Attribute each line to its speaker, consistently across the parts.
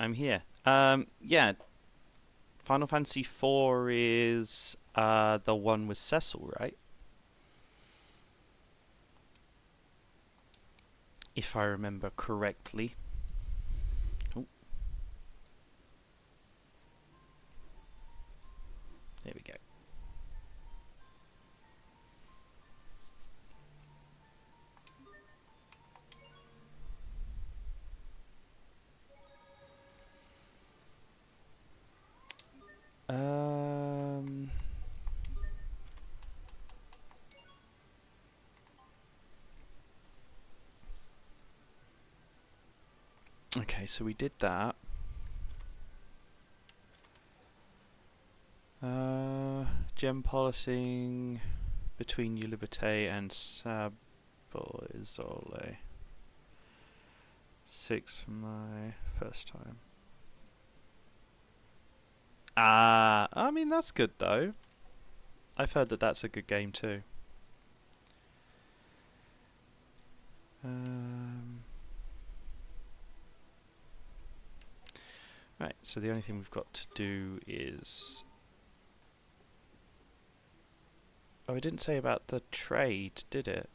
Speaker 1: I'm here. Yeah, Final Fantasy IV is the one with Cecil, right? If I remember correctly. Oh, there we go. Um. Okay, so we did that. Gem polishing between Ulibate and Saboizole. 6 for my first time. I mean, that's good though. I've heard that that's a good game too. Right, so the only thing we've got to do is... Oh, it didn't say about the trade, did it?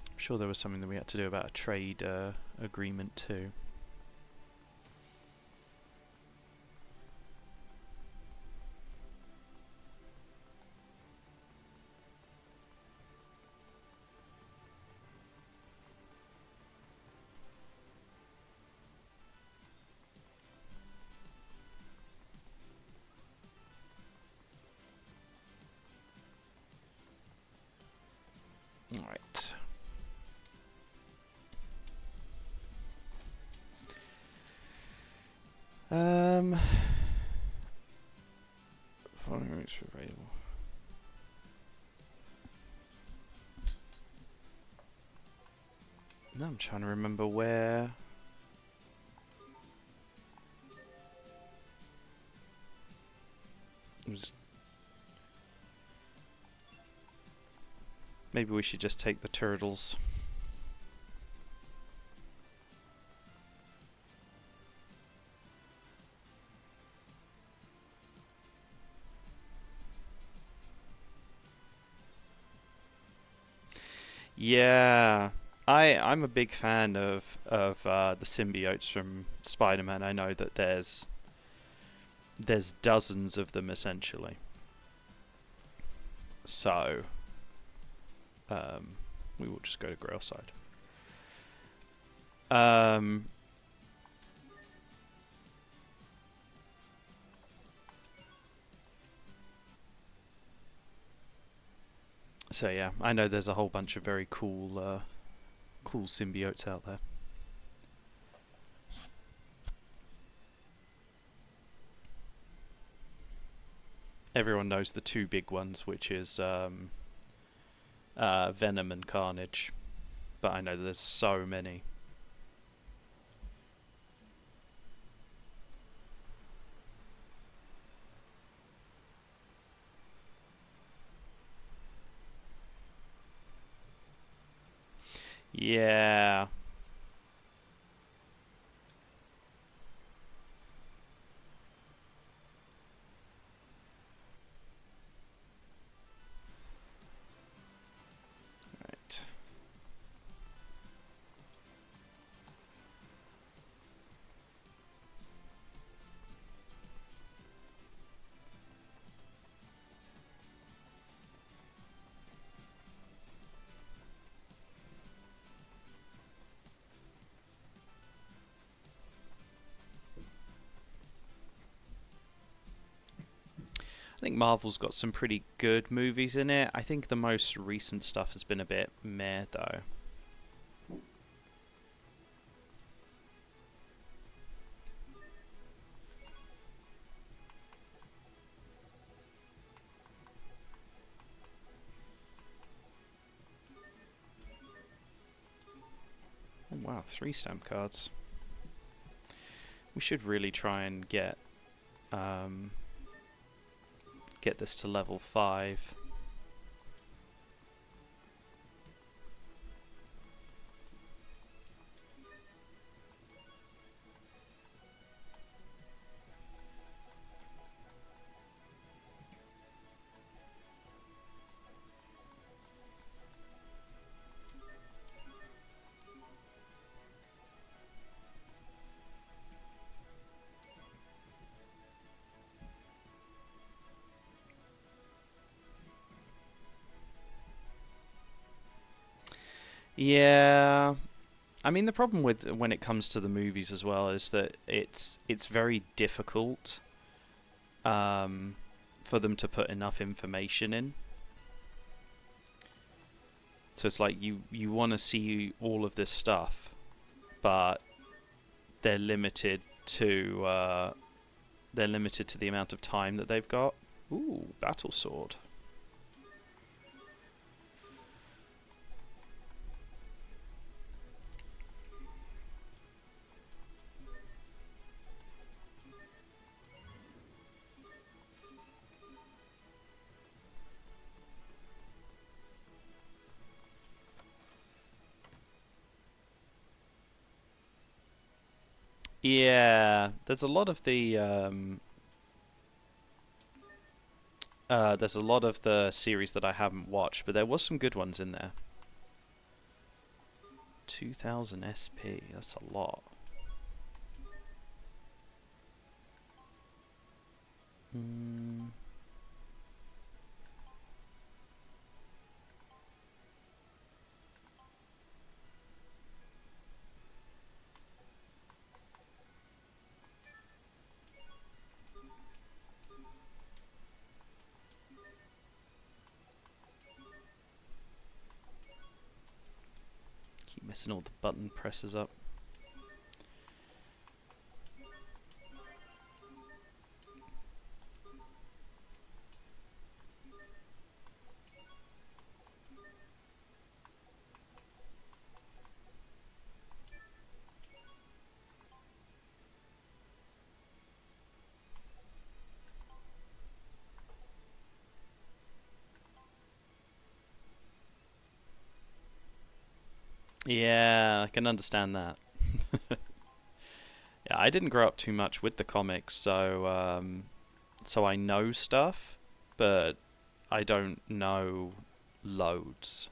Speaker 1: I'm sure there was something that we had to do about a trade agreement too. Alright. Following routes are available. Now I'm trying to remember where... It was... Maybe we should just take the turtles. Yeah, I'm a big fan of the symbiotes from Spider-Man. I know that there's dozens of them essentially. So we will just go to Grailside. So yeah, I know there's a whole bunch of very cool cool symbiotes out there. Everyone knows the two big ones, which is Venom and Carnage, but I know there's so many. Yeah. Right. I think Marvel's got some pretty good movies in it. I think the most recent stuff has been a bit meh, though. Oh, wow, 3 stamp cards. We should really try and get this to level 5. Yeah. I mean, the problem with when it comes to the movies as well is that it's very difficult um, for them to put enough information in. So it's like you want to see all of this stuff, but they're limited to they're limited to the amount of time that they've got. Ooh, battle sword. Yeah, there's a lot of the series that I haven't watched, but there was some good ones in there. 2000 SP, that's a lot. Mm. Keep messing all the button presses up. Yeah, I can understand that. Yeah, I didn't grow up too much with the comics, so I know stuff, but I don't know loads.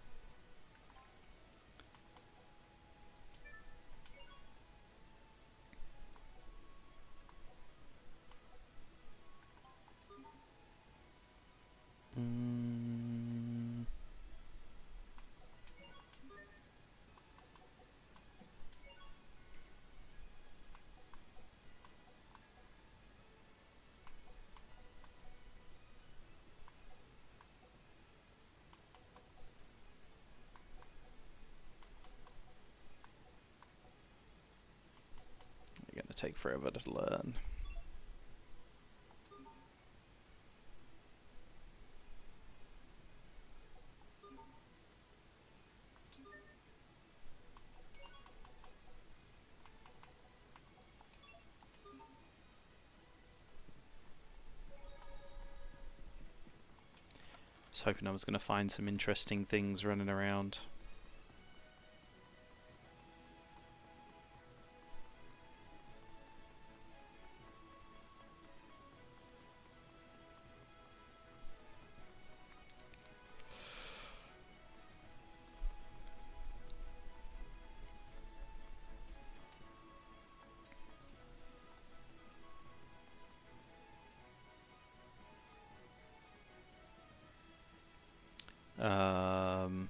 Speaker 1: Mm, They're gonna take forever to learn. I was hoping I was gonna find some interesting things running around. Um,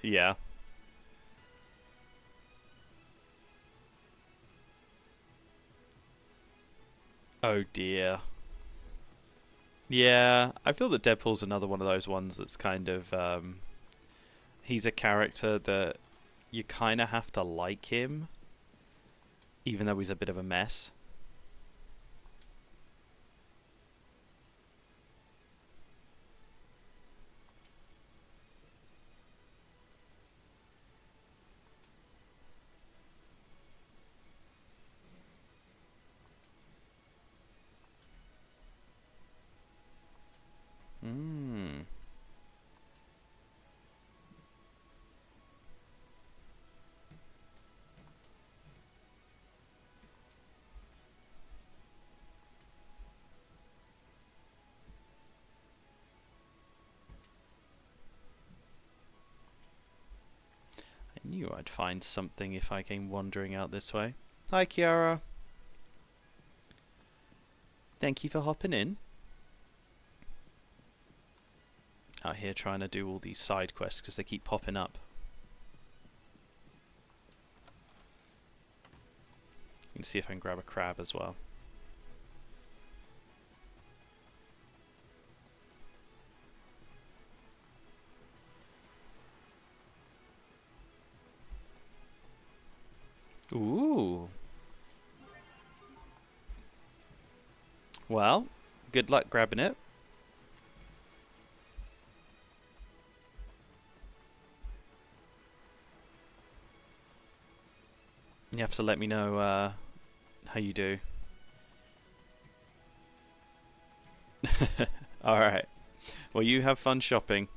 Speaker 1: yeah. Oh dear. Yeah, I feel that Deadpool's another one of those ones that's kind of he's a character that you kind of have to like him, even though he's a bit of a mess. Mm. I knew I'd find something if I came wandering out this way. Hi, Kiara. Thank you for hopping in. out here trying to do all these side quests because they keep popping up. You can see if I can grab a crab as well. Ooh. Well, good luck grabbing it. You have to let me know how you do. Alright. Well, you have fun shopping.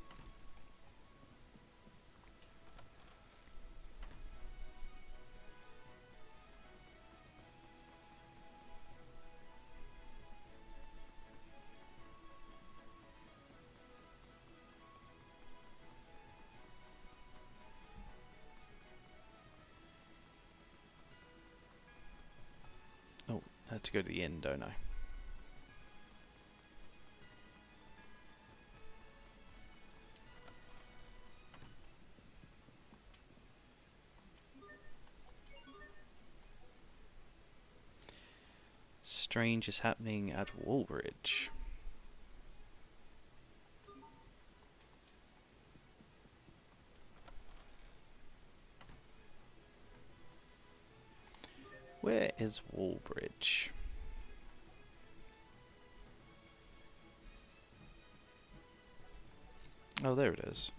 Speaker 1: Oh, I had to go to the inn, don't I? Strange is happening at Woolbridge. Where is Woolbridge? Oh, there it is.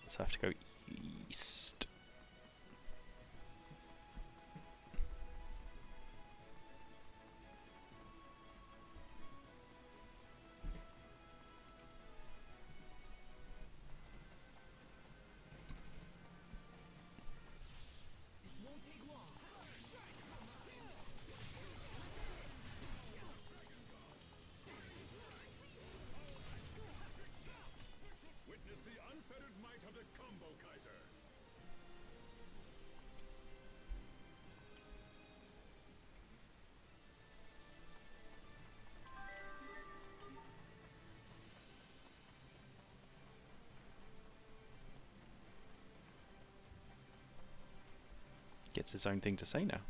Speaker 1: So I have to go east. Gets his own thing to say now.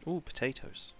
Speaker 1: Ooh, potatoes.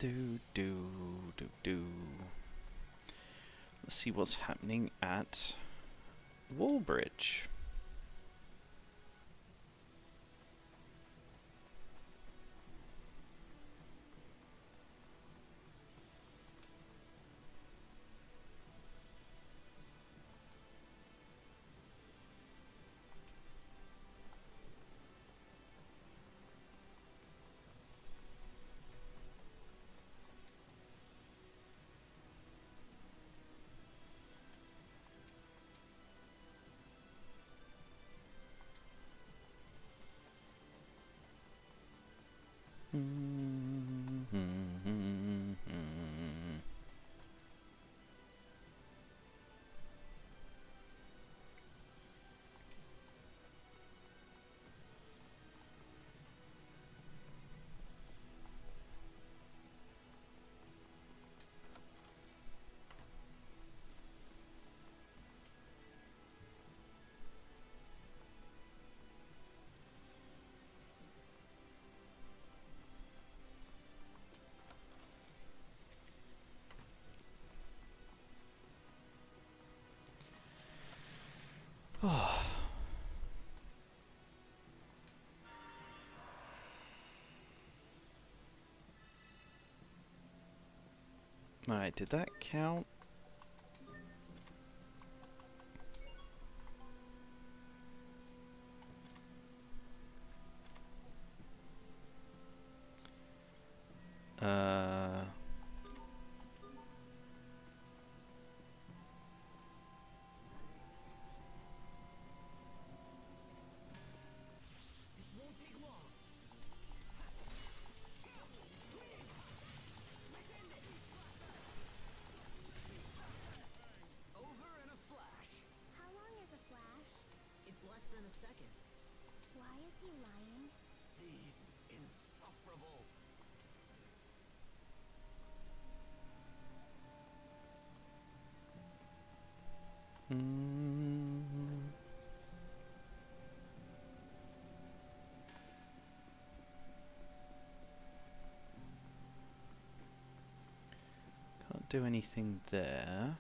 Speaker 1: Do do do do. Let's see what's happening at Wallbridge. Alright, did that count? Can't do anything there.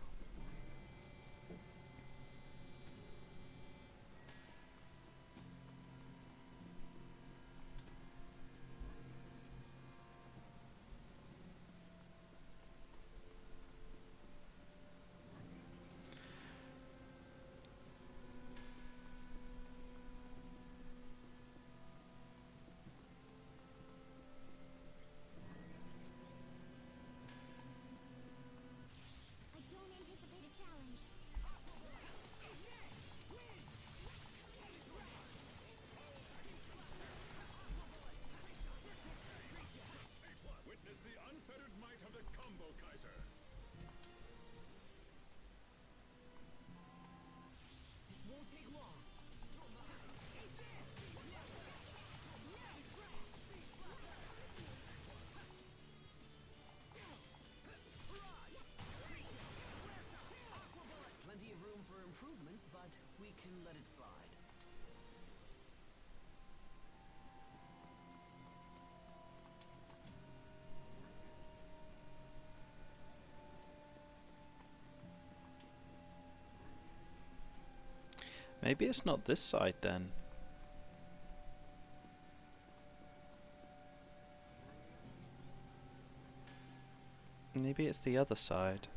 Speaker 1: Maybe it's not this side then. Maybe it's the other side.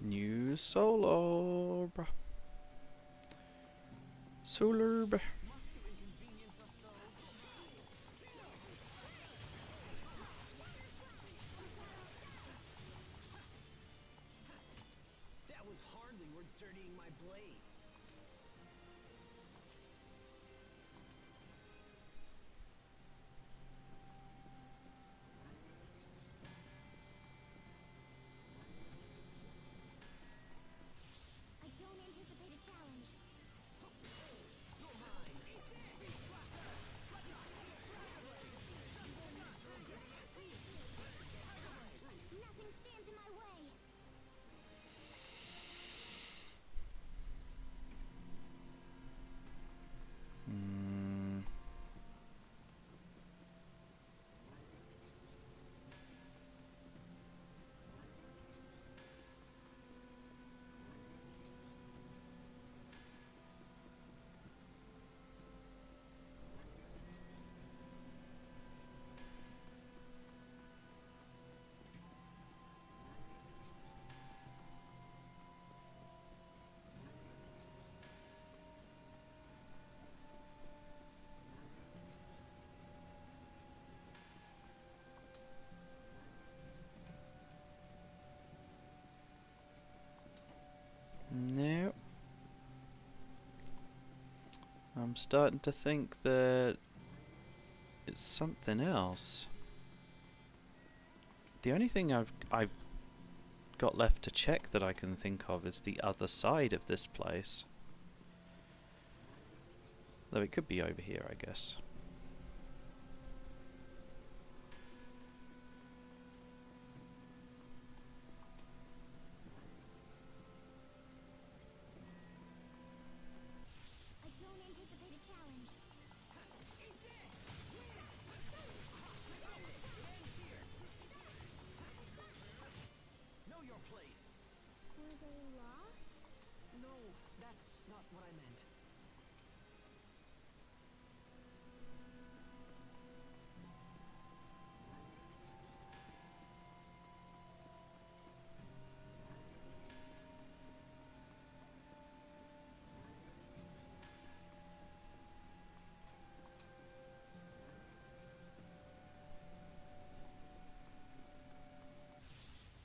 Speaker 1: New solar. Solar.
Speaker 2: That was hardly worth dirtying my blade.
Speaker 3: I don't anticipate a challenge. Nothing stands in my way.
Speaker 1: No. I'm starting to think that it's something else. The only thing I've got left to check that I can think of is the other side of this place. Though it could be over here, I guess.
Speaker 3: I don't anticipate a challenge.
Speaker 2: Know your place.
Speaker 3: Were they lost?
Speaker 2: No, that's not what I meant.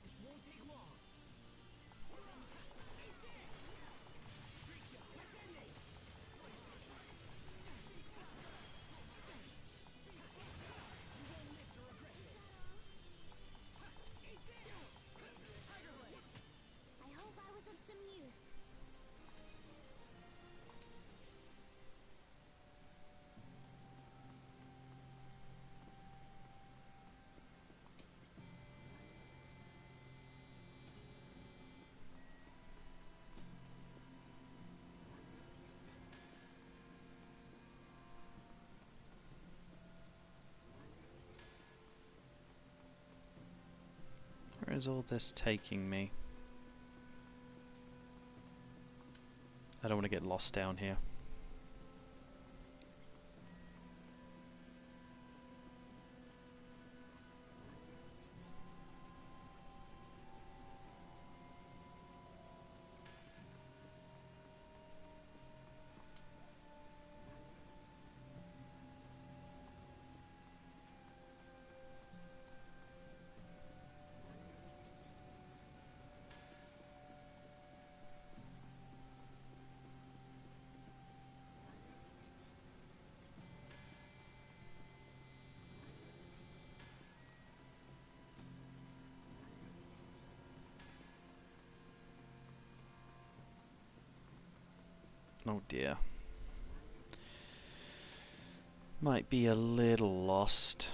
Speaker 2: This won't take long.
Speaker 3: I hope I was of some use.
Speaker 1: Where is all this taking me? I don't want to get lost down here. Oh dear. Might be a little lost.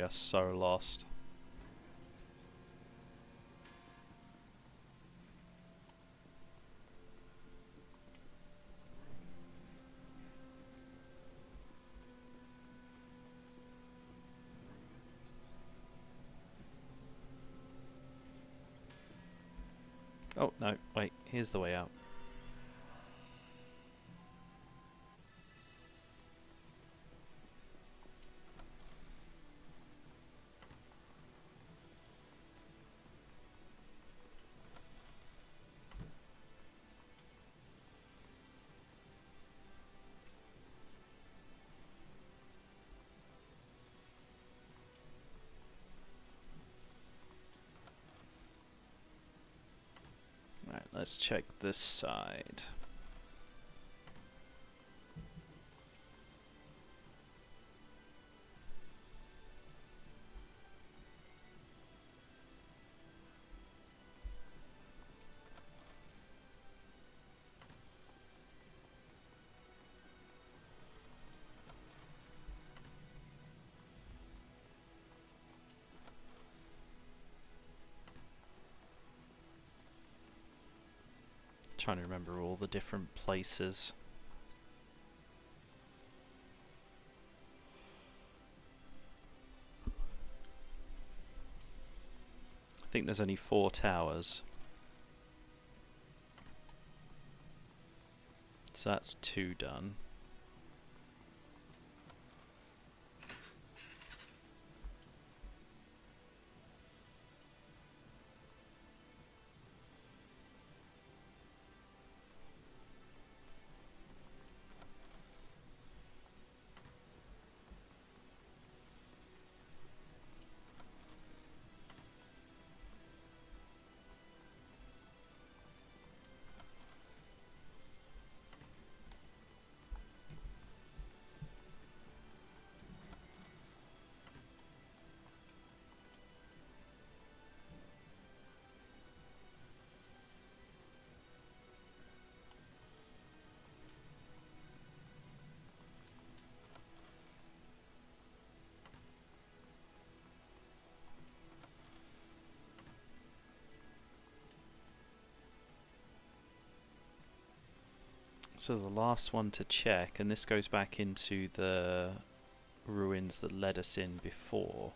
Speaker 1: are so lost. Oh, no, wait, here's the way out. Right, let's check this side. Trying to remember all the different places. I think there's only 4 towers. So that's 2 done. So the last one to check, and this goes back into the ruins that led us in before.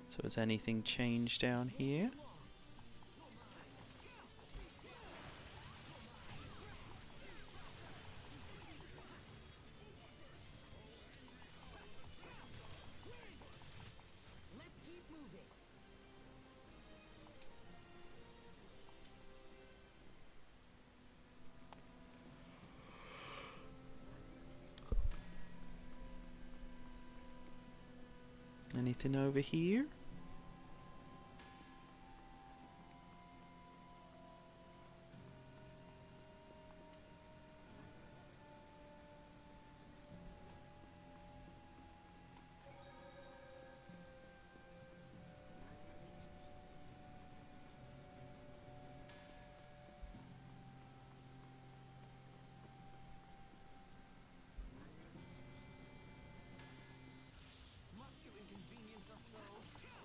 Speaker 1: So has anything changed down here?
Speaker 2: Let's keep moving.
Speaker 1: Anything over here?
Speaker 2: Must you inconvenience us so?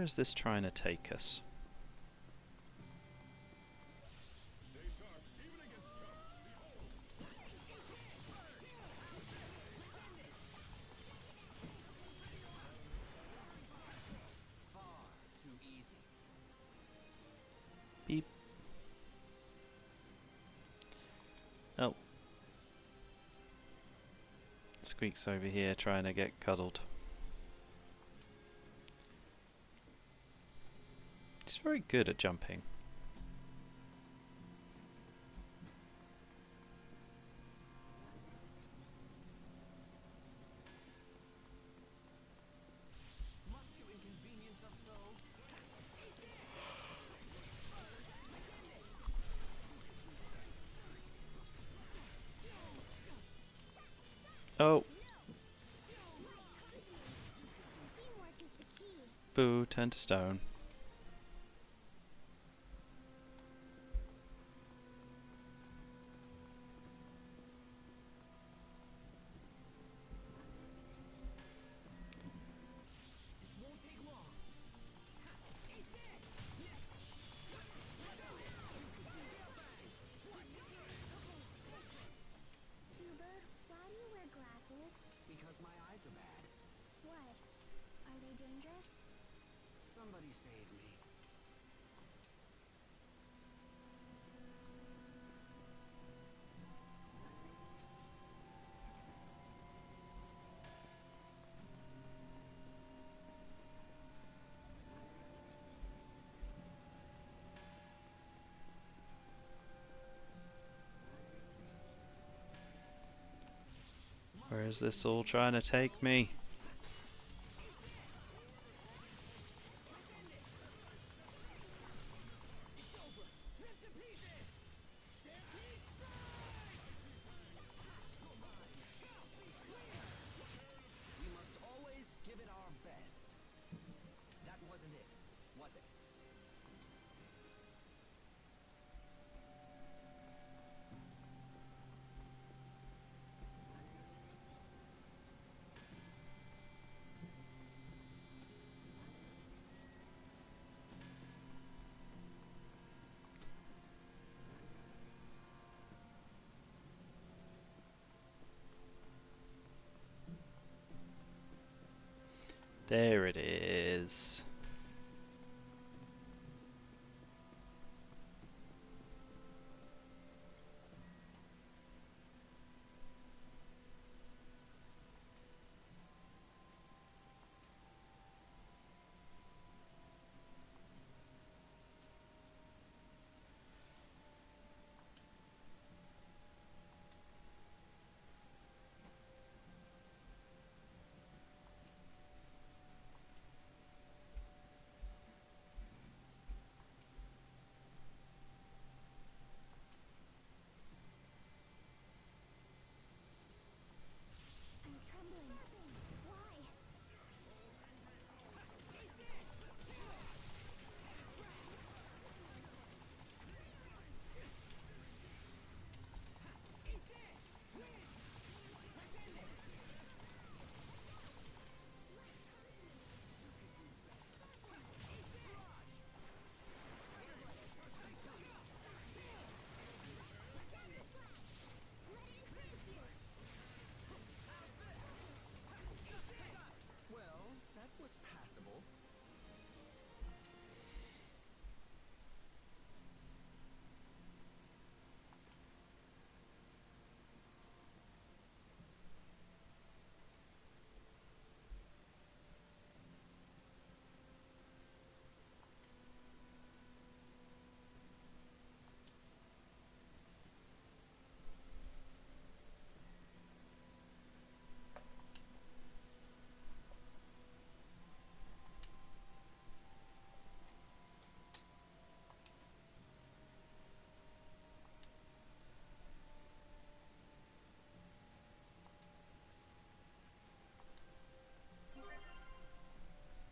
Speaker 1: Where is this trying to take us?
Speaker 2: Far too easy.
Speaker 1: Beep. Oh. Squeak's over here trying to get cuddled. He's very good at jumping.
Speaker 2: Must you inconvenience us so?
Speaker 1: Oh,
Speaker 3: Teamwork is the key.
Speaker 1: boo, turned to stone.
Speaker 2: This won't take long.
Speaker 3: Huber, why do you wear glasses?
Speaker 2: Because my eyes are bad.
Speaker 3: What? Are they dangerous?
Speaker 2: Somebody save me.
Speaker 1: Where is this all trying to take me?
Speaker 2: We must always give it our best. That wasn't it, was it?
Speaker 1: There it is.
Speaker 3: I'm trembling. Why?
Speaker 2: Well, that was passable.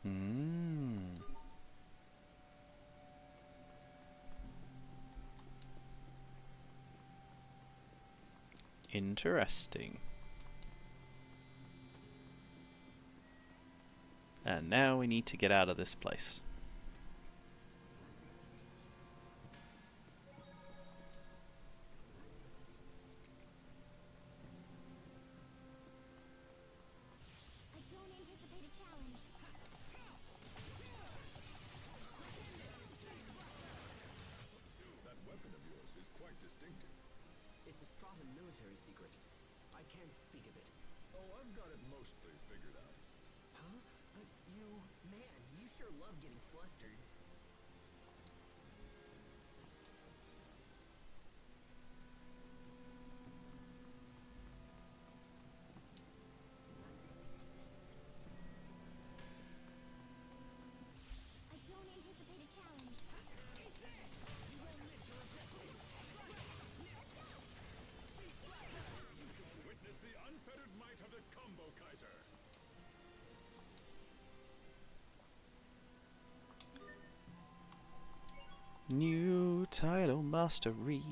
Speaker 1: Hmm. Interesting. And now we need to get out of this place.
Speaker 2: It's a Stravan military secret. I can't speak of it.
Speaker 4: Oh, I've got it mostly figured out.
Speaker 2: Huh? Man, you sure love getting flustered.
Speaker 3: I don't anticipate a challenge.
Speaker 4: Witness the unfettered might of the Combo Kaiser.
Speaker 1: New title mastery.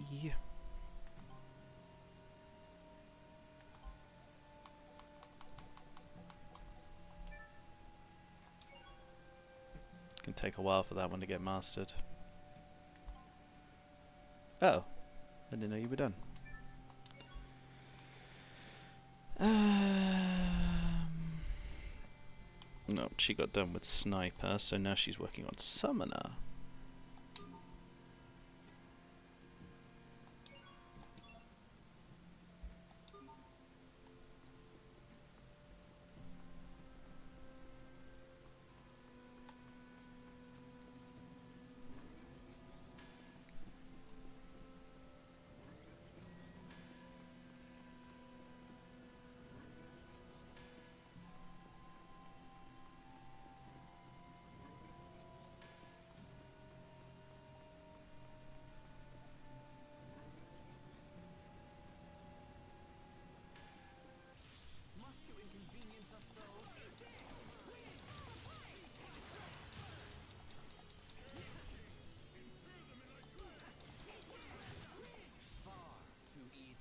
Speaker 1: Can take a while for that one to get mastered. Oh, I didn't know you were done. No, she got done with Sniper, so now she's working on Summoner.
Speaker 2: Must you inconvenience us so? Far too easy.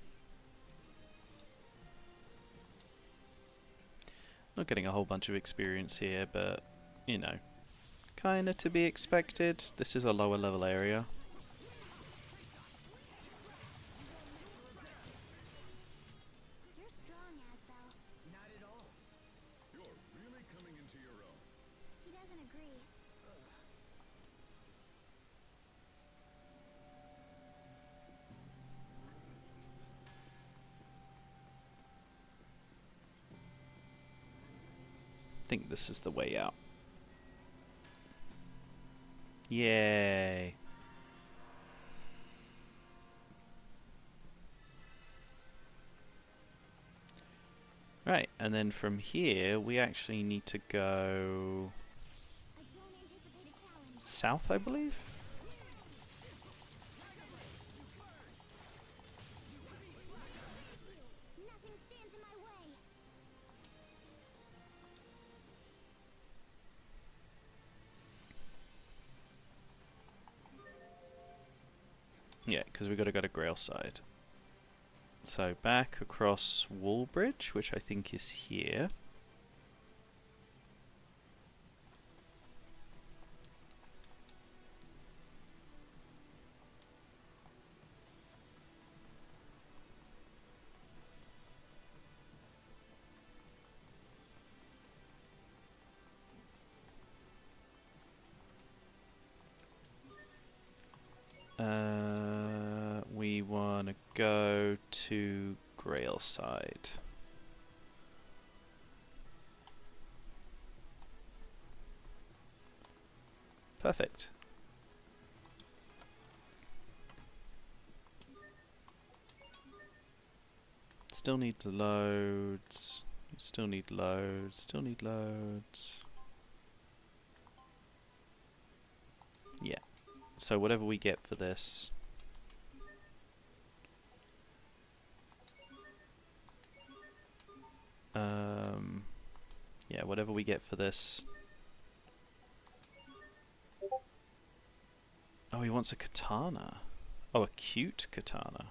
Speaker 1: Not getting a whole bunch of experience here, but, you know, kinda to be expected. This is a lower level area.
Speaker 3: You're strong, Asbel.
Speaker 2: Not at all.
Speaker 4: You're really coming into your own.
Speaker 3: He doesn't agree.
Speaker 1: I think this is the way out. Yay! Right, and then from here we actually need to go
Speaker 3: I don't anticipate a challenge.
Speaker 1: south, I believe?
Speaker 3: Nothing stands in my way.
Speaker 1: Yeah, because we've got to go to Grailside. So back across Wallbridge, which I think is here. We want to go to Grailside. Perfect. Still need loads. Still need loads. Still need loads. Yeah. So whatever we get for this. Yeah, whatever we get for this. Oh, he wants a katana. Oh, a cute katana.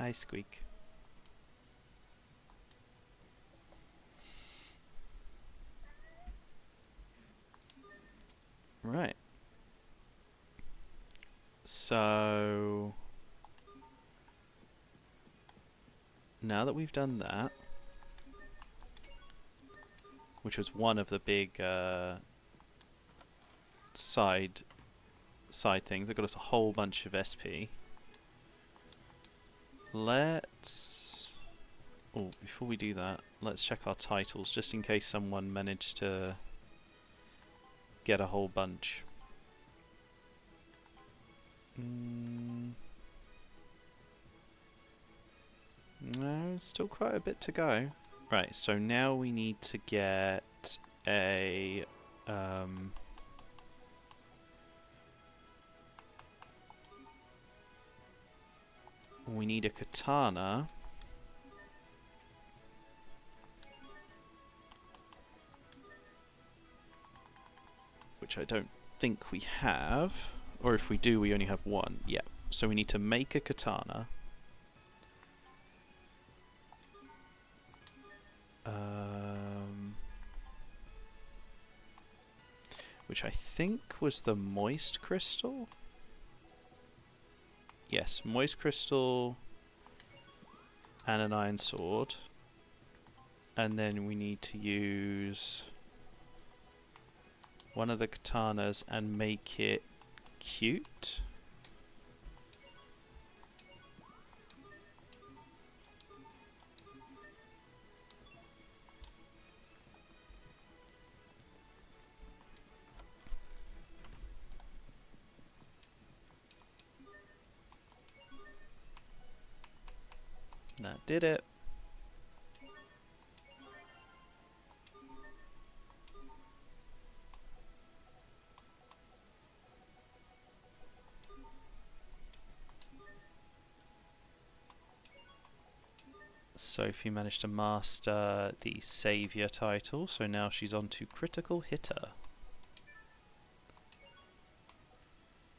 Speaker 1: Hi, Squeak. Right. So now that we've done that, which was one of the big side things, I got us a whole bunch of SP. Let's... Oh, before we do that, let's check our titles, just in case someone managed to get a whole bunch. No, still quite a bit to go. Right, so now we need to get a... we need a katana. Which I don't think we have. Or if we do, we only have one. Yeah. So we need to make a katana. Which I think was the moist crystal. Yes, moist crystal and an iron sword. And then we need to use one of the katanas and make it cute. That did it. Sophie managed to master the Saviour title, so now she's on to Critical Hitter.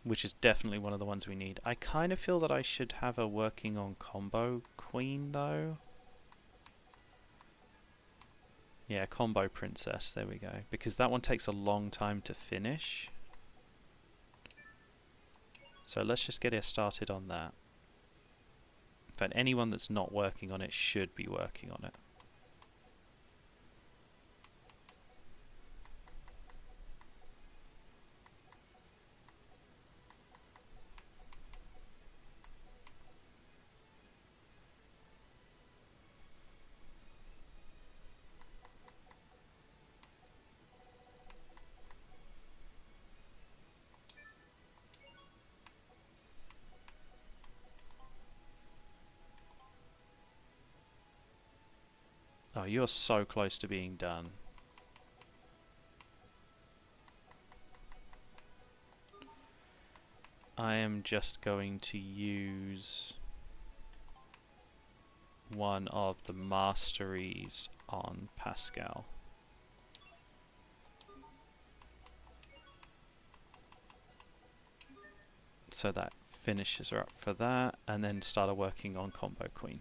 Speaker 1: Which is definitely one of the ones we need. I kind of feel that I should have her working on Combo Queen, though. Yeah, Combo Princess, there we go. Because that one takes a long time to finish. So let's just get her started on that. In fact, anyone that's not working on it should be working on it. Oh, you're so close to being done. I am just going to use one of the masteries on Pascal. So that finishes her up for that, and then started working on Combo Queen.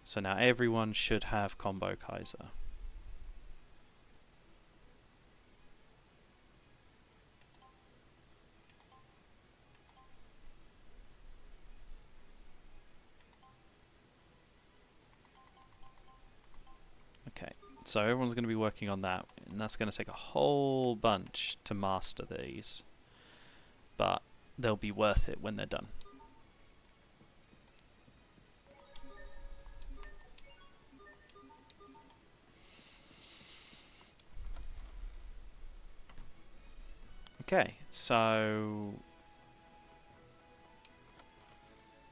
Speaker 1: So now everyone should have Combo Kaiser. Okay, so everyone's going to be working on that, and that's going to take a whole bunch to master these, but they'll be worth it when they're done. Okay, so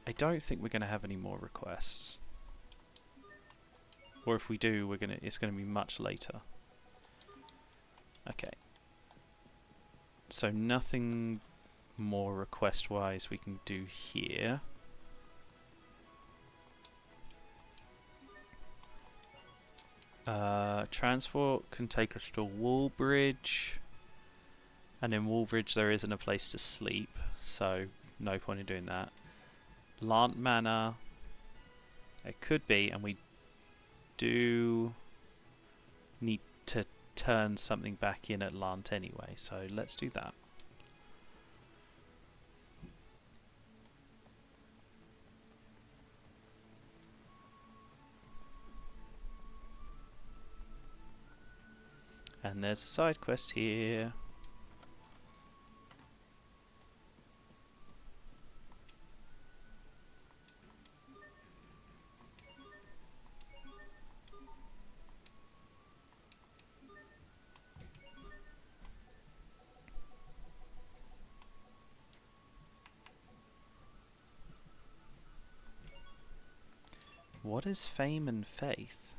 Speaker 1: I don't think we're going to have any more requests. Or if we do, it's going to be much later. Okay. So nothing more request-wise we can do here. Transport can take us to Woolbridge. And in Woolbridge there isn't a place to sleep, so no point in doing that. Lant Manor. It could be, and we do need to turn something back in at Lant anyway, so let's do that. And there's a side quest here. What is fame and faith?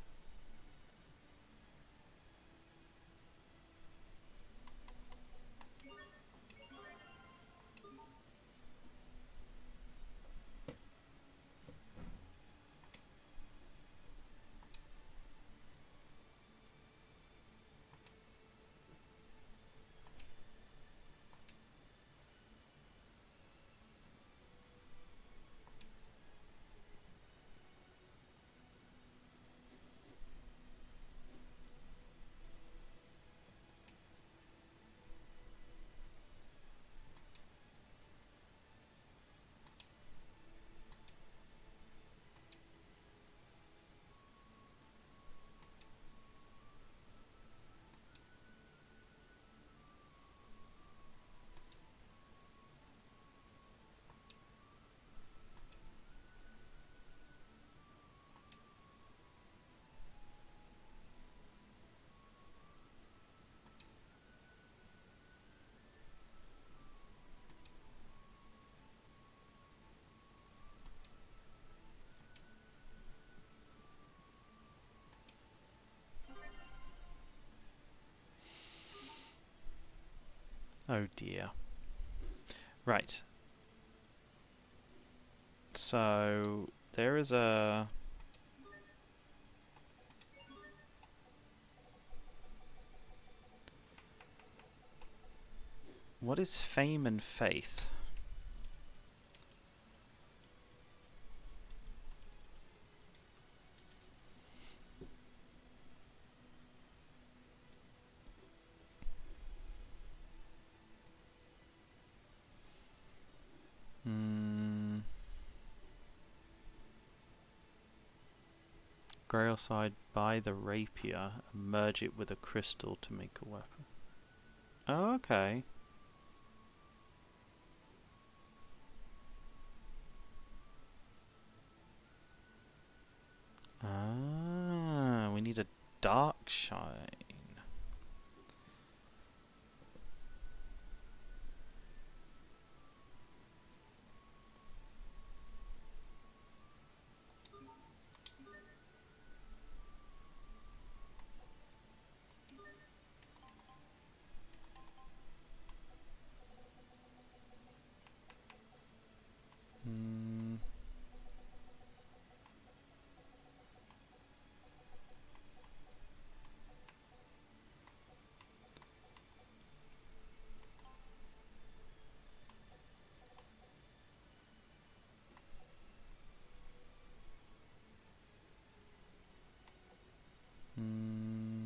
Speaker 1: Oh dear. Right. So there is a... What is fame and faith? Grailside, buy the rapier and merge it with a crystal to make a weapon. Oh, okay. Ah, we need a dark shine. Hmm. Hmm.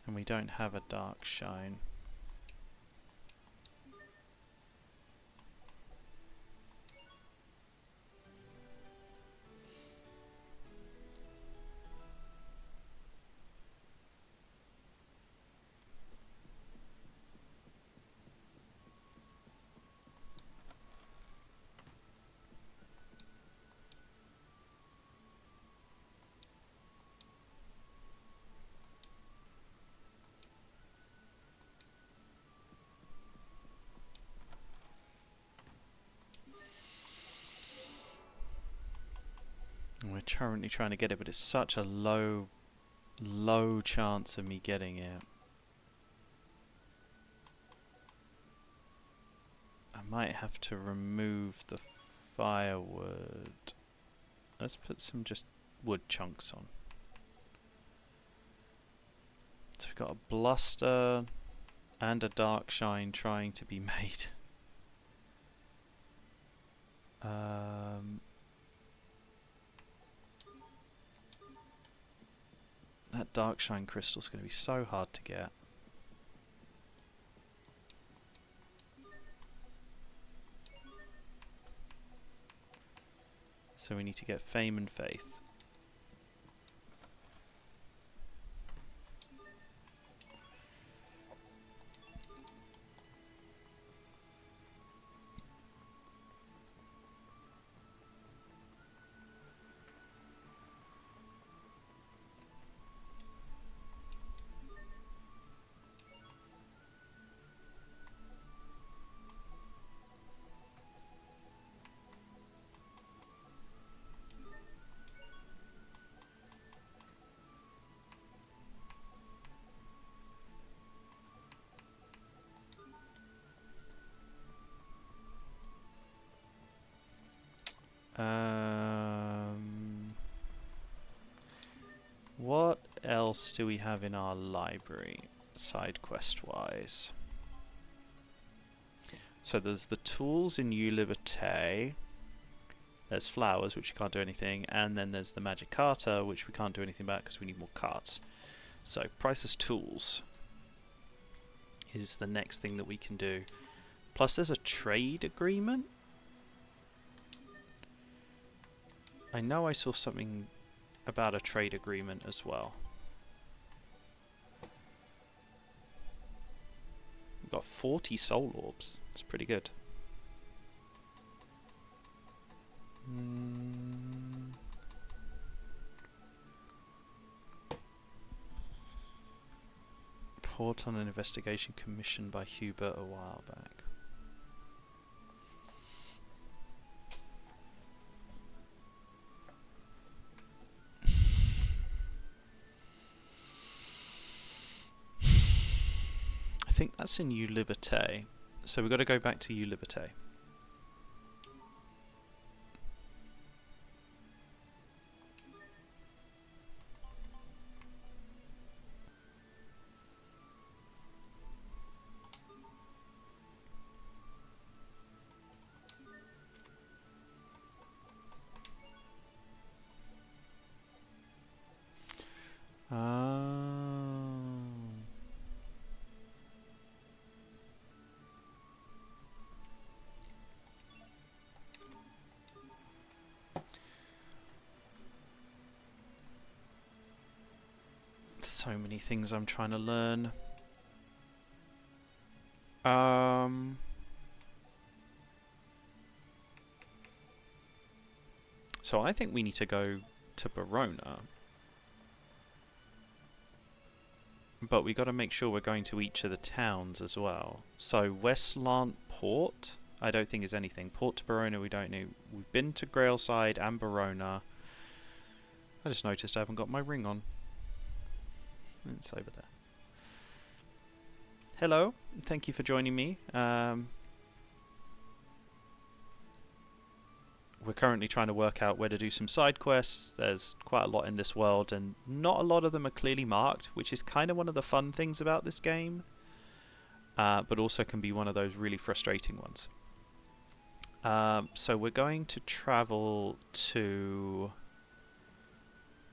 Speaker 1: And we don't have a dark shine. And we're currently trying to get it, but it's such a low chance of me getting it. I might have to remove the firewood. Let's put some just wood chunks on. So we've got a bluster and a dark shine trying to be made. That dark shine crystal is going to be so hard to get. So we need to get fame and faith. What else do we have in our library, side quest wise? So there's the tools in Liberté. There's flowers, which you can't do anything, and then there's the magic carter, which we can't do anything about because we need more carts. So priceless tools is the next thing that we can do. Plus there's a trade agreement. I know I saw something about a trade agreement as well. We've got 40 soul orbs. It's pretty good. Report on an investigation commissioned by Hubert a while back. I think that's in Liberté. So we've got to go back to Liberté. So many things I'm trying to learn. So I think we need to go to Verona. But we got to make sure we're going to each of the towns as well. So Westlant Port, I don't think is anything. Port to Verona we don't know. We've been to Grailside and Verona. I just noticed I haven't got my ring on. It's over there. Hello, thank you for joining me. We're currently trying to work out where to do some side quests. There's quite a lot in this world, and not a lot of them are clearly marked, which is kind of one of the fun things about this game, but also can be one of those really frustrating ones. So we're going to travel to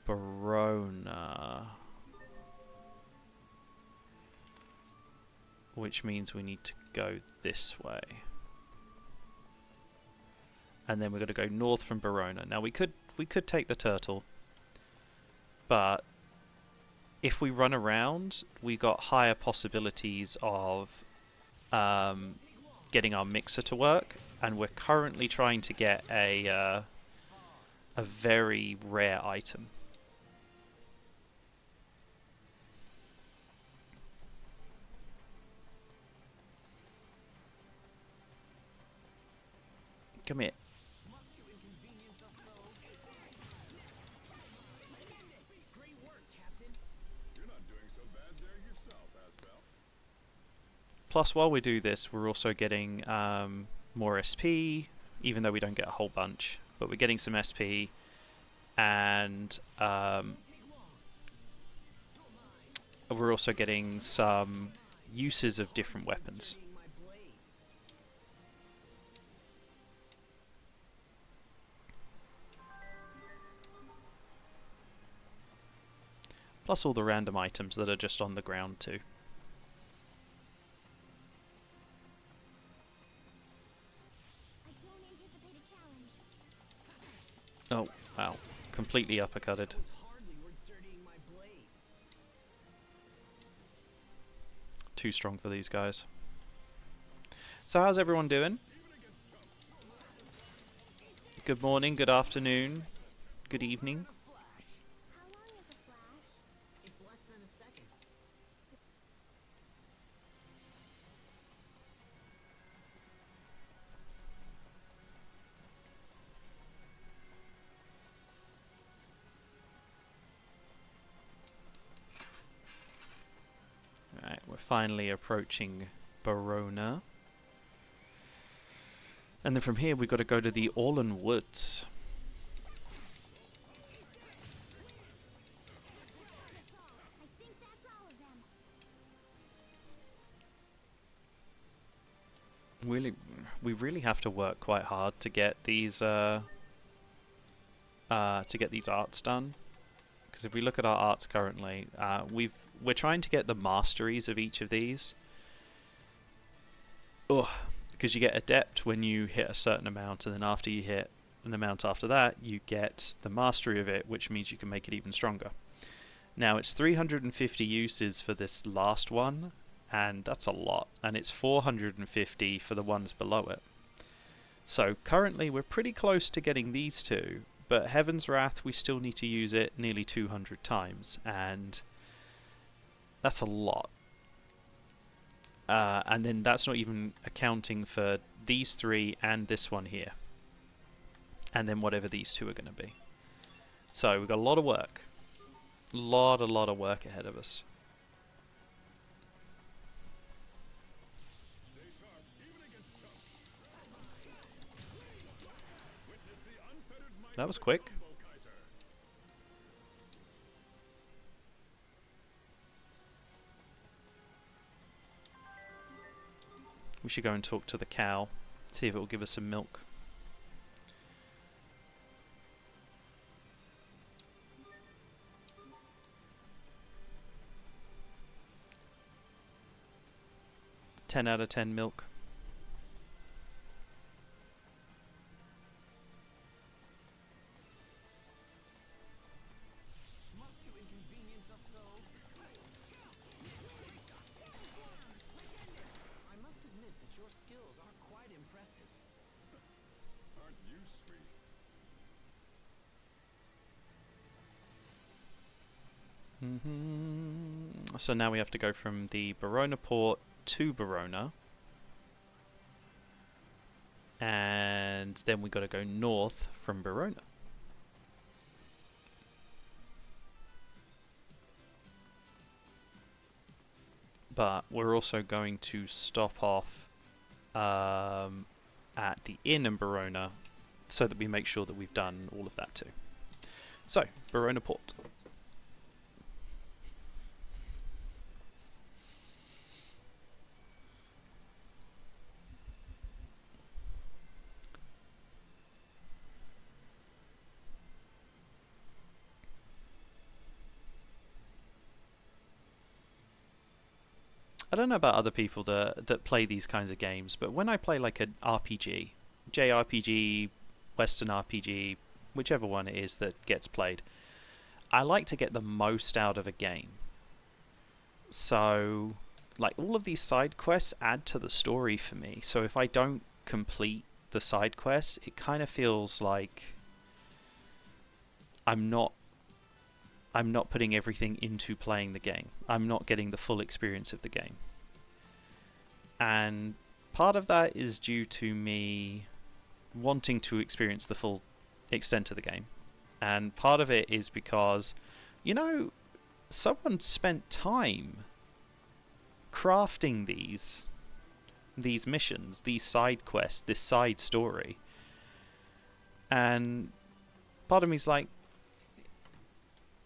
Speaker 1: Verona, which means we need to go this way. And then we're going to go north from Verona. Now we could take the turtle, but if we run around, we got higher possibilities of getting our mixer to work, and we're currently trying to get a very rare item. Come here. Plus, while we do this, we're also getting more SP, even though we don't get a whole bunch. But we're getting some SP, and we're also getting some uses of different weapons. Plus all the random items that are just on the ground too.
Speaker 3: I don't anticipate a challenge.
Speaker 1: Oh, wow. Completely uppercutted.
Speaker 2: That was hardly worth dirtying my blade.
Speaker 1: Too strong for these guys. So how's everyone doing? Good morning, good afternoon, good evening.
Speaker 2: Flash.
Speaker 3: How long is a flash?
Speaker 2: It's less than a second.
Speaker 1: Alright, we're finally approaching Barona. And then from here we've got to go to the Orlan Woods.
Speaker 3: I think that's all of them.
Speaker 1: We really have to work quite hard to get these arts done. Because if we look at our arts currently, we're trying to get the masteries of each of these. Because you get adept when you hit a certain amount, and then after you hit an amount after that, you get the mastery of it, which means you can make it even stronger. Now it's 350 uses for this last one, and that's a lot, and it's 450 for the ones below it. So currently we're pretty close to getting these two, but Heaven's Wrath, we still need to use it nearly 200 times, and that's a lot. And then that's not even accounting for these three and this one here. And then whatever these two are going to be. So we've got a lot of work. A lot of work ahead of us.
Speaker 4: Stay sharp, even against chumps. Witness the unfettered might
Speaker 1: That
Speaker 4: of
Speaker 1: was
Speaker 4: the
Speaker 1: quick.
Speaker 4: Combo Kaiser.
Speaker 1: We should go and talk to the cow. See if it will give us some milk. Ten out of 10 milk.
Speaker 2: Must you inconvenience us so? I must admit that your skills are quite impressive.
Speaker 4: Aren't you sweet?
Speaker 1: So now we have to go from the Barona port to Barona. And then we got to go north from Barona. But we're also going to stop off at the inn in Barona so that we make sure that we've done all of that too. So, Barona port. I don't know about other people that play these kinds of games, but when I play like an RPG, JRPG, Western RPG, whichever one it is that gets played, I like to get the most out of a game. So, like, all of these side quests add to the story for me. So if I don't complete the side quests, it kind of feels like I'm not putting everything into playing the game. I'm not getting the full experience of the game. And part of that is due to me wanting to experience the full extent of the game. And part of it is because, you know, someone spent time crafting these missions, these side quests, this side story. And part of me's like,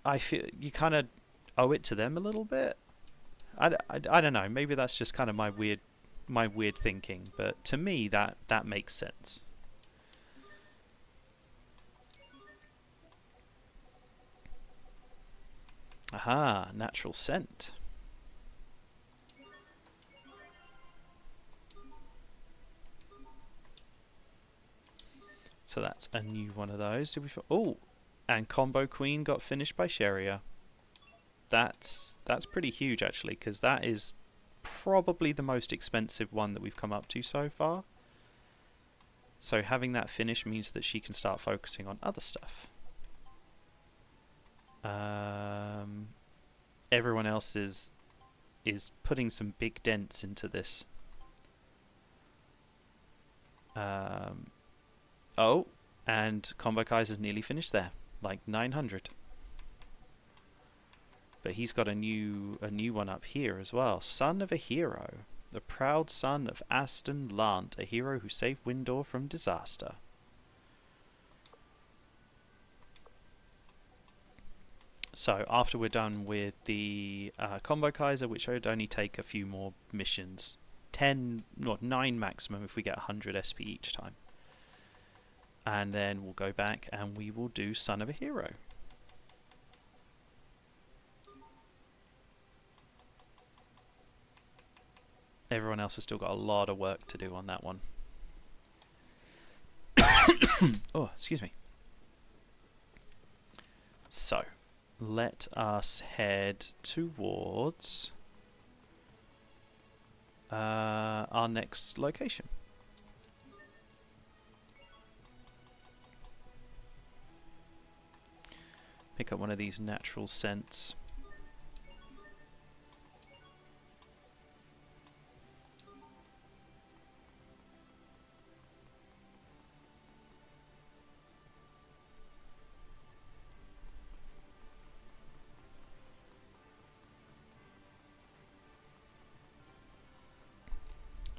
Speaker 1: I feel you kind of owe it to them a little bit. I don't know. Maybe that's just kind of my weird thinking. But to me, that makes sense. Aha, natural scent. So that's a new one of those. Did we? Oh, and Combo Queen got finished by Sheria. That's pretty huge actually, because that is probably the most expensive one that we've come up to so far. So having that finished means that she can start focusing on other stuff. Everyone else is putting some big dents into this. Oh, and Combo Kaiser's nearly finished there, like 900. But he's got a new one up here as well. Son of a hero, the proud son of Aston Lant, a hero who saved Windor from disaster. So after we're done with the Combo Kaiser, which would only take a few more missions, 9 maximum if we get 100 SP each time. And then we'll go back and we will do Son of a Hero. Everyone else has still got a lot of work to do on that one. Oh, excuse me. So, let us head towards our next location. Pick up one of these natural scents.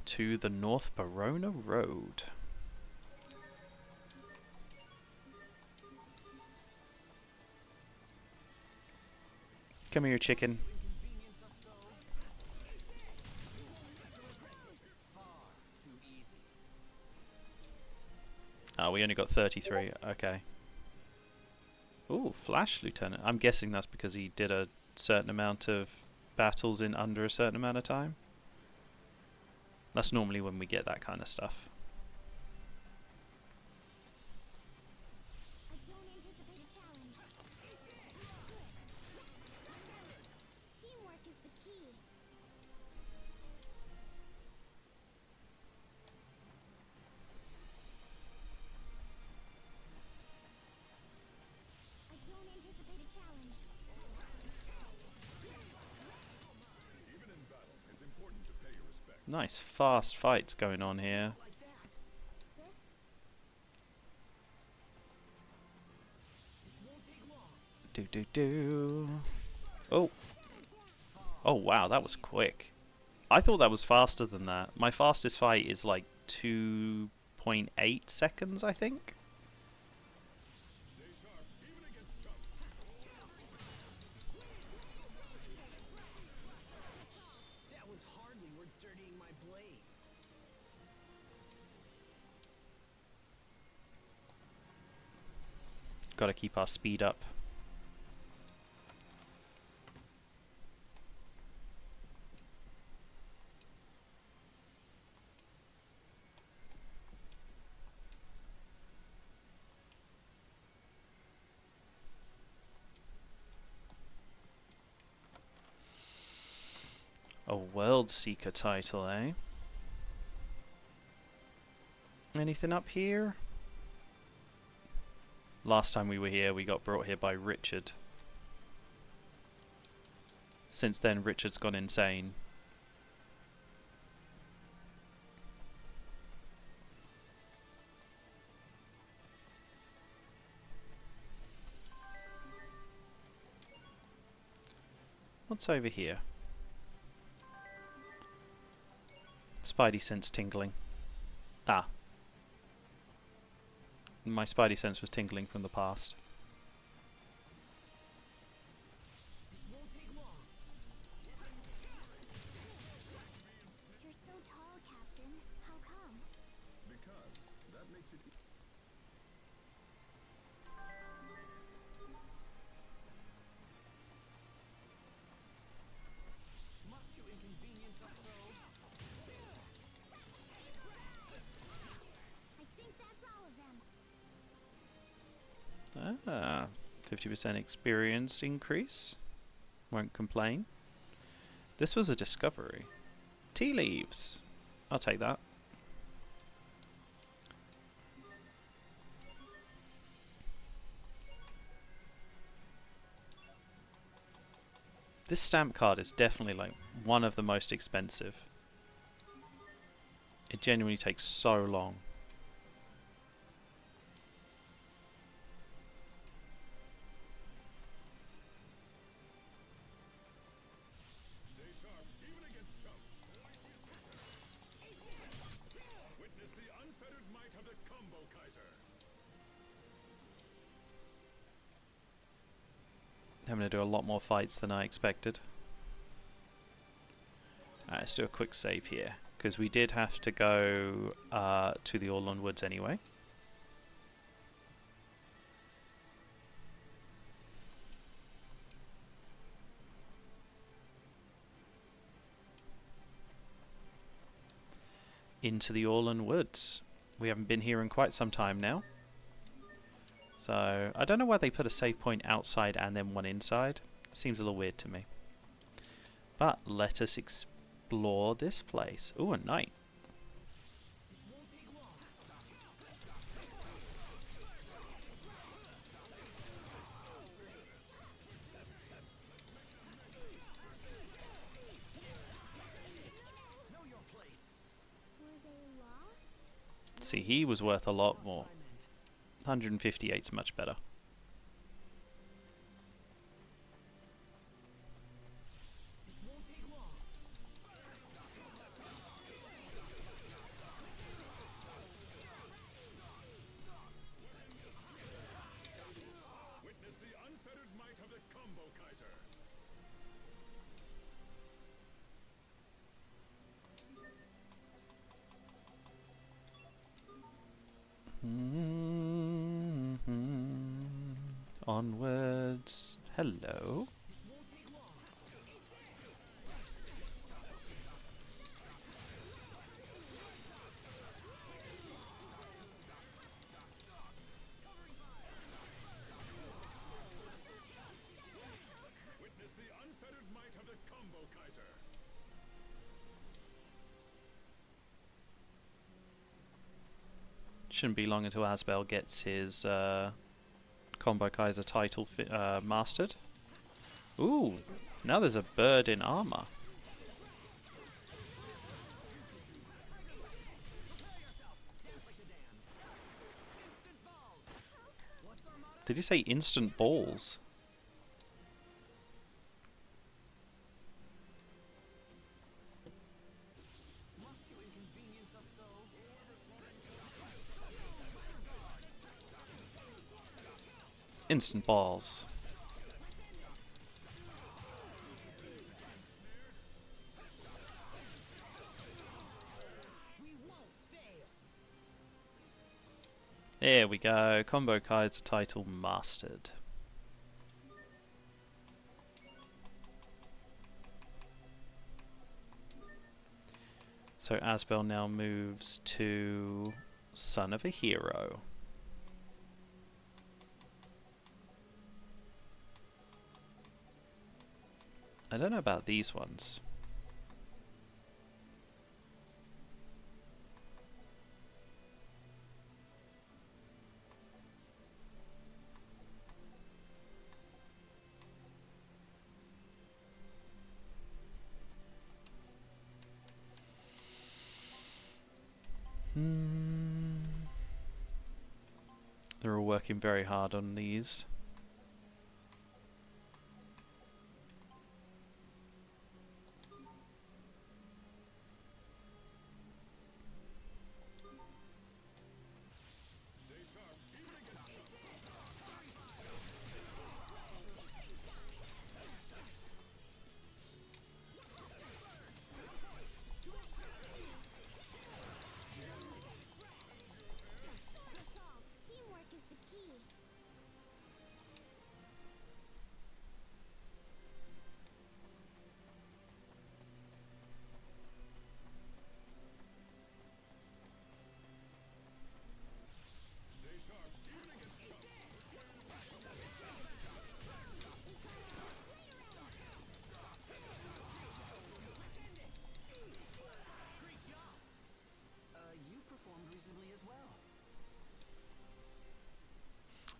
Speaker 1: To the North Barona Road. Come here, chicken. Oh, we only got 33. Okay. Ooh, Flash Lieutenant. I'm guessing that's because he did a certain amount of battles in under a certain amount of time. That's normally when we get that kind of stuff.
Speaker 3: I don't anticipate a challenge. Teamwork is the key. I don't anticipate a challenge.
Speaker 4: Even in battle, it's important to pay your respect.
Speaker 1: Nice fast fights going on here.
Speaker 2: Like that.
Speaker 3: This?
Speaker 2: This won't take long.
Speaker 1: Do. Oh. Oh wow, that was quick. I thought that was faster than that. My fastest fight is like 2.8 seconds, I think.
Speaker 4: Stay sharp, even against chumps.
Speaker 2: That was hardly worth dirtying my blade.
Speaker 1: Gotta keep our speed up. A World Seeker title, eh? Anything up here? Last time we were here, we got brought here by Richard. Since then, Richard's gone insane. What's over here? Spidey sense tingling. Ah. My Spidey sense was tingling from the past.
Speaker 2: This won't take long.
Speaker 3: You're so tall, Captain. How come?
Speaker 4: Because that makes it
Speaker 1: 50% experience increase. Won't complain. This was a discovery. Tea leaves. I'll take that. This stamp card is definitely like one of the most expensive. It genuinely takes so long.
Speaker 4: Stay sharp, even against chumps. Witness the unfettered might of the combo Kaiser.
Speaker 1: I'm going to do a lot more fights than I expected. Alright, let's do a quick save here, because we did have to go to the Orland Woods anyway. Into the Orland Woods. We haven't been here in quite some time now. So, I don't know why they put a save point outside and then one inside. Seems a little weird to me. But let us explore this place. Ooh, a knight.
Speaker 2: Know your place.
Speaker 3: Were they lost?
Speaker 1: See, he was worth a lot more. 158's much better.
Speaker 2: Won't take long.
Speaker 4: Witness the unfettered might of the combo Kaiser.
Speaker 1: Onwards. Hello.
Speaker 2: Won't take long.
Speaker 4: Witness the unfettered might of the combo Kaiser.
Speaker 1: Shouldn't be long until Asbel gets his Combo Kaiser title mastered. Ooh, now there's a bird in armor. Did you say instant balls?
Speaker 2: Must you inconvenience us so?
Speaker 1: Instant balls.
Speaker 2: We won't fail.
Speaker 1: There we go. Combo Kaiser title mastered. So Asbel now moves to Son of a Hero. I don't know about these ones. They're all working very hard on these.
Speaker 4: Stay sharp, even against chumps.
Speaker 3: Assault. Teamwork is the key.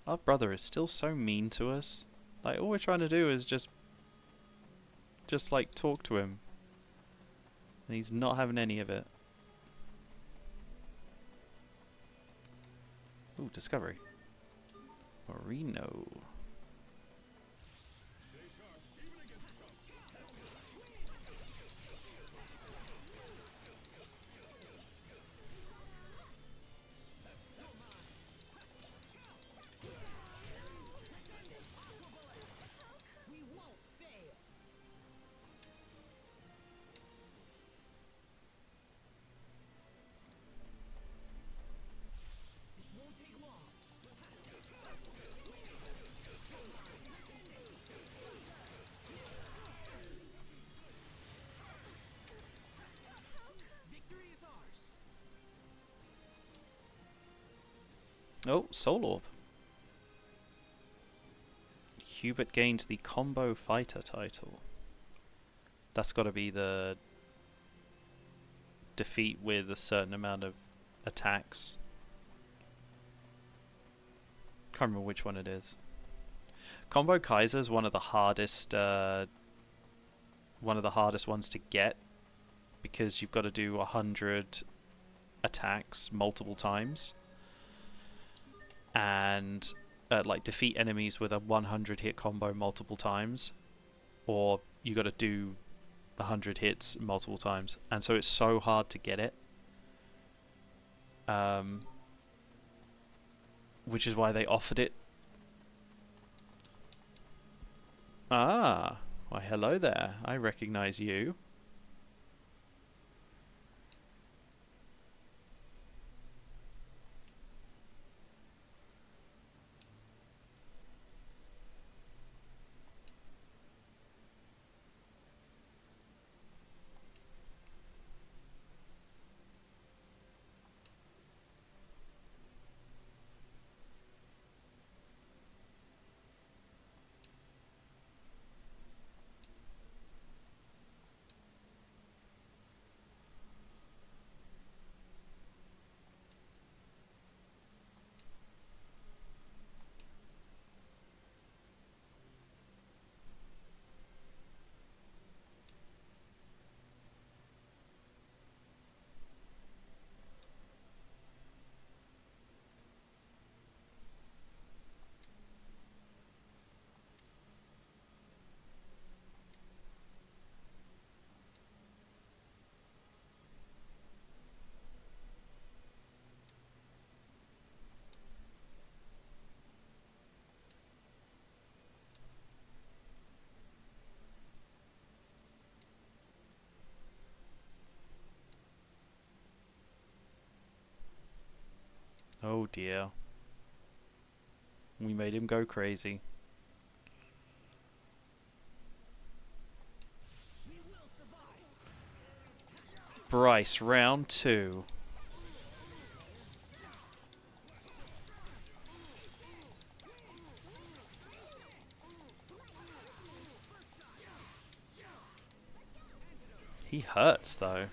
Speaker 1: Our brother is still so mean to us. Like, all we're trying to do is just like talk to him. And he's not having any of it. Ooh, discovery. Marino.
Speaker 2: We won't fail. This won't take long. Victory is ours.
Speaker 1: Oh, Soul Orb. Hubert gained the Combo Fighter title. That's got to be the defeat with a certain amount of attacks. Can't remember which one it is. Combo Kaiser is one of the hardest ones to get, because you've got to do 100 attacks multiple times, and like defeat enemies with a 100 hit combo multiple times, or you got to do 100 hits multiple times, and so it's so hard to get it. Which is why they offered it. Ah, why hello there. I recognize you. Oh dear. We made him go crazy.
Speaker 2: We will survive.
Speaker 1: Bryce, round 2. He hurts though.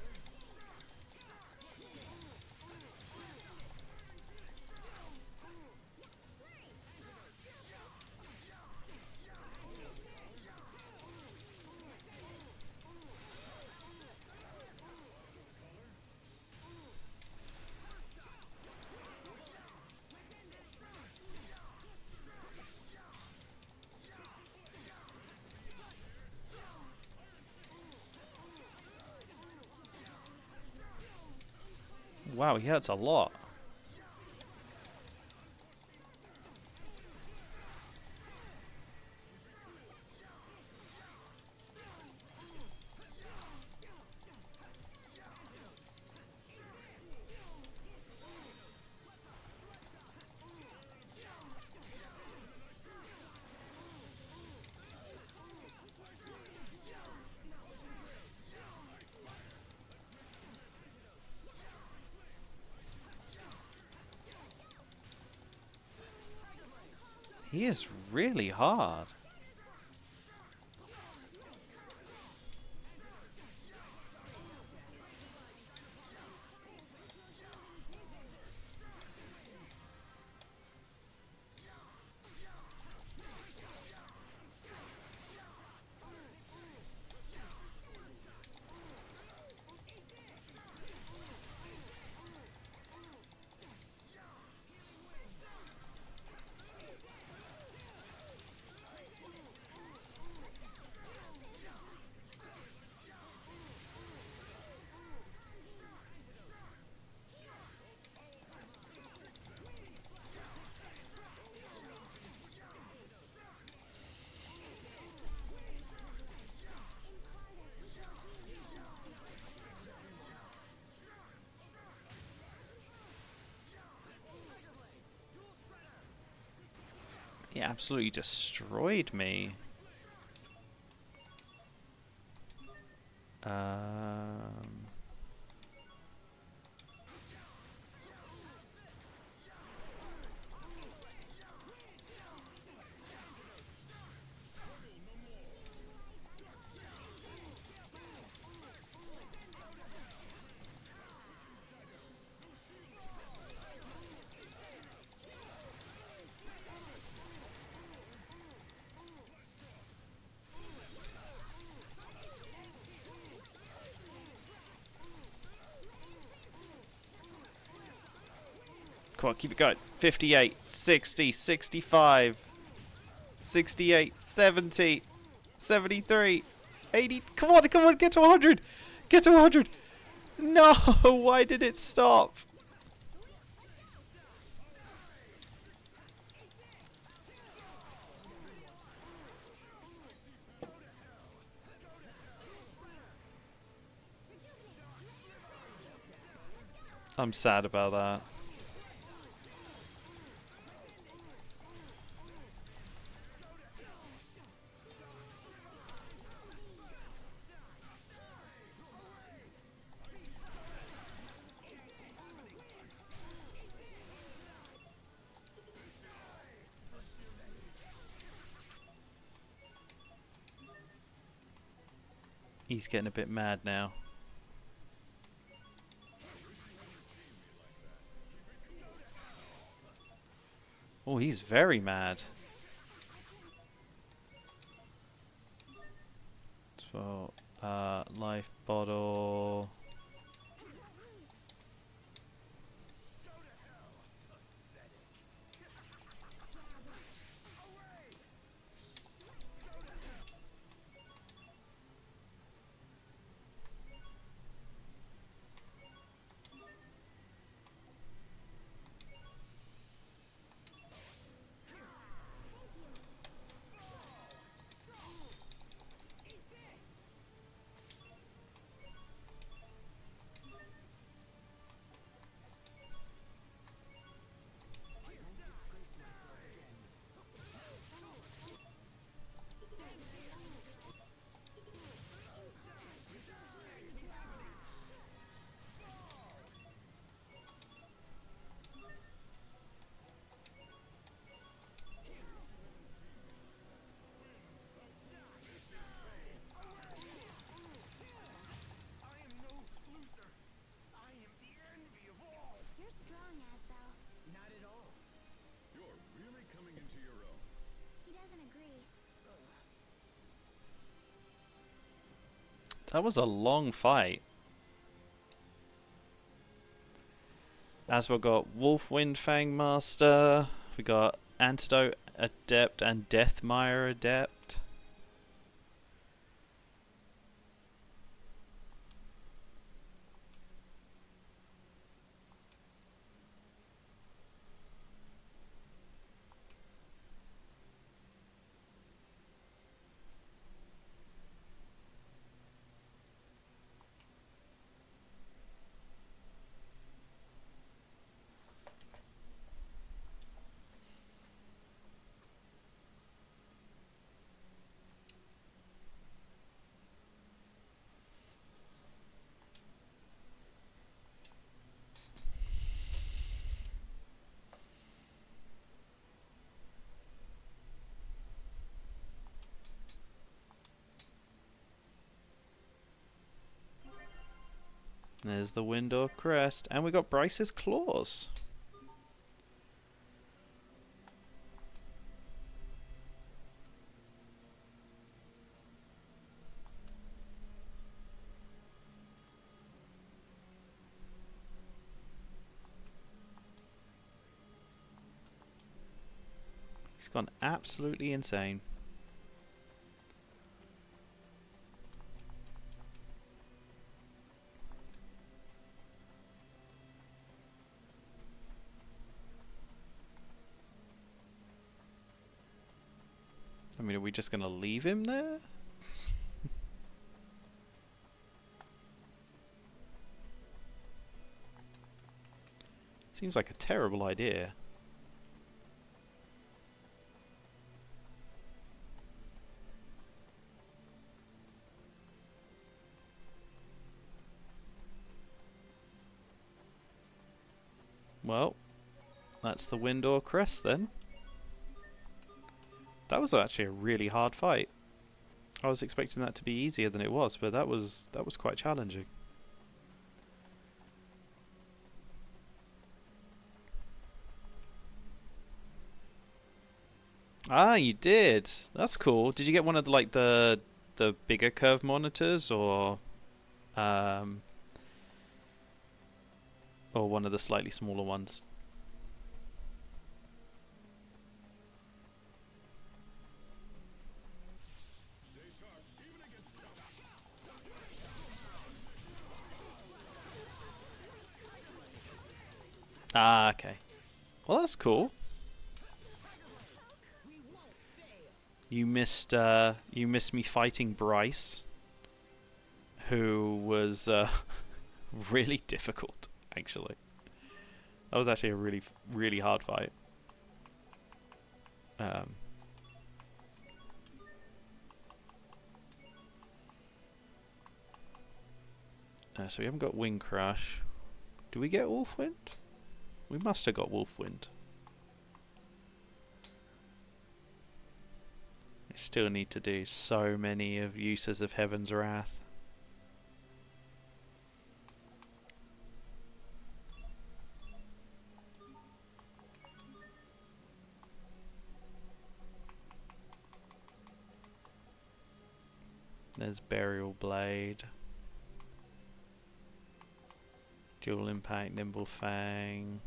Speaker 1: Wow, he hurts a lot. He is really hard. He absolutely destroyed me. Come on, keep it going. 58, 60, 65, 68, 70, 73, 80. Come on, come on, get to 100. Get to 100. No, why did it stop? I'm sad about that. He's getting a bit mad now. Oh, he's very mad. So, life bottle.
Speaker 3: You're strong, Asbel.
Speaker 2: Not at all.
Speaker 4: You're really coming into your own.
Speaker 3: He doesn't agree.
Speaker 1: That was a long fight. As we got Wolf Windfang Master, we got Antidote Adept and Deathmire Adept. There's the Window Crest, and we got Bryce's Claws. He's gone absolutely insane. I mean, are we just going to leave him there? Seems like a terrible idea. Well, that's the wind or crest then. That was actually a really hard fight. I was expecting that to be easier than it was, but that was quite challenging. Ah, you did. That's cool. Did you get one of the bigger curve monitors um or one of the slightly smaller ones?
Speaker 4: Stay sharp, even against counter.
Speaker 1: Ah, okay. Well, that's cool.
Speaker 2: We won't fail.
Speaker 1: You missed me fighting Bryce, who was really difficult actually. That was actually a really hard fight. So we haven't got Wind Crush. Do we get Wolf Wind? We must have got Wolf Wind. We still need to do so many of uses of Heaven's Wrath. There's Burial Blade. Dual Impact, Nimble Fang.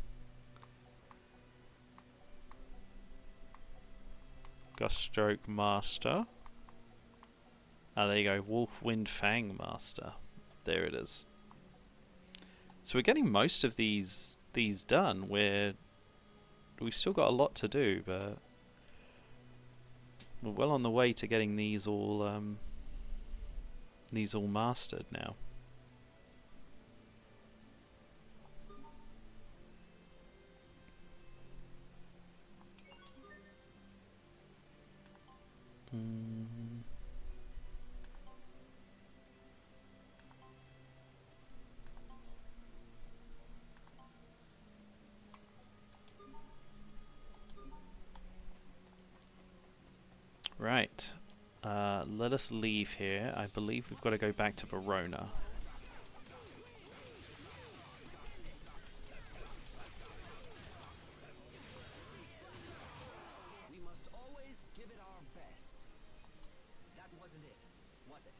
Speaker 1: Guststroke Master. Ah, there you go. Wolf Wind Fang Master. There it is. So we're getting most of these done. We've still got a lot to do, but we're well on the way to getting these all mastered now. Right. Let us leave here. I believe we've got to go back to Verona.
Speaker 2: We must always give it our best. That wasn't it, was it?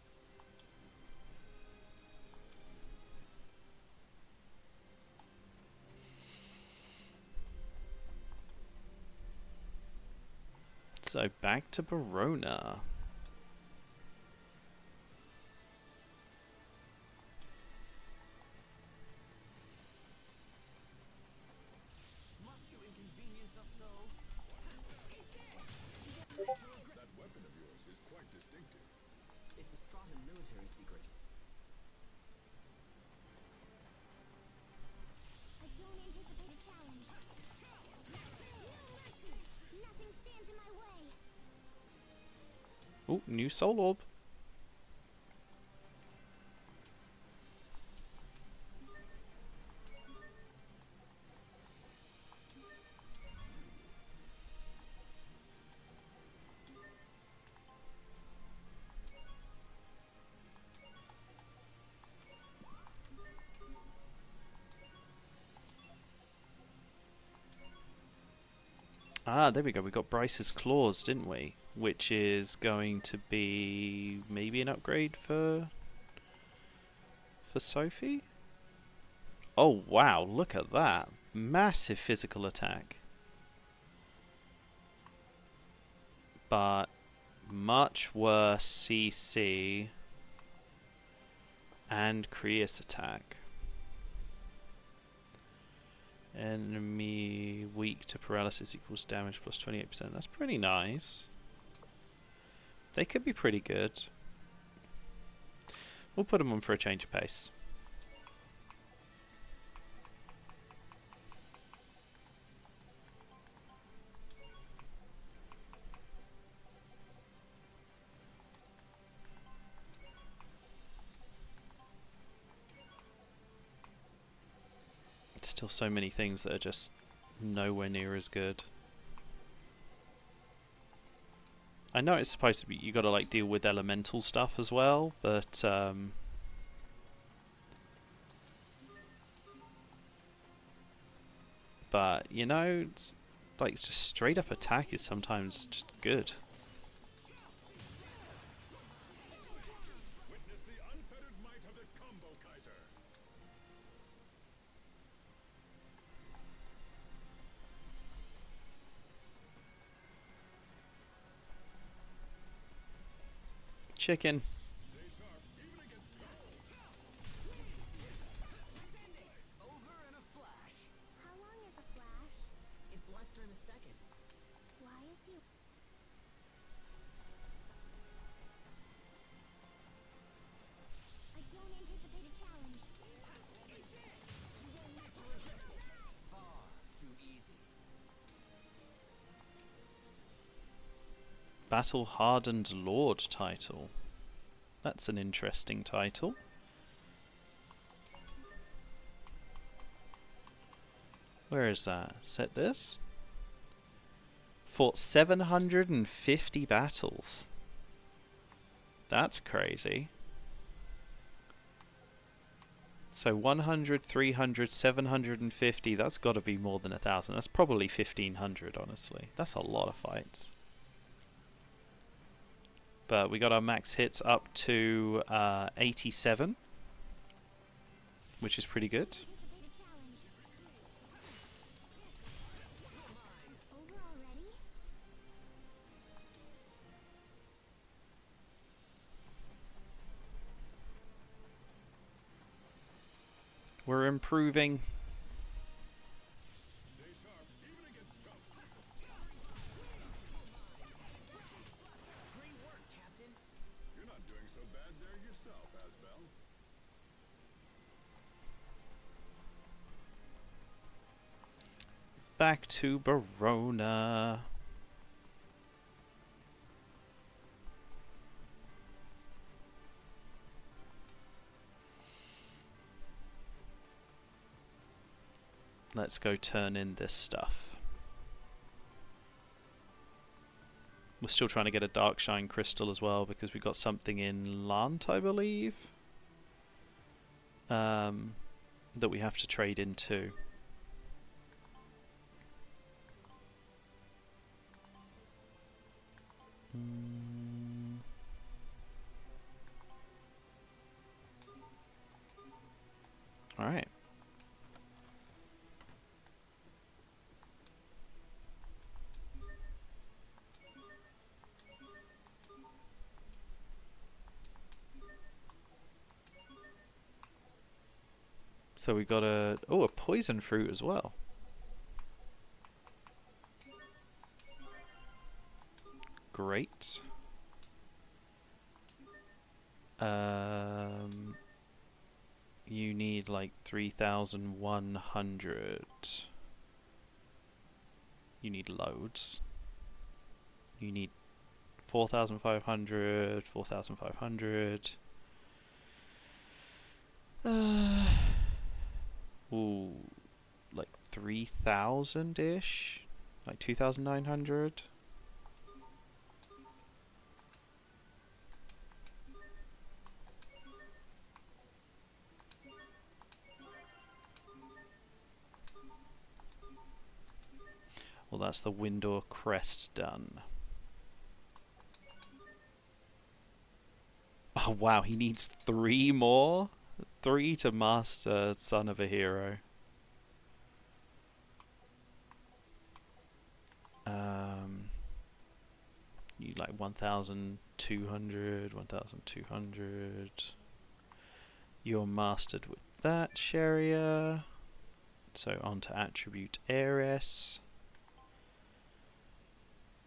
Speaker 1: So back to Verona.
Speaker 2: Must you inconvenience us so?
Speaker 4: That weapon of yours is quite distinctive.
Speaker 2: It's a Strahlan military secret.
Speaker 3: I don't anticipate a challenge. No mercy! Nothing stands in my way.
Speaker 1: Oh, new Soul Orb. Ah, there we go. We got Bryce's Claws, didn't we? Which is going to be maybe an upgrade for Sophie? Oh, wow. Look at that. Massive physical attack. But much worse CC and Creus attack. Enemy weak to paralysis equals damage plus 28%. That's pretty nice. They could be pretty good. We'll put them on for a change of pace. Still so many things that are just nowhere near as good. I know it's supposed to be, you gotta like deal with elemental stuff as well, but you know, it's like just straight up attack is sometimes just good.
Speaker 4: Witness the unfettered might of the Combo Kaiser.
Speaker 1: Chicken.
Speaker 4: Stay sharp, even against trouble.
Speaker 2: Over in a flash.
Speaker 3: How long is a flash?
Speaker 2: It's less than a second.
Speaker 3: Why is he... I don't anticipate a challenge.
Speaker 2: Far too easy.
Speaker 1: Battle Hardened Lord title. That's an interesting title. Where is that? Is it this? Fought 750 battles. That's crazy. So 100, 300, 750, that's got to be more than 1,000. That's probably 1,500, honestly. That's a lot of fights. But we got our max hits up to 87, which is pretty good.
Speaker 3: Anticipate a challenge. Over already?
Speaker 1: We're improving.
Speaker 4: Stay sharp, even against trouble.
Speaker 2: Great work, Captain.
Speaker 4: You're not doing so bad there yourself, Asbel.
Speaker 1: Back to Barona. Let's go turn in this stuff. We're still trying to get a Darkshine Crystal as well because we got something in Lant, I believe, that we have to trade into. Alright. So we got a poison fruit as well. Great. You need like 3,100. You need loads. You need 4,500, 4,500. Ooh, like 3,000-ish? Like 2,900? Well, that's the Windor Crest done. Oh wow, he needs 3 more? 3 to master Son of a Hero. You like 1,200, 1,200. You're mastered with that, Sharia. So on to attribute Heiress.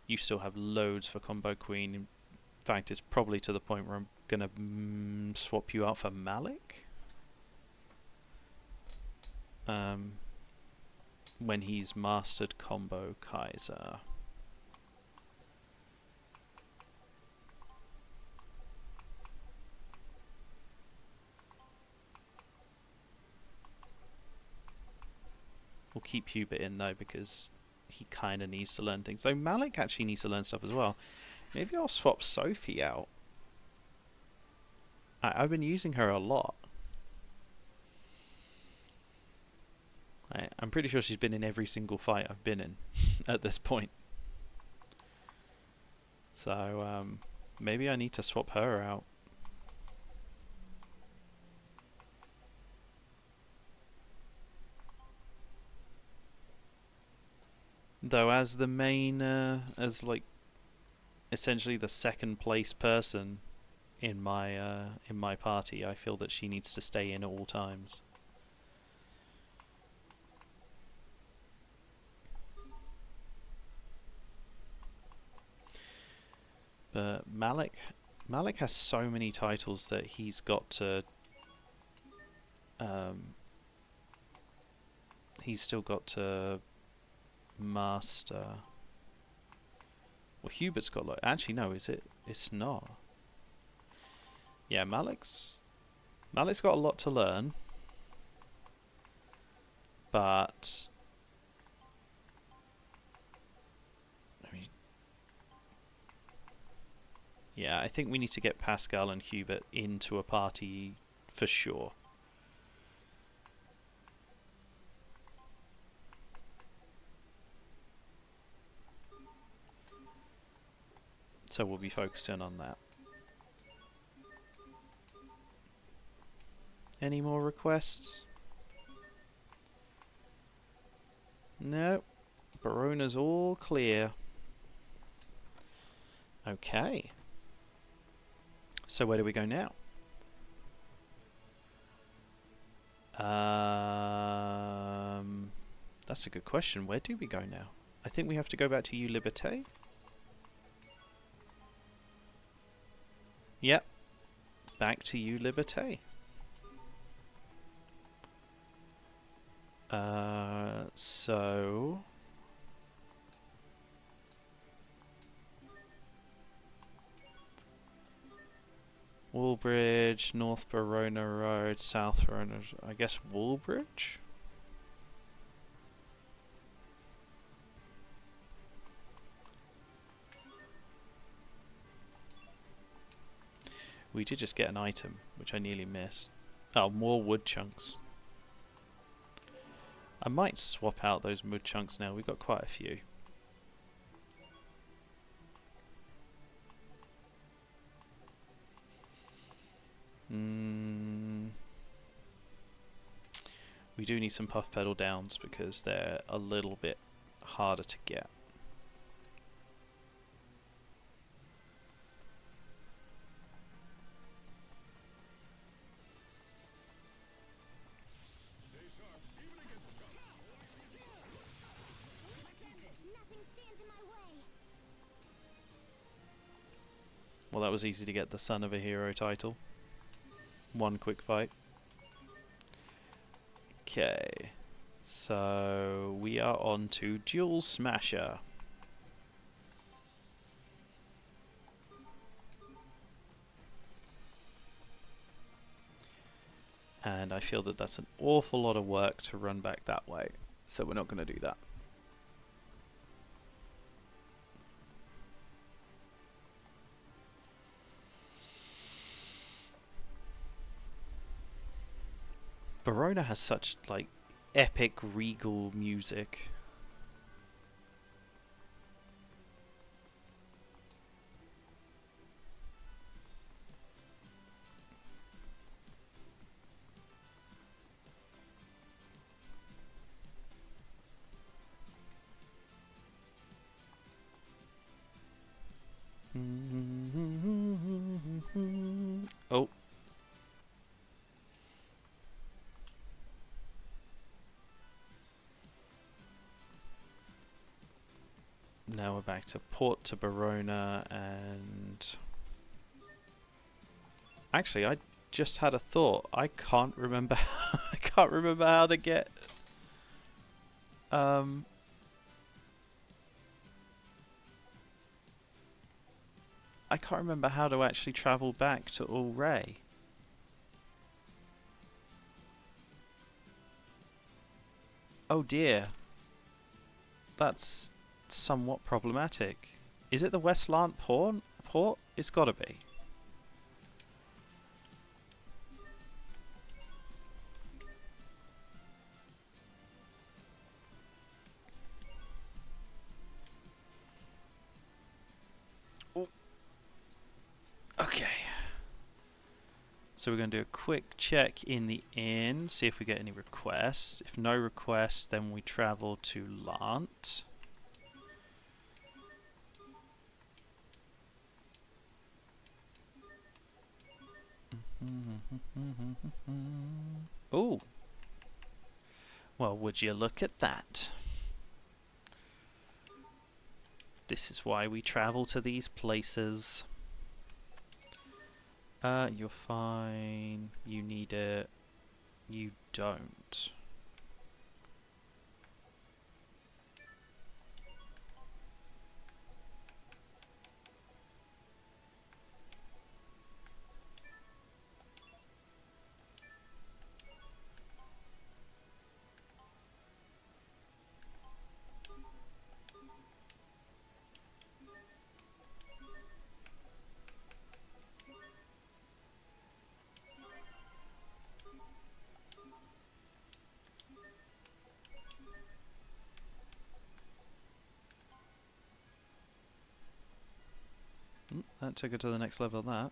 Speaker 1: You still have loads for Combo Queen. In fact, it's probably to the point where I'm gonna swap you out for Malik. When he's mastered Combo Kaiser. We'll keep Hubert in though because he kind of needs to learn things. Though Malik actually needs to learn stuff as well. Maybe I'll swap Sophie out. I've been using her a lot. I'm pretty sure she's been in every single fight I've been in at this point. So maybe I need to swap her out. Though as the main, as like essentially the second place person in my party, I feel that she needs to stay in at all times. But Malik has so many titles that he's got to. He's still got to master. Well, Hubert's got like. Actually, no, is it? It's not. Yeah, Malik's got a lot to learn, but. Yeah, I think we need to get Pascal and Hubert into a party for sure. So we'll be focusing on that. Any more requests? No. Barona's all clear. Okay. So where do we go now? That's a good question. Where do we go now? I think we have to go back to You Liberté. Yep. Back to You Liberté. So... Woolbridge, North Verona Road, South Verona... I guess Woolbridge? We did just get an item, which I nearly missed. Oh, more wood chunks. I might swap out those wood chunks now. We've got quite a few. We do need some puff pedal downs because they're a little bit harder to get.
Speaker 3: Nothing stands in my way.
Speaker 1: Well, that was easy to get the Son of a Hero title. One quick fight. Okay, so we are on to Dual Smasher. And I feel that that's an awful lot of work to run back that way, so we're not going to do that. Verona has such like epic regal music. Oh. Now we're back to Port to Verona, and actually I just had a thought. I can't remember I can't remember how to get I can't remember how to actually travel back to Ulray. Oh dear. That's somewhat problematic. Is it the Westland port? It's gotta be. Ooh. Okay. So we're going to do a quick check in the inn, see if we get any requests. If no requests, then we travel to Lant. Oh! Well, would you look at that? This is why we travel to these places. You're fine. You need it. You don't. That took it to the next level of that.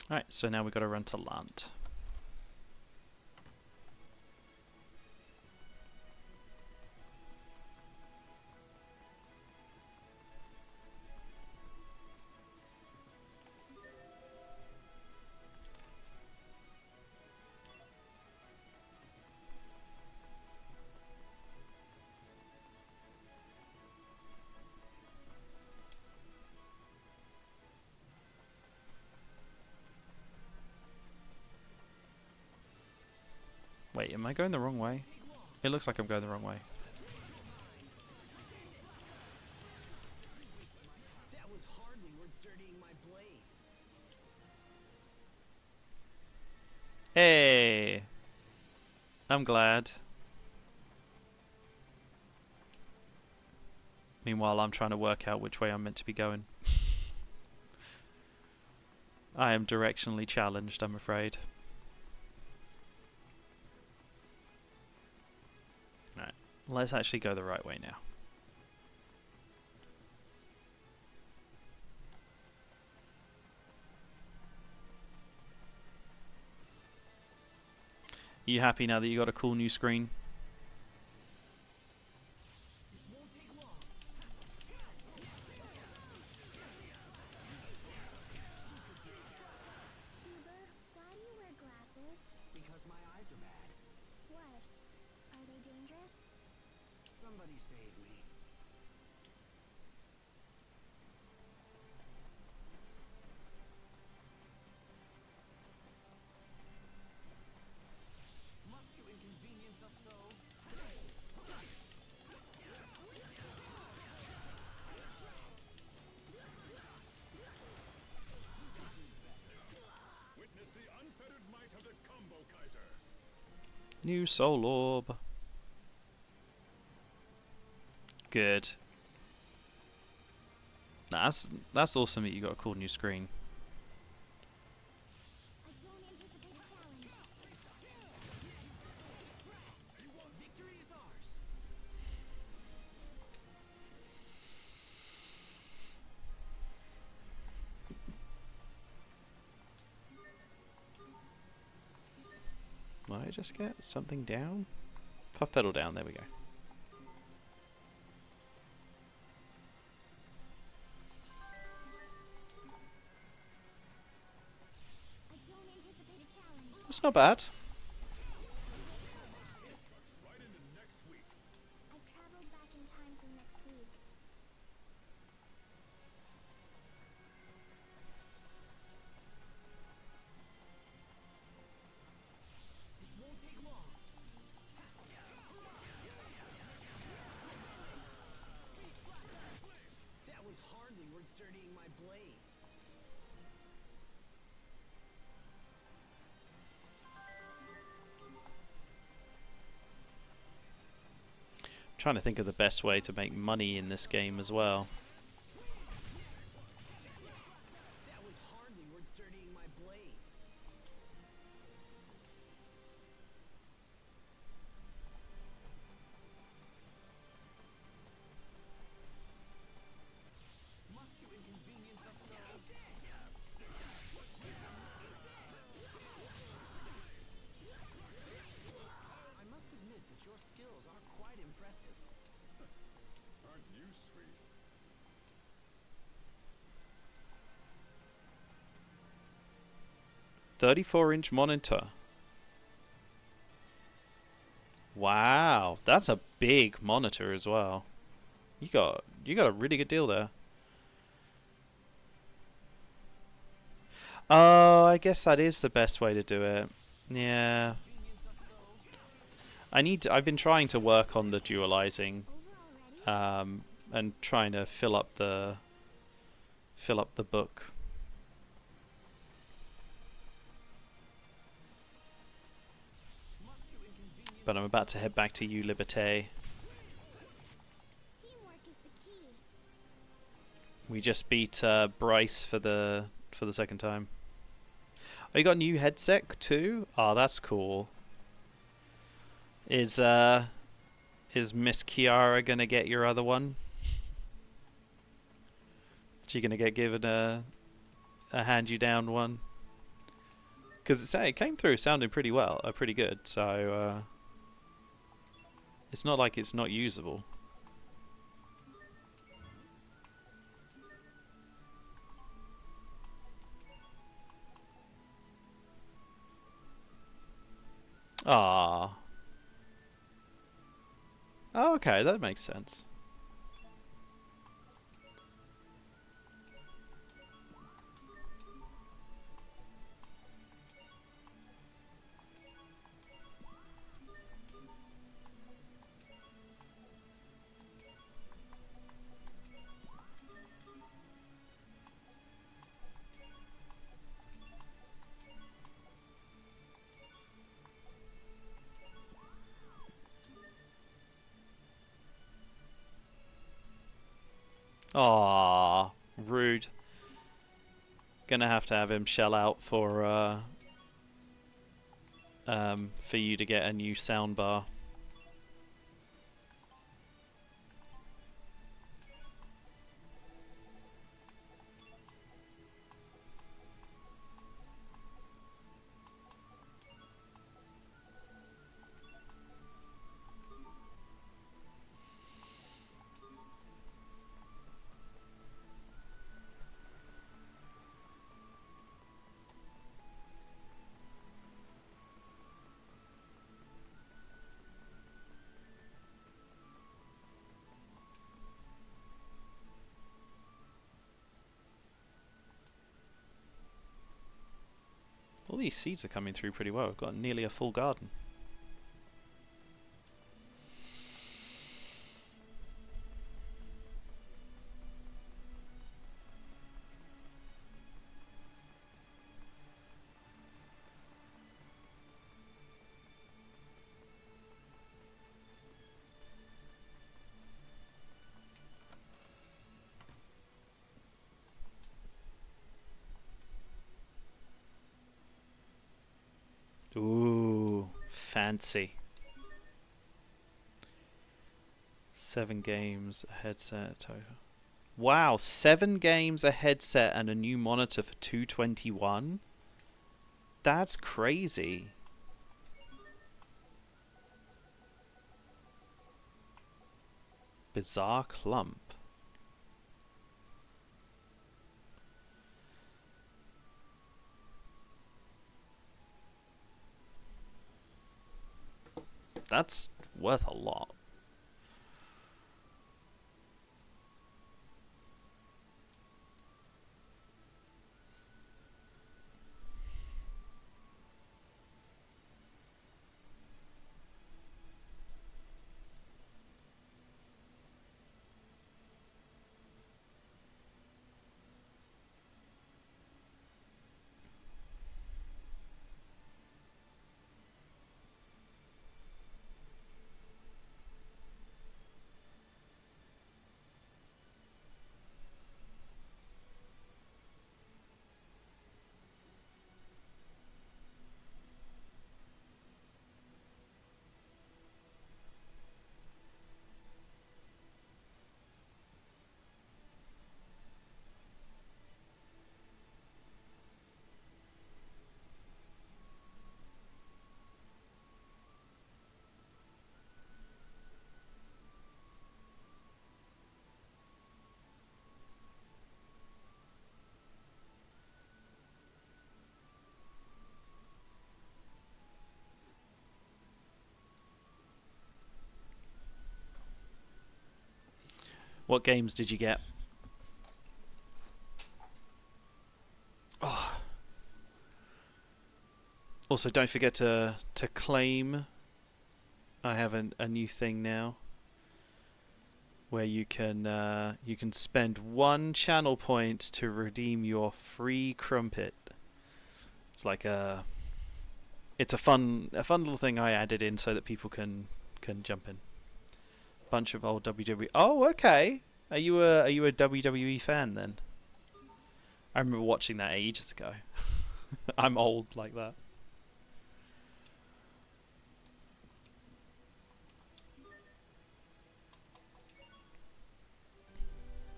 Speaker 1: Alright, so now we've got to run to Lant. Wait, am I going the wrong way? It looks like I'm going the wrong way.
Speaker 2: That was hardly worth dirtying my blade.
Speaker 1: Hey! I'm glad. Meanwhile, I'm trying to work out which way I'm meant to be going. I am directionally challenged, I'm afraid. Alright, let's actually go the right way now. You happy now that you got a cool new screen?
Speaker 2: Won't take long.
Speaker 3: Huber, why do you wear glasses?
Speaker 2: Because my eyes are bad.
Speaker 3: What? Are they dangerous?
Speaker 2: Somebody save me. Must you inconvenience us so?
Speaker 4: Witness the unfettered might of the Combo Kaiser.
Speaker 1: New soul orb. Good. That's awesome that you got a cool new screen.
Speaker 3: I don't anticipate a challenge.
Speaker 2: Victory is ours.
Speaker 1: Might I just get something down? Puff pedal down, there we go.
Speaker 3: I don't anticipate a challenge.
Speaker 1: That's not bad.
Speaker 4: Right
Speaker 1: trying to think of the best way to make money in this game as well.
Speaker 2: That was hardly worth dirtying my blade. Must you inconvenience us so? I must admit that your skills are quite impressive.
Speaker 4: Aren't you sweet?
Speaker 1: $34-inch monitor. Wow, that's a big monitor as well. You got a really good deal there. Oh, I guess that is the best way to do it. Yeah. I've been trying to work on the dualizing,
Speaker 3: Over already?
Speaker 1: and trying to fill up the book. But I'm about to head back to You Liberté.
Speaker 3: Teamwork is the key.
Speaker 1: We just beat Bryce for the second time. Oh, you got a new headset too? Oh, that's cool. Is Miss Kiara gonna get your other one? She gonna get given a hand you down one? Because it came through sounding pretty well, pretty good. So it's not like it's not usable. Ah. Oh, okay, that makes sense. Aww, rude. Gonna have to have him shell out for you to get a new soundbar. All these seeds are coming through pretty well. We've got nearly a full garden. Ooh, fancy. 7 games, a headset total. Wow, 7 games, a headset, and a new monitor for $221? That's crazy. Bizarre clump. That's worth a lot. What games did you get? Oh. Also, don't forget to claim. I have a new thing now where you can spend 1 channel point to redeem your free crumpet. It's like it's a fun little thing I added in so that people can jump in. Bunch of old WWE. Oh, okay. Are you a WWE fan then? I remember watching that ages ago. I'm old like that.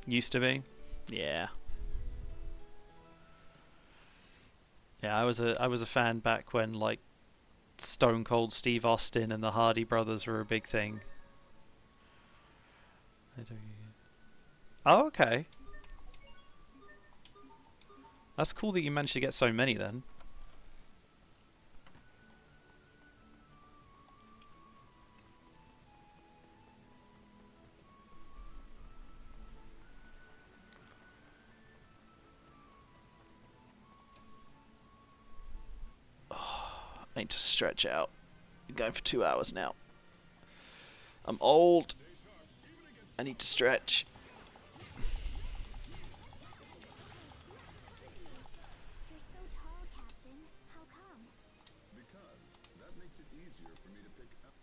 Speaker 1: Used to be. Yeah. Yeah, I was a fan back when like Stone Cold Steve Austin and the Hardy Brothers were a big thing. Oh, okay. That's cool that you managed to get so many then. I need to stretch out. Been going for 2 hours now. I'm old. I need to stretch.
Speaker 3: You're so tall, Captain. How come?
Speaker 4: Because that makes it easier for me to pick up.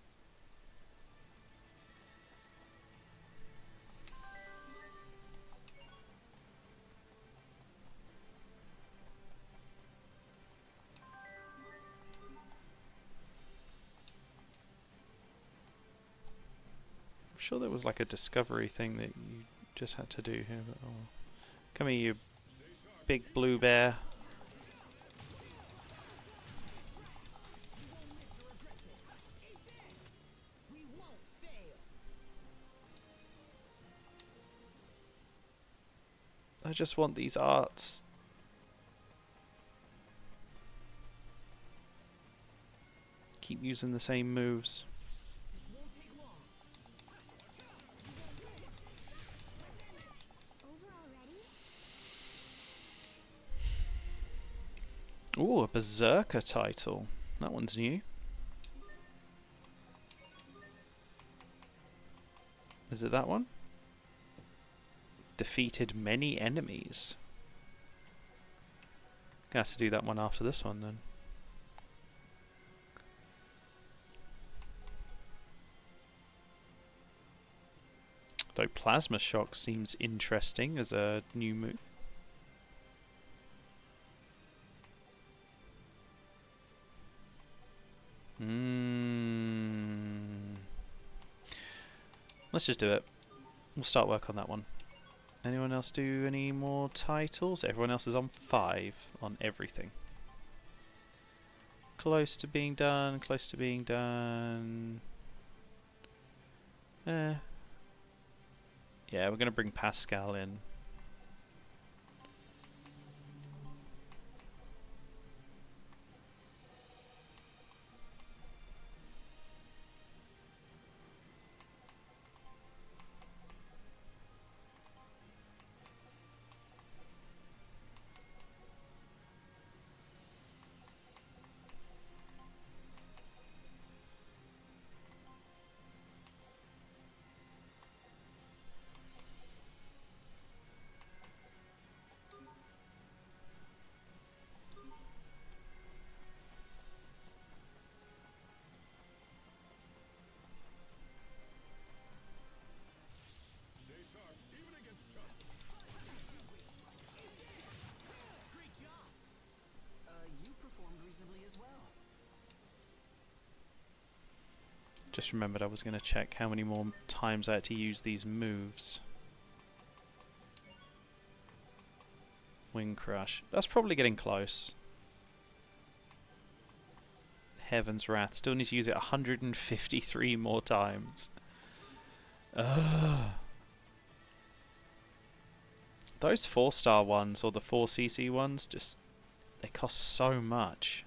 Speaker 1: I'm sure there was like a discovery thing that you just had to do here. But oh. Come here, you big blue bear.
Speaker 2: We won't fail.
Speaker 1: I just want these arts. Keep using the same moves.
Speaker 2: Won't take long.
Speaker 3: Over already?
Speaker 1: Ooh, a Berserker title. That one's new. Is it that one? Defeated many enemies. Gonna have to do that one after this one then. Though Plasma Shock seems interesting as a new move. Let's just do it. We'll start work on that one. Anyone else do any more titles? Everyone else is on 5 on everything. Close to being done, close to being done. Yeah, we're going to bring Pascal in.
Speaker 4: Stay sharp, even against chumps.
Speaker 2: Great job. You performed reasonably as well.
Speaker 1: Just remembered I was going to check how many more times I had to use these moves. Wing Crush. That's probably getting close. Heaven's Wrath. Still need to use it 153 more times. Ugh. Those 4-star ones, or the 4cc ones, just... they cost so much.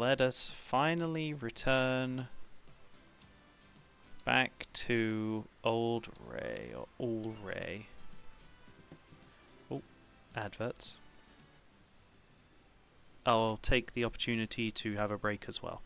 Speaker 1: let us finally return back to Old Ray, or All Ray. Oh, adverts. I'll take the opportunity to have a break as well.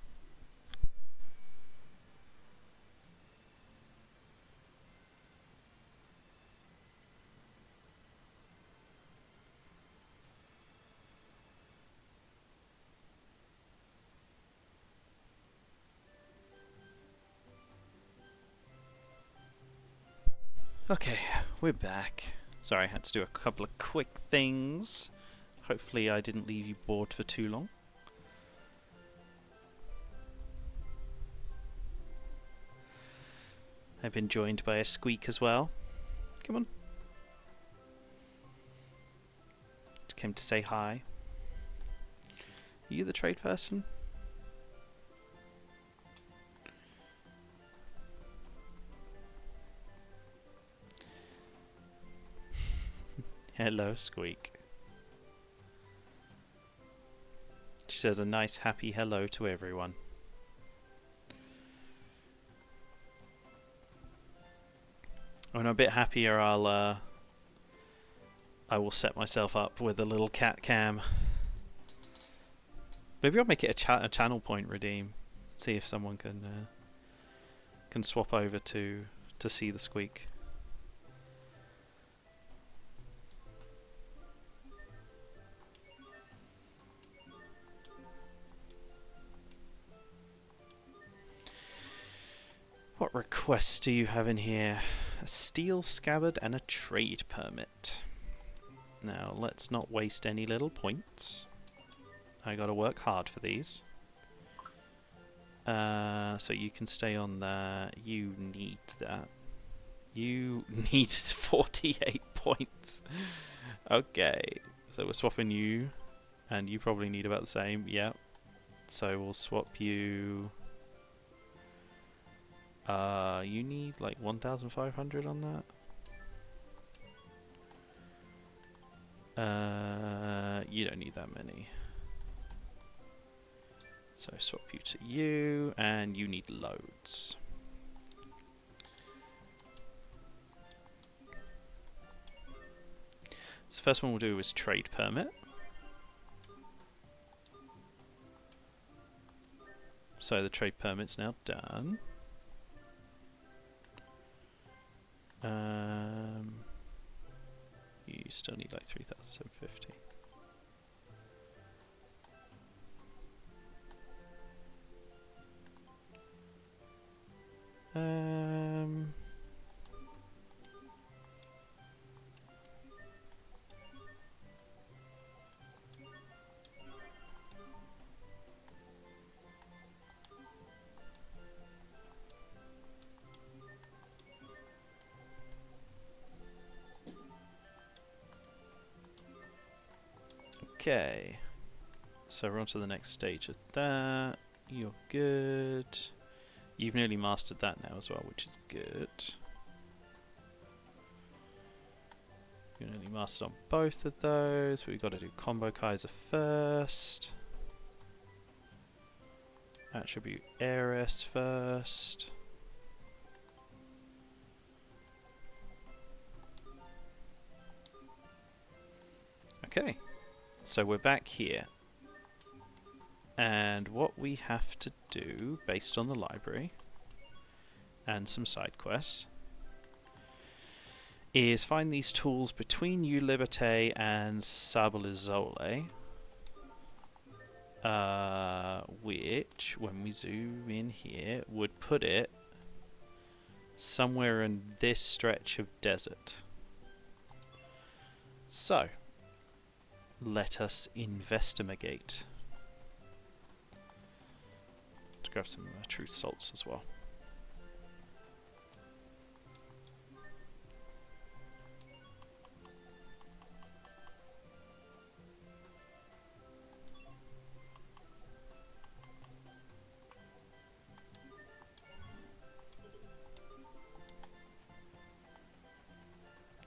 Speaker 1: Okay, we're back. Sorry, I had to do a couple of quick things. Hopefully I didn't leave you bored for too long. I've been joined by a squeak as well. Come on. Just came to say hi. Are you the trade person? Hello, Squeak. She says a nice happy hello to everyone. When I'm a bit happier, I will set myself up with a little cat cam. Maybe I'll make it a channel point redeem. See if someone can swap over to see the Squeak. What requests do you have in here? A steel scabbard and a trade permit. Now, let's not waste any little points. I gotta work hard for these. So you can stay on that. You need that. You need 48 points. Okay, so we're swapping you, and you probably need about the same. Yep. So we'll swap you. You need like 1,500 on that. You don't need that many. So swap you to you, and you need loads. So the first one we'll do is trade permit. So the trade permit's now done. You still need like 3,750. Okay, so we're on to the next stage of that. You're good. You've nearly mastered that now as well, which is good. You're nearly mastered on both of those, but we've got to do Combo Kaiser first. Attribute Heiress first. Okay. So we're back here, and what we have to do, based on the library and some side quests, is find these tools between Ulibate and Sabolizole, which, when we zoom in here, would put it somewhere in this stretch of desert. So let us investigate. Let's grab some truth salts as well.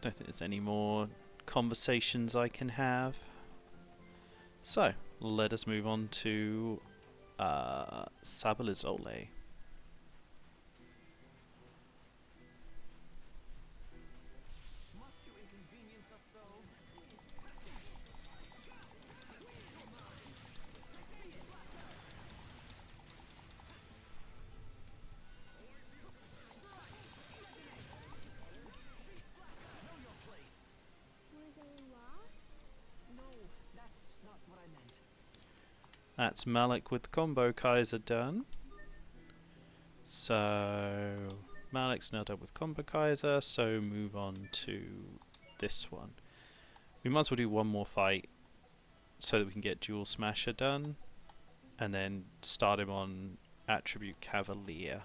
Speaker 1: Don't think there's any more conversations I can have. So, let us move on to Sabalizole.
Speaker 2: Must you inconvenience us so? Know your place.
Speaker 3: Were they lost?
Speaker 2: No, that's not what I meant.
Speaker 1: That's Malik with Combo Kaiser done. So Malik's now done with Combo Kaiser, so move on to this one. We might as well do one more fight so that we can get Dual Smasher done, and then start him on Attribute Cavalier.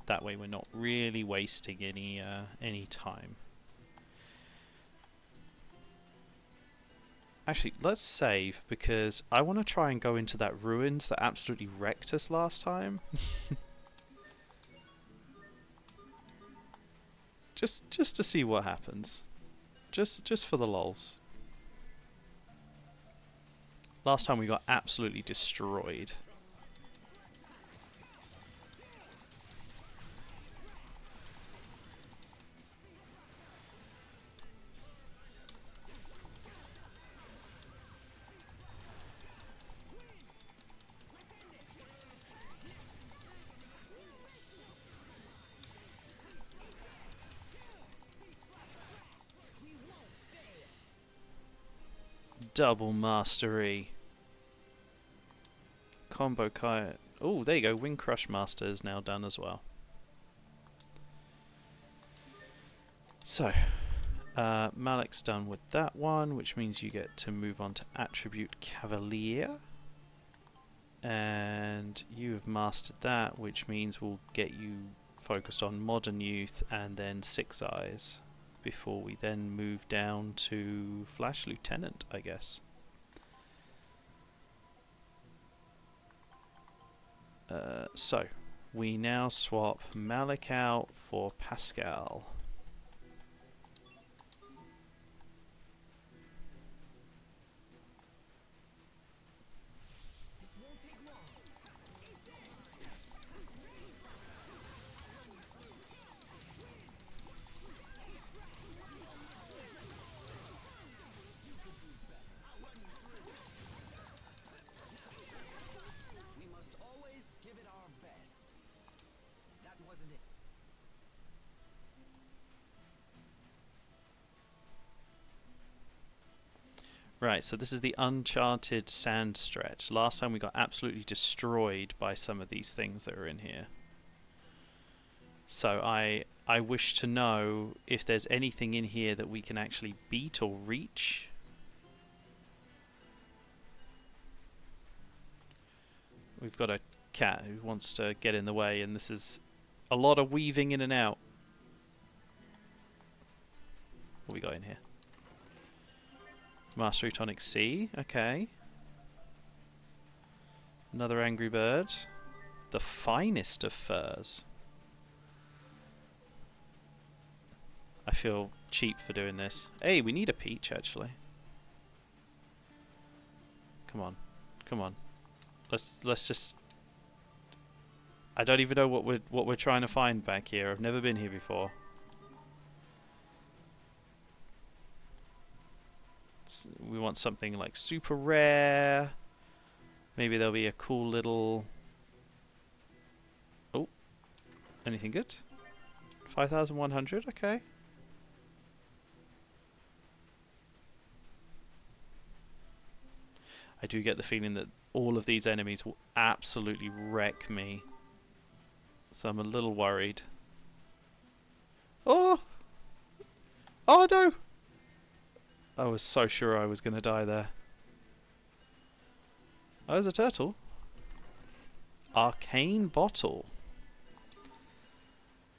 Speaker 1: That way we're not really wasting any time. Actually, let's save, because I want to try and go into that ruins that absolutely wrecked us last time. just to see what happens. Just for the lols. Last time we got absolutely destroyed. Double mastery. Combo Kai. Oh, there you go. Wing Crush Master is now done as well. So, Malik's done with that one, which means you get to move on to Attribute Cavalier. And you have mastered that, which means we'll get you focused on Modern Youth and then Six Eyes, before we then move down to Flash Lieutenant, I guess. So, we now swap Malik out for Pascal.
Speaker 2: This won't take long. We must always give it our best. That wasn't it.
Speaker 1: Right, so this is the Uncharted Sand Stretch. Last time we got absolutely destroyed by some of these things that are in here. So I wish to know if there's anything in here that we can actually beat or reach. We've got a cat who wants to get in the way, and this is a lot of weaving in and out. What we got in here? Mastery Tonic C, okay. Another Angry Bird. The finest of furs. I feel cheap for doing this. Hey, we need a peach, actually. Come on. Come on. Let's just... I don't even know what we're trying to find back here. I've never been here before. We want something like super rare. Maybe there'll be a cool little... Oh. Anything good? 5,100? Okay. I do get the feeling that all of these enemies will absolutely wreck me. So I'm a little worried. Oh! Oh no! I was so sure I was going to die there. Oh, there's a turtle. Arcane Bottle.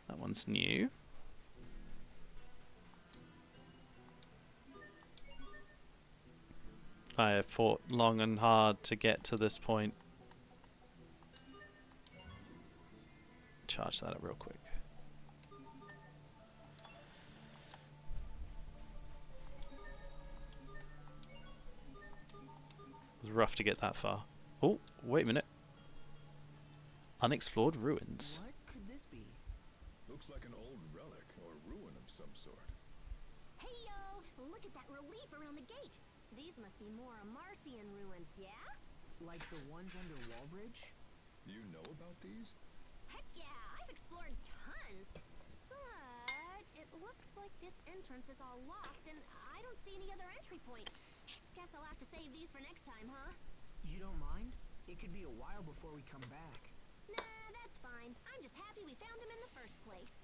Speaker 1: That one's new. I have fought long and hard to get to this point. Charge that up real quick. rough to get that far. Oh, wait a minute. Unexplored ruins.
Speaker 2: What could this be?
Speaker 4: Looks like an old relic or ruin of some sort.
Speaker 3: Hey yo, look at that relief around the gate. These must be more Marcian ruins, yeah?
Speaker 2: Like the ones under Wallbridge?
Speaker 4: You know about these?
Speaker 3: Heck yeah, I've explored tons. But it looks like this entrance is all locked and I don't see any other entry point. Guess I'll have to save these for next time, huh?
Speaker 2: You don't mind? It could be a while before we come back.
Speaker 3: Nah, that's fine. I'm just happy we found them in the first place.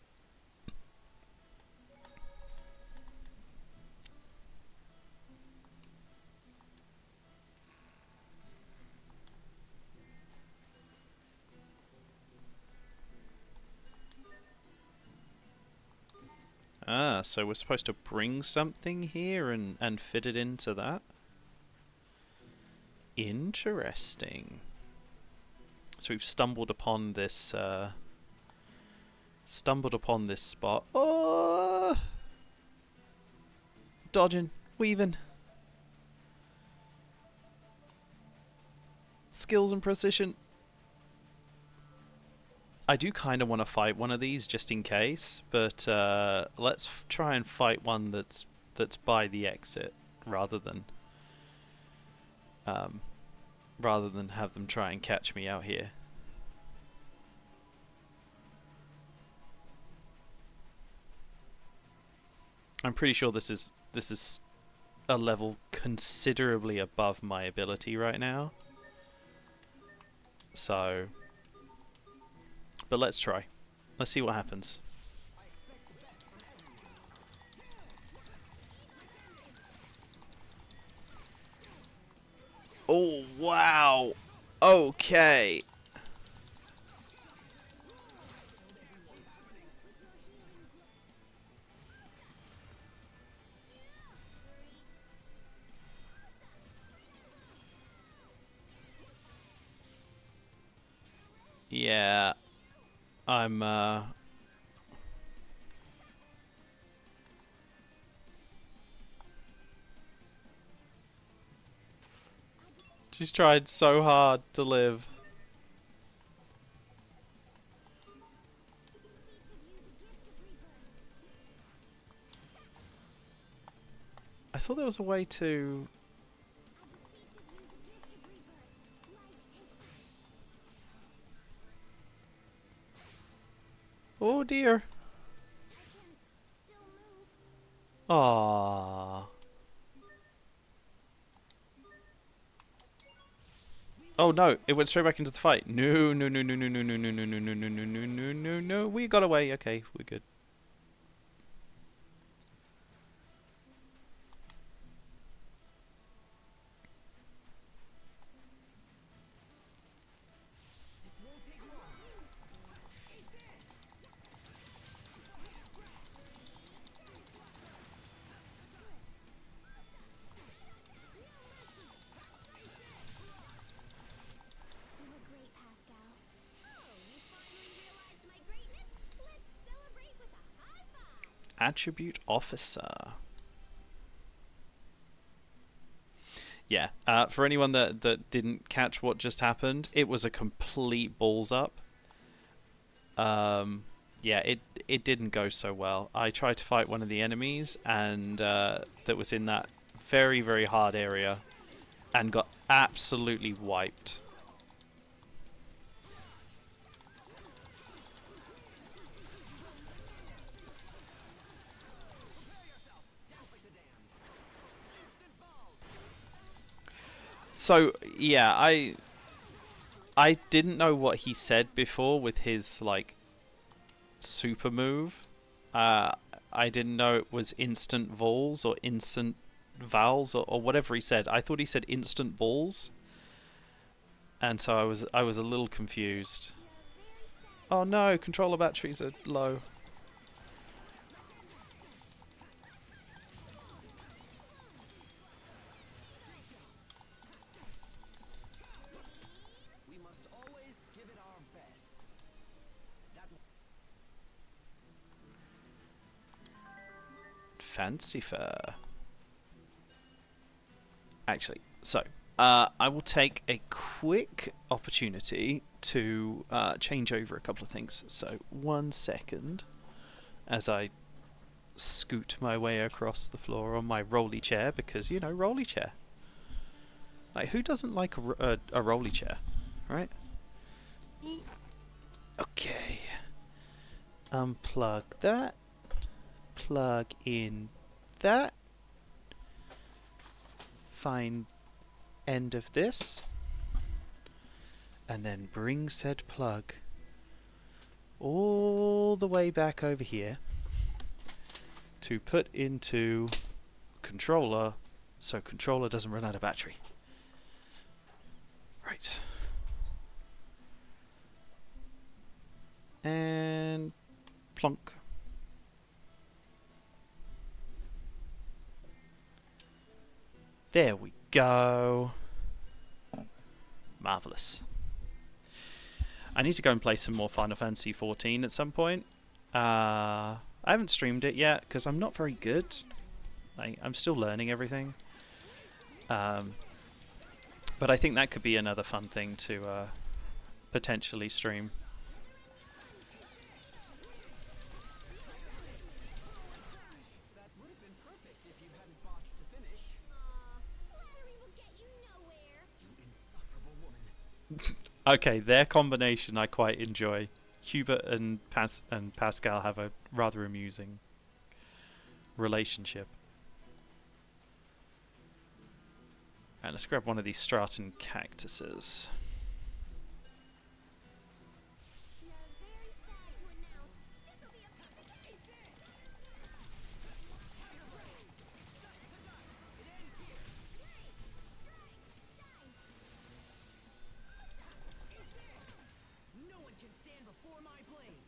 Speaker 1: Ah, so we're supposed to bring something here and fit it into that? Interesting. So we've stumbled upon this spot. Oh! Dodging, weaving. Skills and precision. I do kind of want to fight one of these just in case, but let's try and fight one that's by the exit rather than have them try and catch me out here. I'm pretty sure this is a level considerably above my ability right now. So, but let's try. Let's see what happens. Oh, wow. Okay. Yeah. I'm she's tried so hard to live. I thought there was a way to... Oh dear. Aww. Oh no, it went straight back into the fight. No, no, no, no, no, no, no, no, no, no, no, no, no, no, no, no, no. We got away. Okay, we're good.
Speaker 3: You were great, Pascal. Oh, you finally realized my greatness? Let's celebrate with a high five.
Speaker 1: Attribute officer. Yeah, for anyone that didn't catch what just happened, it was a complete balls up. Yeah, it didn't go so well. I tried to fight one of the enemies and that was in that very, very hard area and got absolutely wiped. So yeah, I didn't know what he said before with his like super move. I didn't know it was instant vols or instant vowels or whatever he said. I thought he said instant balls, and so I was a little confused. Oh no, controller batteries are low.
Speaker 2: We must always give it our best. That
Speaker 1: Fancy fur. Actually, so I will take a quick opportunity to change over a couple of things. So 1 second as I scoot my way across the floor on my rolly chair, because, you know, rolly chair. Like, who doesn't like a rolly chair, right? Okay. Unplug that. Plug in that. Find end of this. And then bring said plug all the way back over here to put into controller, so controller doesn't run out of battery. Right. And plonk. There we go. Marvelous. I need to go and play some more Final Fantasy XIV at some point. I haven't streamed it yet because I'm not very good. I'm still learning everything. But I think that could be another fun thing to potentially stream.
Speaker 2: That would have been perfect if you hadn't botched the finish.
Speaker 3: Flattery will get you nowhere.
Speaker 2: You insufferable woman.
Speaker 1: Okay, their combination I quite enjoy. Hubert and Pascal have a rather amusing relationship. And let's grab one of these Straton cactuses.
Speaker 3: We are very sad to announce this will be a perfect day.
Speaker 2: No one can stand before my blade.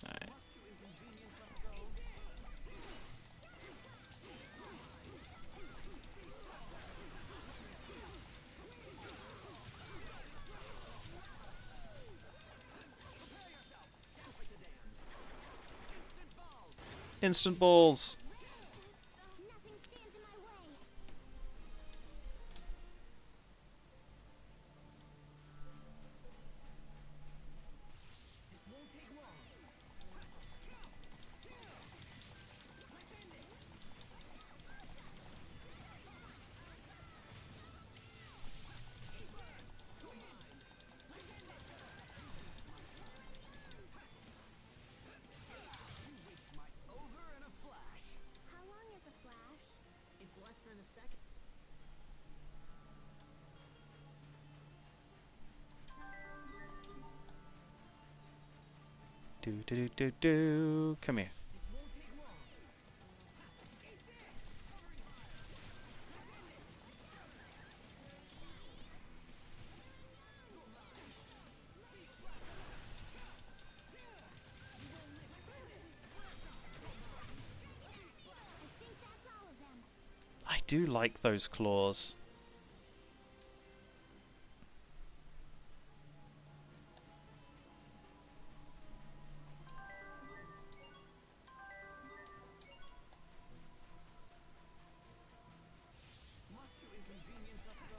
Speaker 1: Alright.
Speaker 2: Must you inconvenience us so? Prepare yourself. Death with the damned. Instant balls.
Speaker 1: Instant balls!
Speaker 3: Nothing stands in my way.
Speaker 2: This won't take long. You reached my over in a flash.
Speaker 3: How long is a flash?
Speaker 2: It's less than a second.
Speaker 1: Do. Come here.
Speaker 2: This won't take long.
Speaker 3: I think that's all of them.
Speaker 1: I do like those claws.
Speaker 2: Must you inconvenience us so?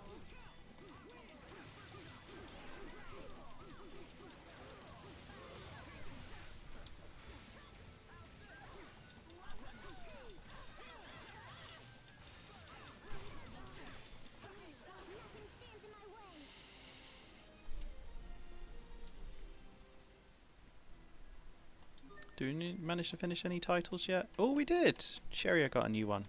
Speaker 3: Nothing stands in my way.
Speaker 1: Do we manage to finish any titles yet? Oh, we did! Sherry, I got a new one.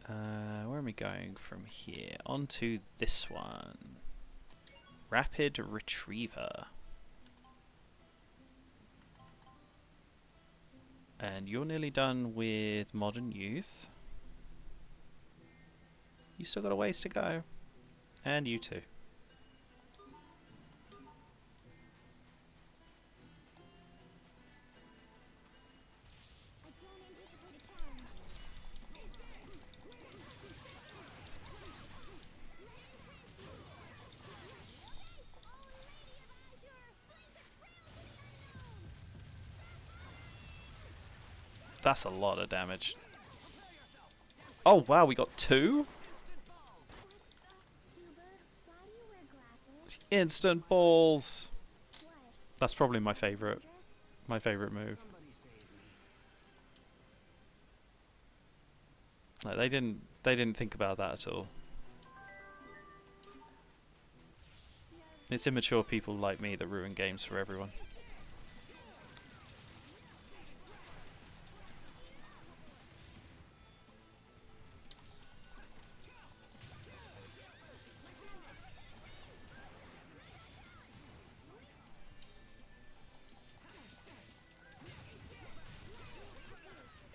Speaker 1: Where am I going from here? On to this one. Rapid Retriever. And you're nearly done with Modern Youth. You still got a ways to go. And you too.
Speaker 3: I don't anticipate a challenge.
Speaker 1: That's a lot of damage. Oh wow, we got 2?
Speaker 3: Huber, why do you wear glasses?
Speaker 1: Instant balls!
Speaker 3: What?
Speaker 1: That's probably my favourite.
Speaker 3: Dress?
Speaker 1: My favourite move.
Speaker 2: Somebody save me.
Speaker 1: Like, they didn't think about that at all. It's immature people like me that ruin games for everyone.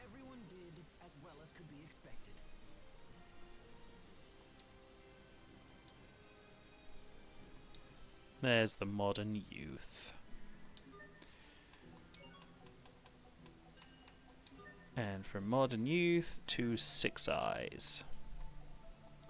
Speaker 2: Everyone did as well as could be expected.
Speaker 1: There's the modern youth. And from modern youth to 6 eyes.
Speaker 3: I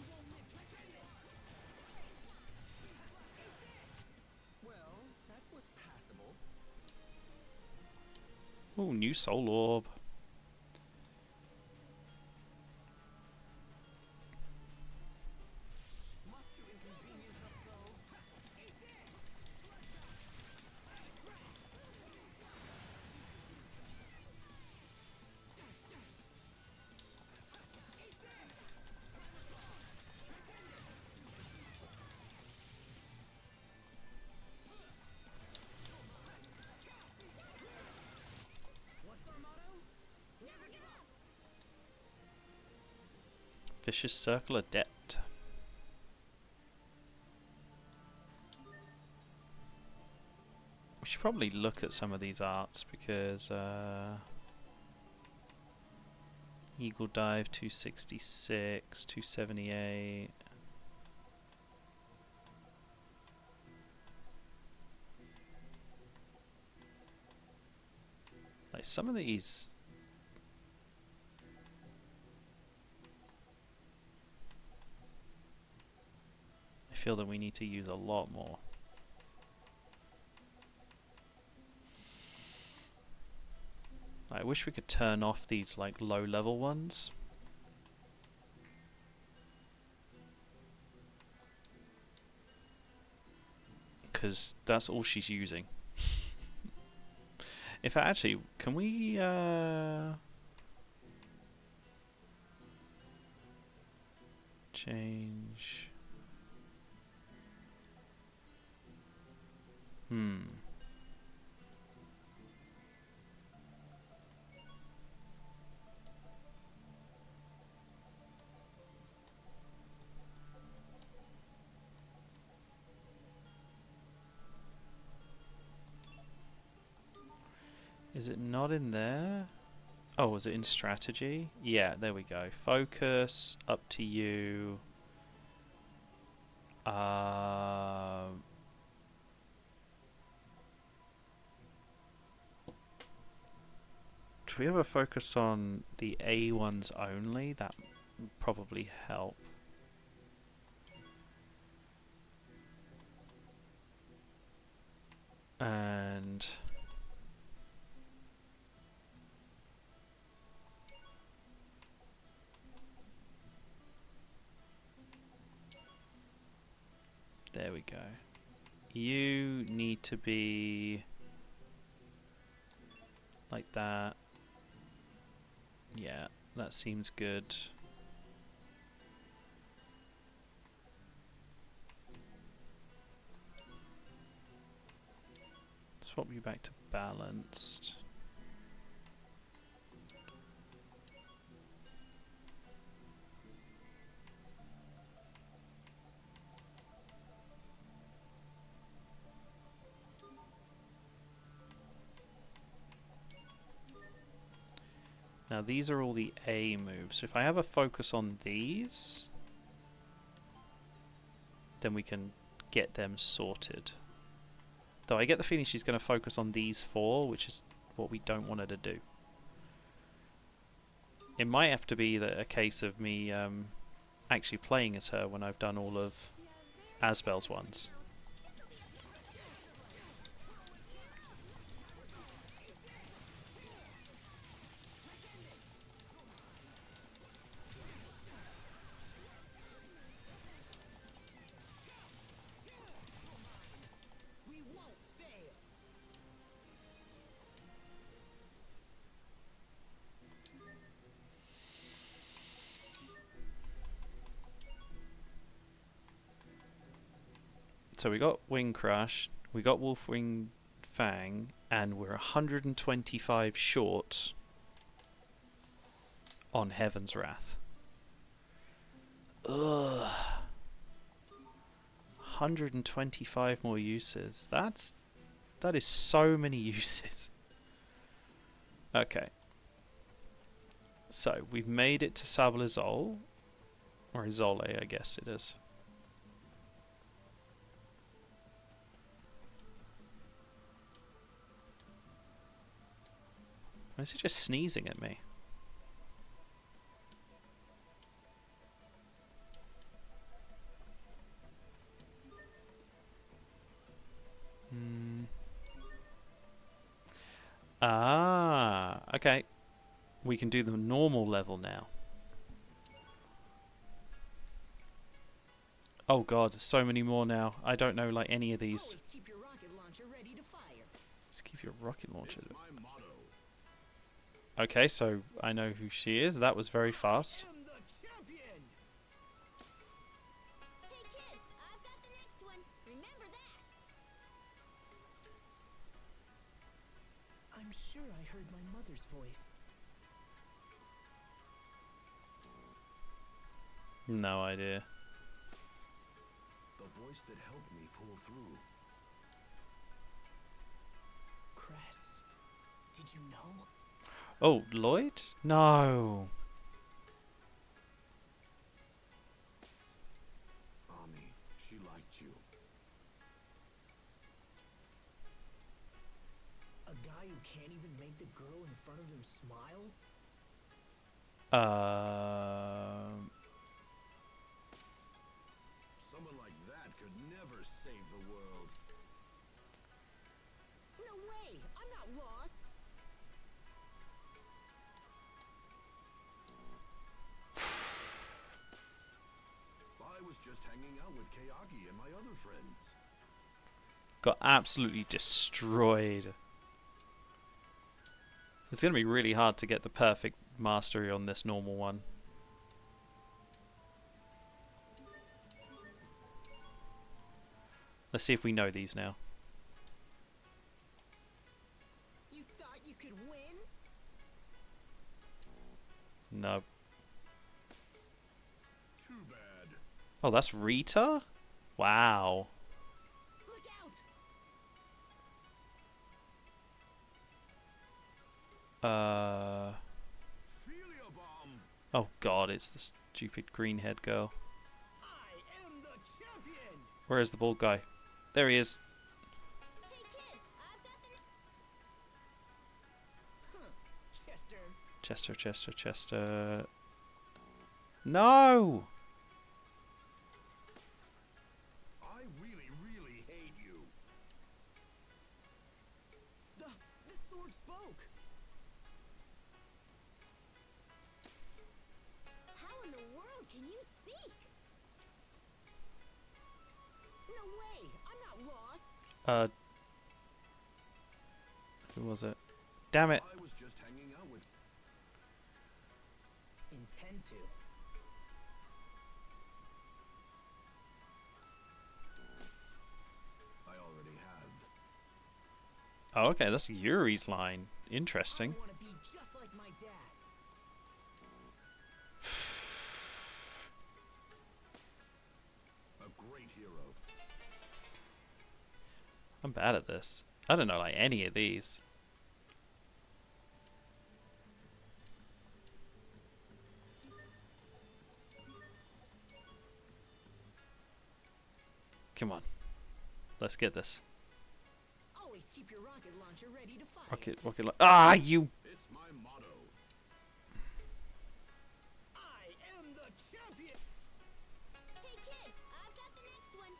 Speaker 3: don't anticipate a challenge.
Speaker 2: Well, that was passable.
Speaker 1: Oh, new soul orb.
Speaker 2: Must you inconvenience us so? What's our motto? Never give up.
Speaker 1: Vicious Circle Adept. We should probably look at some of these arts because Eagle Dive 266, 278. Like some of these I feel that we need to use a lot more. I wish we could turn off these like low level ones. Because that's all she's using. In fact, actually, can we change? Is it not in there? Oh, is it in strategy? Yeah, there we go. Focus, up to you. If we ever focus on the A ones only, that would probably help. And there we go. You need to be like that. Yeah, that seems good. Swap you back to balanced. Now these are all the A moves. So if I have a focus on these, then we can get them sorted. Though I get the feeling she's going to focus on these 4, which is what we don't want her to do. It might have to be a case of me actually playing as her when I've done all of Asbel's ones.
Speaker 2: We won't fail.
Speaker 1: So we got Wing Crush, we got Wolfwing Fang, and we're 125 short on Heaven's Wrath. Ugh. 125 more uses. That is so many uses. Okay. So we've made it to Sablizol, or Izole, I guess it is. Why is he just sneezing at me? Ah, okay. We can do the normal level now. Oh god, there's so many more now. I don't know like any of these.
Speaker 2: Always keep your rocket launcher ready to fire.
Speaker 1: Just keep your rocket launcher.
Speaker 4: It's my motto.
Speaker 1: Okay, so I know who she is. That was very fast.
Speaker 2: I am the champion.
Speaker 3: Hey kid, I've got the next one. Remember that.
Speaker 2: I'm sure I heard my mother's voice.
Speaker 1: No idea.
Speaker 4: The voice that helped me pull through.
Speaker 2: Cress, did you know?
Speaker 1: Oh, Lloyd? No.
Speaker 4: Ami, she liked you.
Speaker 2: A guy who can't even make the girl in front of him smile?
Speaker 4: Someone like that could never save the world.
Speaker 2: No way! I'm not lost!
Speaker 4: I was just hanging out with Kayaki and my other friends.
Speaker 1: Got absolutely destroyed. It's going to be really hard to get the perfect mastery on this normal one. Let's see if we know these now.
Speaker 2: You thought you could win?
Speaker 1: No.
Speaker 4: Too bad.
Speaker 1: Oh, that's Rita? Wow.
Speaker 2: Look out!
Speaker 4: Heliobomb!
Speaker 1: Oh god, it's the stupid green head girl.
Speaker 2: I am the champion!
Speaker 1: Where is the bald guy? There he is.
Speaker 3: Hey kid, I've got the
Speaker 2: Chester.
Speaker 1: Chester. No!
Speaker 4: I really, really hate you.
Speaker 2: The sword spoke!
Speaker 3: How in the world can you speak?
Speaker 2: No way! I'm not lost!
Speaker 1: Who was it? Damn it.
Speaker 4: I was just hanging out with...
Speaker 2: Intend to.
Speaker 4: I already have.
Speaker 1: Oh, okay, that's Yuri's line. Interesting.
Speaker 2: I want to be just like my dad.
Speaker 4: A great hero.
Speaker 1: I'm bad at this. I don't know like any of these. Come on. Let's get this.
Speaker 2: launcher ready to fire.
Speaker 1: Rocket. Ah, you.
Speaker 4: It's my motto.
Speaker 2: I am the champion.
Speaker 3: Hey kid, I've got the next one.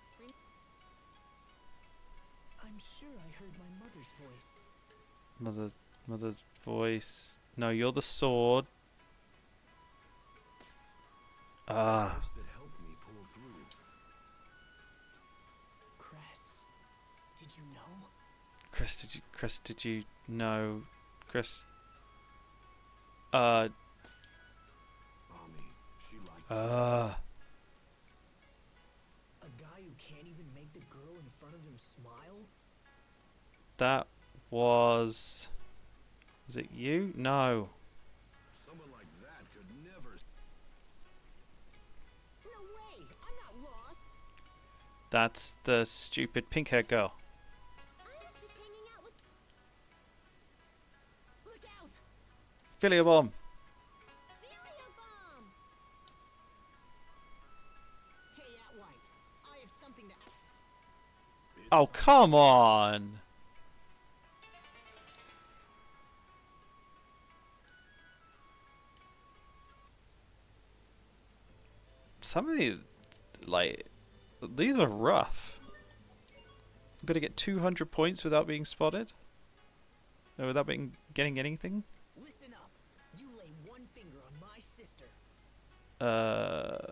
Speaker 2: I'm sure I heard my mother's voice.
Speaker 1: Mother's voice. No, you're the sword. Ah.
Speaker 4: Voice that helped me pull through.
Speaker 2: Cress, did you know?
Speaker 1: Chris, did you know? Chris.
Speaker 4: Mommy, she liked it.
Speaker 2: A guy who can't even make the girl in front of him smile?
Speaker 1: That was it you? No.
Speaker 4: Someone like that could never.
Speaker 2: No way! I'm not lost!
Speaker 1: That's the stupid pink-haired girl.
Speaker 3: I was just hanging out with.
Speaker 2: Look out!
Speaker 1: Philia bomb.
Speaker 3: Helium bomb!
Speaker 2: Hey, White, I have something to ask.
Speaker 1: Oh, come on. Some of these, like, these are rough. I'm gonna get 200 points without being spotted? No, without getting anything?
Speaker 2: Listen up. You lay one finger on my sister.
Speaker 4: And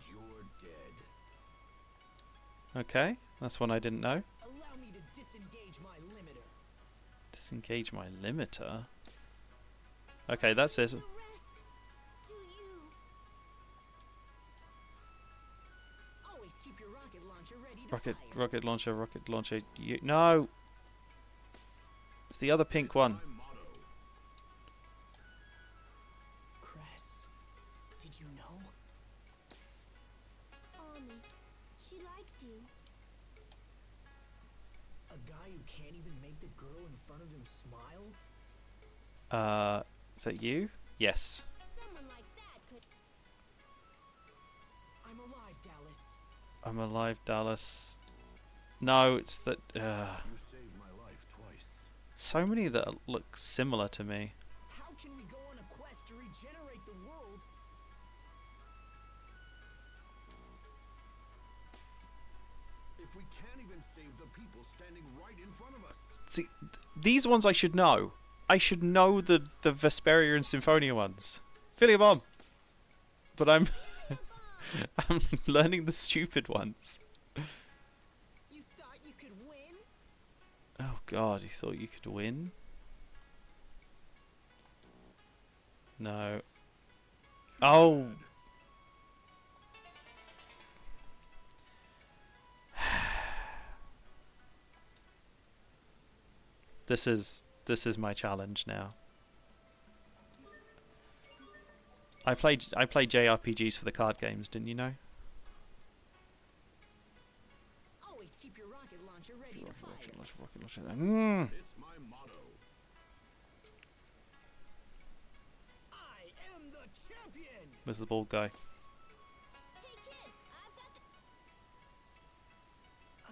Speaker 4: you're dead.
Speaker 1: Okay, that's one I didn't know.
Speaker 2: Allow me to disengage my limiter.
Speaker 1: Disengage my limiter? Okay, that's it.
Speaker 3: The rest to you.
Speaker 2: Always keep your rocket launcher ready to fire.
Speaker 1: Rocket launcher. You, no! It's the other pink one.
Speaker 4: My motto.
Speaker 2: Cress, did you know?
Speaker 3: Mommy, she liked you.
Speaker 2: A guy who can't even make the girl in front of him smile?
Speaker 1: Is that you? Yes.
Speaker 3: Someone like that could.
Speaker 2: I'm alive, Dallas.
Speaker 1: I'm alive, Dallas. No, it's that.
Speaker 4: You saved my life twice.
Speaker 1: So many that look similar to me.
Speaker 2: How can we go on a quest to regenerate the world?
Speaker 4: If we can't even save the people standing right in front of us.
Speaker 1: See, these ones I should know. I should know the Vesperia and Symphonia ones. Philia bomb. But I'm I'm learning the stupid ones.
Speaker 2: You thought you could win?
Speaker 1: Oh god, you thought you could win? No. Oh. This is my challenge now. I played JRPGs for the card games, didn't you know?
Speaker 2: Always keep your rocket launcher ready to fire.
Speaker 4: It's my motto.
Speaker 2: I am the champion!
Speaker 1: Where's the bald guy?
Speaker 3: Hey kid, I've got the.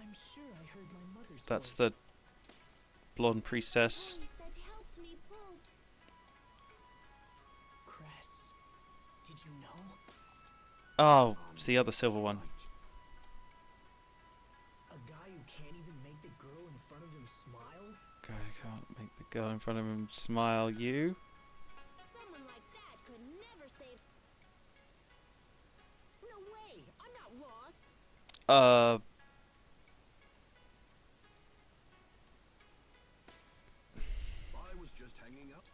Speaker 2: I'm sure I heard my mother's
Speaker 1: That's
Speaker 2: voice.
Speaker 1: the blonde priestess.
Speaker 3: Voice that helped me pull.
Speaker 2: Cress, did you know?
Speaker 1: Oh, it's the other silver one.
Speaker 2: A guy who can't even make the girl in front of him smile?
Speaker 1: Guy can't make the girl in front of him smile. You?
Speaker 3: Someone like that could never save.
Speaker 2: No way! I'm not lost!
Speaker 4: I was just hanging up.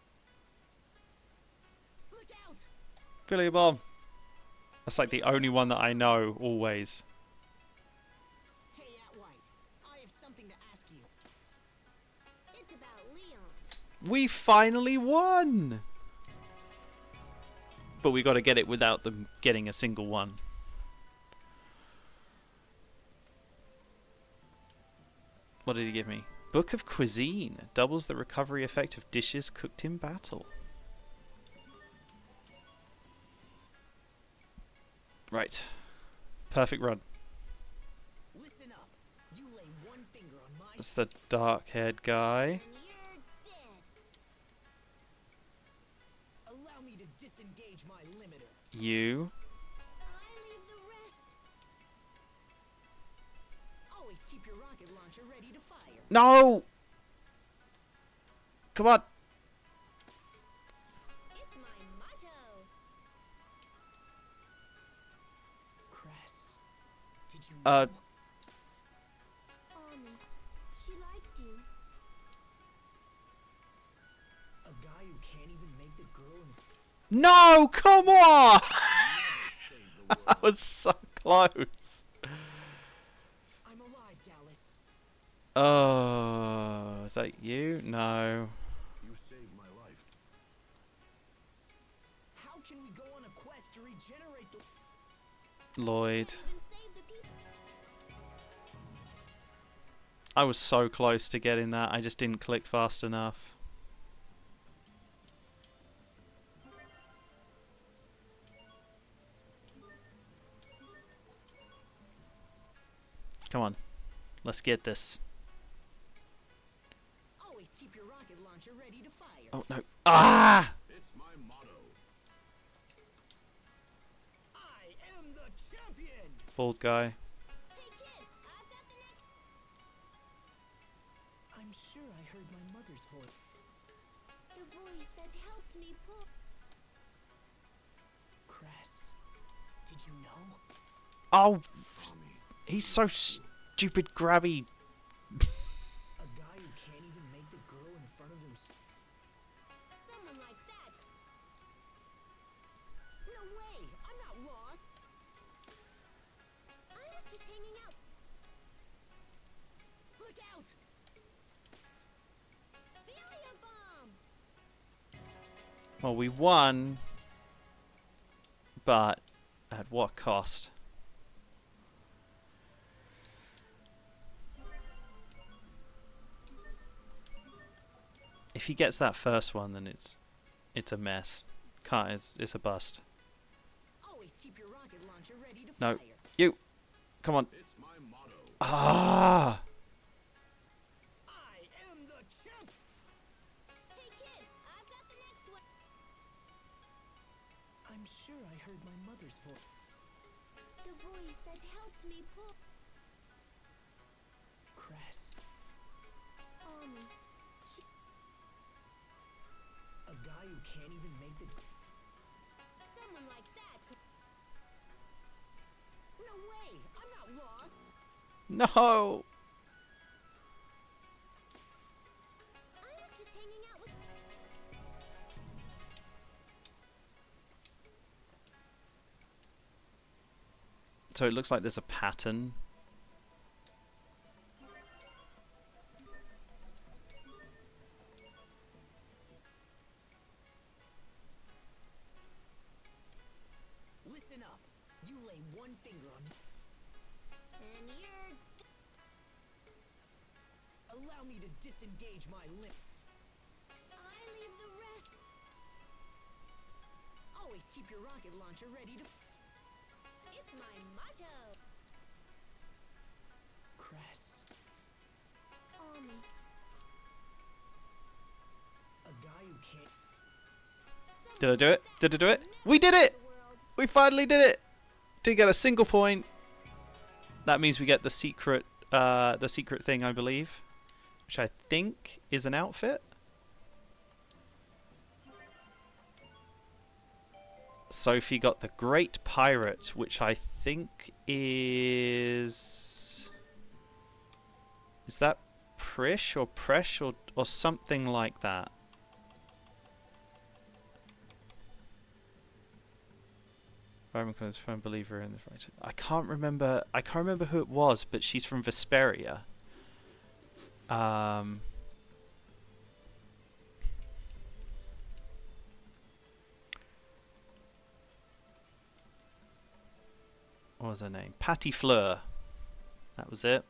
Speaker 2: Look out!
Speaker 1: Philia bomb. That's like the only one that I know always.
Speaker 2: Hey, White, I have something to ask you.
Speaker 3: It's about Leon.
Speaker 1: We finally won! But we got to get it without them getting a single one. What did he give me? Book of Cuisine. Doubles the recovery effect of dishes cooked in battle. Right. Perfect run.
Speaker 2: You lay one finger on my
Speaker 1: It's the dark-haired guy.
Speaker 3: And you're dead.
Speaker 2: Allow me to disengage my limiter.
Speaker 1: You.
Speaker 3: I leave the rest.
Speaker 2: Always keep your rocket launcher ready to fire.
Speaker 1: No! Come on!
Speaker 3: It's my motto.
Speaker 2: Cress, did you know?
Speaker 3: She liked you.
Speaker 2: A guy who can't even make the girl in
Speaker 1: No! Come on!
Speaker 2: save the world.
Speaker 1: That was so close.
Speaker 2: I'm alive, Dallas.
Speaker 1: Oh, is that you? No.
Speaker 4: You saved my life.
Speaker 2: How can we go on a quest to regenerate the...
Speaker 1: Lloyd.
Speaker 3: Even save the people.
Speaker 1: I was so close to getting that. I just didn't click fast enough. Come on. Let's get this.
Speaker 2: Always keep your rocket launcher ready to fire.
Speaker 1: Oh, no. Ah!
Speaker 4: It's my motto.
Speaker 2: I am the champion!
Speaker 1: Bald guy.
Speaker 3: Hey kid, I've got the next.
Speaker 2: I'm sure I heard my mother's voice.
Speaker 3: The voice that helped me pull.
Speaker 2: Cress, did you know?
Speaker 1: Oh,
Speaker 4: Tommy.
Speaker 1: he's so stupid grabby.
Speaker 2: A guy who can't even make the girl in front of him.
Speaker 3: Someone like that.
Speaker 2: No way! I'm not lost!
Speaker 3: I was just hanging out.
Speaker 2: Look out!
Speaker 3: Failure bomb.
Speaker 1: Well, we won, but at what cost? If he gets that first one, then it's a mess. Can't. It's a bust.
Speaker 2: Always keep your rocket launcher ready to
Speaker 1: No.
Speaker 2: fire.
Speaker 1: You. Come on.
Speaker 4: It's my motto.
Speaker 1: Ah.
Speaker 2: I am the champ!
Speaker 3: Hey kid, I've got the next one.
Speaker 2: I'm sure I heard my mother's voice.
Speaker 3: The voice that helped me pull.
Speaker 2: Cress, a guy who can't even make the...
Speaker 3: Someone like that.
Speaker 2: No way! I'm not lost!
Speaker 1: No.
Speaker 3: I was just hanging out with.
Speaker 1: So it looks like there's a pattern.
Speaker 2: Listen up. You lay one finger on...
Speaker 3: And you're.
Speaker 2: Allow me to disengage my limp.
Speaker 3: I leave the rest.
Speaker 2: Always keep your rocket launcher ready to...
Speaker 3: It's my motto.
Speaker 2: Cress, a guy who can't...
Speaker 1: Did I do it? Did I do it? We did it!
Speaker 3: The world.
Speaker 1: We finally did it! Didn't get a single point. That means we get the secret thing, I believe, which I think is an outfit. Sophie got the Great Pirate, which I think is that Prish or Presh or something like that. I'm a firm believer in the right. I can't remember who it was, but she's from Vesperia. What was her name? Patty Fleur. That was it.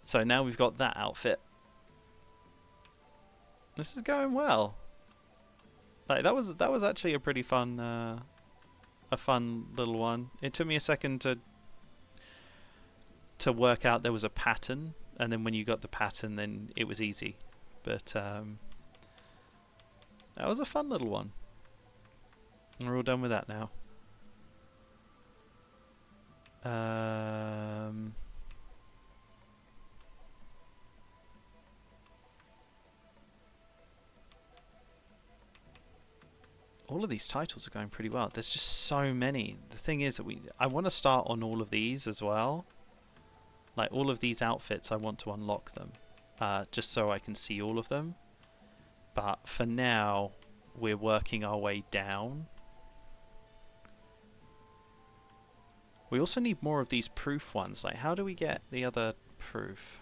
Speaker 1: So now we've got that outfit. This is going well. Like that was actually a pretty fun a fun little one. It took me a second to work out there was a pattern, and then when you got the pattern, then it was easy. But that was a fun little one. And we're all done with that now. All of these titles are going pretty well. There's just so many. The thing is that I want to start on all of these as well. Like all of these outfits, I want to unlock them, just so I can see all of them. But for now, we're working our way down. We also need more of these proof ones. Like, how do we get the other proof?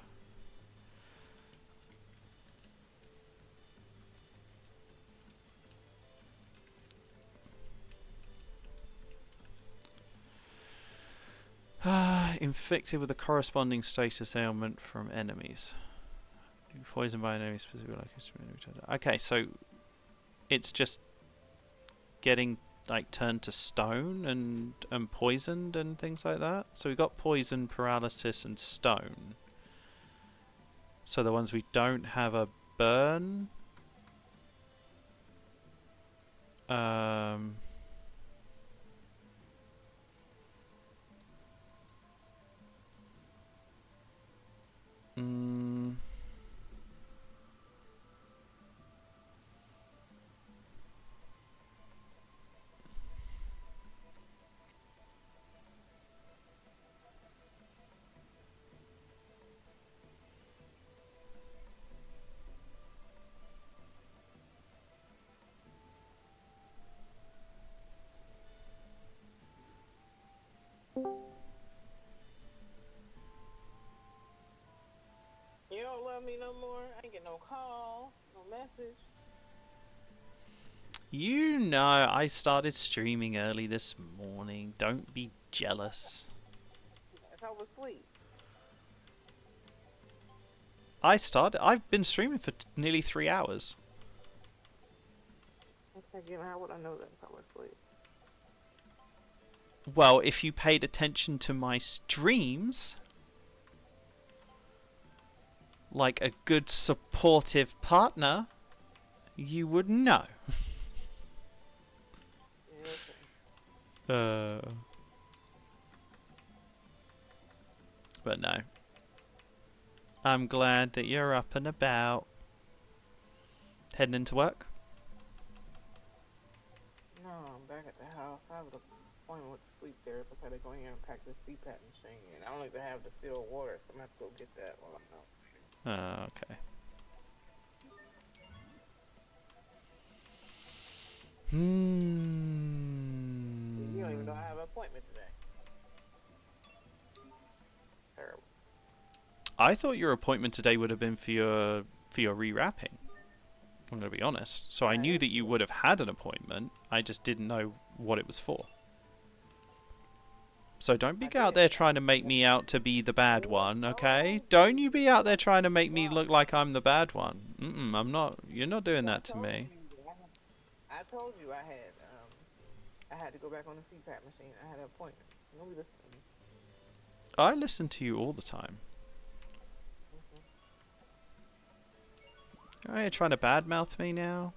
Speaker 1: Inflicted with a corresponding status ailment from enemies. Poisoned by an enemy specifically like. Okay, so it's just getting like turned to stone and poisoned and things like that. So we got poison, paralysis, and stone. So the ones we don't have a burn.
Speaker 5: You don't love me no more. I ain't get no call, no message.
Speaker 1: You know, I started streaming early this morning. Don't be jealous.
Speaker 5: If I was asleep.
Speaker 1: I've been streaming for nearly 3 hours.
Speaker 5: Okay, you know, how would I know that if I was asleep?
Speaker 1: Well, if you paid attention to my streams, like a good supportive partner, you would know.
Speaker 5: Yeah, okay.
Speaker 1: But no. I'm glad that you're up and about. Heading into work?
Speaker 5: No, I'm back at the house. I have an appointment with the sleep therapist. I had to go in here and pack this CPAP machine. And I don't even have the still water, so I'm going to have to go get that while I'm out.
Speaker 1: Okay.
Speaker 5: You don't even know I have an appointment today. Terrible.
Speaker 1: I thought your appointment today would have been for your rewrapping. I'm going to be honest. So I knew that you would have had an appointment. I just didn't know what it was for. So don't be out there trying to make me out to be the bad one, okay? Don't you be out there trying to make me look like I'm the bad one. I'm not. You're not doing that to me.
Speaker 5: I told you I had to go back on the CPAP machine. I had an appointment. Nobody listened to me.
Speaker 1: I listen to you all the time. Are you trying to badmouth me now?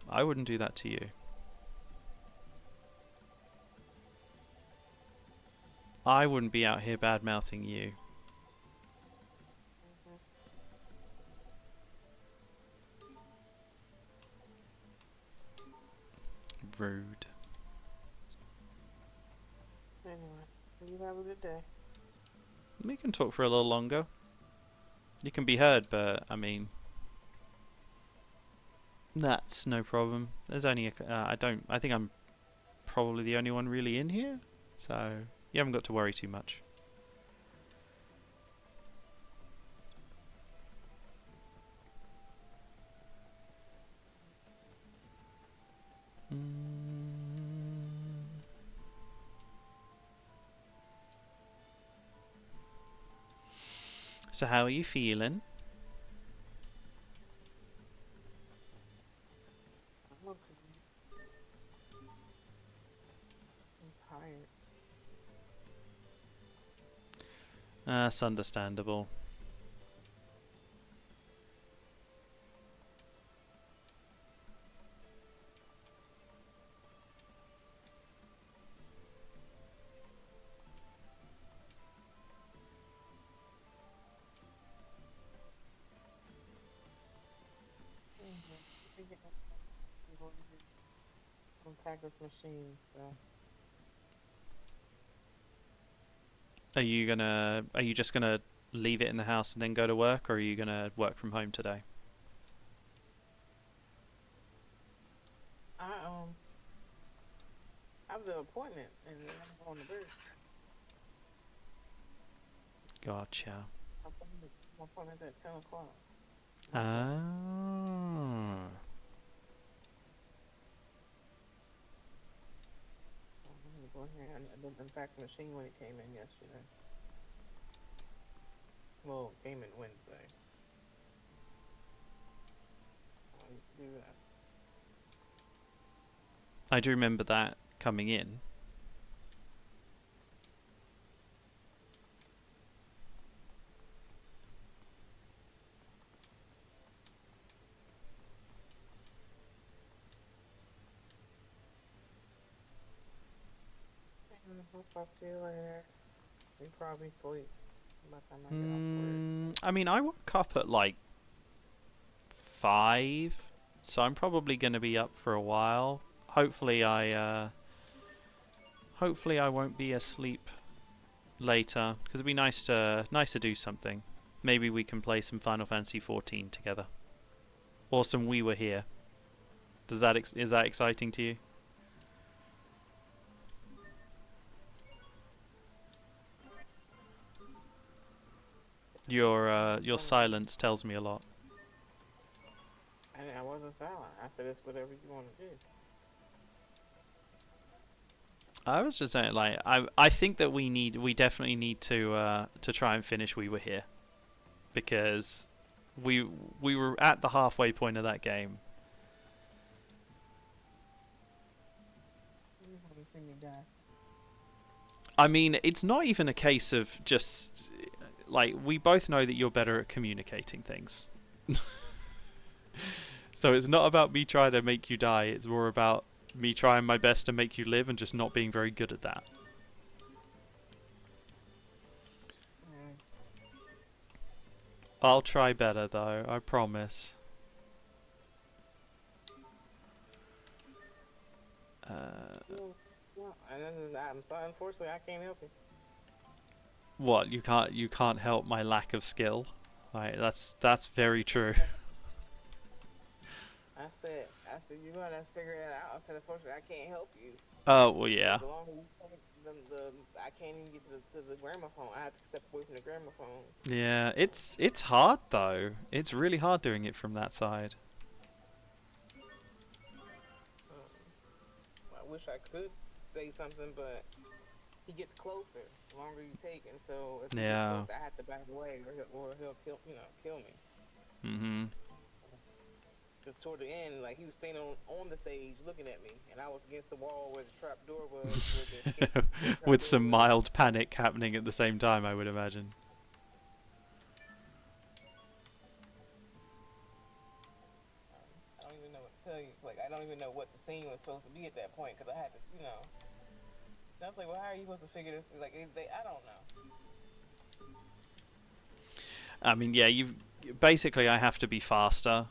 Speaker 1: I wouldn't do that to you. I wouldn't be out here bad-mouthing you. Rude.
Speaker 5: Anyway, you have a good day.
Speaker 1: We can talk for a little longer. You can be heard, but I mean, that's no problem. There's only I think I'm probably the only one really in here, so you haven't got to worry too much. So how are you feeling?
Speaker 5: tired.
Speaker 1: That's understandable.
Speaker 5: I'm going to unpack this machine, so.
Speaker 1: Are you just gonna leave it in the house and then go to work, or are you gonna work from home today?
Speaker 5: I have the appointment and then I'm going to bed.
Speaker 1: Gotcha.
Speaker 5: My appointment's at 10 o'clock.
Speaker 1: Ah.
Speaker 5: I'm gonna go here and I didn't unpack the machine when it came in yesterday. Well, it came in Wednesday. I need to do that.
Speaker 1: I do remember that coming in.
Speaker 5: I'll talk to you later. You probably sleep by the time I get off work.
Speaker 1: I mean, I woke up at like 5, so I'm probably going to be up for a while. Hopefully I won't be asleep later, because it'd be nice to do something. Maybe we can play some Final Fantasy 14 together, or some We Were Here. Is that exciting to you? Your silence tells me a lot.
Speaker 5: I wasn't silent. I said it's whatever you want to do.
Speaker 1: I was just saying, like, I think that we definitely need to try and finish We Were Here, because we were at the halfway point of that game.
Speaker 5: You want to see me die.
Speaker 1: I mean, it's not even a case of just like, we both know that you're better at communicating things. So it's not about me trying to make you die, it's more about me trying my best to make you live and just not being very good at that. I'll try better though, I promise.
Speaker 5: Well, I'm sorry, unfortunately, I can't help you.
Speaker 1: What, you can't help my lack of skill? Right, that's very true.
Speaker 5: I said, you gotta figure it out. I said, unfortunately, I can't help you.
Speaker 1: Oh well, yeah.
Speaker 5: The longer you take, I can't even get to the gramophone. I have to step away from the gramophone.
Speaker 1: Yeah, it's hard though. It's really hard doing it from that side.
Speaker 5: I wish I could say something, but he gets closer the longer you take, and so if he gets closer, I have to back away, or he'll kill me.
Speaker 1: Mm-hmm.
Speaker 5: Because toward the end, like, he was standing on the stage looking at me, and I was against the wall where the trap door was.
Speaker 1: With some mild panic happening at the same time, I would imagine.
Speaker 5: I don't even know what to tell you. Like, I don't even know what the scene was supposed to be at that point, because I had to, I was like, well, how are you supposed to figure this? Like, I don't know.
Speaker 1: I mean, yeah, basically I have to be faster.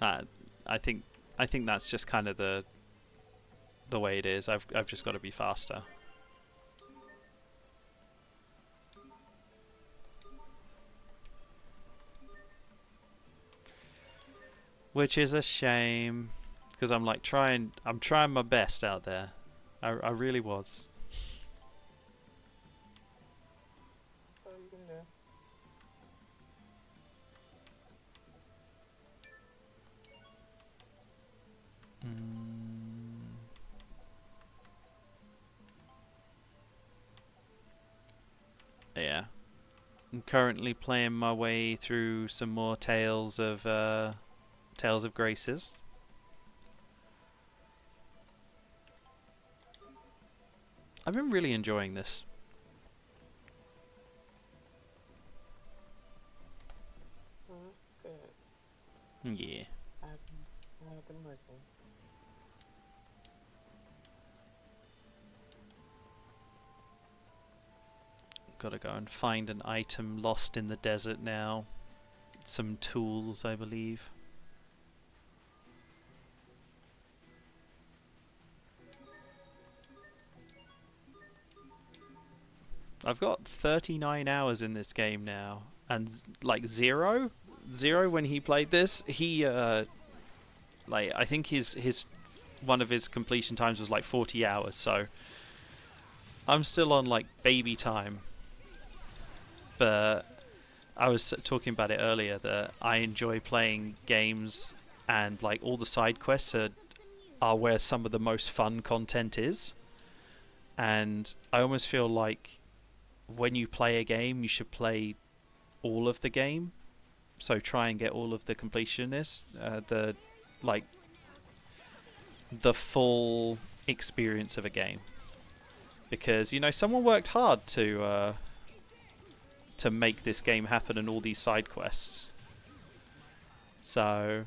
Speaker 1: I think that's just kind of the way it is. I've just got to be faster. Which is a shame, because I'm trying my best out there. I really was.
Speaker 5: That's all you can do.
Speaker 1: Yeah. I'm currently playing my way through some more Tales of Graces. I've been really enjoying this.
Speaker 5: Oh, that's good.
Speaker 1: Yeah.
Speaker 5: I've been working.
Speaker 1: Gotta go and find an item lost in the desert now. Some tools, I believe. I've got 39 hours in this game now, and like Zero when he played this, he like I think his one of his completion times was like 40 hours, so I'm still on like baby time. But I was talking about it earlier that I enjoy playing games and like all the side quests are where some of the most fun content is. And I almost feel like when you play a game, you should play all of the game. So try and get all of the completionists, the full experience of a game. Because someone worked hard to make this game happen and all these side quests. So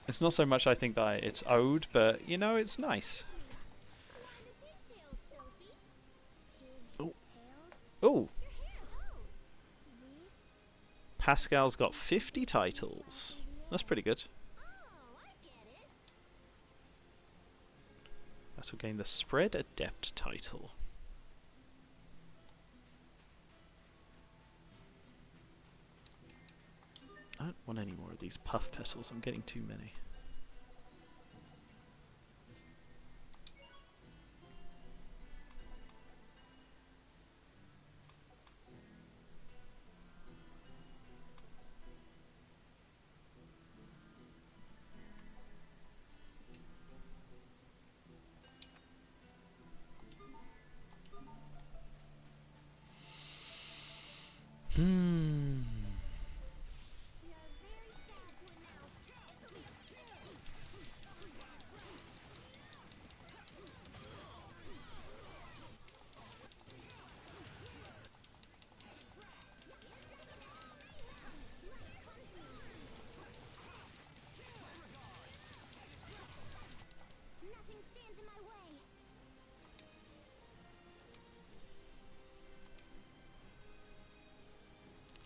Speaker 1: it's not so much I think that it's owed, but it's nice. Oh. Oh. Pascal's got 50 titles. That's pretty good. That's will gain the Spread Adept title. I don't want any more of these puff petals. I'm getting too many.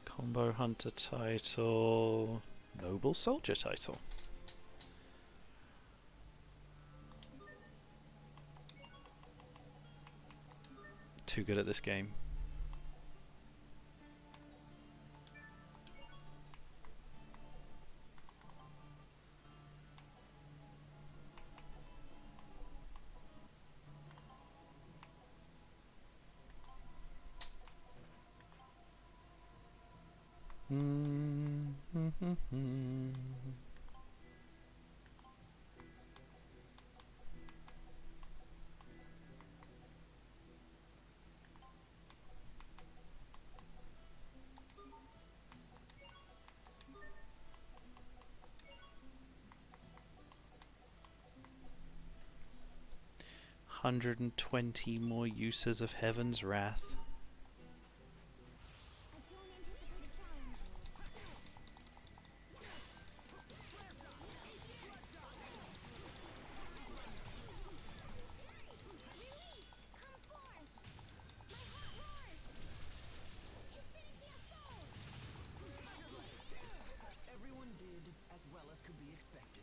Speaker 1: Combo Hunter title, Noble Soldier title. Too good at this game. $120 more uses of Heaven's Wrath.
Speaker 2: Everyone did as well as could be expected.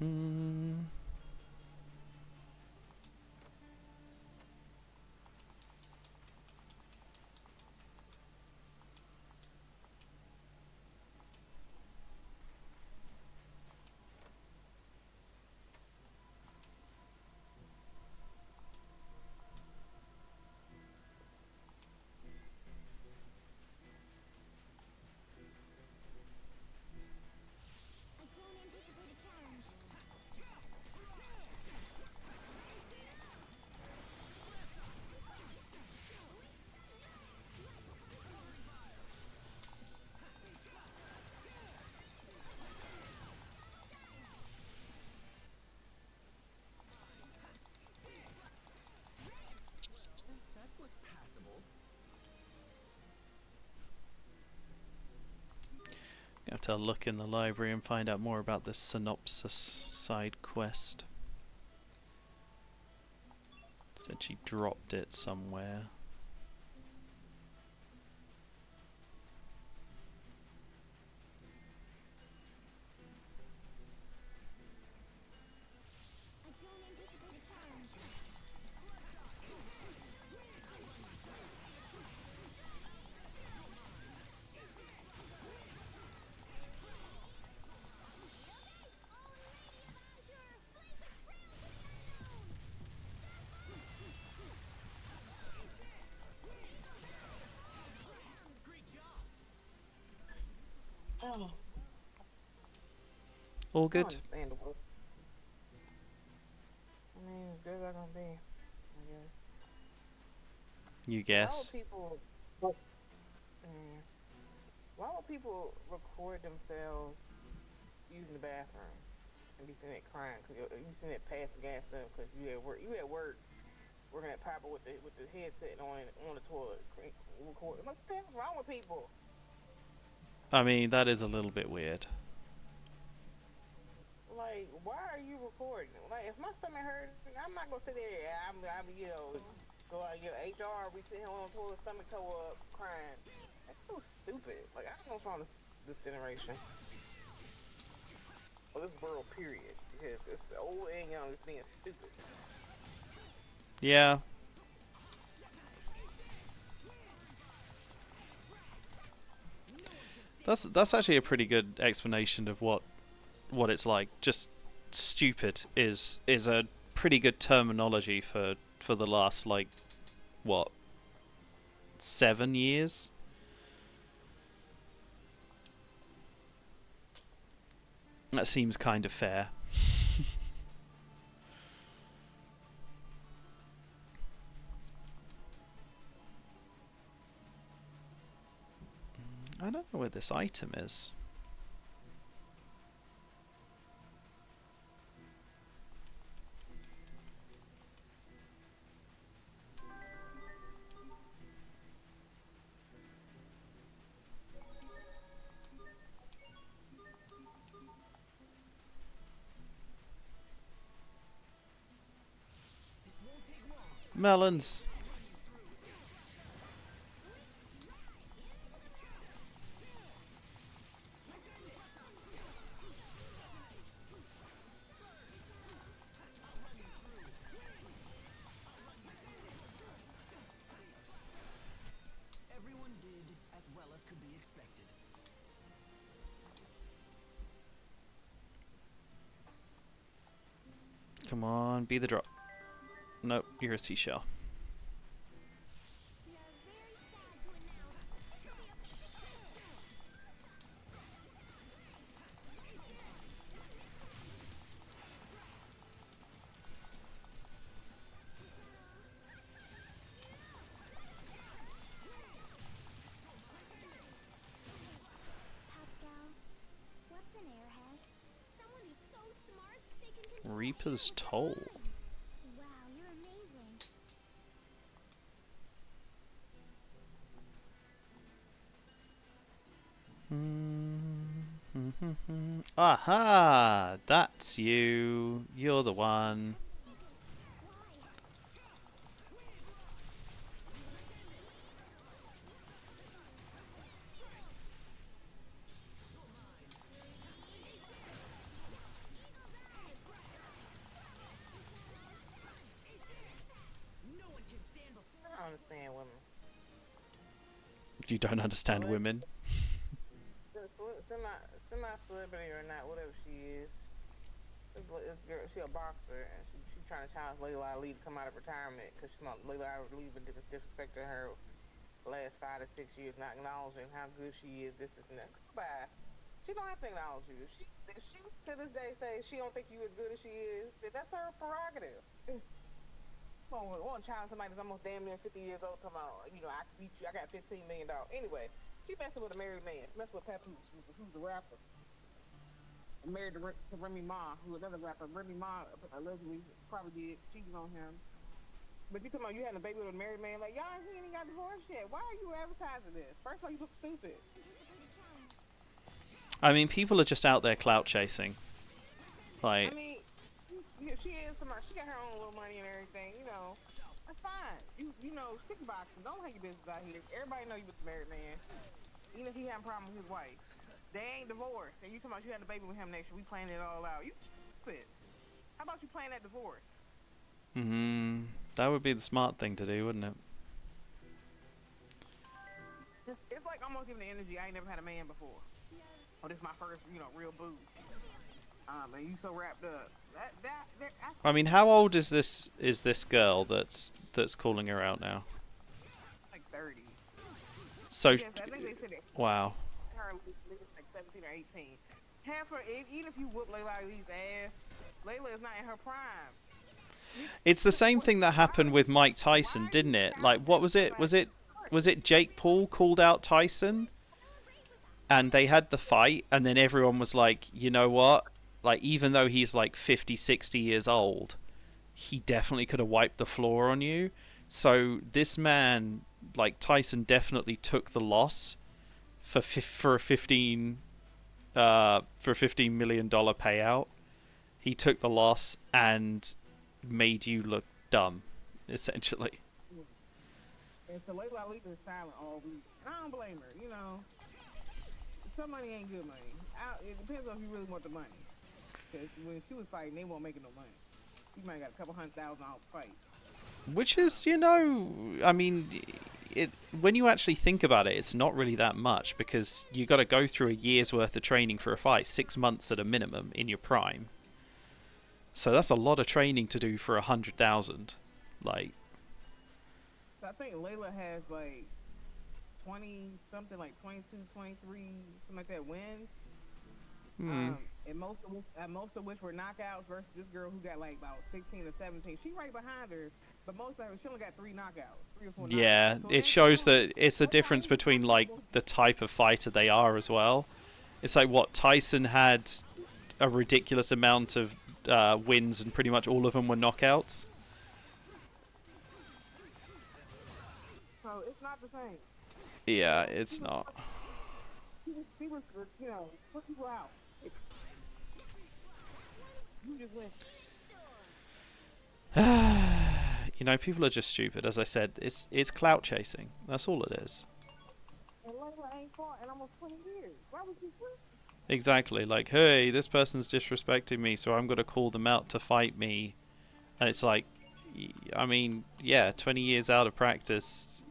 Speaker 3: I don't anticipate a challenge.
Speaker 2: That was passable.
Speaker 1: You have to look in the library and find out more about this synopsis side quest. Said she dropped it somewhere.
Speaker 3: I don't anticipate a challenge.
Speaker 5: Oh,
Speaker 1: All good?
Speaker 5: understandable. I mean, as good as I'm gonna be, I guess.
Speaker 1: You
Speaker 5: Why would
Speaker 1: guess.
Speaker 5: people? Mm, why would people record themselves using the bathroom and be sitting there crying? Cause you sitting there past the gas stuff because you at work. You at work working at Piper with the headset on the toilet recording. What the hell's wrong with people?
Speaker 1: I mean, that is a little bit weird.
Speaker 5: Like, why are you recording? Like, if my stomach hurts, I'm not gonna sit there. I'm go out, HR. We sit here on the toilet, stomach toe up, crying. That's so stupid. Like, I don't know what's wrong with this generation. Well, this world, period. Because it's old and young, it's being stupid.
Speaker 1: Yeah. That's actually a pretty good explanation of what it's like. Just stupid is a pretty good terminology for the last, like, what, 7 years? That seems kind of fair. I don't know where this item is.
Speaker 2: This won't take long.
Speaker 1: Melons.
Speaker 2: Everyone did as well as could be expected.
Speaker 1: Come on, be the drop. Nope, you're a seashell.
Speaker 3: We are very sad to announce this will be a Pascal, what's an airhead? Someone who's so smart they can control
Speaker 1: Reaper's
Speaker 3: anything with their
Speaker 1: Toll.
Speaker 3: mind. Wow, you're amazing.
Speaker 1: Aha! That's you. You're the one.
Speaker 3: Why?
Speaker 5: understand women.
Speaker 1: You don't understand women.
Speaker 5: Semi celebrity or not, whatever she is. This girl, she a boxer, and she trying to challenge Layla Ali to come out of retirement because she's not Layla Ali been disrespecting her the last 5 to 6 years, not acknowledging how good she is. This and that. Goodbye. She don't have to acknowledge you. If she to this day say she don't think you as good as she is, then that's her prerogative. Won't challenge somebody that's almost damn near 50 years old talking about, I beat you, I got $15 million. Anyway, she messing with a married man. She messing with Papoose, who's the rapper. And married to Remy Ma, who was another rapper. Remy Ma allegedly probably did cheating on him. But you talking about you having a baby with a married man? Like, y'all, he ain't got divorced yet. Why are you advertising this? First of all, you look stupid.
Speaker 1: I mean, people are just out there clout chasing. Like,
Speaker 5: I mean, she is somebody. She got her own little money and everything. That's fine. Stick boxing. Don't have your business out here. Everybody know you with the married man. Even if he had a problem with his wife, they ain't divorced. And you talking about you had a baby with him next year. We planning it all out. You stupid. How about you plan that divorce?
Speaker 1: that would be the smart thing to do, wouldn't it?
Speaker 5: It's like almost giving the energy. I ain't never had a man before. Oh, this is my first, real boo. And you so wrapped up.
Speaker 1: I mean, how old is this girl that's calling her out now?
Speaker 5: Like 30.
Speaker 1: So,
Speaker 5: Yes, I think they said that.
Speaker 1: wow.
Speaker 5: Her like 17 or 18. Half her, even if you whoop Layla Ali's ass, Layla is not in her prime.
Speaker 1: It's the same thing that happened with Mike Tyson, didn't it? Like, what was it? Was it Jake Paul called out Tyson? And they had the fight, and then everyone was like, you know what? Like, even though he's like 50, 60 years old, he definitely could have wiped the floor on you. So this man, like Tyson, definitely took the loss for a $15 million payout. He took the loss and made you look dumb, essentially.
Speaker 5: And so Layla Ali is silent all week. And I don't blame her, Some money ain't good money. It depends on if you really want the money. Because when she was fighting, they weren't making no money. She might have got a couple $100,000 out fight.
Speaker 1: Which is, I mean, when you actually think about it, it's not really that much because you got to go through a year's worth of training for a fight, 6 months at a minimum in your prime. So that's a lot of training to do for 100,000. Like,
Speaker 5: So I think Layla has like 20 something, like 22, 23, something like that wins. And most of which were knockouts versus this girl who got like about 16 or 17. She right behind her, but most of her, she only got 3 knockouts, 3 or 4 knockouts.
Speaker 1: yeah,
Speaker 5: So
Speaker 1: it shows that it's the difference between like the type of fighter they are as well. It's like what Tyson had a ridiculous amount of wins, and pretty much all of them were knockouts.
Speaker 5: So it's not the same.
Speaker 1: Yeah, it's not.
Speaker 5: She was, put people out. You just went.
Speaker 1: People are just stupid. As I said, it's clout chasing. That's all it is.
Speaker 5: And Layla ain't fought in almost 20 years. Why would you quit?
Speaker 1: Exactly. Like, hey, this person's disrespecting me, so I'm going to call them out to fight me. And it's like, I mean, yeah, 20 years out of practice.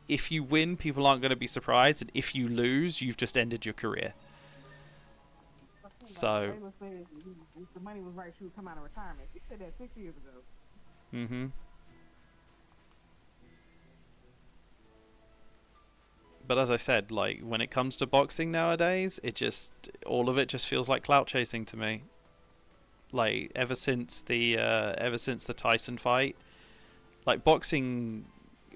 Speaker 1: If you win, people aren't going to be surprised. And if you lose, you've just ended your career. So.
Speaker 5: Layla said if the money was right, she would come out of retirement. She said that 6 years ago.
Speaker 1: Mm-hmm. But as I said, like, when it comes to boxing nowadays, all of it just feels like clout chasing to me. Like, ever since the Tyson fight, like, boxing,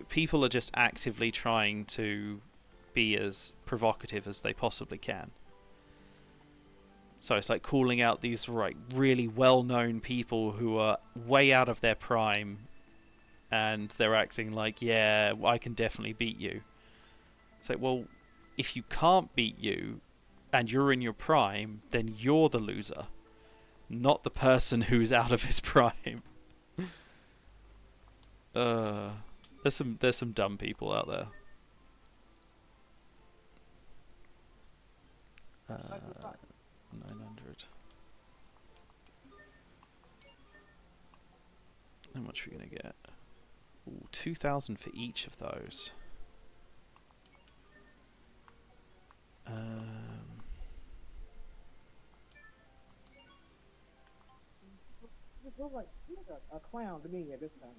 Speaker 1: people are just actively trying to be as provocative as they possibly can. So it's like calling out these really well-known people who are way out of their prime, and they're acting like, yeah, I can definitely beat you. It's like, well, if you can't beat you, and you're in your prime, then you're the loser, not the person who's out of his prime. There's some dumb people out there. 900. How much are we gonna get? Ooh, 2,000 for each of those.
Speaker 5: It looks like a clown to me at this time.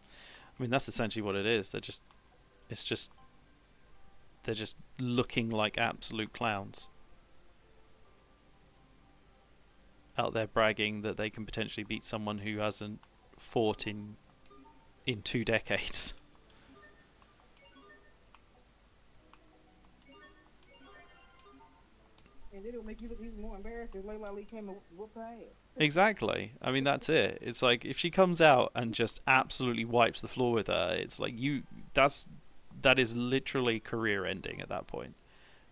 Speaker 1: I mean, that's essentially what it is. It's just, they're just looking like absolute clowns. Out there bragging that they can potentially beat someone who hasn't fought in 2 decades.
Speaker 5: And then it'll make you look even more embarrassed if Layla Ali came and whooped her ass.
Speaker 1: Exactly. I mean, that's it. It's like if she comes out and just absolutely wipes the floor with her, it's like that is literally career ending at that point.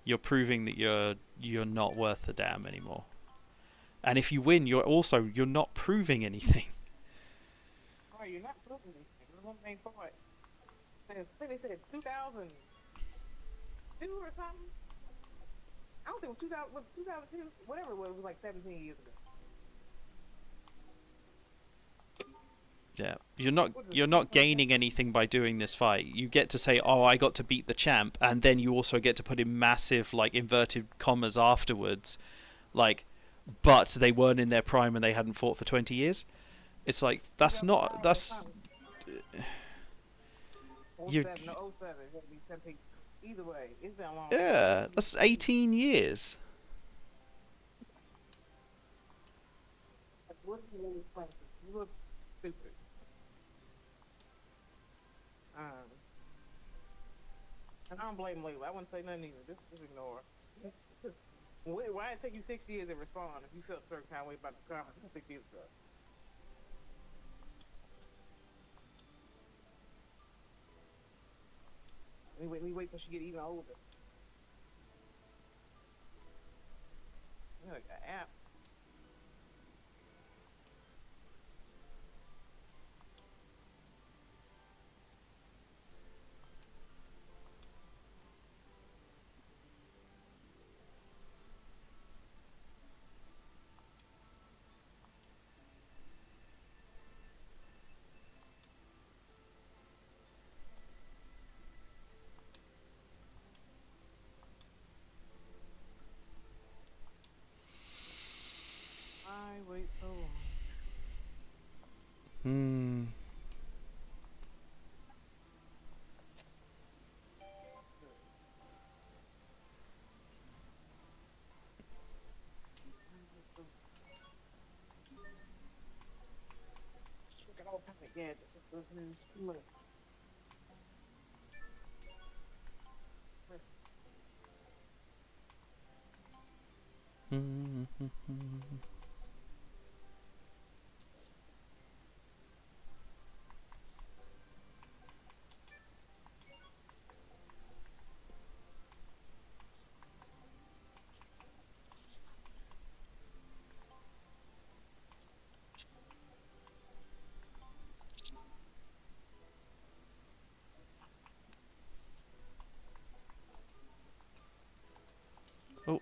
Speaker 1: You're proving that you're not worth the damn anymore. And if you win, you're not proving anything.
Speaker 5: Right, you're not proving anything. There's one thing for it. I think they said 2002 or something. I don't think it was 2002, whatever it was like 17 years ago.
Speaker 1: Yeah, you're not gaining anything by doing this fight. You get to say, "Oh, I got to beat the champ," and then you also get to put in massive like inverted commas afterwards, like, but they weren't in their prime and they hadn't fought for 20 years. It's like that's not that's.
Speaker 5: 07, no 07, it had to be 17. Either way, it's been a long
Speaker 1: Yeah, that's 18 years.
Speaker 5: What is really funny? You look stupid. And I don't blame Layla. I wouldn't say nothing either. Just ignore her. Why did it take you 6 years to respond if you felt a certain kind of way about the comments? That's a big deal, bro. We wait till she get even older. Like an app. I wait so long.
Speaker 1: Hmm.
Speaker 5: Just look at all kinds of gadgets. It's too much.
Speaker 1: Oh,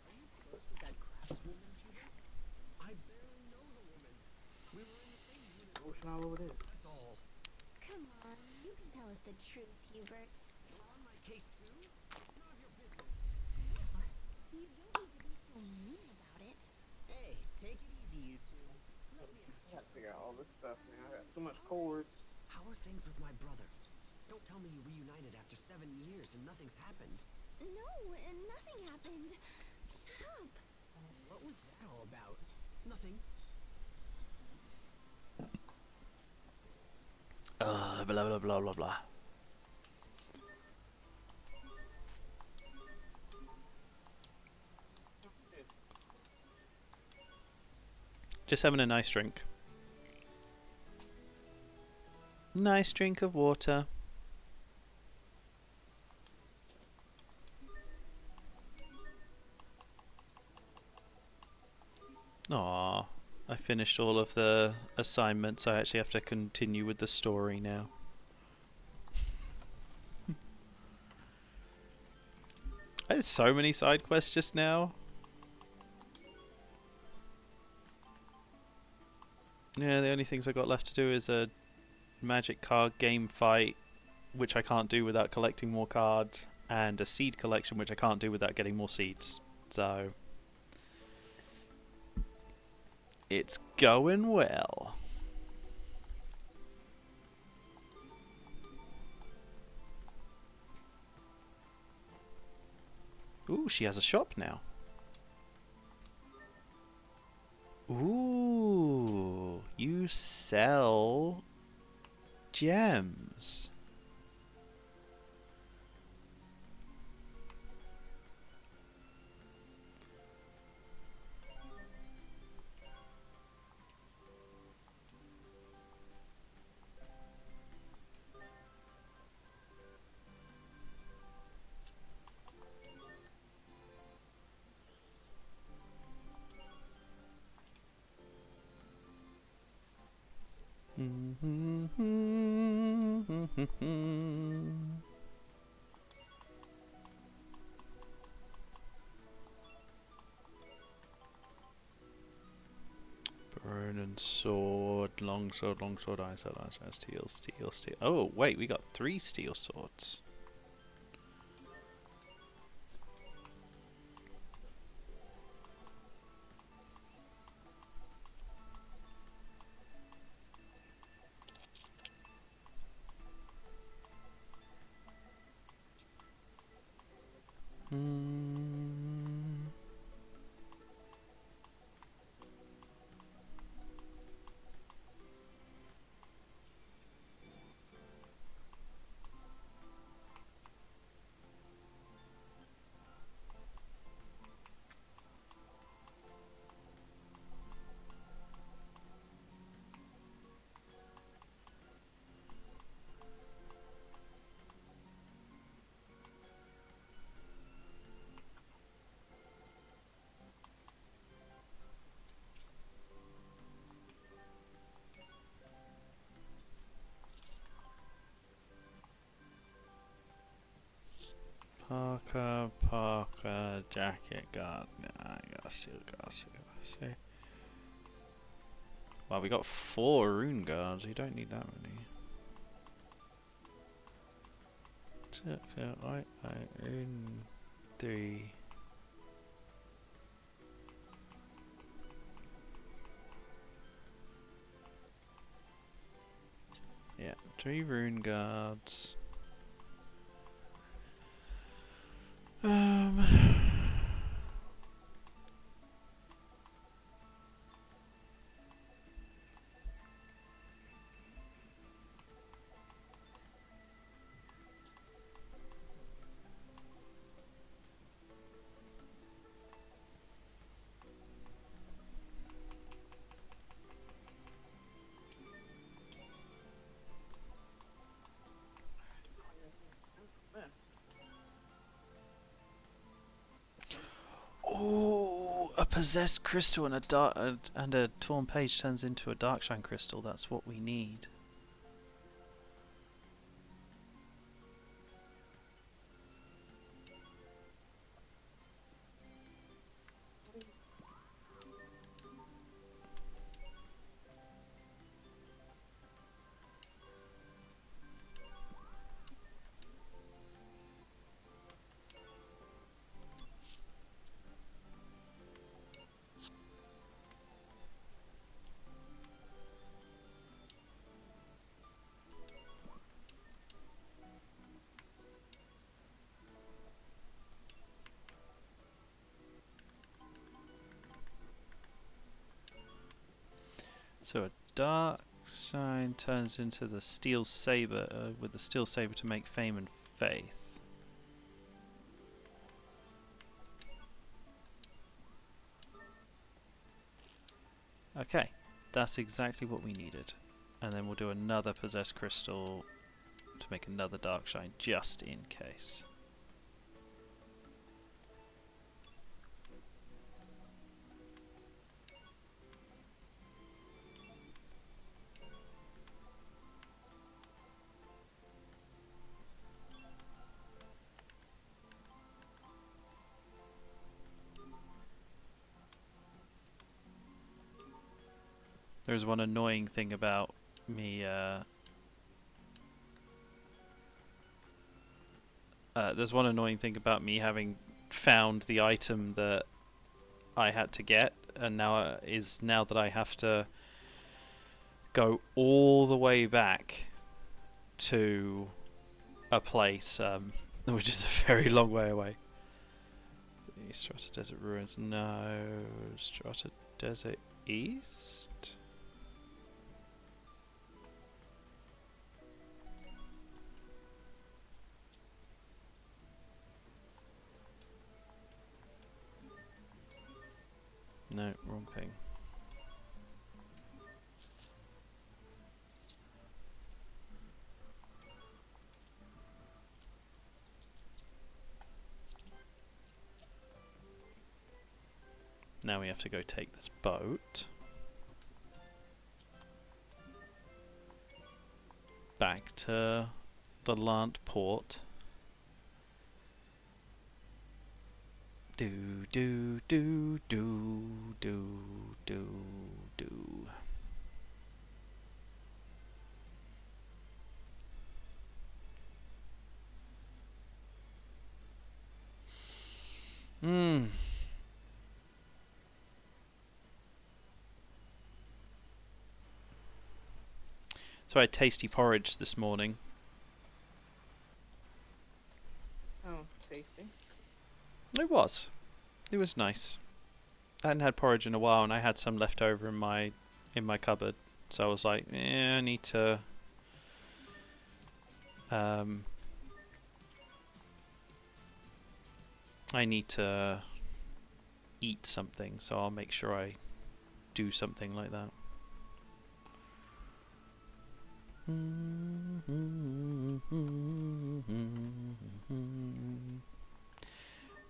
Speaker 2: Are you close with that craftswoman, Hubert? I barely know the woman. We were in the same unit.
Speaker 5: Ocean all over this.
Speaker 2: That's all.
Speaker 3: Come on, you can tell us the truth, Hubert.
Speaker 2: You're on my case too? None of your business.
Speaker 3: Well, you don't need to be so mean about it.
Speaker 2: Hey, take it easy, you two. Let me ask
Speaker 5: I
Speaker 2: you
Speaker 5: gotta figure out all
Speaker 2: something.
Speaker 5: this stuff, man. I got too much cords.
Speaker 2: How are things with my brother? Don't tell me you reunited after 7 years and nothing's happened.
Speaker 3: No, nothing happened. Shut up.
Speaker 2: What was that all about? Nothing.
Speaker 1: blah blah blah blah blah. Just having a nice drink. Nice drink of water. Aww, I finished all of the assignments. I actually have to continue with the story now. I had so many side quests just now. Yeah, the only things I got left to do is a magic card game fight, which I can't do without collecting more cards, and a seed collection, which I can't do without getting more seeds. So it's going well. Ooh, she has a shop now. Ooh, you sell gems. Burning sword, longsword, ice sword, steel. Oh, wait, we got 3 steel swords. Parker, jacket, guard. I gotta see. Well, we got 4 rune guards. You don't need that many. Rune 3. Yeah, 3 rune guards. Oh, a possessed crystal and a torn page turns into a darkshine crystal. That's what we need. So a dark sign turns into the steel saber, with the steel saber to make fame and faith. Okay, that's exactly what we needed. And then we'll do another possessed crystal to make another dark shine, just in case. There's one annoying thing about me. There's one annoying thing about me having found the item that I had to get, and now that I have to go all the way back to a place, which is a very long way away. Strata Desert Ruins. No, Strata Desert East. No, wrong thing. Now we have to go take this boat back to the Lant port. Do do do do do do do. So I had tasty porridge this morning.
Speaker 5: Oh, tasty.
Speaker 1: It was. It was nice. I hadn't had porridge in a while, and I had some left over in my cupboard. So I was like, I need to eat something, so I'll make sure I do something like that.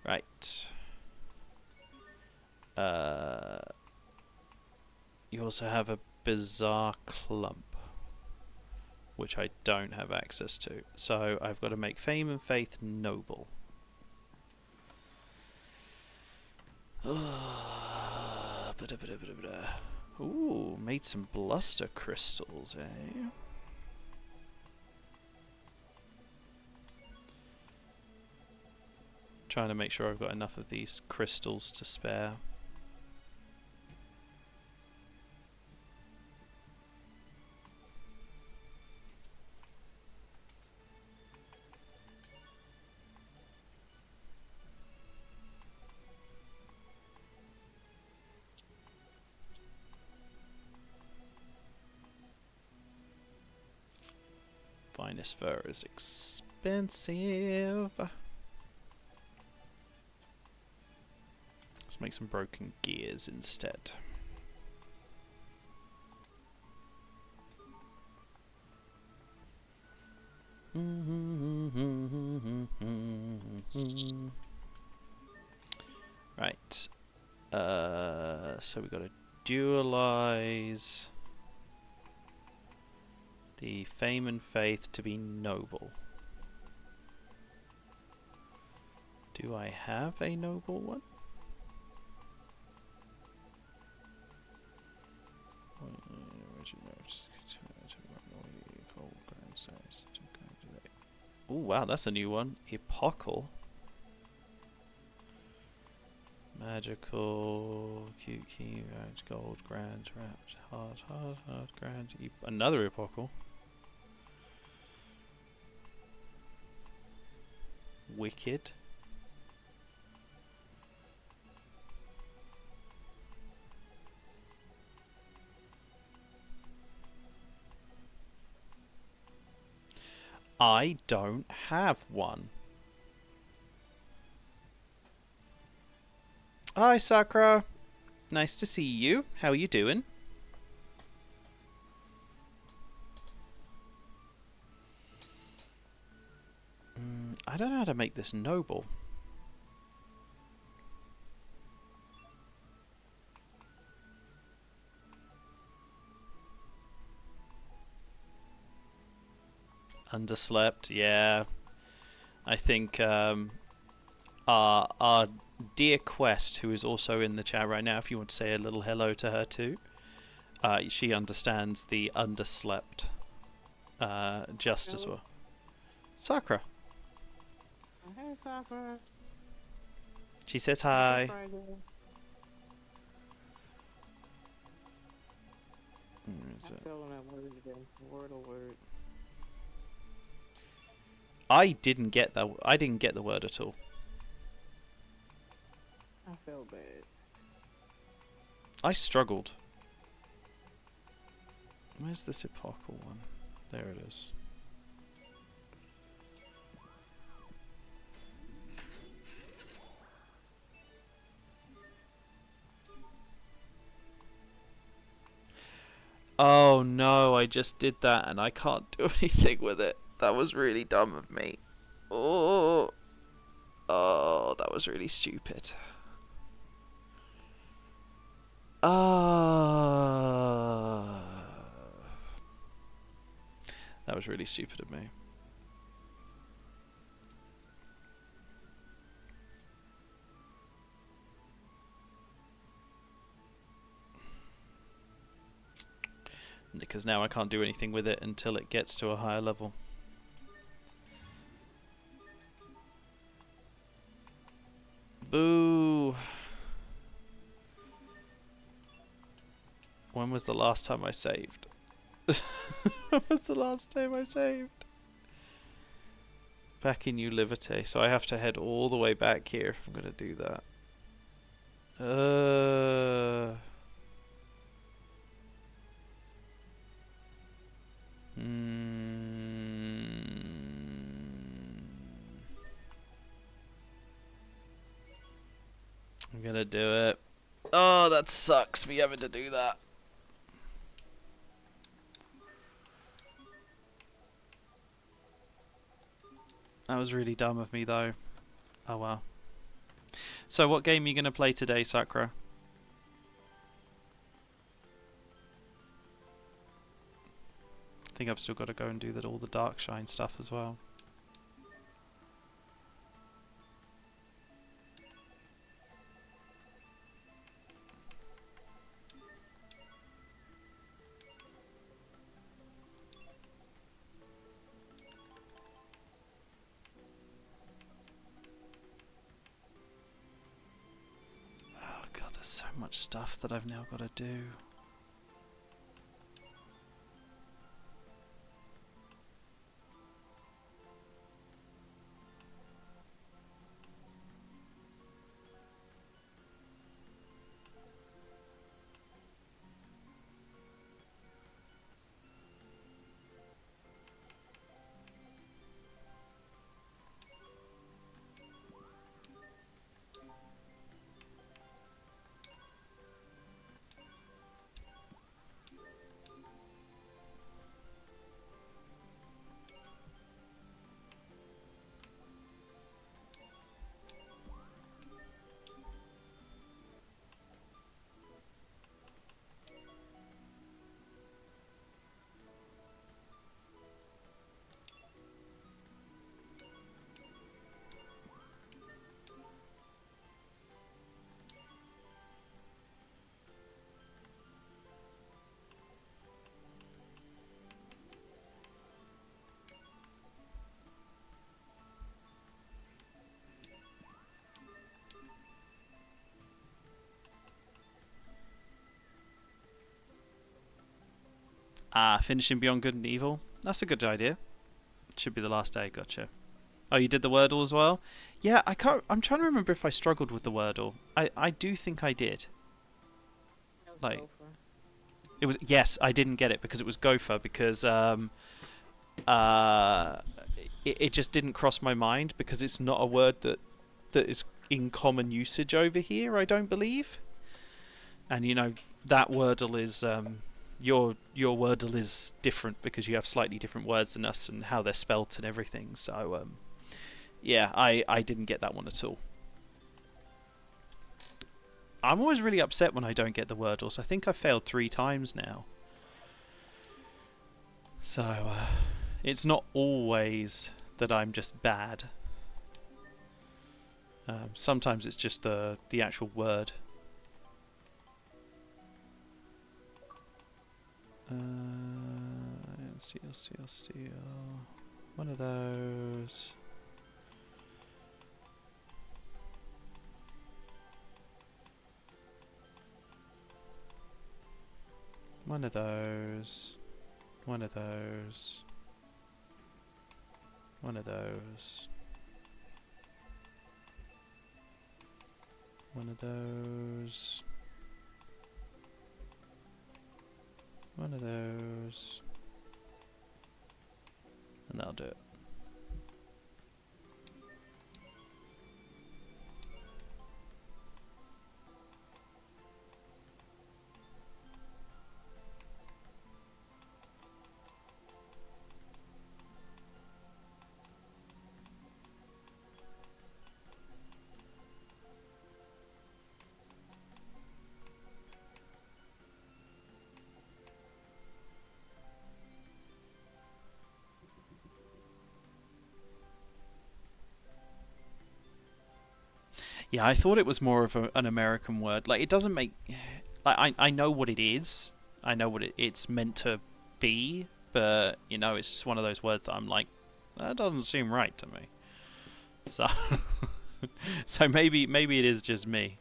Speaker 1: Right. You also have a bizarre clump, which I don't have access to. So I've got to make Fame and Faith noble. Ooh, made some bluster crystals, eh? Trying to make sure I've got enough of these crystals to spare. Finest fur is expensive. Let's make some broken gears instead. Right. So we got to dualize the Fame and Faith to be noble. Do I have a noble one? Oh wow, that's a new one. Epochal. Magical, cute key, gold, grand, wrapped, hard, grand. Another epochal. Wicked. I don't have one. Hi, Sakura. Nice to see you. How are you doing? I don't know how to make this noble. Underslept, yeah. I think our dear Quest, who is also in the chat right now, if you want to say a little hello to her too, She understands the underslept just as
Speaker 5: Really?
Speaker 1: well. Sakura.
Speaker 5: Hey, Sakura.
Speaker 1: She says
Speaker 5: Happy
Speaker 1: hi.
Speaker 5: Friday.
Speaker 1: Where is
Speaker 5: I
Speaker 1: it?
Speaker 5: fell on that word today. Word or word.
Speaker 1: I didn't get that. I didn't get the word at all.
Speaker 5: I felt bad.
Speaker 1: I struggled. Where's this epochal one? There it is. Oh no, I just did that and I can't do anything with it. That was really dumb of me. Oh, that was really stupid. That was really stupid of me. Because now I can't do anything with it until it gets to a higher level. Boo! When was the last time I saved? When was the last time I saved? Back in New Liberty, so I have to head all the way back here if I'm gonna do that. I'm gonna do it. Oh, that sucks, me having to do that. That was really dumb of me, though. Oh well. So, what game are you gonna play today, Sakura? I think I've still got to go and do all the Dark Shine stuff as well. Oh god, there's so much stuff that I've now got to do. Finishing Beyond Good and Evil. That's a good idea. Should be the last day. Gotcha. Oh, you did the Wordle as well? Yeah, I can't. I'm trying to remember if I struggled with the Wordle. I do think I did.
Speaker 5: That was
Speaker 1: Like,
Speaker 5: Gopher.
Speaker 1: it was, yes, I didn't get it because it was Gopher because it just didn't cross my mind because it's not a word that is in common usage over here. I don't believe. And you know that Wordle is your Wordle is different because you have slightly different words than us and how they're spelt and everything. So yeah, I didn't get that one at all. I'm always really upset when I don't get the Wordles. I think I've failed 3 times now. So it's not always that I'm just bad. Sometimes it's just the actual word. Steel. One of those. One of those. One of those. One of those. One of those. One of those. And that'll do it. Yeah, I thought it was more of an American word. Like, it doesn't make... Like, I know what it is. I know what it's meant to be. But, you know, it's just one of those words that I'm like, that doesn't seem right to me. So... so maybe it is just me.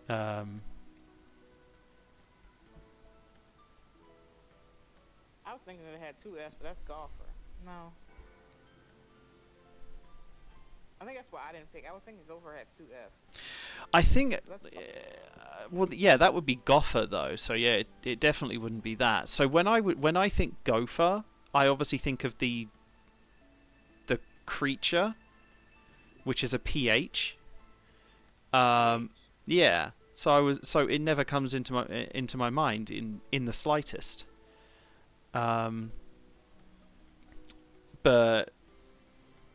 Speaker 5: I was thinking that it had two F's, but that's golfer. No. I think that's why I didn't pick. I was thinking Gopher had two F's.
Speaker 1: I think...
Speaker 5: That's
Speaker 1: well, yeah, that would be gopher, though. So, yeah, it definitely wouldn't be that. So when I think gopher, I obviously think of the creature, which is a PH. Yeah. So it never comes into my mind in the slightest. But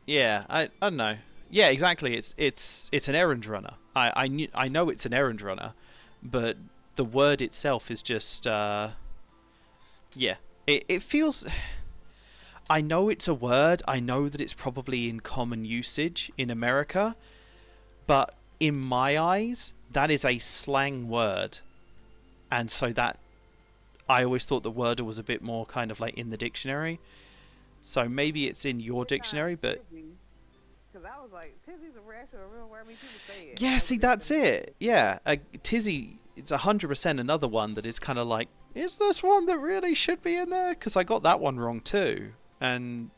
Speaker 1: yeah, I don't know. Yeah, exactly. It's an errand runner. I know it's an errand runner, but the word itself is just yeah. It feels. I know it's a word. I know that it's probably in common usage in America, but in my eyes, that is a slang word, and so that I always thought the word was a bit more kind of like in the dictionary. So maybe it's in your dictionary, but
Speaker 5: because I was like, tizzy's a rash or a real word. I mean, people say it.
Speaker 1: yeah, see, that's it. Yeah, tizzy. It's 100% another one that is kind of like, is this one that really should be in there? Because I got that one wrong too, and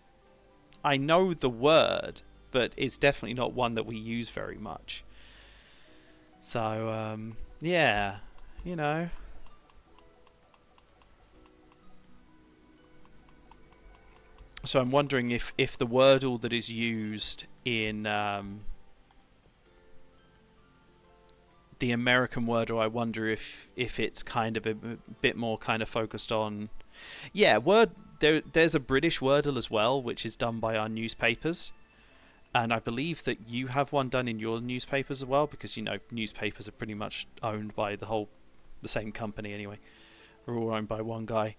Speaker 1: I know the word, but it's definitely not one that we use very much. So yeah, you know. So I'm wondering if the wordle that is used in the American wordle, I wonder if it's kind of a bit more kind of focused on... Yeah, there's a British wordle as well, which is done by our newspapers. And I believe that you have one done in your newspapers as well, because, you know, newspapers are pretty much owned by the same company anyway. We're all owned by one guy.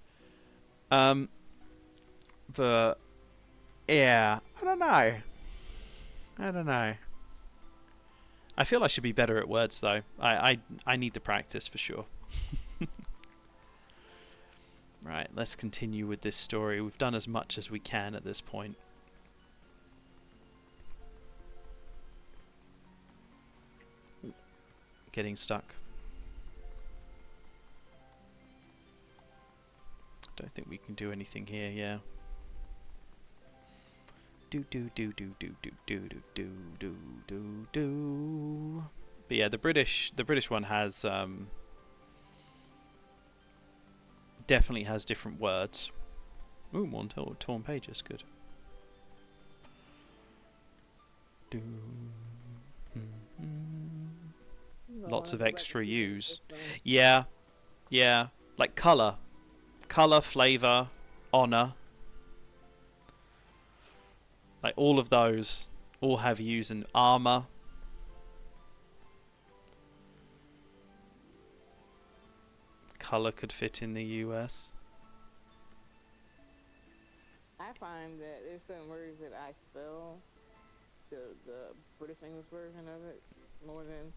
Speaker 1: But yeah, I don't know. I feel I should be better at words though. I need the practice for sure. Right, let's continue with this story. We've done as much as we can at this point. Getting stuck. Don't think we can do anything here, yeah. Do. But yeah, the British one has definitely has different words. Ooh, more torn pages, good. Lots of extra U's. Yeah, like colour, flavour, honour. Like all of those all have U's, and armour. Colour could fit in the US.
Speaker 5: I find that there's certain words that I spell the British English version of it more than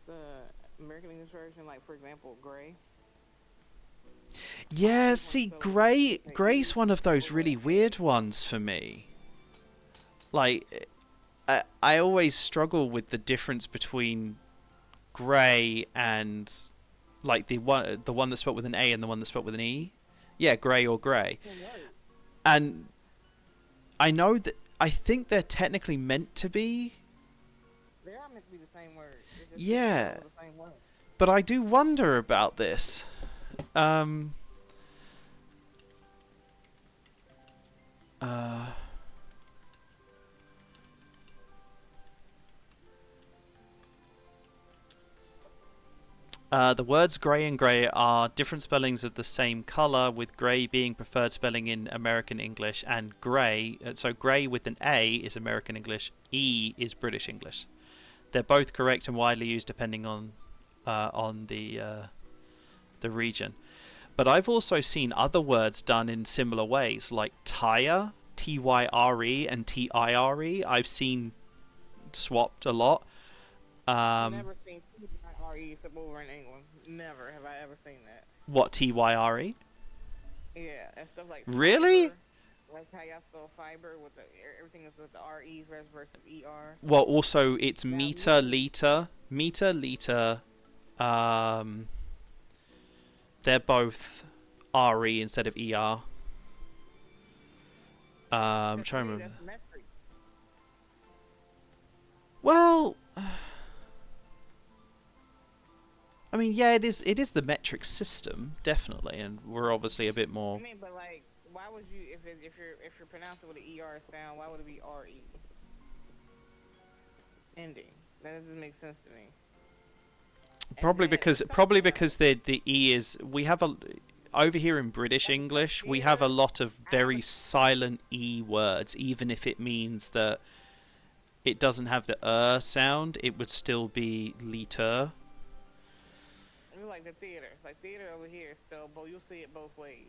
Speaker 5: the American English version. Like, for example, gray.
Speaker 1: Yeah,
Speaker 5: This one's
Speaker 1: see,
Speaker 5: so
Speaker 1: gray's one of those really weird ones for me. Like, I always struggle with the difference between grey and like the one that's spelled with an A and the one that's spelled with an E. Yeah, grey or grey. And I know that I think they're technically meant to be.
Speaker 5: They are meant to be the same word. They're just
Speaker 1: Yeah.
Speaker 5: spelled the same way.
Speaker 1: But I do wonder about this. Um. The words grey and grey are different spellings of the same colour, with grey being preferred spelling in American English, and grey, so grey with an A is American English, E is British English. They're both correct and widely used depending on the region. But I've also seen other words done in similar ways, like tyre, Tyre, and Tire. I've seen swapped a lot.
Speaker 5: Never seen T-I-R-E except over in England. Never have I ever seen that.
Speaker 1: What, Tyre?
Speaker 5: Yeah, and stuff like
Speaker 1: Really?
Speaker 5: fiber, like how y'all spell fiber with everything is with the R-E versus E-R.
Speaker 1: Well, also it's
Speaker 5: Now,
Speaker 1: meter, liter. They're both RE instead of ER. I'm trying to remember.
Speaker 5: That's metric.
Speaker 1: Well, I mean, yeah, it is the metric system, definitely, and we're obviously a bit more.
Speaker 5: I mean, but like, why would you if you're pronouncing with an ER sound, why would it be RE ending? That doesn't make sense to me.
Speaker 1: Probably
Speaker 5: then
Speaker 1: because the E is, we have over here in British English we have a lot of very silent E words, even if it means that it doesn't have the sound, it would still be liter.
Speaker 5: Like the theater, like theater over here is spelled both. You'll see it both ways.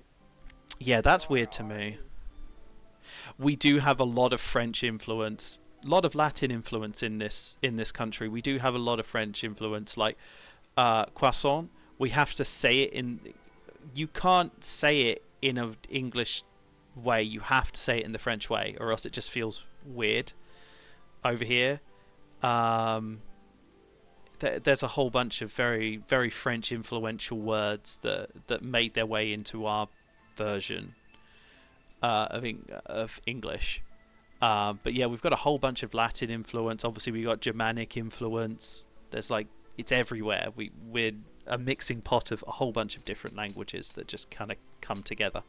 Speaker 1: Yeah, that's weird to me. We do have a lot of French influence, a lot of Latin influence in this country. We do have a lot of French influence, like croissant. We have to say it in. You can't say it in an English way. You have to say it in the French way, or else it just feels weird. Over here, there's a whole bunch of very, very French influential words that made their way into our version of English. But yeah, we've got a whole bunch of Latin influence. Obviously, we got Germanic influence. There's like, it's everywhere. We're a mixing pot of a whole bunch of different languages that just kind of come together.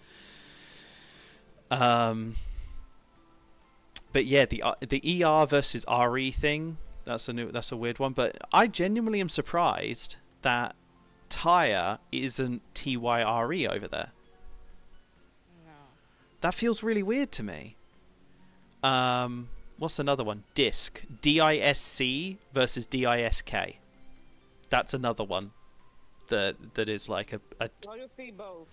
Speaker 1: But yeah, the ER versus RE thing, that's a weird one. But I genuinely am surprised that tire isn't TYRE over there.
Speaker 5: No.
Speaker 1: That feels really weird to me. What's another one? Disc. DISC versus DISK. That's another one that is like a
Speaker 5: Well, you'll see both.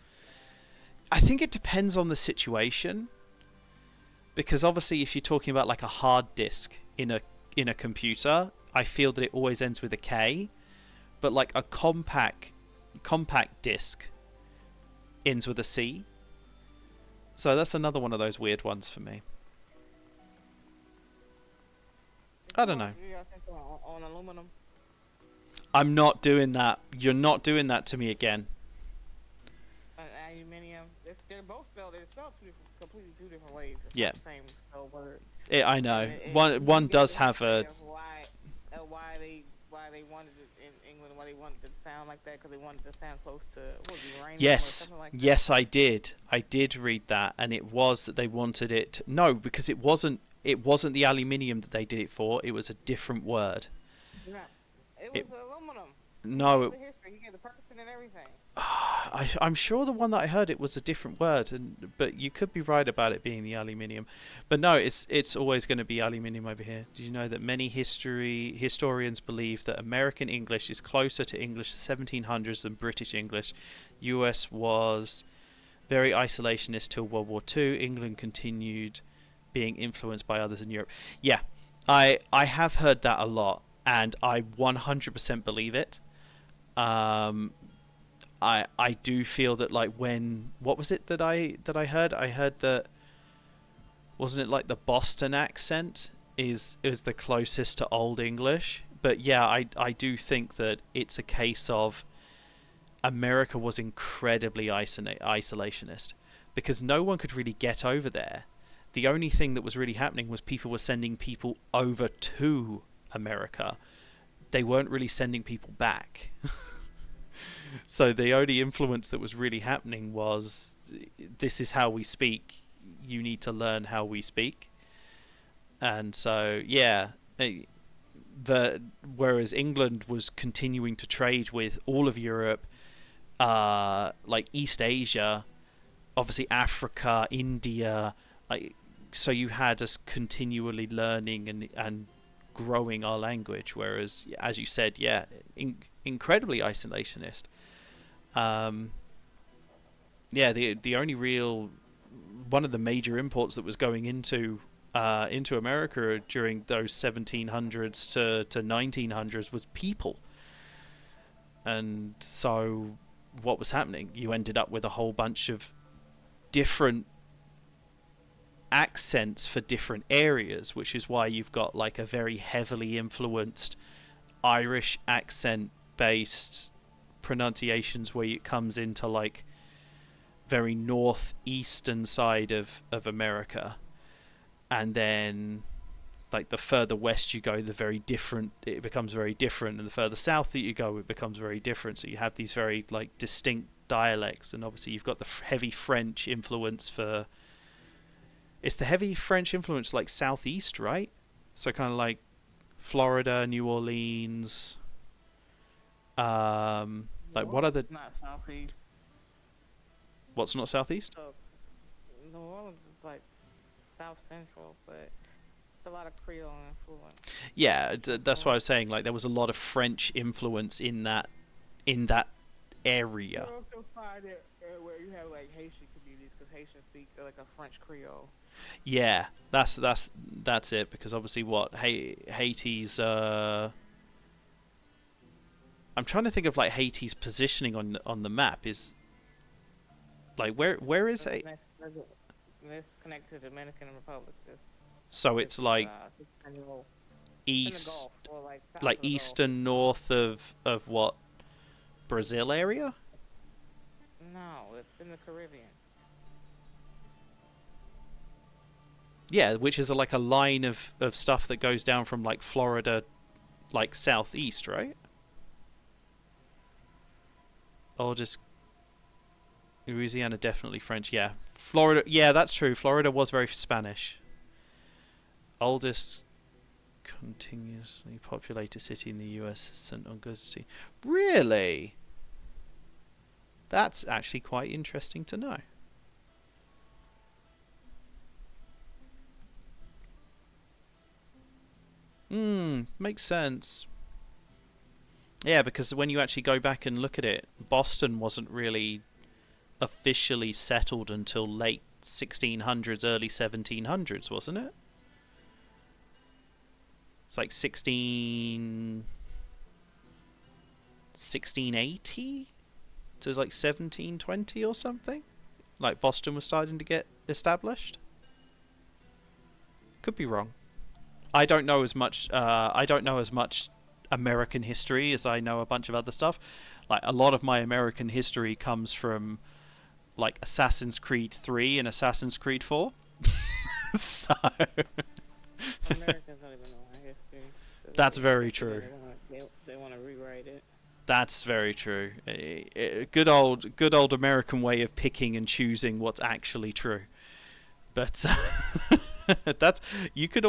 Speaker 1: I think it depends on the situation. Because obviously if you're talking about like a hard disk in a computer, I feel that it always ends with a K. But like a compact disc ends with a C. So that's another one of those weird ones for me. I don't know.
Speaker 5: On aluminum.
Speaker 1: I'm not doing that. You're not doing that to me again.
Speaker 5: Aluminium. They're both spelled. They're spelled completely two different ways. It's
Speaker 1: Yeah.
Speaker 5: not the same spelled word.
Speaker 1: I know.
Speaker 5: And
Speaker 1: One does have a.
Speaker 5: Why they wanted it in England? Why they wanted it to sound like that? Because they wanted it to sound close to uranium or
Speaker 1: Yes,
Speaker 5: something like that.
Speaker 1: yes, I did. I did read that, and it was that they wanted it. No, because it wasn't. It wasn't the aluminium that they did it for. It was a different word.
Speaker 5: No, it was aluminum.
Speaker 1: No,
Speaker 5: The history. You get the person and everything.
Speaker 1: I'm sure the one that I heard it was a different word, but you could be right about it being the aluminium. But no, it's always going to be aluminium over here. Did you know that many historians believe that American English is closer to English of 1700s than British English? US was very isolationist till World War II. England continued being influenced by others in Europe. Yeah, I have heard that a lot, and I 100% believe it. I do feel that like when what was it that I heard? I heard that wasn't it like the Boston accent is the closest to Old English. But yeah, I do think that it's a case of America was incredibly isolationist because no one could really get over there. The only thing that was really happening was people were sending people over to America. They weren't really sending people back. So the only influence that was really happening was this is how we speak. You need to learn how we speak. And so yeah, whereas England was continuing to trade with all of Europe, like East Asia, obviously Africa, India, like so you had us continually learning and growing our language. Whereas, as you said, yeah, incredibly isolationist. Yeah, the only real one of the major imports that was going into America during those 1700s to 1900s was people. And so what was happening? You ended up with a whole bunch of different accents for different areas, which is why you've got like a very heavily influenced Irish accent based pronunciations where it comes into like very northeastern side of America, and then like the further west you go, it becomes very different, and the further south that you go, it becomes very different. So you have these very like distinct dialects, and obviously you've got the heavy French influence it's the heavy French influence like southeast, right? So kind of like Florida, New Orleans, like what other?
Speaker 5: Not southeast.
Speaker 1: What's not southeast?
Speaker 5: So New Orleans is like south central, but it's a lot of Creole influence.
Speaker 1: Yeah, that's what I was saying. Like there was a lot of French influence in that area.
Speaker 5: You also find it where you have like Haitian communities because Haitians speak like a French Creole.
Speaker 1: Yeah, that's it. Because obviously, Haiti's. I'm trying to think of like Haiti's positioning on the map is. Like where is it?
Speaker 5: It's connected to the Dominican Republic.
Speaker 1: So it's like
Speaker 5: east,
Speaker 1: like east and north of what? Brazil area?
Speaker 5: No, it's in the Caribbean.
Speaker 1: Yeah, which is like a line of stuff that goes down from like Florida, like southeast, right? Or just Louisiana, definitely French. Yeah, Florida. Yeah, that's true. Florida was very Spanish. Oldest continuously populated city in the U.S. is St. Augustine. Really? That's actually quite interesting to know. Makes sense. Yeah, because when you actually go back and look at it, Boston wasn't really officially settled until late 1600s, early 1700s, wasn't it? It's like 1680 to like 1720 or something. Like Boston was starting to get established. Could be wrong. I don't know as much American history as I know a bunch of other stuff. Like a lot of my American history comes from like Assassin's Creed 3 and Assassin's Creed 4. So
Speaker 5: Americans don't even know our history.
Speaker 1: That's very true.
Speaker 5: They want to rewrite it.
Speaker 1: That's very true. A good old American way of picking and choosing what's actually true. But that's you could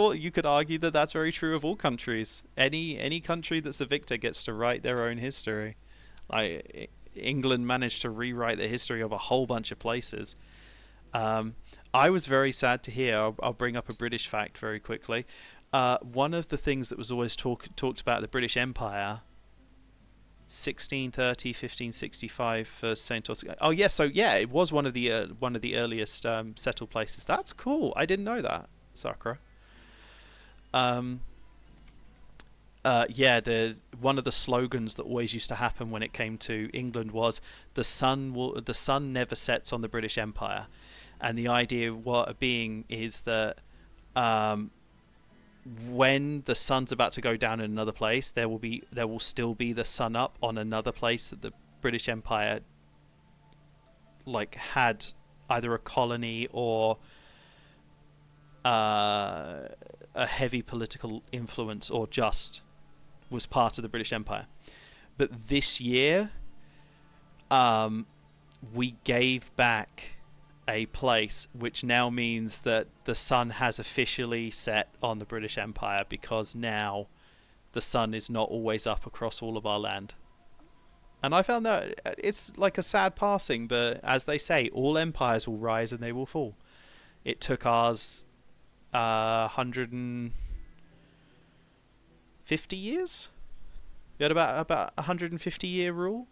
Speaker 1: argue that that's very true of all countries. Any country that's a victor gets to write their own history. Like England managed to rewrite the history of a whole bunch of places. I was very sad to hear. I'll bring up a British fact very quickly. One of the things that was always talked about the British Empire. 1630, 1565 for Saint Augustine. Oh yeah, so yeah, it was one of the earliest settled places. That's cool. I didn't know that, Sakura. Yeah, one of the slogans that always used to happen when it came to England was the sun never sets on the British Empire, and the idea what being is that um, when the sun's about to go down in another place, there will still be the sun up on another place that the British Empire like had either a colony or a heavy political influence, or just was part of the British Empire. But this year, we gave back a place, which now means that the sun has officially set on the British Empire, because now the sun is not always up across all of our land. And I found that it's like a sad passing, but as they say, all empires will rise and they will fall. It took ours 150 years. We had about 150-year rule.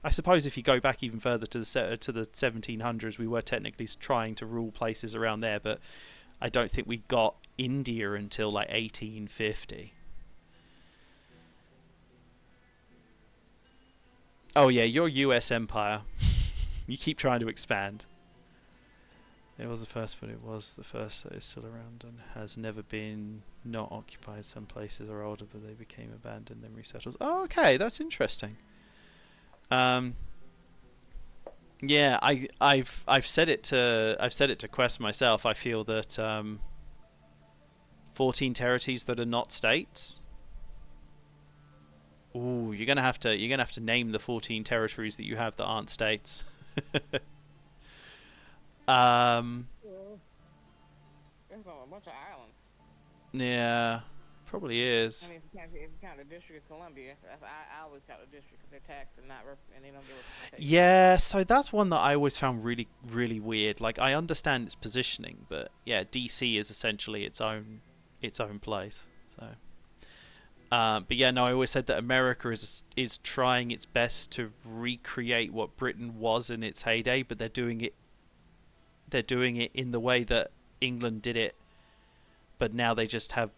Speaker 1: I suppose if you go back even further to the 1700s, we were technically trying to rule places around there, but I don't think we got India until like 1850. Oh yeah, your US empire. You keep trying to expand. It was the first, but it was the first that is still around and has never been not occupied. Some places are older, but they became abandoned and resettled. Oh, okay, that's interesting. Yeah, I've said it to Quest myself. I feel that 14 territories that are not states. Ooh, you're gonna have to name the 14 territories that you have that aren't states.
Speaker 5: There's a bunch of islands.
Speaker 1: Yeah, probably is.
Speaker 5: I mean, if you count the District of Columbia, I always count the district because they're taxed and and they don't get representation.
Speaker 1: Yeah, so that's one that I always found really, really weird. Like, I understand its positioning, but yeah, DC is essentially its own place. So, but yeah, no, I always said that America is trying its best to recreate what Britain was in its heyday, but they're doing it in the way that England did it, but now you just have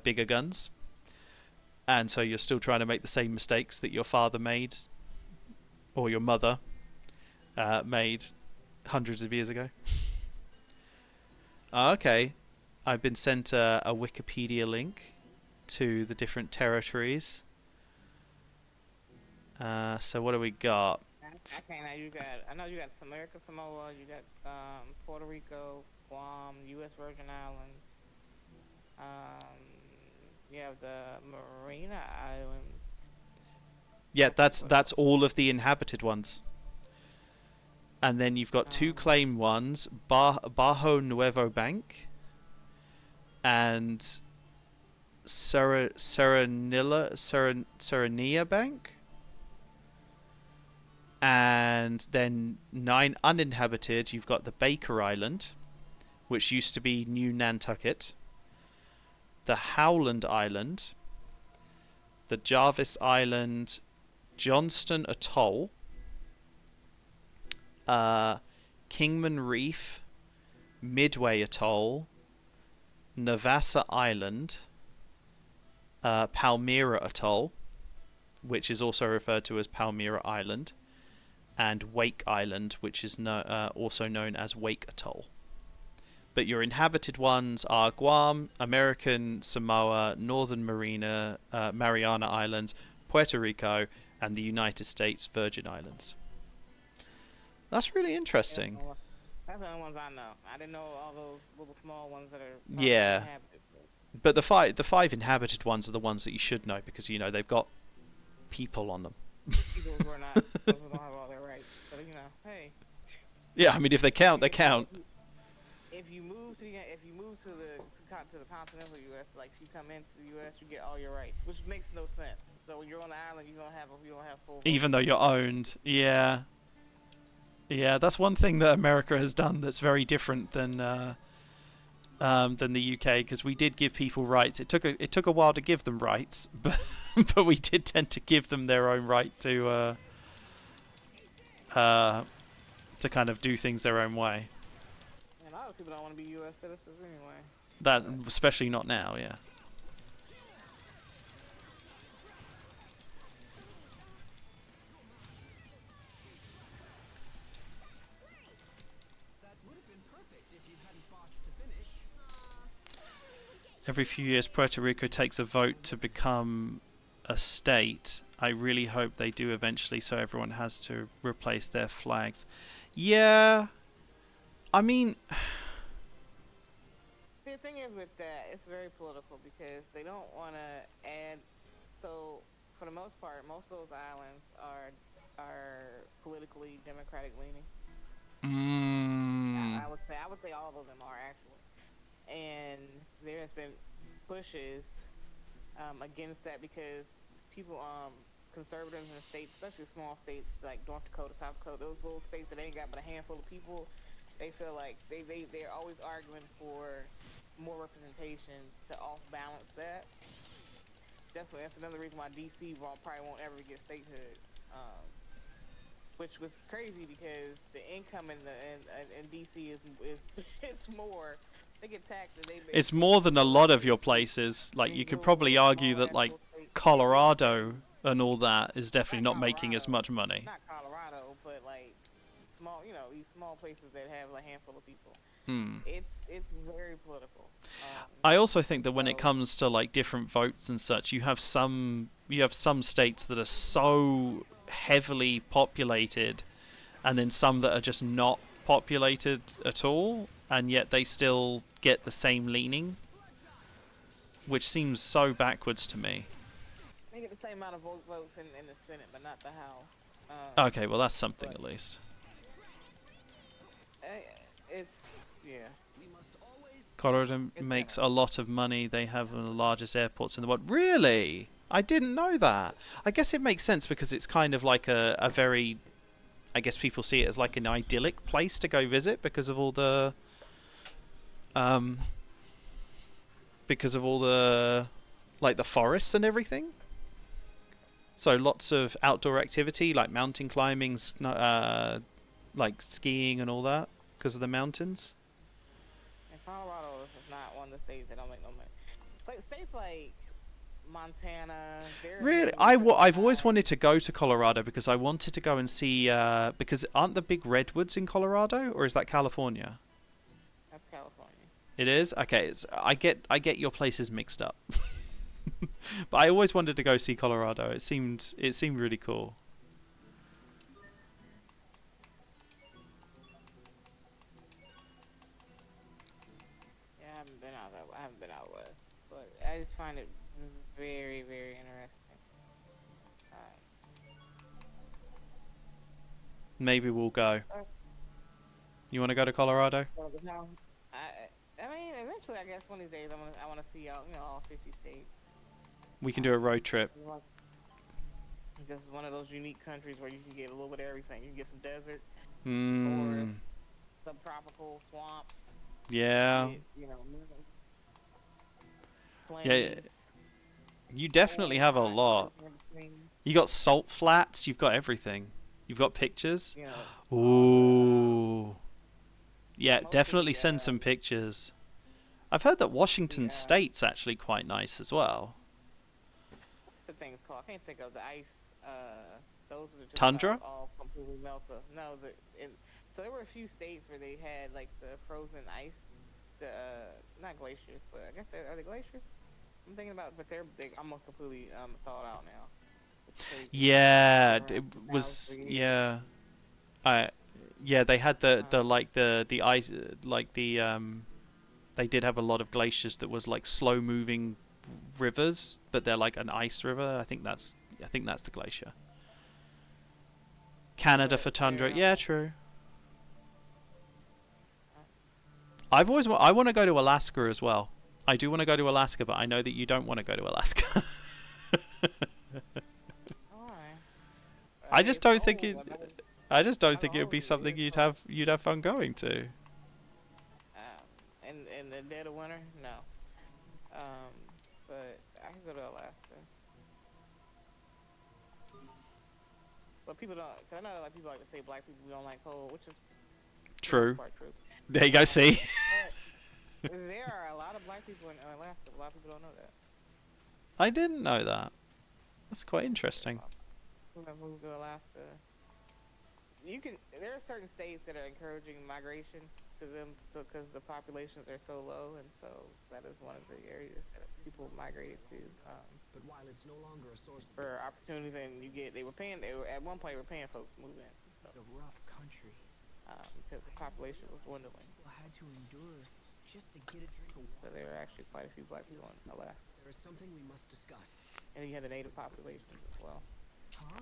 Speaker 1: bigger guns, and so you're still trying to make the same mistakes that your father made or your mother made hundreds of years ago. Okay, I've been sent a Wikipedia link to the different territories. So what do we got?
Speaker 5: Okay, now I know you got America, Samoa, you got Puerto Rico, Guam, U.S. Virgin Islands. You have the Marina Islands.
Speaker 1: Yeah, that's all of the inhabited ones. And then you've got two claimed ones, Bajo Nuevo Bank and Serranilla Bank. And then 9 uninhabited, you've got the Baker Island, which used to be New Nantucket, the Howland Island, the Jarvis Island, Johnston Atoll, Kingman Reef, Midway Atoll, Navassa Island, Palmyra Atoll, which is also referred to as Palmyra Island, and Wake Island, which is also known as Wake Atoll. But your inhabited ones are Guam, American Samoa, Northern Mariana Islands, Puerto Rico, and the United States Virgin Islands. That's really interesting.
Speaker 5: That's the only ones I know. I didn't know all those little small ones that are
Speaker 1: inhabited. But the five inhabited ones are the ones that you should know, because they've got people on them.
Speaker 5: People who are not, those who don't have all their rights. But hey.
Speaker 1: Yeah, I mean, if they count, they count.
Speaker 5: If you move to the continental U.S., like if you come into the U.S., you get all your rights, which makes no sense. So when you're on the island, you don't have full.
Speaker 1: Even though you're owned, yeah, that's one thing that America has done that's very different than the UK, because we did give people rights. It took a while to give them rights, but we did tend to give them their own right to kind of do things their own way.
Speaker 5: And a lot of people don't want to be U.S. citizens anyway.
Speaker 1: That especially not now, yeah. every few years Puerto Rico takes a vote to become a state. I really hope they do eventually, so everyone has to replace their flags. Yeah, I mean,
Speaker 5: The thing is with that, it's very political because they don't want to add. So for the most part, most of those islands are politically democratic leaning.
Speaker 1: mm,
Speaker 5: I would say all of them are actually, and there has been pushes against that because people conservatives in states, especially small states like North Dakota, South Dakota, those little states that ain't got but a handful of people, they feel like they're always arguing for more representation to off balance that. That's another reason why DC probably won't ever get statehood. Which was crazy because the income in DC is it's more. They get taxed and
Speaker 1: it's more than a lot of your places. Like, you could probably argue
Speaker 5: small
Speaker 1: that, like,
Speaker 5: little states.
Speaker 1: Colorado and all that is definitely
Speaker 5: Not
Speaker 1: not making as
Speaker 5: Colorado,
Speaker 1: much money.
Speaker 5: not Colorado, but like small, these small places that have a handful of people.
Speaker 1: Hmm.
Speaker 5: It's very political.
Speaker 1: I also think that when it
Speaker 5: So
Speaker 1: comes to like different votes and such, you have some states that are so heavily populated, and then some that are just not populated at all, and yet they still get the same leaning, which seems so backwards to me.
Speaker 5: they get the same amount of votes in the Senate, but not the House.
Speaker 1: Okay, well that's something
Speaker 5: But
Speaker 1: at least.
Speaker 5: it's yeah,
Speaker 1: Colorado
Speaker 5: it's
Speaker 1: makes
Speaker 5: better.
Speaker 1: a lot of money. They have one of the largest airports in the world. Really? I didn't know that. I guess it makes sense because it's kind of like a very, I guess people see it as like an idyllic place to go visit um because of all the like the forests and everything. So lots of outdoor activity like mountain climbing, like skiing and all that because of the mountains.
Speaker 5: And Colorado is not one of the states that don't make no money. Like states like Montana, they're
Speaker 1: Really,
Speaker 5: heavily
Speaker 1: I've always
Speaker 5: subsidized.
Speaker 1: wanted to go to Colorado because I wanted to go and see because aren't the big redwoods in Colorado, or is that California?
Speaker 5: That's California.
Speaker 1: It is. Okay, I get your places mixed up. But I always wanted to go see Colorado. It seemed really cool.
Speaker 5: Yeah, I haven't been out west, but I just find it very, very interesting. Uh,
Speaker 1: Maybe we'll go.
Speaker 5: uh,
Speaker 1: You want to go to Colorado?
Speaker 5: well, no, I mean, eventually, I guess one of these days, I want to see all, all 50 states.
Speaker 1: We can do a road
Speaker 5: This
Speaker 1: trip.
Speaker 5: is one, this is one of those unique countries where you can get a little bit of everything. You can get some desert,
Speaker 1: Hmm.
Speaker 5: forests, subtropical swamps. You
Speaker 1: Yeah.
Speaker 5: get,
Speaker 1: Yeah.
Speaker 5: plains,
Speaker 1: You definitely
Speaker 5: whole
Speaker 1: have a
Speaker 5: wide
Speaker 1: lot.
Speaker 5: everything in between.
Speaker 1: You got salt flats. You've got everything. You've got pictures.
Speaker 5: You know,
Speaker 1: Ooh. Yeah,
Speaker 5: most of
Speaker 1: definitely send some pictures. I've heard that
Speaker 5: the
Speaker 1: Washington State's actually quite nice as well.
Speaker 5: what's the things called? I can't think of the ice. Those are just
Speaker 1: Tundra?
Speaker 5: all completely melted. No, so there were a few states where they had like the frozen ice, the not glaciers, but I guess are they glaciers? I'm thinking about, but they almost completely thawed out now. It's crazy.
Speaker 1: Yeah,
Speaker 5: Been
Speaker 1: it
Speaker 5: around for thousands
Speaker 1: was.
Speaker 5: of years.
Speaker 1: Yeah, I. Yeah, they had the
Speaker 5: Um,
Speaker 1: like the ice like the They did have a lot of glaciers that was like slow moving rivers, but they're like an ice river. I think that's the glacier. Canada
Speaker 5: but
Speaker 1: for tundra.
Speaker 5: they're
Speaker 1: Yeah, true.
Speaker 5: uh,
Speaker 1: I want to go to Alaska as well. I do want to go to Alaska, but I know that you don't want to go to Alaska.
Speaker 5: alright.
Speaker 1: I just
Speaker 5: It's
Speaker 1: don't think
Speaker 5: cold.
Speaker 1: it. I just don't
Speaker 5: I know
Speaker 1: think it would be
Speaker 5: it
Speaker 1: something
Speaker 5: is cold.
Speaker 1: you'd have fun going to.
Speaker 5: In the dead of winter, no. Um, but I can go to Alaska. But people don't, cause I know like people like to say black people we don't like cold, which is for the most
Speaker 1: True.
Speaker 5: part true.
Speaker 1: There you go. See.
Speaker 5: But there are a lot of black people in Alaska. A lot of people don't know that.
Speaker 1: I didn't know that. That's quite interesting.
Speaker 5: People that moved to Alaska. you can. There are certain states that are encouraging migration to them, so because the populations are so low, and so that is one of the areas that people migrated to
Speaker 2: But while it's no longer a source of
Speaker 5: for opportunities. And you get they were paying. They were at one point they were paying folks to move in, so,
Speaker 2: this is a rough country.
Speaker 5: because the population was dwindling.
Speaker 2: People had to endure just to get a drink of
Speaker 5: So
Speaker 2: water.
Speaker 5: there were actually quite a few black people in Alaska,
Speaker 2: There is something we must discuss.
Speaker 5: and then you had the native populations as well.
Speaker 2: Huh?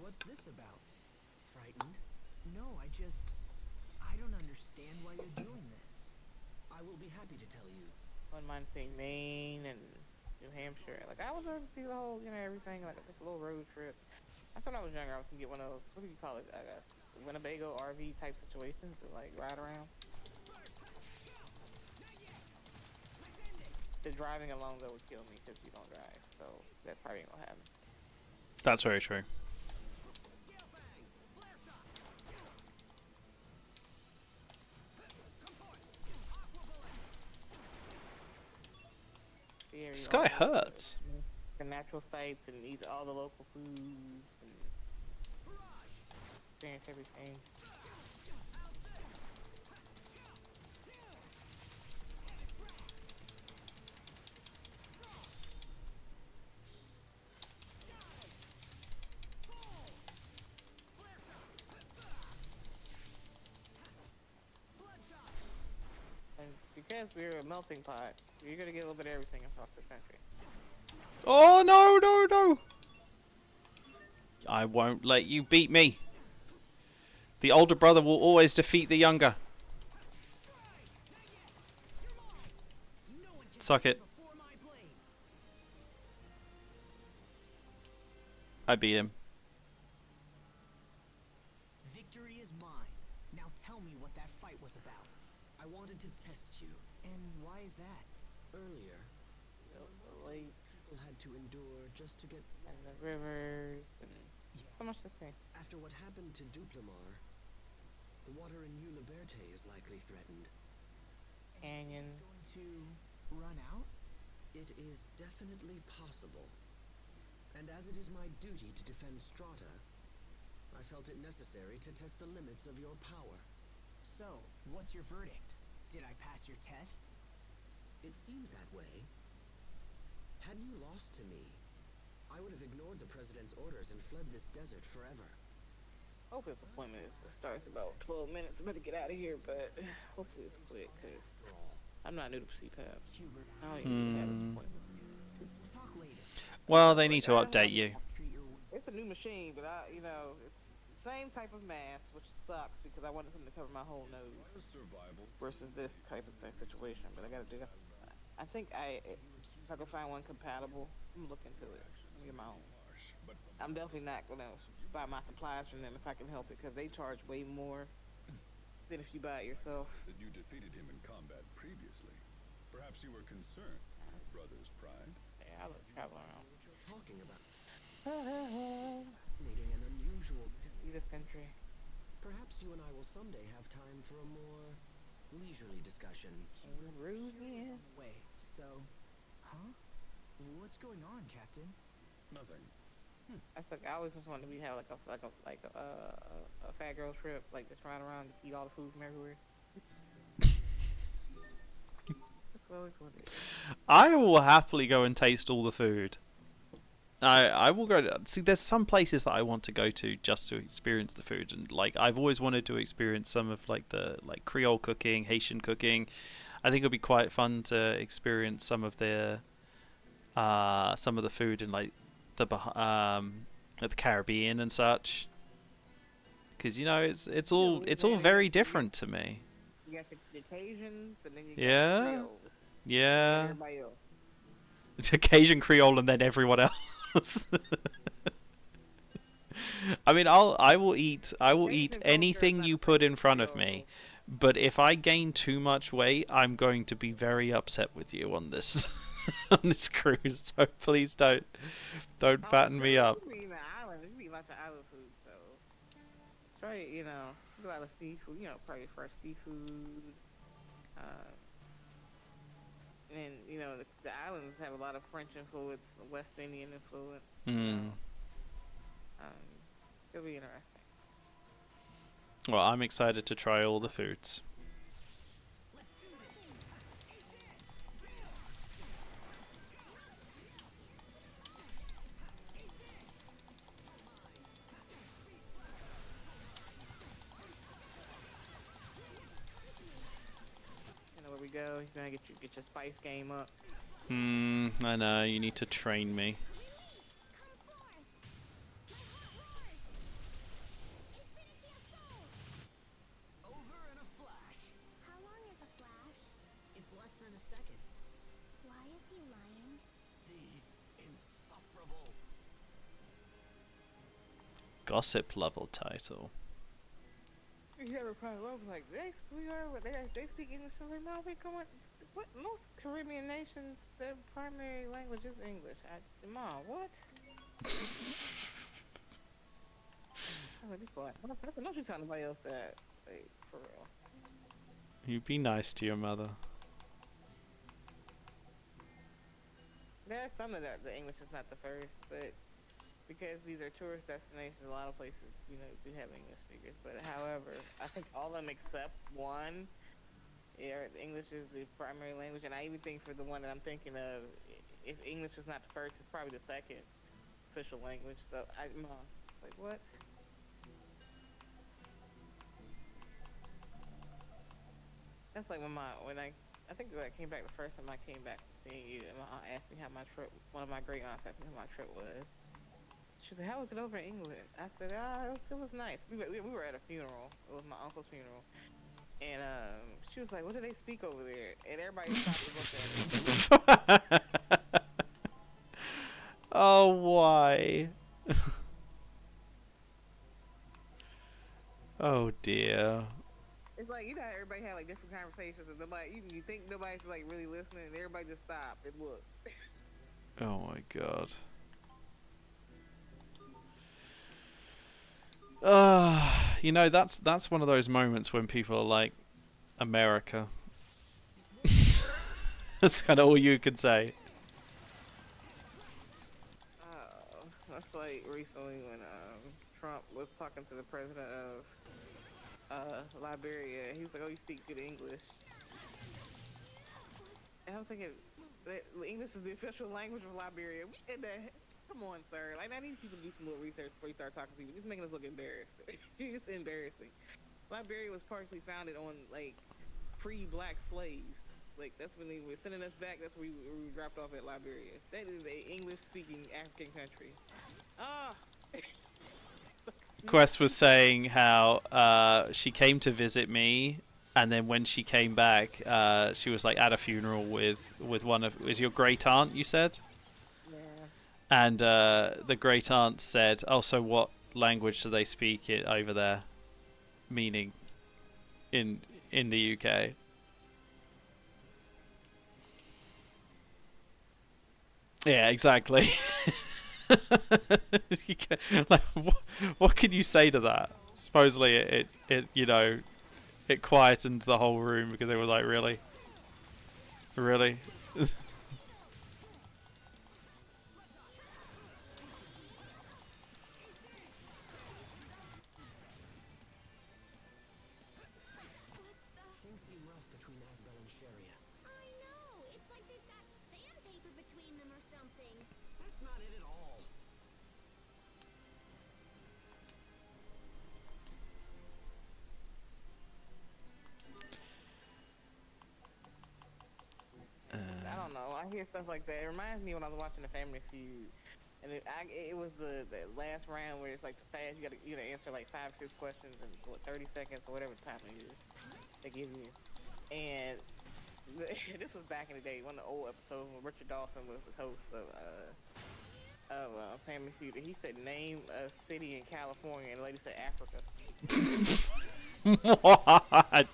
Speaker 2: What's this about? Frightened? No, I don't understand why you're doing this. I will be happy to tell you.
Speaker 5: Wouldn't mind seeing Maine and New Hampshire. Like I was going to see the whole, everything, like a little road trip. That's when I was younger. I was gonna get one of those. What do you call it? Winnebago RV type situations to like ride around. The driving alone though would kill me because you don't drive, so that probably ain't gonna happen.
Speaker 1: That's very true. This guy hurts.
Speaker 5: The natural sights and eat all the local foods and experience everything. And because we're a melting pot, you're gonna get a little bit of everything across this country.
Speaker 1: Oh no, no, no! I won't let you beat me. The older brother will always defeat the younger.
Speaker 2: No one can
Speaker 1: Suck
Speaker 2: stand
Speaker 1: it.
Speaker 2: before my blade.
Speaker 1: I beat him.
Speaker 2: Victory is mine. Now tell me what that fight was about. I wanted to test you. And why is that? Earlier,
Speaker 5: The lakes
Speaker 2: people had to endure just to get...
Speaker 5: and the rivers and so much to see.
Speaker 2: After what happened to Duplamar, the water in New Liberte is likely threatened.
Speaker 5: Canyons.
Speaker 2: Going to run out? It is definitely possible. And as it is my duty to defend Strata, I felt it necessary to test the limits of your power. So, what's your verdict? Did I pass your test? It seems that way. Hadn't you lost to me, I would have ignored the President's orders and fled this desert forever.
Speaker 5: Hope this appointment starts about 12 minutes. I'm about to get out of here, but hopefully it's quick because
Speaker 2: After all,
Speaker 5: I'm not new to CPAP.
Speaker 2: Hubert,
Speaker 5: I don't even have this appointment.
Speaker 2: we'll talk later.
Speaker 1: Well, they need to update you.
Speaker 2: Treat your
Speaker 5: It's a new machine, but it's the same type of mask, which sucks because I wanted something to cover my whole nose
Speaker 4: Survival.
Speaker 5: versus this type of situation. But I gotta do that. I think if I can find one compatible, I'm gonna look into it. I'm gonna get my own.
Speaker 4: Harsh, but
Speaker 5: I'm definitely not gonna buy my supplies from them if I can help it because they charge way more than if you buy it yourself.
Speaker 4: that you defeated him in combat previously. Perhaps you were concerned. Brother's pride.
Speaker 5: Yeah, I love travel around.
Speaker 2: what you're talking about.
Speaker 5: Just
Speaker 2: Fascinating and unusual.
Speaker 5: see this country.
Speaker 2: Perhaps you and I will someday have time for a more leisurely discussion.
Speaker 5: Ruby.
Speaker 2: Way. So, huh? What's going on, Captain?
Speaker 4: Nothing.
Speaker 5: That's like I always just wanted to have a fat girl trip, like just ride around, just eat all the food from everywhere. That's what I always wanted.
Speaker 1: I will happily go and taste all the food. I will go to, see. There's some places that I want to go to just to experience the food, and like I've always wanted to experience some of like the Creole cooking, Haitian cooking. I think it'll be quite fun to experience some of the food in like the Caribbean and such. Because it's all very different to me.
Speaker 5: You got the Cajuns, and then you got
Speaker 1: Yeah.
Speaker 5: the Creoles,
Speaker 1: Yeah,
Speaker 5: everybody else.
Speaker 1: it's Cajun Creole and then everyone else. I mean, I will eat anything you put in front of me, but if I gain too much weight, I'm going to be very upset with you on this on this cruise. So please don't fatten me up.
Speaker 5: We eat the island. We eat lots of island food, so try a lot of seafood. Probably fresh seafood. And the islands have a lot of French influence, West Indian influence.
Speaker 1: Mm.
Speaker 5: It's gonna be interesting.
Speaker 1: Well, I'm excited to try all the foods.
Speaker 5: You know where we go. You gotta get your spice game up.
Speaker 1: I know, you need to train me.
Speaker 2: Over in a flash.
Speaker 3: How long is a flash?
Speaker 2: It's less than a second.
Speaker 3: Why is he lying?
Speaker 2: These insufferable.
Speaker 1: Gossip level title.
Speaker 5: You ever probably was like, they speak English, so like, no, we come on. What most Caribbean nations, their primary language is English. Mom, what? I'm like, be quiet. Don't you tell anybody else that, like, for real.
Speaker 1: You be nice to your mother.
Speaker 5: There are some of the English is not the first, but because these are tourist destinations, a lot of places, you know, do have English speakers. But however, I think all of them except one, English is the primary language, and I even think for the one that I'm thinking of, if English is not the first, it's probably the second official language. So Mom, like what? That's like when I think when I came back the first time I came back from seeing you, and my aunt asked me how my trip. One of my great aunts asked me how my trip was. She was like, "How was it over in England?" I said, it was nice. We were at a funeral. It was my uncle's funeral, and she was like, "What do they speak over there?" And everybody stopped and looked at me.
Speaker 1: Oh, why? Oh dear.
Speaker 5: It's like, you know how everybody had like different conversations, and you think nobody's like really listening, and everybody just stopped and looked.
Speaker 1: Oh my god. You know, that's one of those moments when people are like, America. That's kind of all you could say.
Speaker 5: That's like recently when Trump was talking to the president of Liberia. He was like, "Oh, you speak good English," and I was thinking, English is the official language of Liberia. Come on, sir. Like, I need people to do some little research before you start talking to people. Just making us look embarrassed. You're just embarrassing. Liberia was partially founded on like pre-black slaves. Like, that's when they were sending us back. That's where we dropped off at Liberia. That is a English-speaking African country. Ah.
Speaker 1: Quest was saying how she came to visit me, and then when she came back, she was like at a funeral with one of, was your great aunt, you said?
Speaker 5: Yeah.
Speaker 1: And the great aunt said, "Oh, so what language do they speak it over there?" Meaning, in the UK. Yeah, exactly. Like, what can you say to that? Supposedly, it you know, it quietened the whole room because they were like, really.
Speaker 2: Things seem rough between Asbel and Sharia.
Speaker 3: I know! It's like they've got sandpaper between them or something.
Speaker 2: That's not it at all.
Speaker 5: I don't know. I hear stuff like that. It reminds me when I was watching The Family Feud, and it was the last round where it's like fast. You gotta answer like 5 or 6 questions in 30 seconds or whatever time it is they give you. And this was back in the day, one of the old episodes when Richard Dawson was the host of Family Feud. And he said, "Name a city in California," and the lady said Africa.
Speaker 1: What?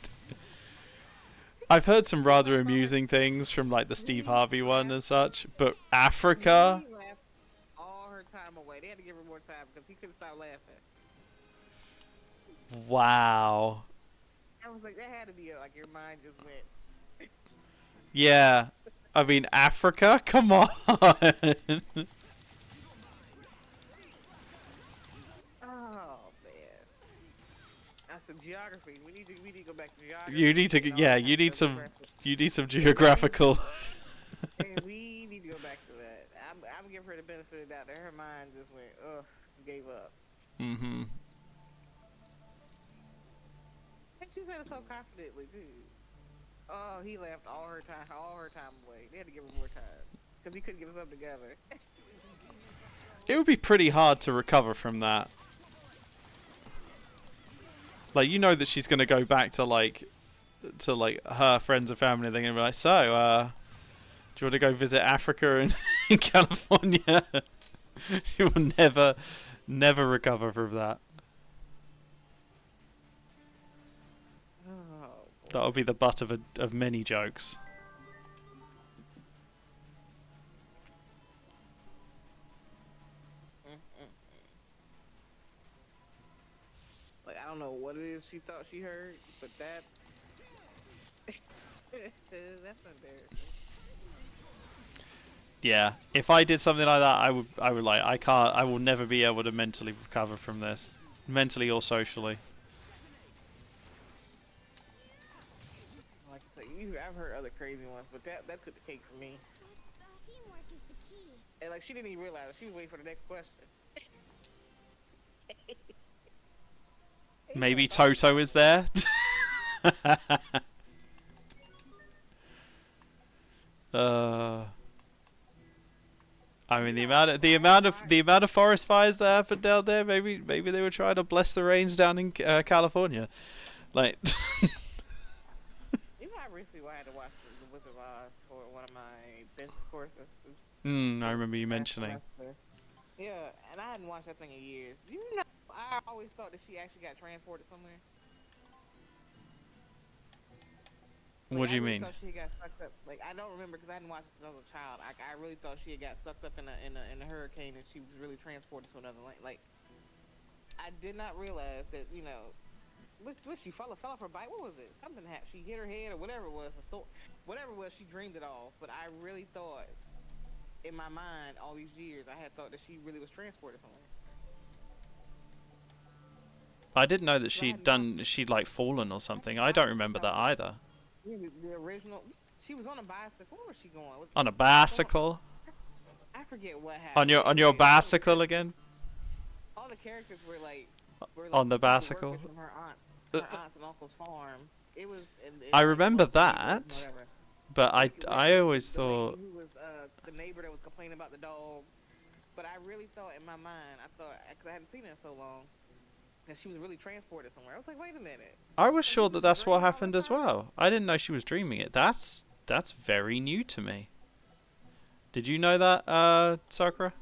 Speaker 1: I've heard some rather amusing things from like the Steve Harvey one and such, but Africa?
Speaker 5: He laughed all her time away. They had to give her more time because he couldn't stop laughing.
Speaker 1: Wow.
Speaker 5: I was like, that had to be like your mind just went.
Speaker 1: Yeah. I mean, Africa? Come on.
Speaker 5: Oh man. I said geography. We need to go back to geography.
Speaker 1: You need to,
Speaker 5: and all
Speaker 1: yeah,
Speaker 5: that
Speaker 1: you need
Speaker 5: stuff
Speaker 1: some,
Speaker 5: reference.
Speaker 1: you need some geographical.
Speaker 5: And we need to go back to that. I'm giving her the benefit of the doubt that her mind just went, ugh, gave up.
Speaker 1: Mm-hmm.
Speaker 5: And she said it so confidently too. Oh, he left all her time away. They had to give her more time because he couldn't get us up together.
Speaker 1: It would be pretty hard to recover from that. Like, you know that she's gonna go back to like her friends and family. They're gonna be like, so, do you want to go visit Africa and in California? She will never recover from that.
Speaker 5: Oh,
Speaker 1: That'll be the butt of many jokes.
Speaker 5: like I don't know what it is she thought she heard, but that's that's embarrassing.
Speaker 1: Yeah, if I did something like that, I would like, I will never be able to mentally recover from this, mentally or socially.
Speaker 5: Like I said, I've heard other crazy ones, but that took the cake for me.
Speaker 3: Teamwork is the key.
Speaker 5: And like she didn't even realize it. She was waiting for the next question.
Speaker 1: Maybe Toto is there. I mean, the amount of forest fires that happened down there. Maybe they were trying to bless the rains down in California, like.
Speaker 5: You know, I recently had to watch The Wizard of Oz for one of my business courses.
Speaker 1: I remember you mentioning.
Speaker 5: Yeah, and I hadn't watched that thing in years. You know, I always thought that she actually got transported somewhere.
Speaker 1: What do you
Speaker 5: I really
Speaker 1: mean?
Speaker 5: thought she got sucked up. Like I don't remember because I didn't watch this as a child. I really thought she had got sucked up in a hurricane and she was really transported to another land. Like I did not realize that what she fell off her bike. What was it? Something happened. She hit her head or whatever it was. Whatever it was, she dreamed it off. But I really thought, in my mind, all these years, I had thought that she really was transported somewhere.
Speaker 1: I didn't know that she'd like fallen or something. I don't remember that either.
Speaker 5: The original, she was on a bicycle. Where was she going?
Speaker 1: On a bicycle?
Speaker 5: I forget what happened.
Speaker 1: On your bicycle again?
Speaker 5: All the characters were like
Speaker 1: on the bicycle?
Speaker 5: From her aunt's and uncle's farm. It was.
Speaker 1: I remember that, but I always thought.
Speaker 5: Who was the neighbor that was complaining about the dog? But I really thought in my mind, because I hadn't seen it in so long, that she was really transported somewhere. I was like, wait a minute.
Speaker 1: I was sure that that's what happened as well. I didn't know she was dreaming it. That's very new to me. Did you know that, Sakura?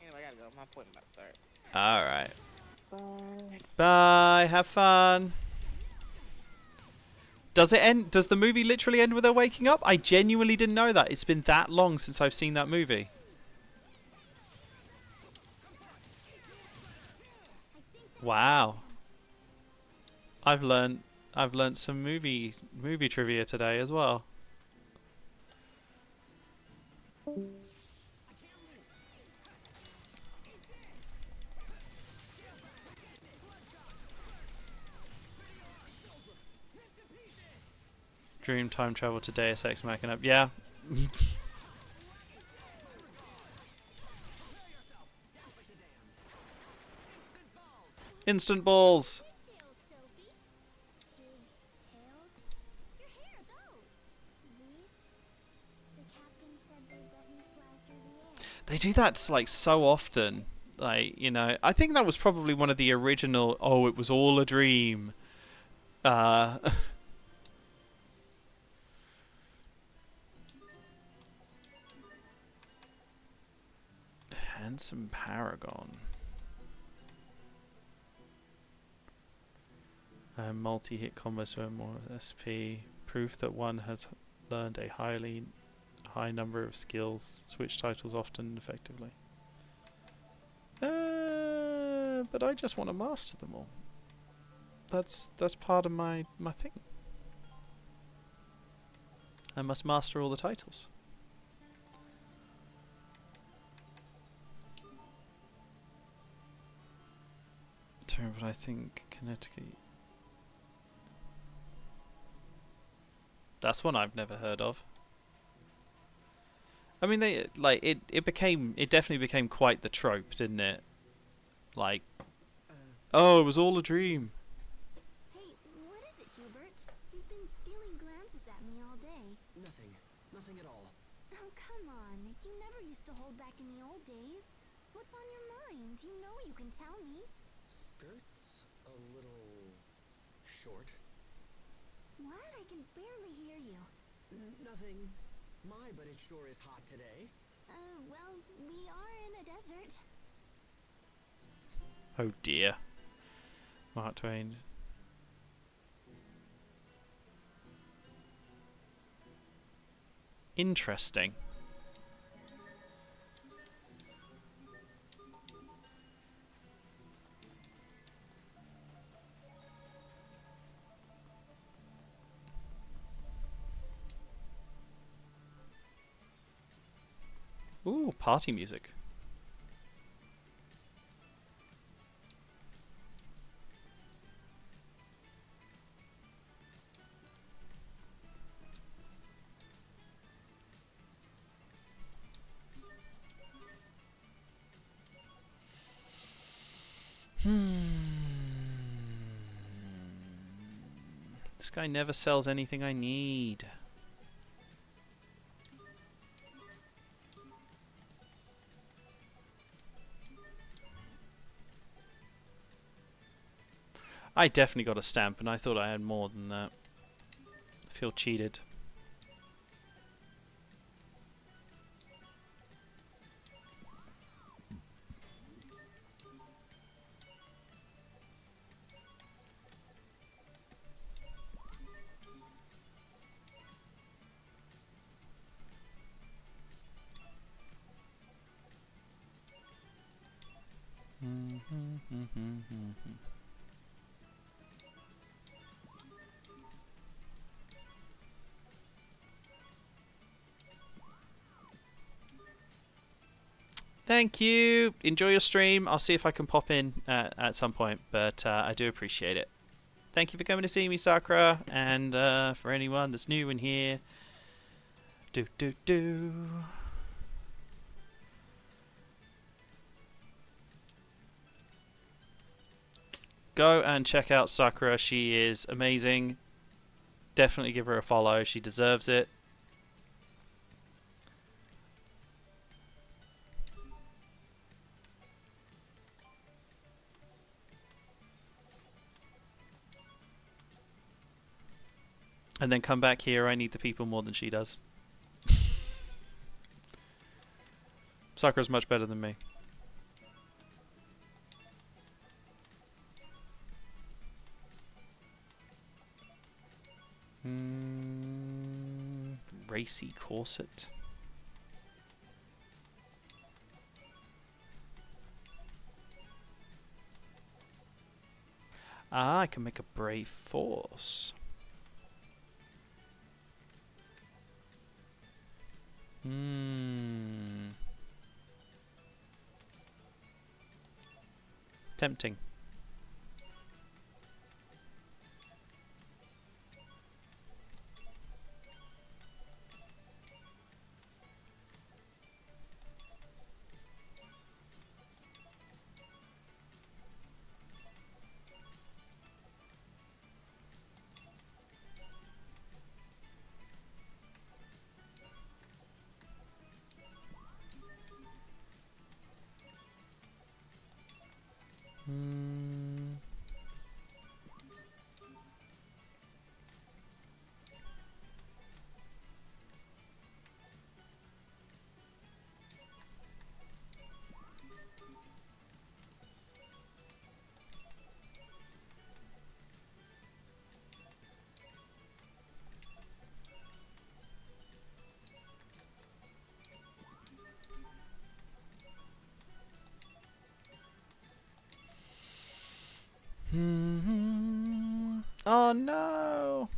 Speaker 5: Anyway, I gotta go. My appointment about to start.
Speaker 1: All right.
Speaker 5: Bye.
Speaker 1: Bye. Have fun. Does it end? Does the movie literally end with her waking up? I genuinely didn't know that. It's been that long since I've seen that movie. Wow. I've learnt some movie trivia today as well. Dream time travel to Deus Ex Machina. Yeah. Instant balls. They do that like so often. Like, I think that was probably one of the original, oh, it was all a dream. Handsome Paragon. Multi-hit combo so more SP. Proof that one has learned a high number of skills. Switch titles often effectively. But I just want to master them all. That's part of my thing. I must master all the titles. But I think Connecticut. That's one I've never heard of. I mean, they like it. It definitely became quite the trope, didn't it? Like, oh, it was all a dream.
Speaker 3: Hey, what is it, Hubert? You've been stealing glances at me all day.
Speaker 2: Nothing. Nothing at all.
Speaker 3: Oh, come on. You never used to hold back in the old days. What's on your mind? You know you can tell me.
Speaker 2: Skirts a little short.
Speaker 3: What? I can barely hear you.
Speaker 2: Nothing. My, but it sure is hot today.
Speaker 3: Well, we are in a desert.
Speaker 1: Oh dear. Mark Twain. Interesting. Ooh, party music. This guy never sells anything I need. I definitely got a stamp, and I thought I had more than that. I feel cheated. Thank you. Enjoy your stream. I'll see if I can pop in at some point, but I do appreciate it. Thank you for coming to see me, Sakura, and for anyone that's new in here. Go and check out Sakura. She is amazing. Definitely give her a follow. She deserves it. And then come back here. I need the people more than she does. Sakura's much better than me. Racy corset. Ah, I can make a brave force. Tempting. Oh no!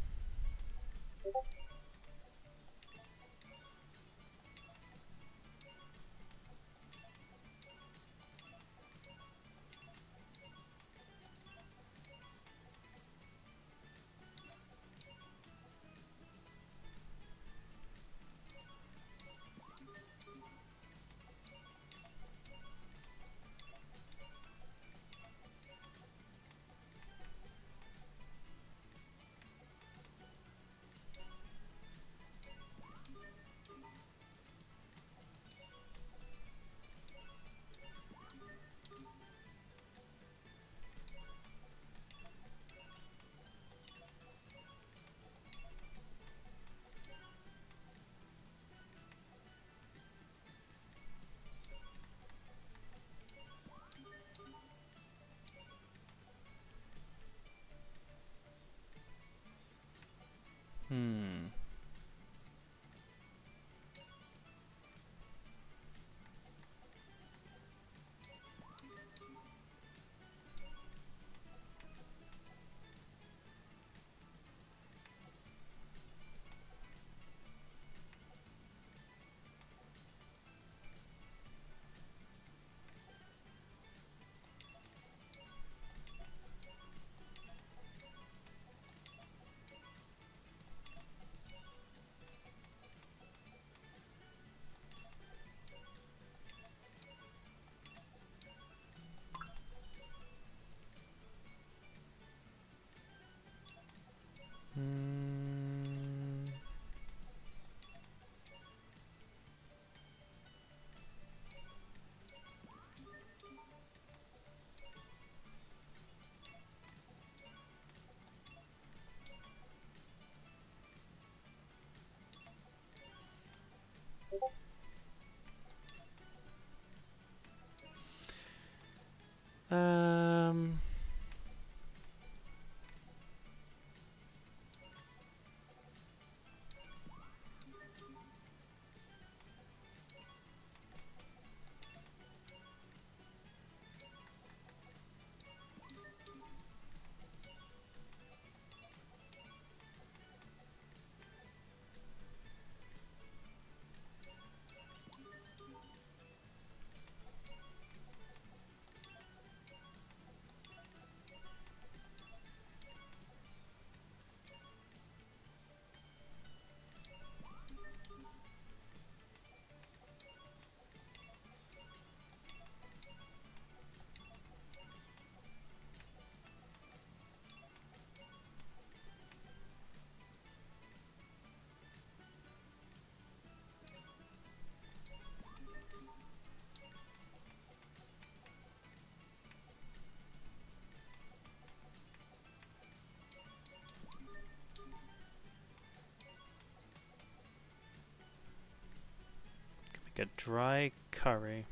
Speaker 1: a dry curry.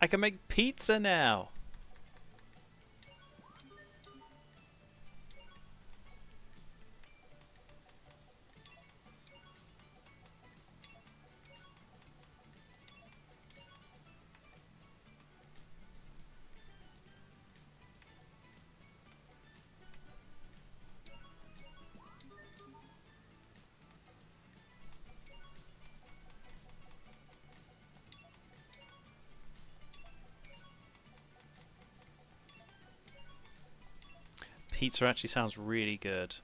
Speaker 1: I can make pizza now! Pizza actually sounds really good.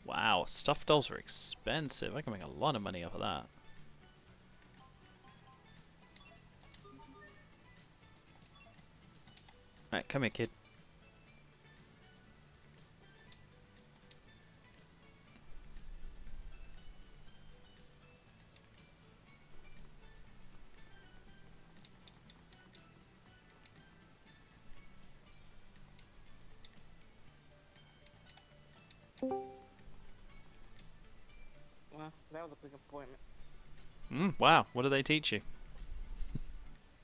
Speaker 1: Wow, stuffed dolls are expensive. I can make a lot of money off of that. Alright, come here, kid.
Speaker 5: Well, that was a quick appointment.
Speaker 1: Wow, what do they teach you?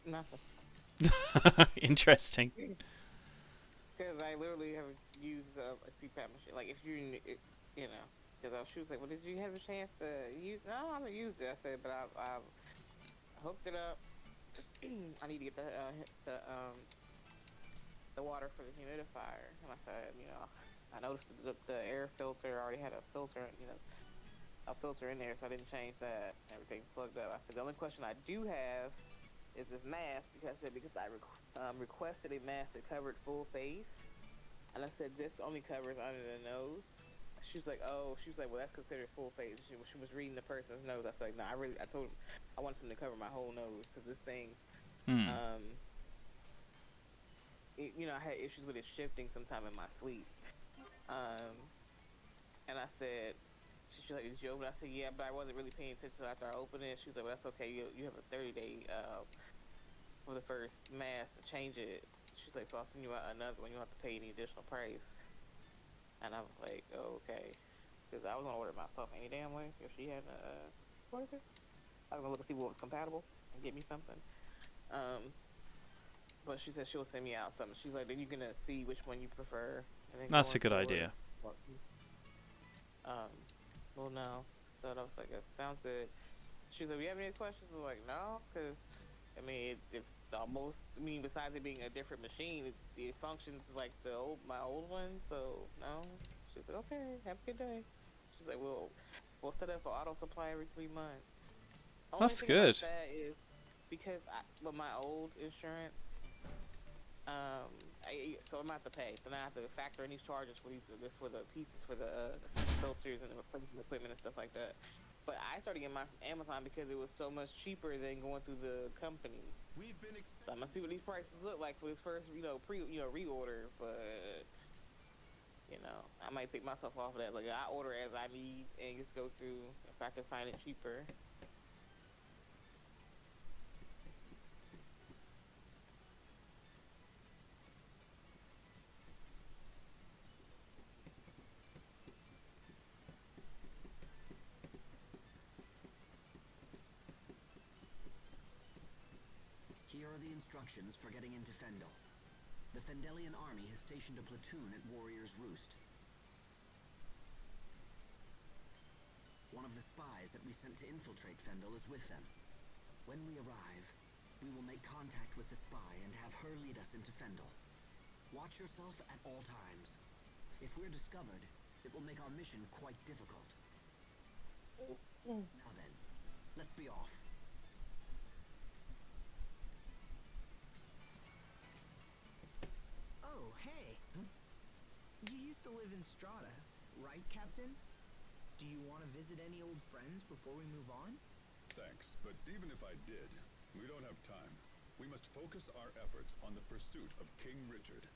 Speaker 5: Nothing.
Speaker 1: Interesting.
Speaker 5: Because I literally have used a CPAP machine. Like, if you know, because she was like, well, did you have a chance to use? No, I haven't used it. I said, but I've hooked it up. I need to get the water for the humidifier. And I said, you know, I noticed the air filter already had a filter, a filter in there, so I didn't change that. Everything's plugged up. I said, the only question I do have is this mask, because I requested a mask that covered full face, and I said this only covers under the nose. She was like, oh, well, that's considered full face. She was reading the person's nose. I said, like, no, I told him I wanted him to cover my whole nose, because this thing, I had issues with it shifting sometime in my sleep. And I said, she's like, did you open it? I said, yeah, but I wasn't really paying attention after I opened it. She was like, well, that's okay. You have a 30-day for the first mask to change it. She's like, so I'll send you out another one. You don't have to pay any additional price. And I was like, oh, okay. Because I was going to order it myself any damn way. If she had ordered it, I was going to look and see what was compatible and get me something. But she said she'll send me out something. She's like, then you're going to see which one you prefer. And then
Speaker 1: That's a good idea.
Speaker 5: Well, no. So I was like, that sounds good. She was like, you have any questions? I was like, no, because, I mean, it's almost, besides it being a different machine, it functions like my old one, so, no. She was like, okay, have a good day. She's like, we'll set up an auto supply every 3 months.
Speaker 1: That's good.
Speaker 5: About that is because with my old insurance, so I'm have to pay. So now I have to factor in these charges for the pieces for the filters and the replacement equipment and stuff like that. But I started getting mine from Amazon because it was so much cheaper than going through the company. So I'm gonna see what these prices look like for this first, reorder. But I might take myself off of that. Like, I order as I need and just go through if I can find it cheaper.
Speaker 2: Here are the instructions for getting into Fendel. The Fendelian army has stationed a platoon at Warrior's Roost. disguise that we sent to infiltrate Fendel is with them. When we arrive, we will make contact with the spy and have her lead us into Fendel. Watch yourself at all times. If we're discovered, it will make our mission quite difficult. Now then, let's be off.
Speaker 6: Oh, hey. You used to live in Strata, right, Captain? Do you want to visit any old friends before we move on?
Speaker 4: Thanks, but even if I did, we don't have time. We must focus our efforts on the pursuit of King Richard.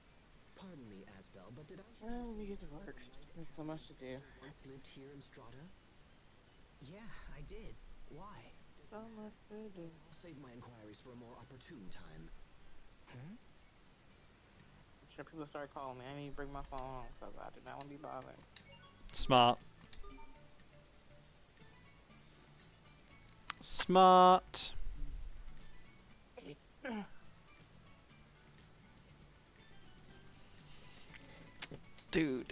Speaker 2: Pardon me, Asbel, but did I
Speaker 5: Well, we get to work. There's so much to do.
Speaker 2: once lived here in Strata?
Speaker 6: Yeah, I did. Why?
Speaker 5: So much to do.
Speaker 2: I'll save my inquiries for a more opportune time.
Speaker 6: Hmm?
Speaker 5: I'm sure people start calling me. I need to bring my phone home because I do not want to be bothered.
Speaker 1: Smart. Smart. Do.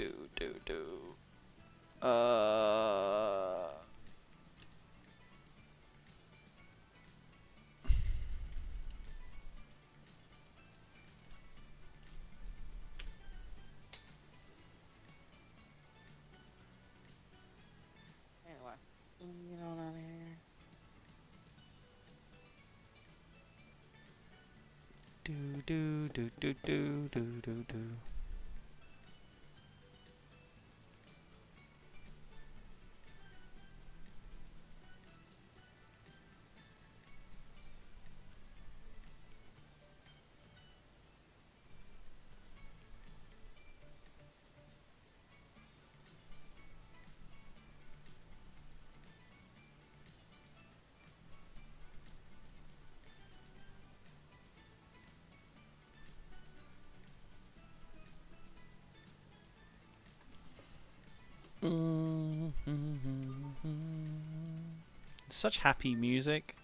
Speaker 5: Anyway, get on out of here.
Speaker 1: Do. Such happy music.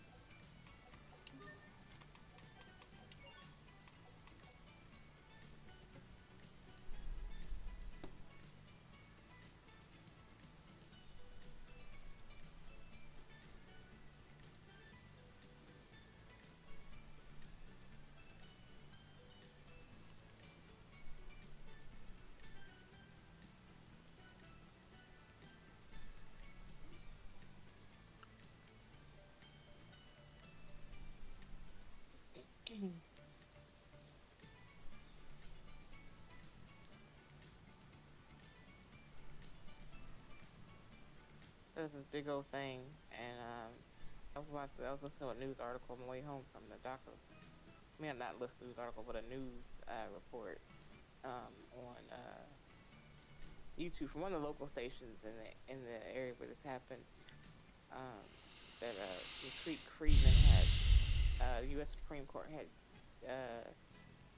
Speaker 5: There's this big old thing, and I was listening to a news article on the way home from the doctor. I mean, not listen to news article, but a news report on YouTube from one of the local stations in the area where this happened. That some freedmen had the U.S. Supreme Court had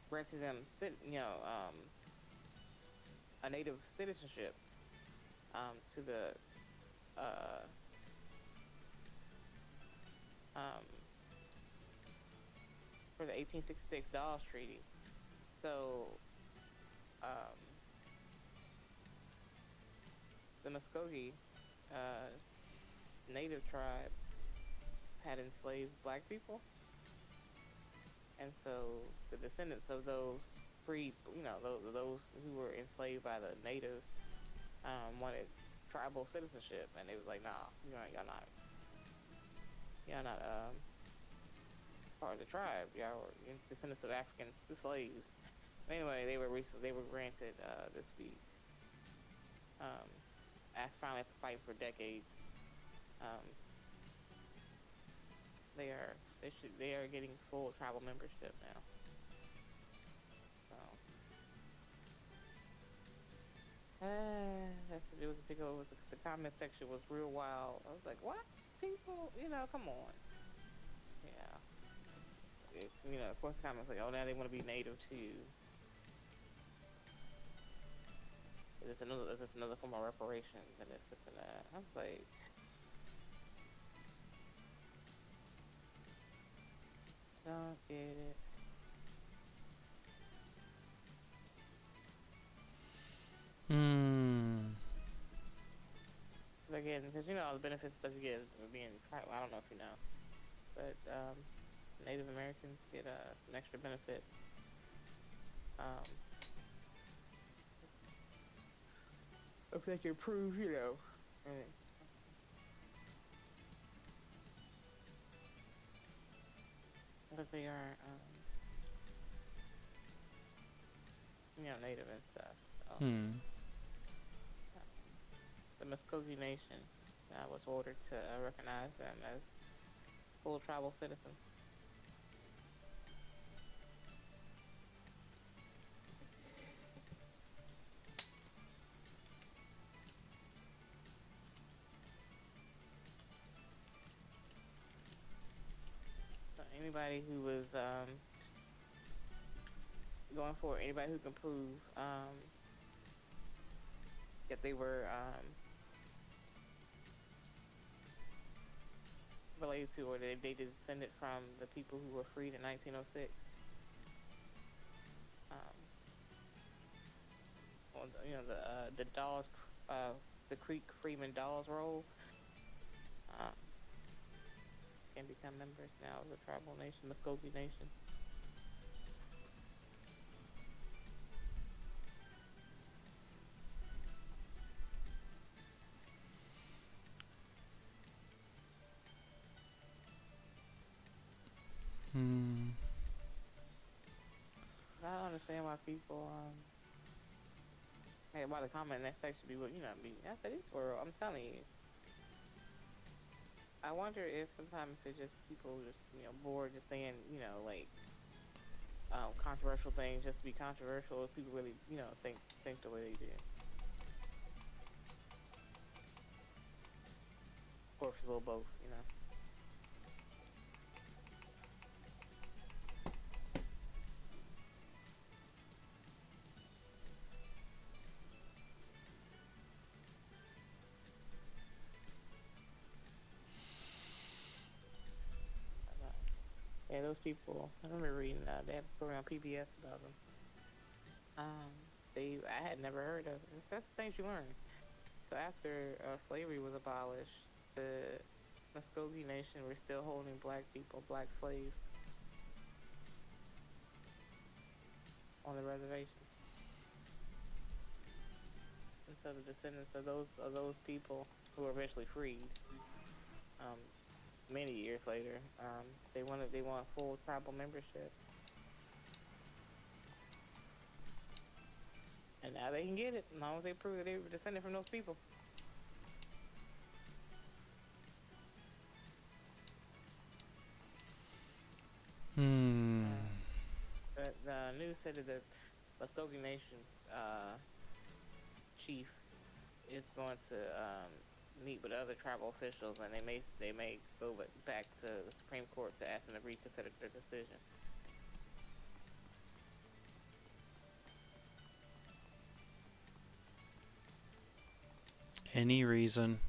Speaker 5: granted them, a native citizenship to the for the 1866 Dawes Treaty. So the Muskogee native tribe had enslaved black people, and so the descendants of those those who were enslaved by the natives wanted tribal citizenship, and they was like, nah, y'all not part of the tribe. Y'all were descendants of African slaves. Anyway, they were granted this week. Finally after fighting for decades, they are getting full tribal membership now. So it was a big old. The comment section was real wild. I was like, what? People, come on. Yeah. Of course, the comments like, oh, now they want to be native too. Is this another form of reparations and this and that? I was like, don't get it. they're getting, because you know all the benefits stuff you get for being tribal. I don't know if you know, but Native Americans get some extra benefits. Um, if they can prove, you know, that they are, you know, native and stuff. So, the Muskogee Nation was ordered to recognize them as full tribal citizens. So anybody who was going for it, anybody who can prove that they were related to, or they descended from the people who were freed in 1906. Well, you know, the Dawes, the Creek Freeman Dawes roll can become members now of the tribal nation, Muskogee Nation. I don't understand why people hey, why the comment in that section be what, you know, I said this world, I'm telling you. I wonder if sometimes it's just people just, you know, bored just saying, you know, like controversial things just to be controversial, if people really, you know, think the way they do. Or if it's a little both, you know. Yeah, those people, I remember reading, they had a program on PBS about them. I had never heard of it. That's the things you learn. So after slavery was abolished, the Muskogee Nation were still holding black people, black slaves, on the reservation. And so the descendants of those people who were eventually freed, many years later, they want full tribal membership. And now they can get it, as long as they prove that they were descended from those people. But the news said that the Muskogee Nation chief is going to meet with other tribal officials, and they may go back to the Supreme Court to ask them to reconsider their decision.
Speaker 1: Any reason?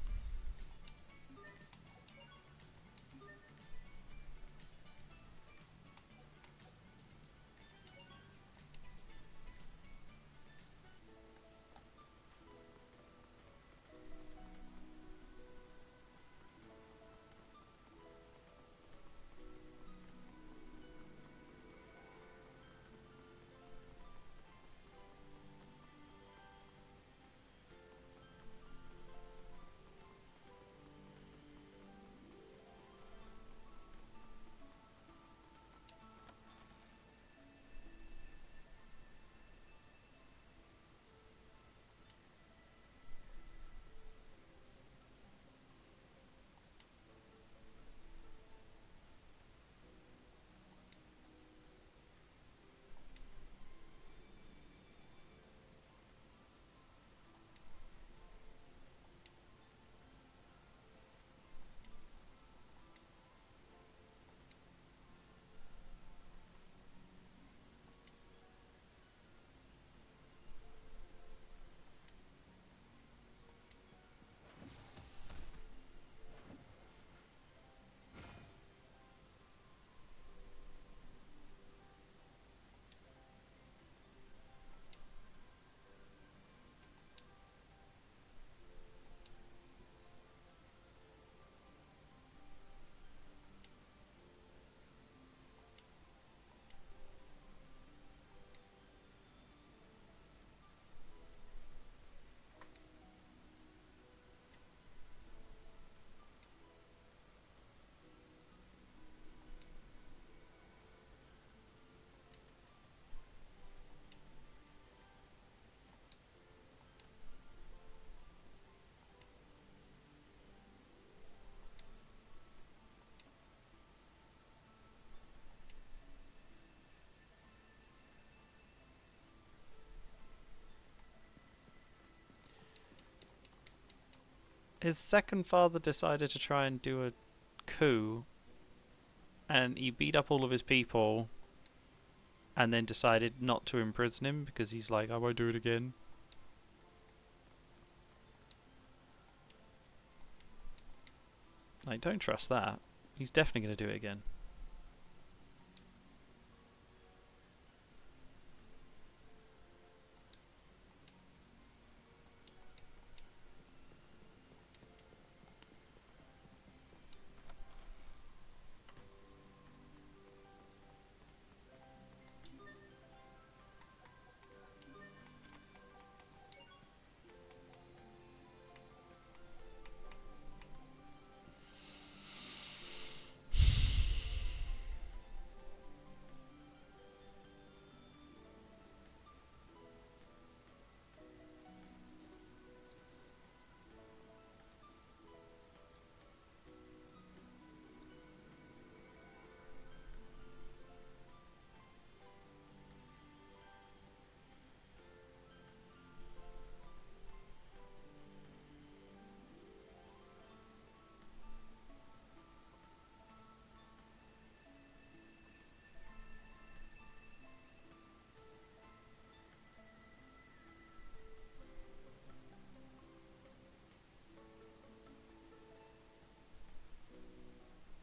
Speaker 1: his second father decided to try and do a coup, and he beat up all of his people, and then decided not to imprison him because he's like, I won't do it again. Like, don't trust that. He's definitely going to do it again.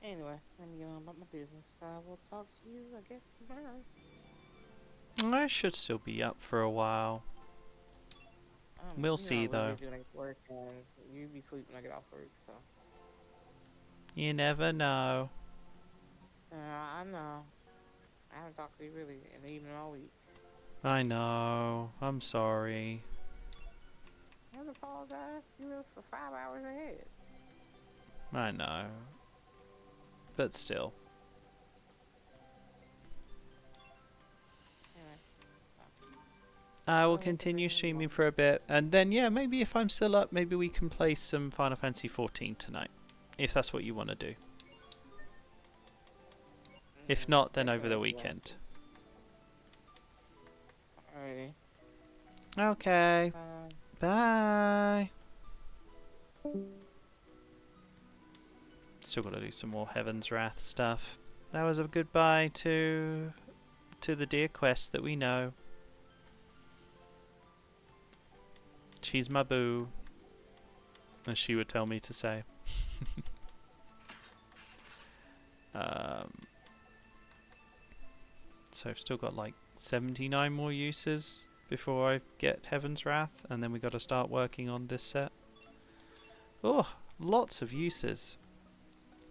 Speaker 5: Anyway, let me get on about my business. I will talk to you, I guess, tomorrow.
Speaker 1: I should still be up for a while. We'll see,
Speaker 5: I'm really
Speaker 1: though.
Speaker 5: busy when I get to work, and you be sleeping when I get off work, so.
Speaker 1: You never know.
Speaker 5: I know. I haven't talked to you really in the evening all week.
Speaker 1: I know. I'm sorry.
Speaker 5: I don't apologize. You were for 5 hours ahead.
Speaker 1: I know. But still.
Speaker 5: Anyway.
Speaker 1: I will continue streaming for a bit, and then, yeah, maybe if I'm still up, maybe we can play some Final Fantasy XIV tonight. If that's what you want to do. If not, then over the weekend.
Speaker 5: Alrighty.
Speaker 1: Okay. Bye. Still got to do some more Heaven's Wrath stuff. That was a goodbye to the dear quest that we know. She's my boo, as she would tell me to say. So I've still got like 79 more uses before I get Heaven's Wrath, and then we got to start working on this set. Oh, lots of uses.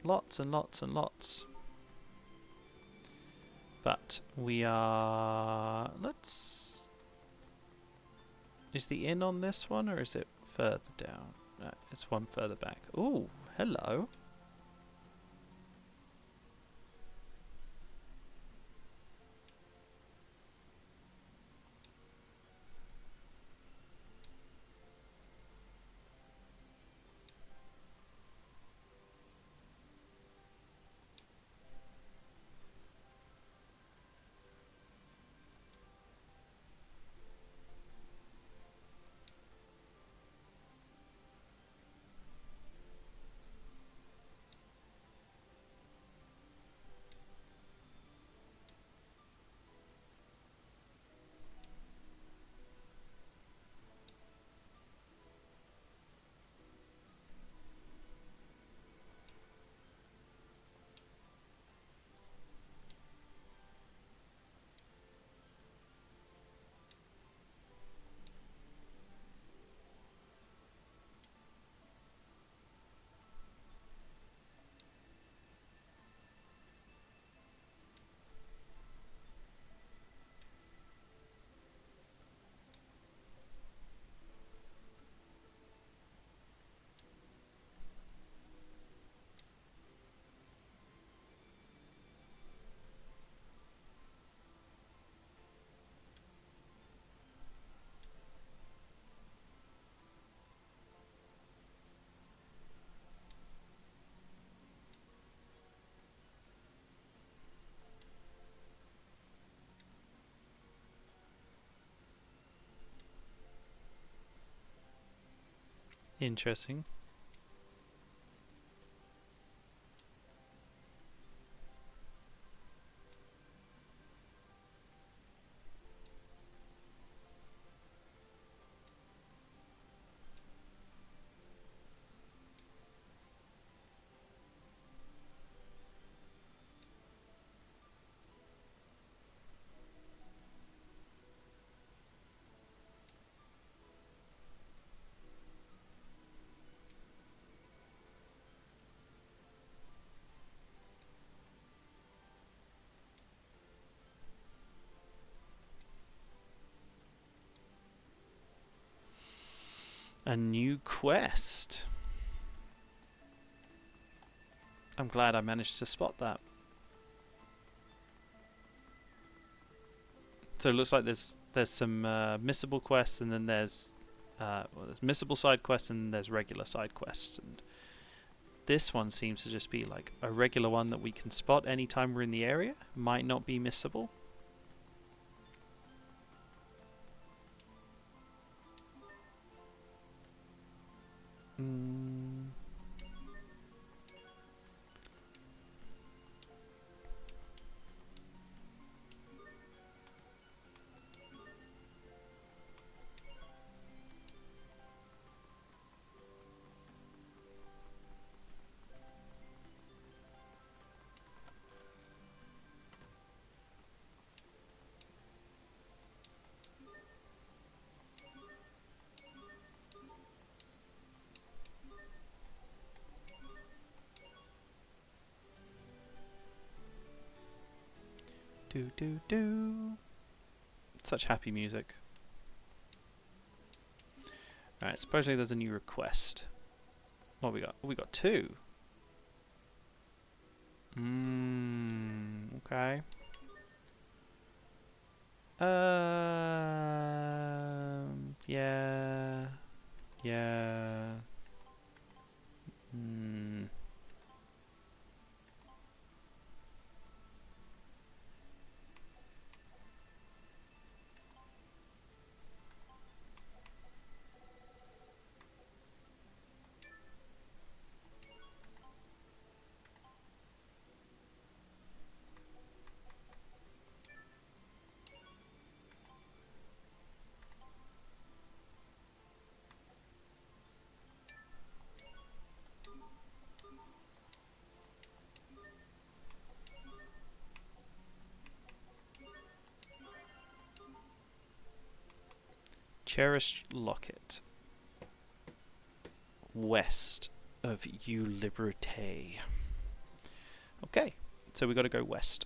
Speaker 1: Lots and lots and lots. But we are... Let's... Is the inn on this one, or is it further down? No, it's one further back. Ooh, hello. Interesting. A new quest. I'm glad I managed to spot that. So it looks like there's some missable quests, and then there's missable side quests, and there's regular side quests. And this one seems to just be like a regular one that we can spot anytime we're in the area. Might not be missable. Do do do. Such happy music. Alright, supposedly there's a new request. What we got? We got 2. Okay. Yeah. Yeah. Cherished locket. West of Ulibrite. Okay, so we got to go west.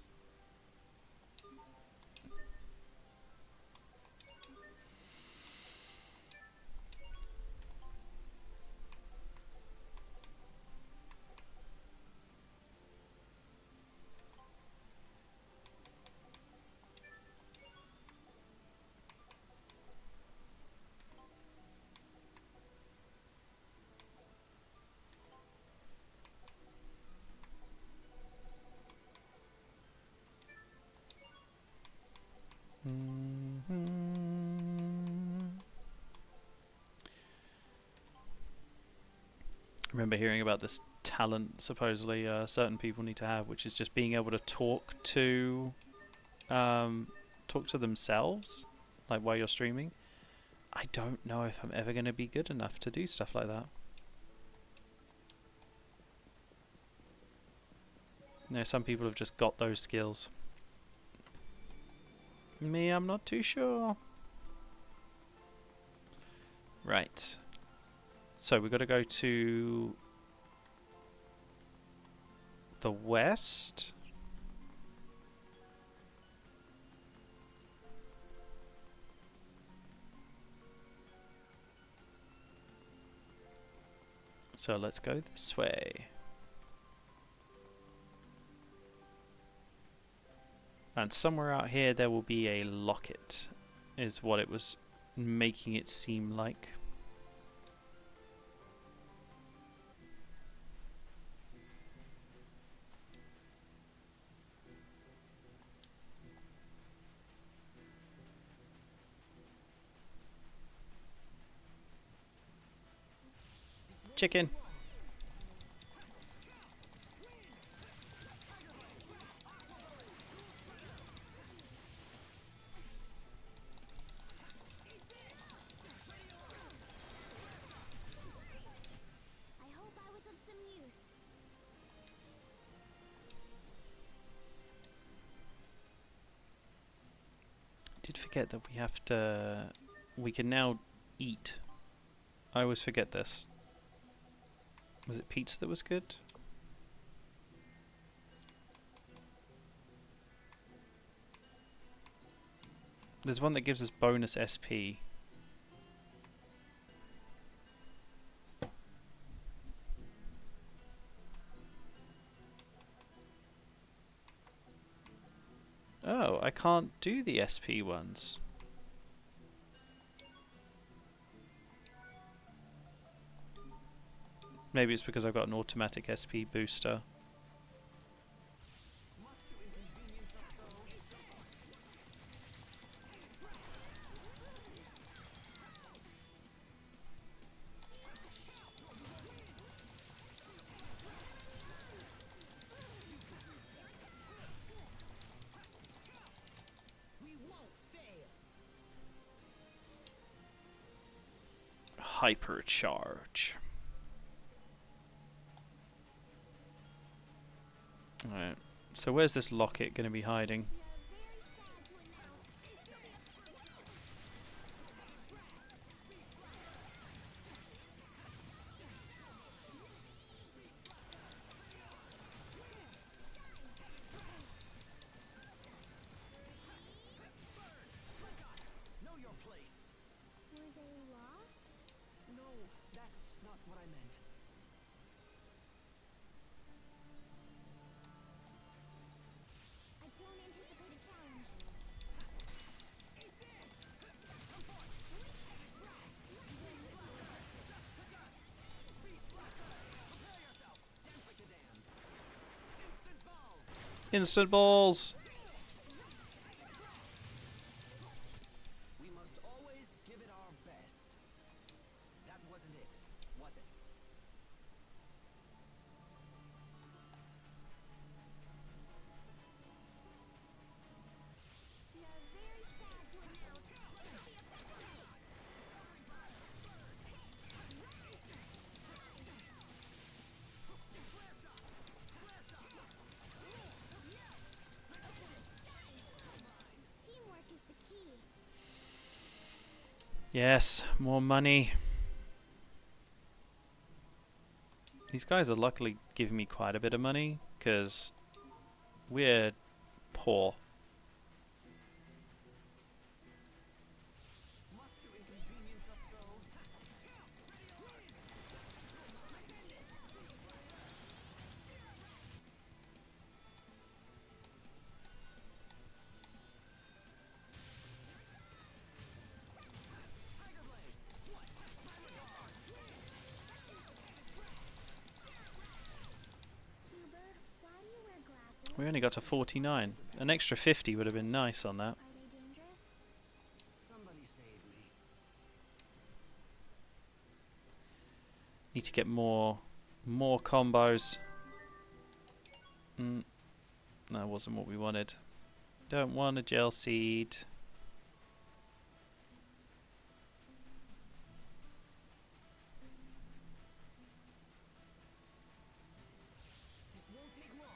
Speaker 1: I remember hearing about this talent supposedly certain people need to have, which is just being able to talk to themselves, like while you're streaming. I don't know if I'm ever going to be good enough to do stuff like that. No, some people have just got those skills. Me, I'm not too sure. Right. So we've got to go to the west. So let's go this way. And somewhere out here there will be a locket, is what it was making it seem like. Chicken.
Speaker 3: I hope I was of some use.
Speaker 1: Did forget that we have to. We can now eat. I always forget this. Was it pizza that was good? There's one that gives us bonus SP. I can't do the SP ones. Maybe it's because I've got an automatic SP booster. Hypercharge. Alright, so where's this locket going to be hiding?
Speaker 6: Know your place.
Speaker 3: Were they lost?
Speaker 6: No, that's not what I meant.
Speaker 3: I don't anticipate a challenge.
Speaker 1: Instant balls!
Speaker 6: We must always give it our best. That wasn't it, was it?
Speaker 3: We are very sad to announce. Teamwork is the key.
Speaker 1: Yes, more money. These guys are luckily giving me quite a bit of money, because we're poor.
Speaker 6: Must you inconvenience us so?
Speaker 3: Huber, why do you wear glasses?
Speaker 1: We only got to 49. An extra 50 would have been nice on that.
Speaker 3: Are they dangerous?
Speaker 6: Somebody save me.
Speaker 1: Need to get more combos. That wasn't what we wanted. Don't want a gel seed.
Speaker 6: It won't take long.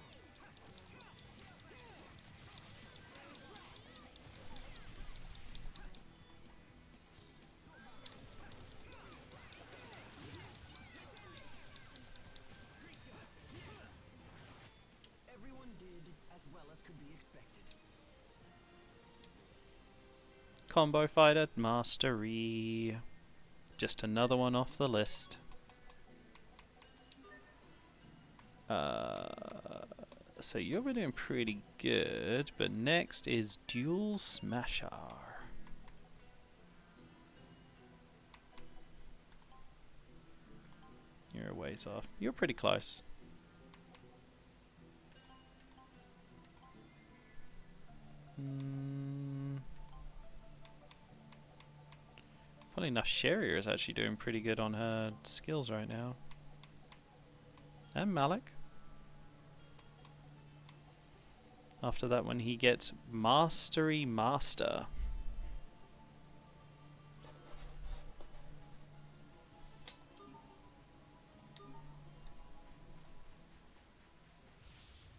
Speaker 6: Everyone did as well as could be expected.
Speaker 1: Combo fighter mastery. Just another one off the list. So you're doing pretty good, but next is Dual Smasher. You're a ways off. You're pretty close. Funny enough, Sherrier is actually doing pretty good on her skills right now. And Malik. After that one, he gets Mastery Master.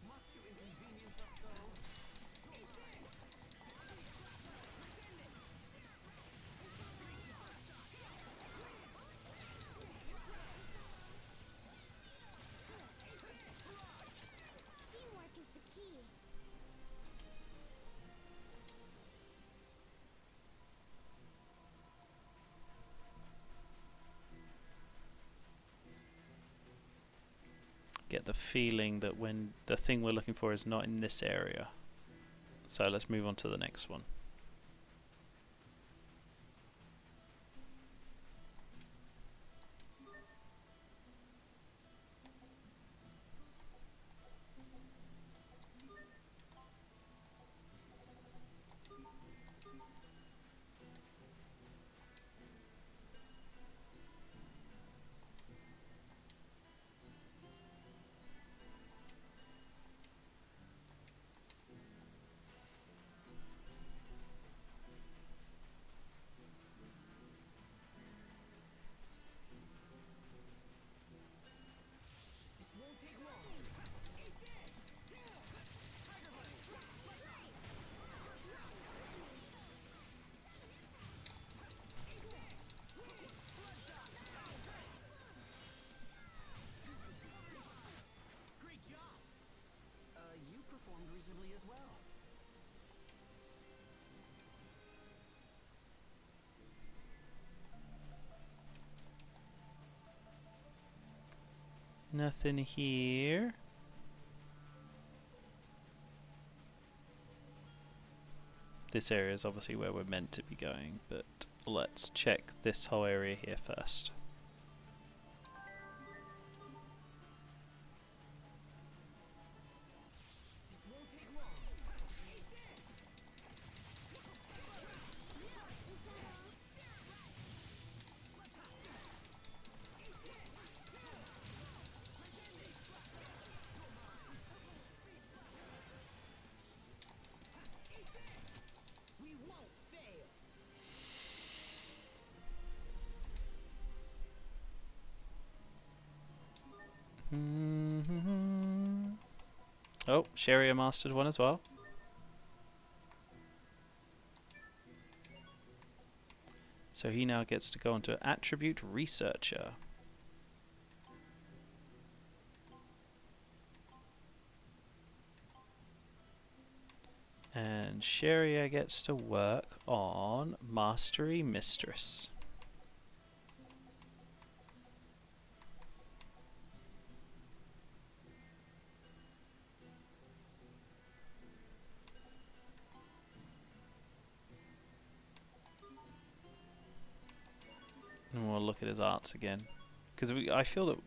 Speaker 6: Must you inconvenience us so?
Speaker 3: Teamwork is the key.
Speaker 1: Get the feeling that when the thing we're looking for is not in this area. So let's move on to the next one.
Speaker 6: Great job. You performed reasonably as well.
Speaker 1: Nothing here. This area is obviously where we're meant to be going, but let's check this whole area here first.
Speaker 6: We won't fail.
Speaker 1: Oh, Sherry mastered one as well. So he now gets to go into Attribute Researcher. And Sharia gets to work on Mastery Mistress. And we'll look at his arts again. Because I feel that,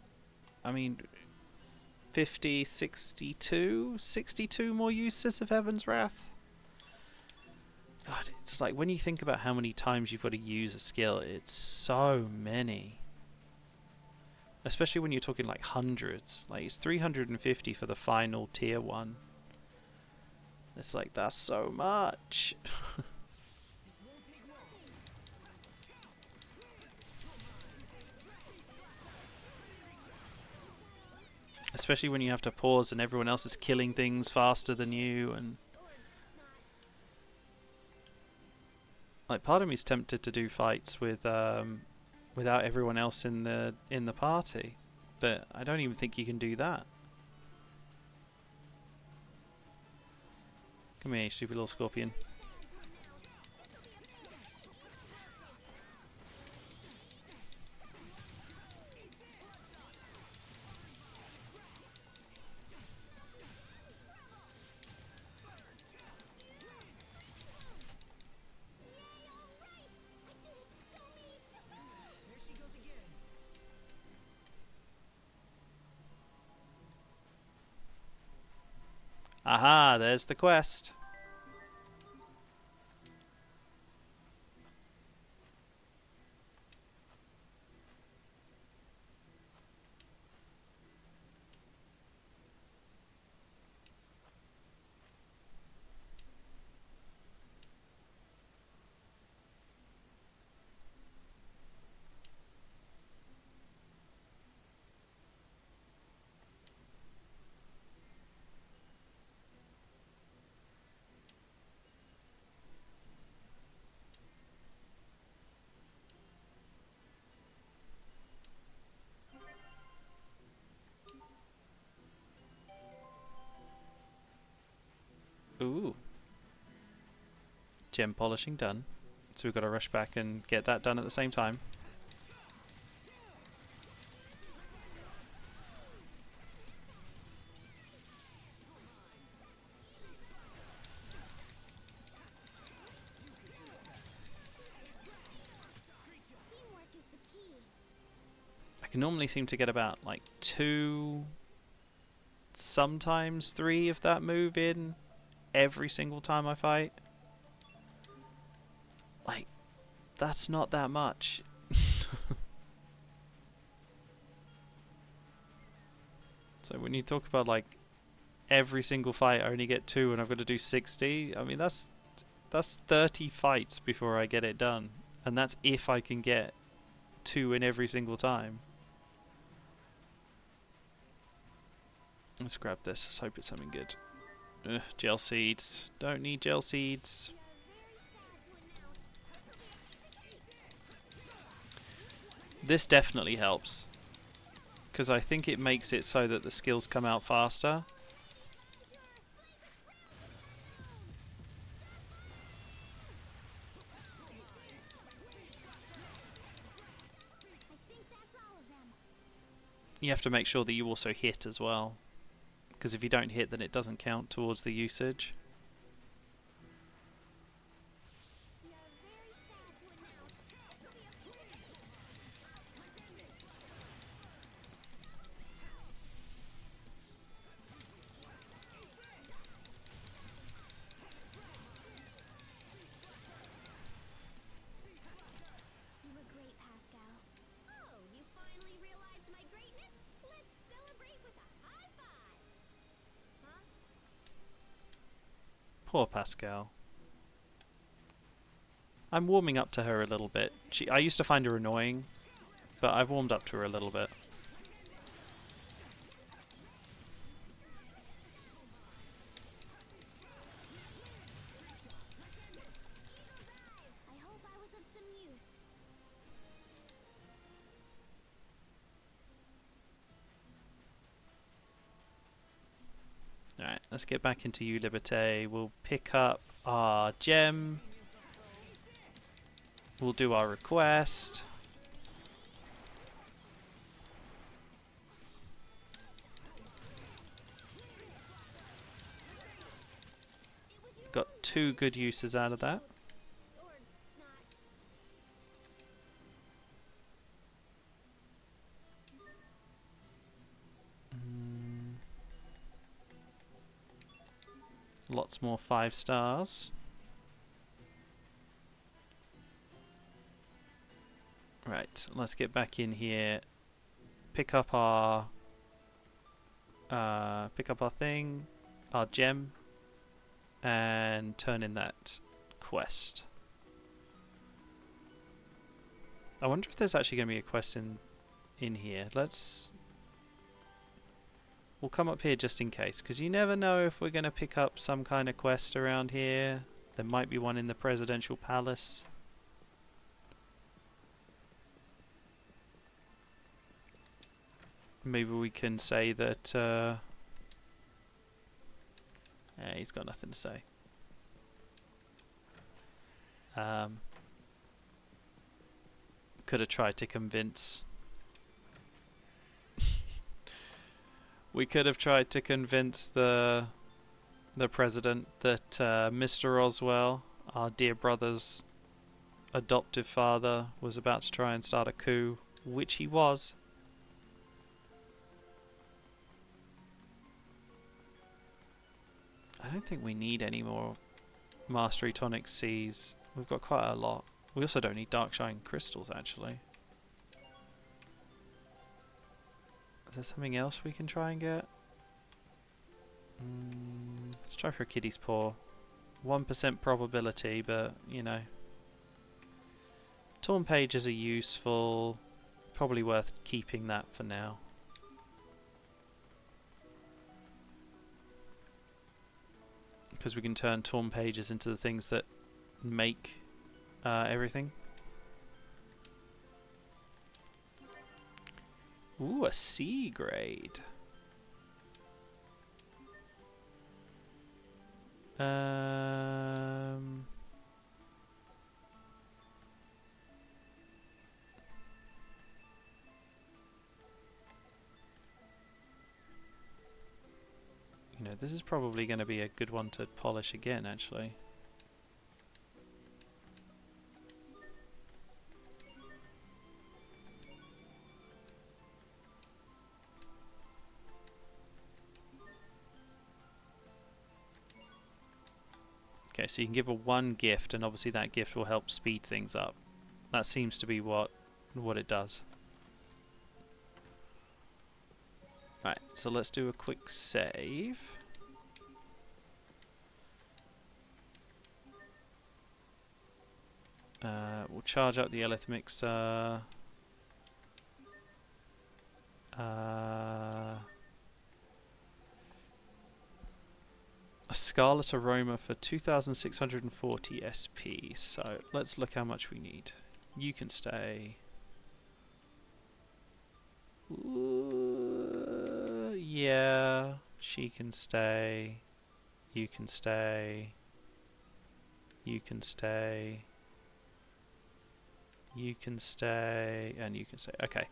Speaker 1: I mean, 50, 62 more uses of Heaven's Wrath. God, it's like when you think about how many times you've got to use a skill, it's so many. Especially when you're talking like hundreds. Like it's 350 for the final tier 1. It's like, that's so much. Especially when you have to pause and everyone else is killing things faster than you, and like part of me is tempted to do fights with without everyone else in the party, but I don't even think you can do that. Come here, you stupid little scorpion.
Speaker 6: There she goes again.
Speaker 1: Aha, there's the quest. Ooh. Gem polishing done. So we've got to rush back and get that done at the same time. can normally seem to get about like 2, sometimes 3 of that move in every single time I fight. Like, that's not that much. So when you talk about like every single fight I only get 2 and I've got to do 60, I mean that's 30 fights before I get it done, and that's if I can get 2 in every single time. Let's grab this. Let's hope it's something good. Ugh, gel seeds. Don't need gel seeds. This definitely helps, because I think it makes it so that the skills come out faster. You have to make sure that you also hit as well, because if you don't hit, then it doesn't count towards the usage.
Speaker 3: You were great, Pascal. Oh, you finally realized my greatness? Let's celebrate with a high five. Huh?
Speaker 1: Poor Pascal. I'm warming up to her a little bit. I used to find her annoying, but I've warmed up to her a little bit.
Speaker 3: I hope I was of some use.
Speaker 1: Alright, let's get back into You Liberté. We'll pick up our gem. We'll do our request. Got 2 good uses out of that.
Speaker 3: Or not.
Speaker 1: Lots more 5 stars. Right, let's get back in here. Pick up our thing, our gem, and turn in that quest. I wonder if there's actually going to be a quest in here. We'll come up here just in case, because you never know if we're going to pick up some kind of quest around here. There might be one in the presidential palace. Maybe we can say that yeah, he's got nothing to say. Could have tried to convince. We could have tried to convince the president that Mr. Roswell, our dear brother's adoptive father, was about to try and start a coup, which he was. I don't think we need any more Mastery Tonic C's. We've got quite a lot. We also don't need Dark Shine Crystals, actually. Is there something else we can try and get? Let's try for a Kiddie's Paw. 1% probability, but, you know. Torn pages are useful. Probably worth keeping that for now. Because we can turn torn pages into the things that make everything. Ooh, a C grade. You know, this is probably going to be a good one to polish again, actually. Okay, so you can give her one gift, and obviously that gift will help speed things up. That seems to be what it does. Right, so let's do a quick save. We'll charge up the Elith mixer. A Scarlet Aroma for 2640 SP. So let's look how much we need. You can stay. Yeah, she can stay. You can stay. You can stay. You can stay. And you can stay. Okay.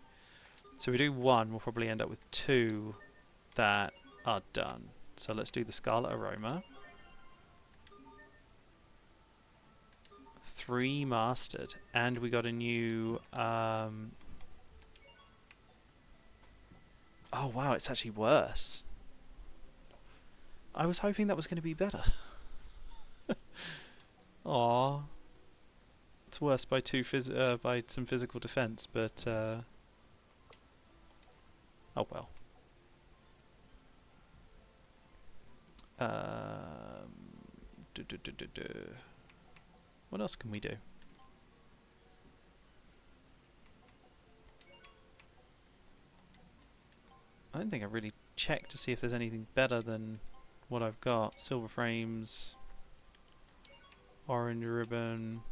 Speaker 1: So if we do one, we'll probably end up with two that are done. So let's do the Scarlet Aroma. 3 mastered. And we got a new... oh wow, it's actually worse. I was hoping that was going to be better. Aww. It's worse by by some physical defense, but oh well. What else can we do? I don't think I really checked to see if there's anything better than what I've got. Silver frames, orange ribbon.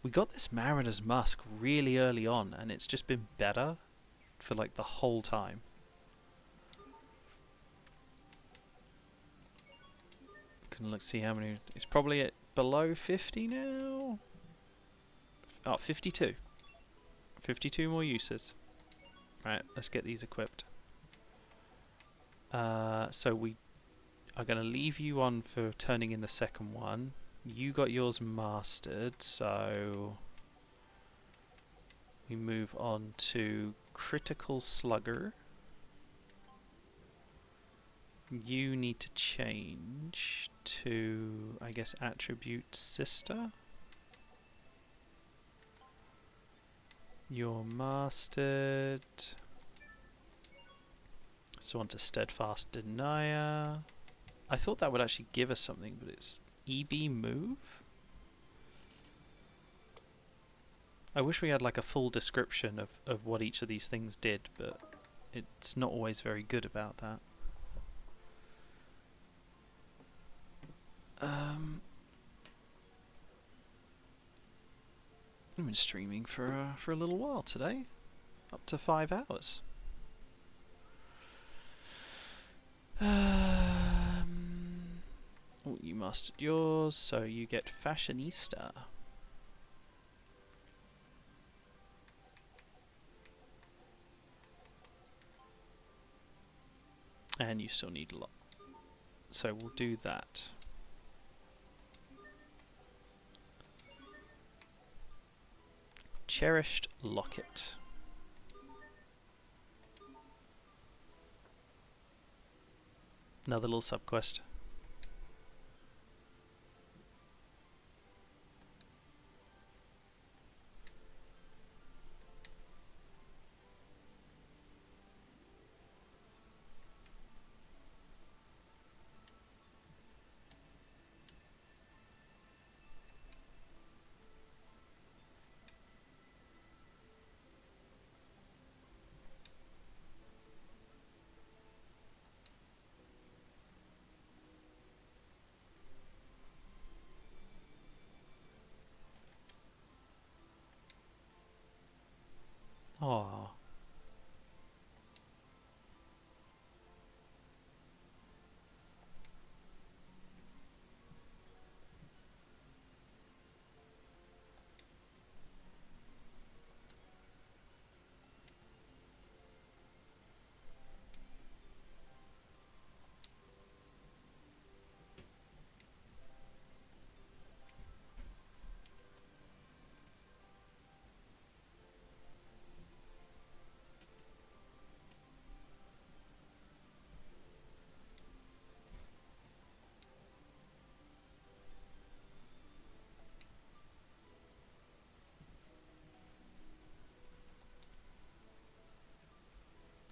Speaker 1: We got this Mariner's Musk really early on, and it's just been better for like the whole time. Can look, see how many. It's probably at below 50 now. Oh, 52. 52 more uses. Right, let's get these equipped. So we are going to leave you on for turning in the second one. You got yours mastered, so we move on to Critical Slugger. You need to change to, I guess, Attribute Sister. You're mastered. So on to Steadfast Denier. I thought that would actually give us something, but it's EB Move? I wish we had like a full description of what each of these things did, but it's not always very good about that. I've been streaming for a little while today, up to 5 hours. Oh, you mastered yours, so you get Fashionista. And you still need a lot. So we'll do that. Cherished Locket. Another little subquest.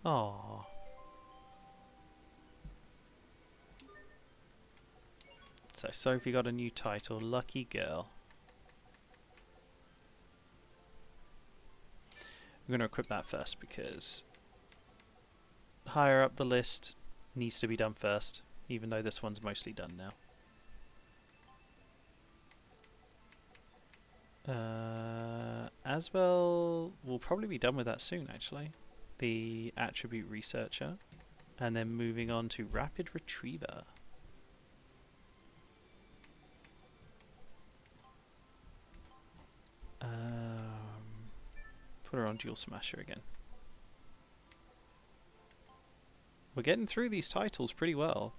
Speaker 1: Aww. So Sophie got a new title, Lucky Girl. I'm going to equip that first because higher up the list needs to be done first, even though this one's mostly done now. Asbel will probably be done with that soon, actually. The attribute researcher. And then moving on to rapid retriever. Put her on dual smasher again. We're getting through these titles pretty well.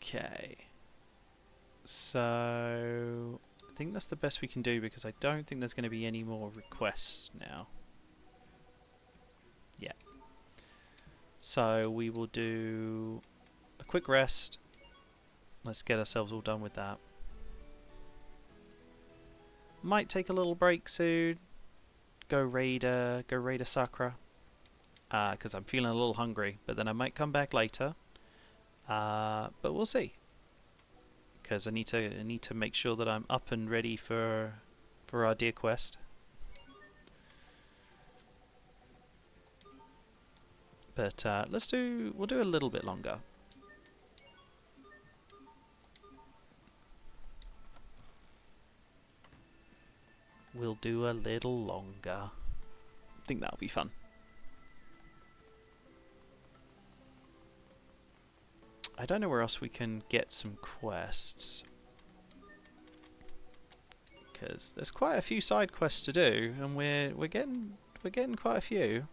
Speaker 1: Okay. So I think that's the best we can do because I don't think there's going to be any more requests now. Yeah. So we will do a quick rest. Let's get ourselves all done with that. Might take a little break soon. Go raid a Sakura. Because I'm feeling a little hungry. But then I might come back later. But we'll see. Because I need to make sure that I'm up and ready for our dear quest. But we'll do a little bit longer. We'll do a little longer. I think that'll be fun. I don't know where else we can get some quests. Because there's quite a few side quests to do, and we're getting quite a few.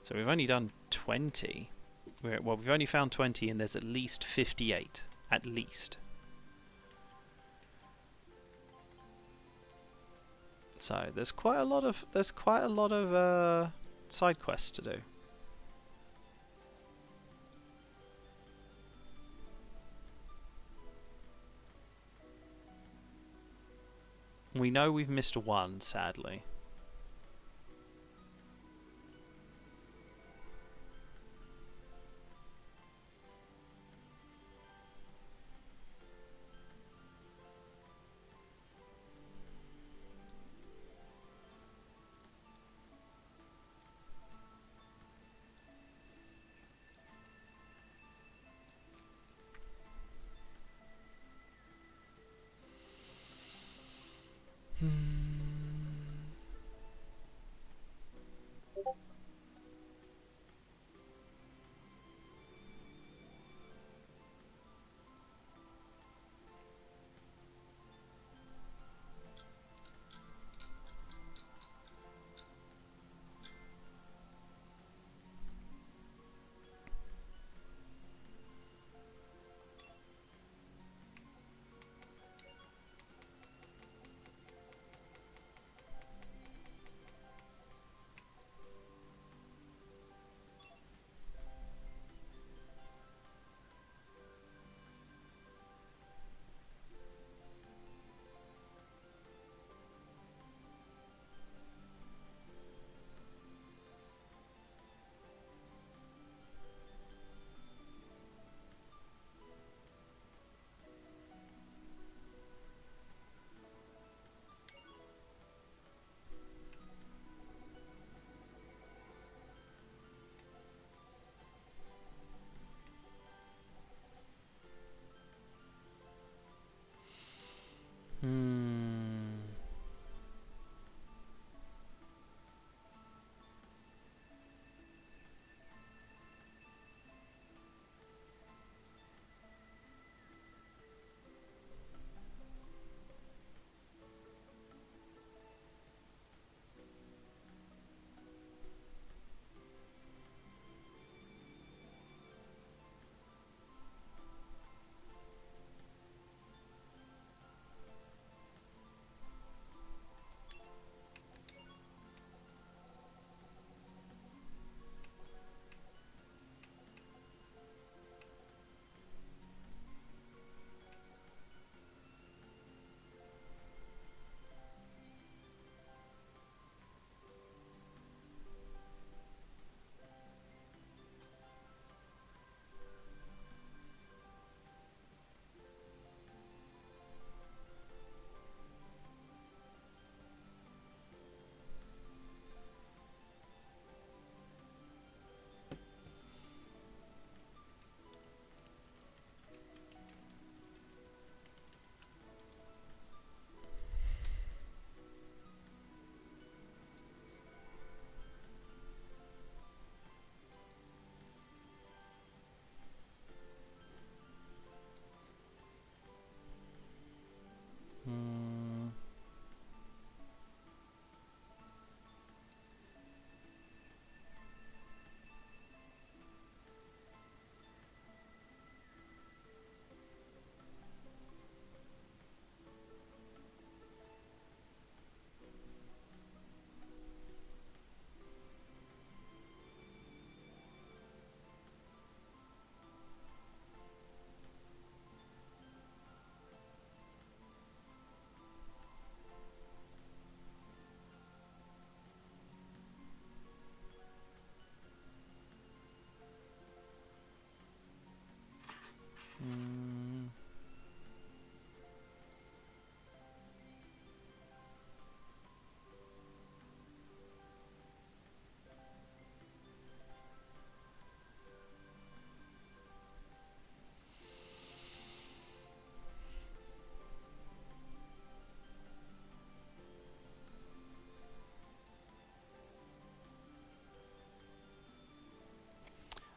Speaker 1: So we've only done 20. Well, we've only found 20, and there's at least 58. At least. So there's quite a lot of side quests to do. We know we've missed one, sadly.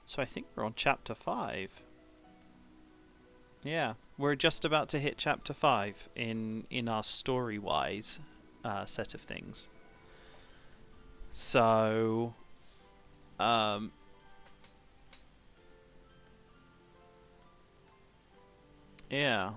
Speaker 1: So I think we're on chapter 5. Yeah, we're just about to hit chapter 5 in our story-wise set of things. So, yeah.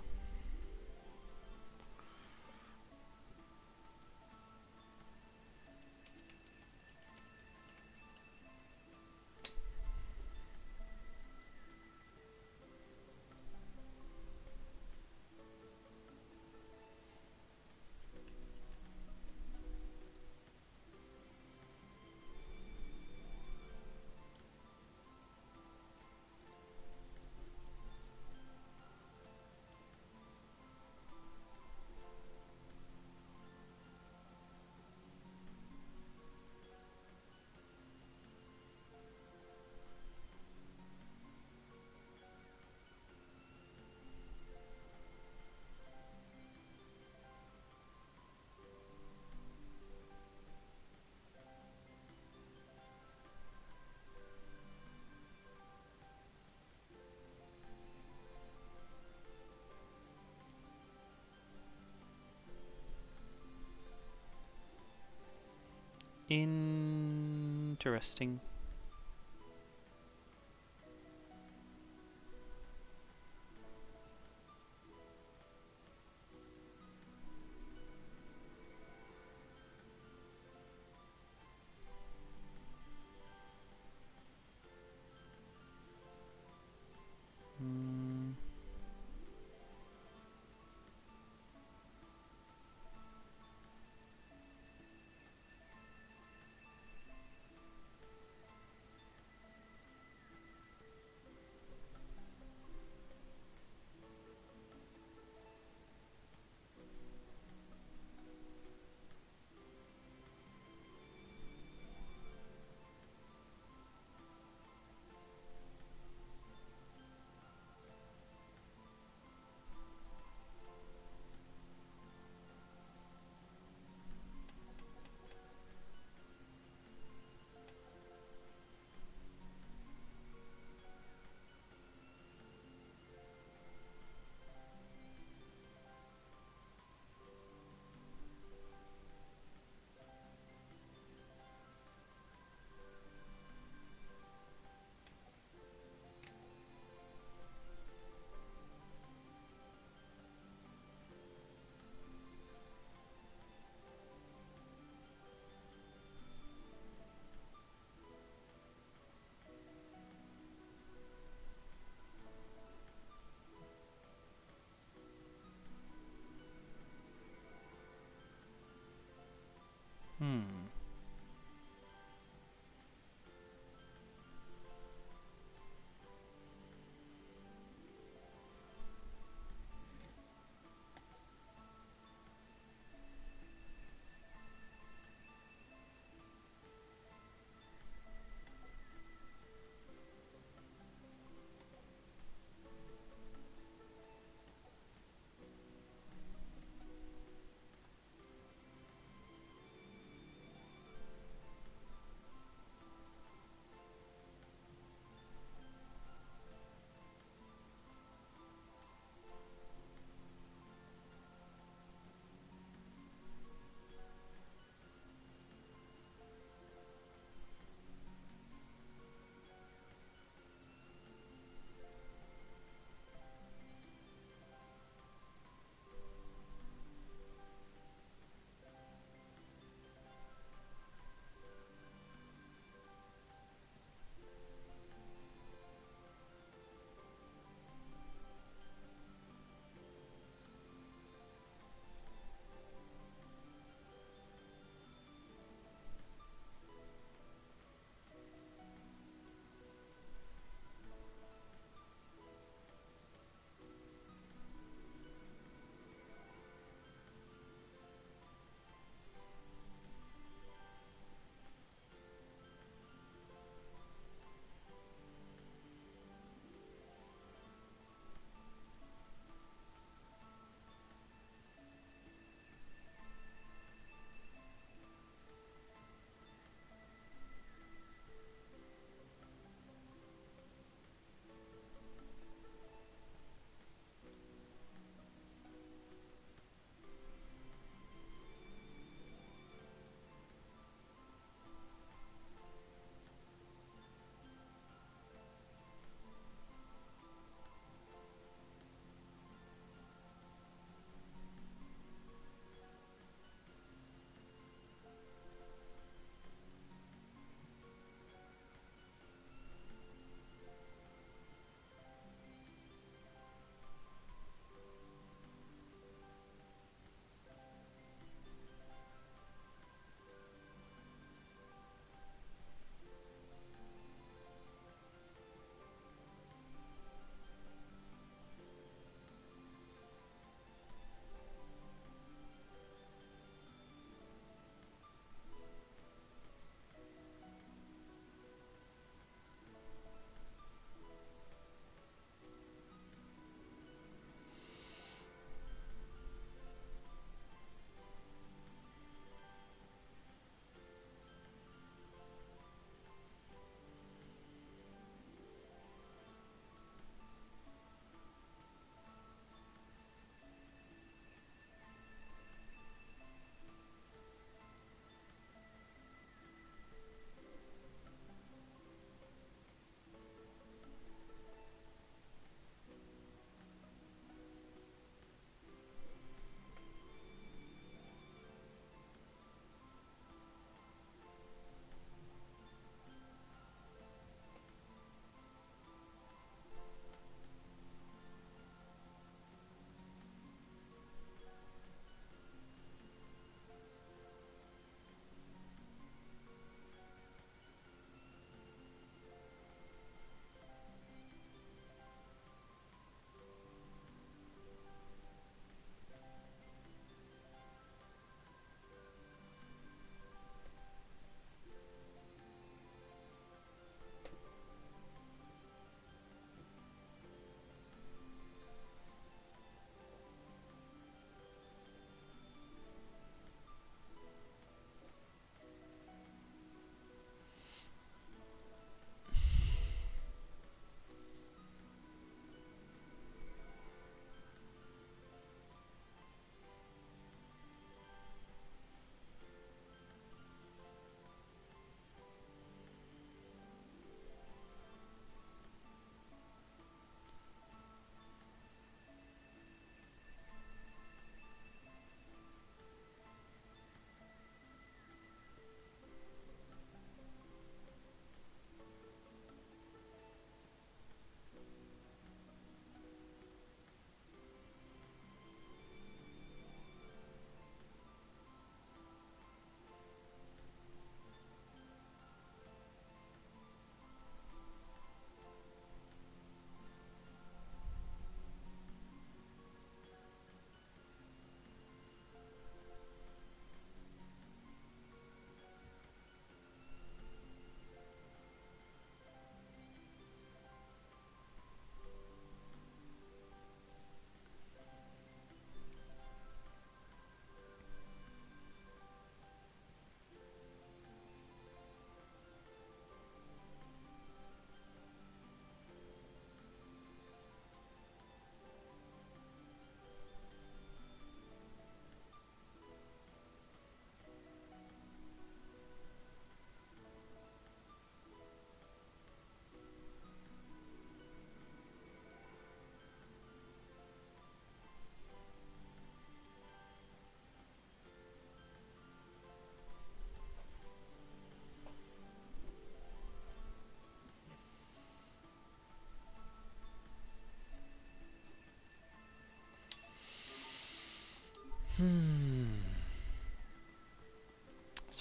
Speaker 1: Interesting. Mm. Hmm.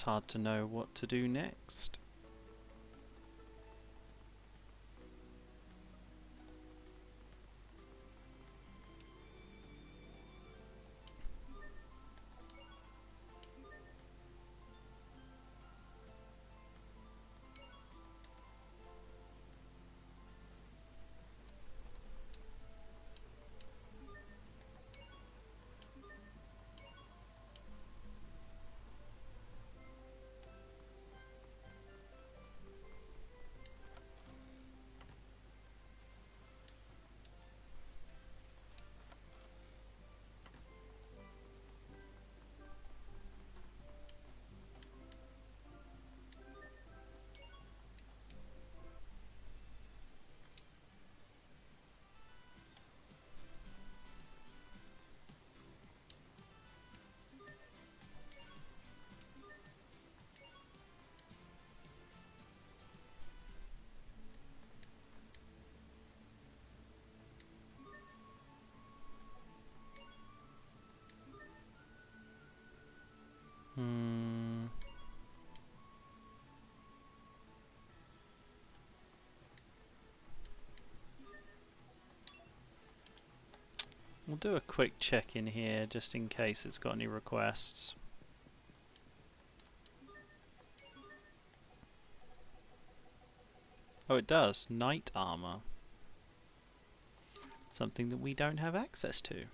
Speaker 1: It's hard to know what to do next. We'll do a quick check in here just in case it's got any requests. Oh, it does. Knight armor. Something that we don't have access to.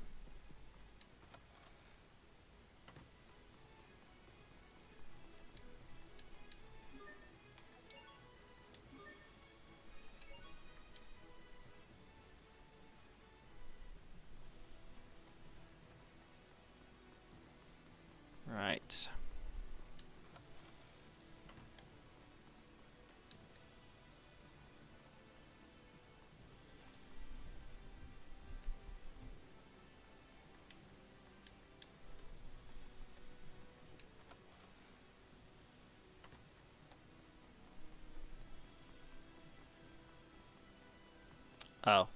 Speaker 1: Right. Oh.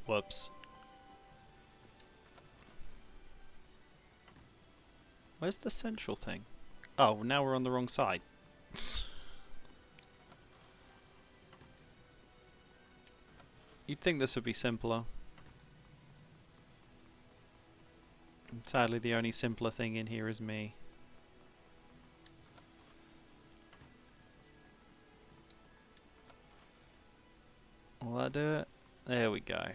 Speaker 1: Whoops. Where's the central thing? Oh, now we're on the wrong side. You'd think this would be simpler. Sadly, the only simpler thing in here is me. Will that do it? There we go.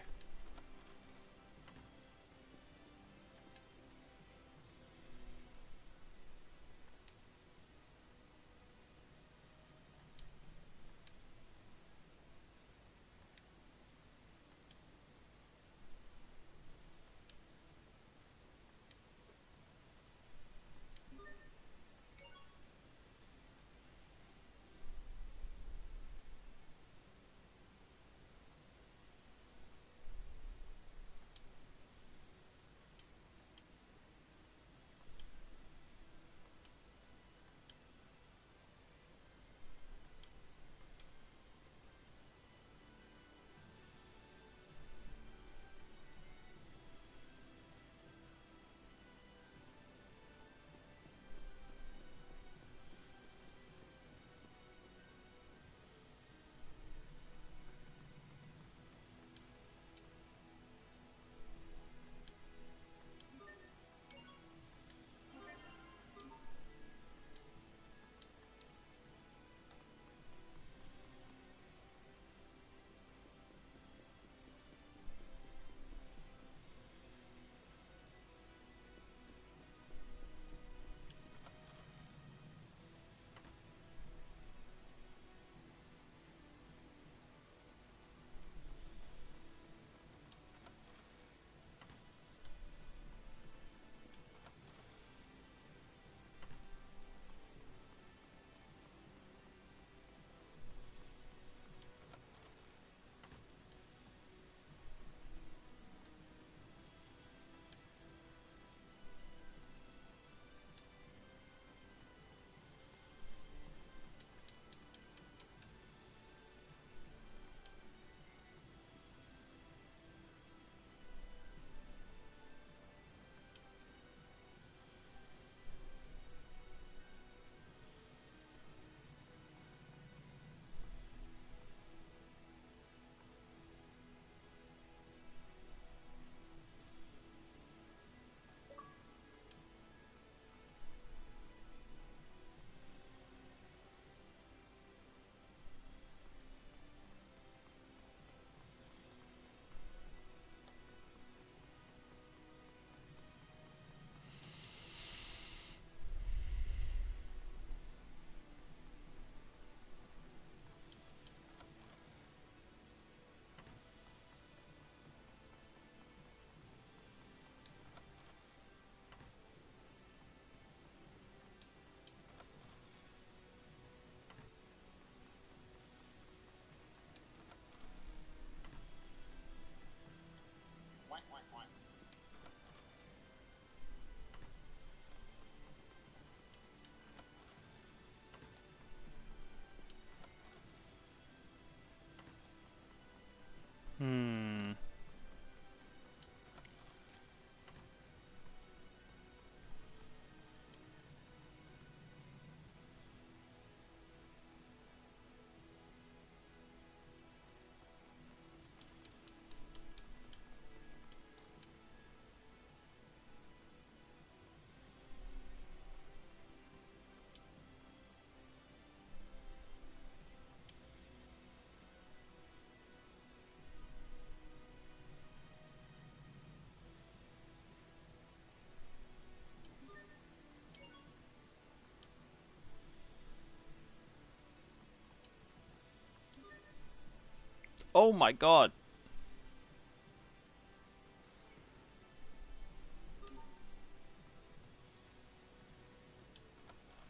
Speaker 1: Oh my god.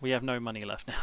Speaker 1: We have no money left now.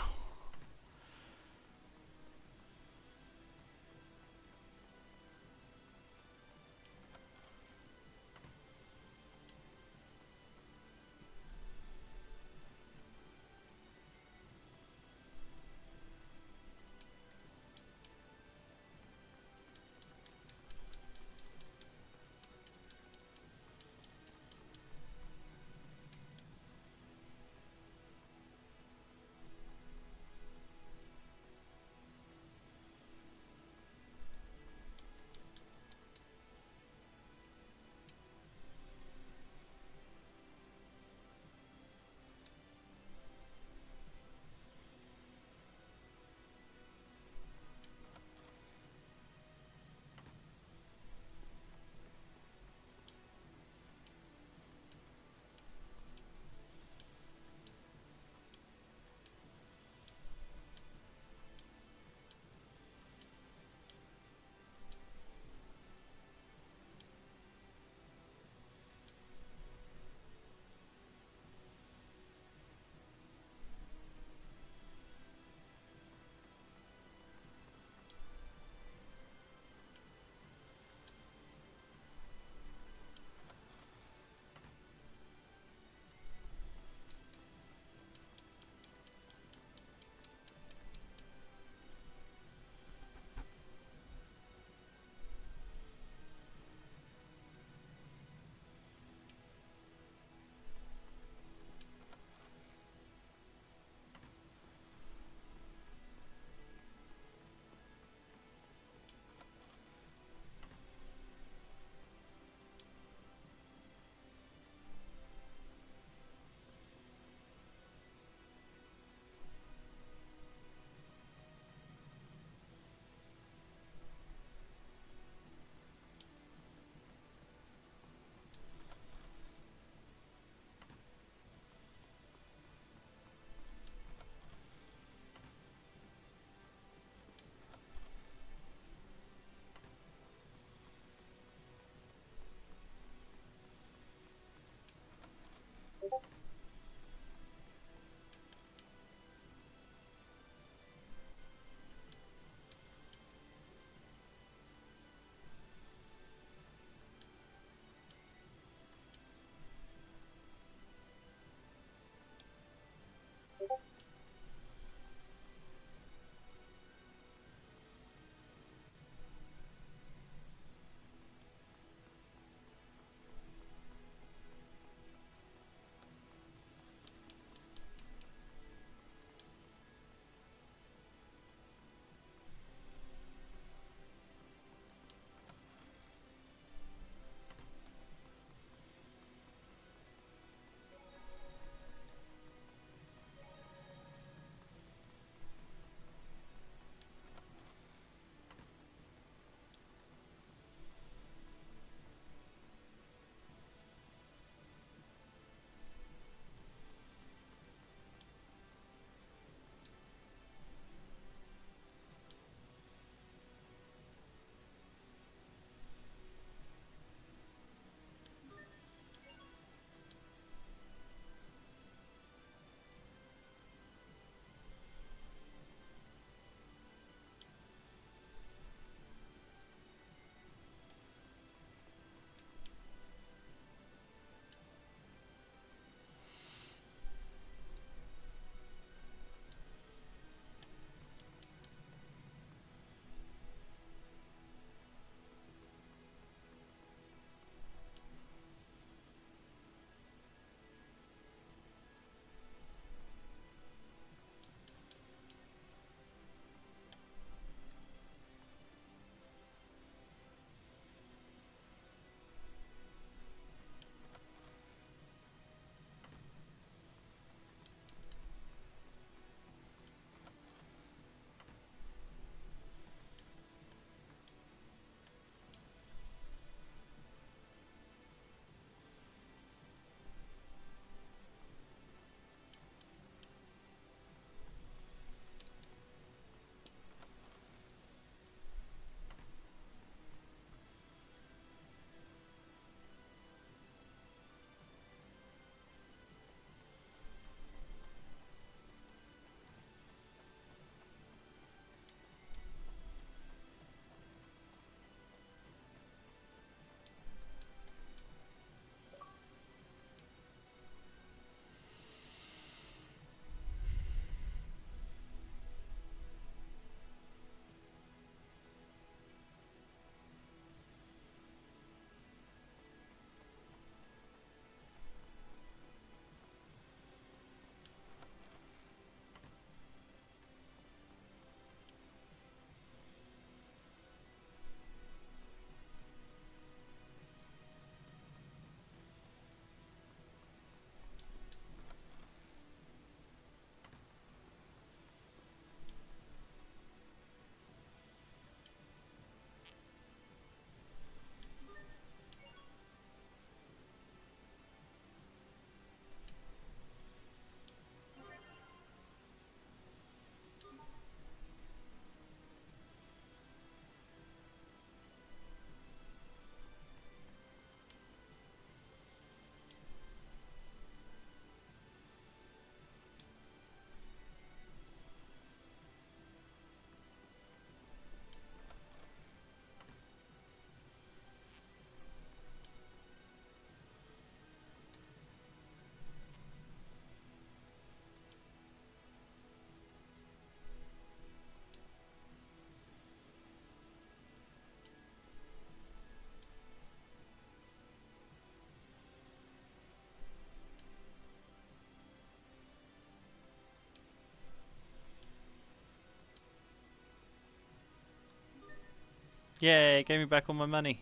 Speaker 1: Yay, gave me back all my money.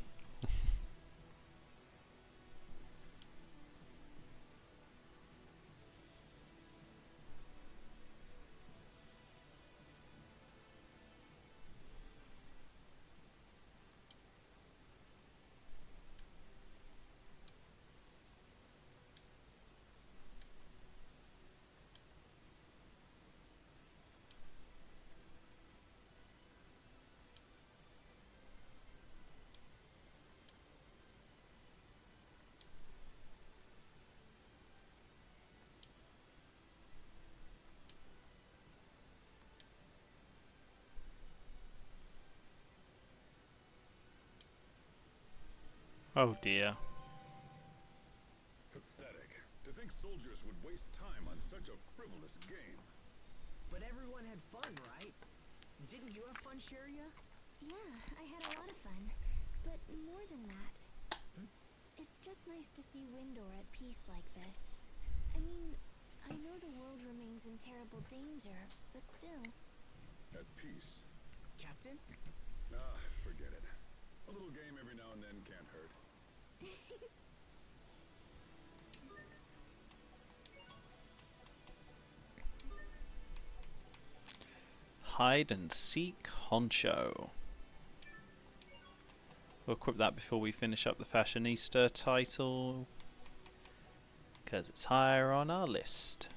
Speaker 1: Oh dear.
Speaker 4: Pathetic. To think soldiers would waste time on such a frivolous game.
Speaker 6: But everyone had fun, right? Didn't you have fun, Sharia?
Speaker 3: Yeah, I had a lot of fun. But more than that, it's just nice to see Windor at peace like this. I mean, I know the world remains in terrible danger, but still.
Speaker 4: At peace.
Speaker 6: Captain?
Speaker 4: Ah, forget it. A little game every now and then can't hurt.
Speaker 1: Hide and seek honcho. We'll equip that before we finish up the Fashionista title, because it's higher on our list.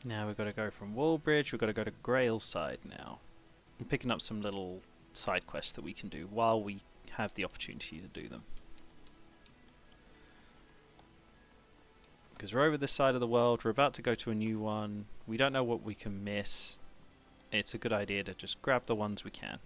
Speaker 1: Now we've got to go from Wallbridge, we've got to go to Grailside now. I'm picking up some little side quests that we can do while we have the opportunity to do them. Because we're over this side of the world, we're about to go to a new one, we don't know what we can miss. It's a good idea to just grab the ones we can.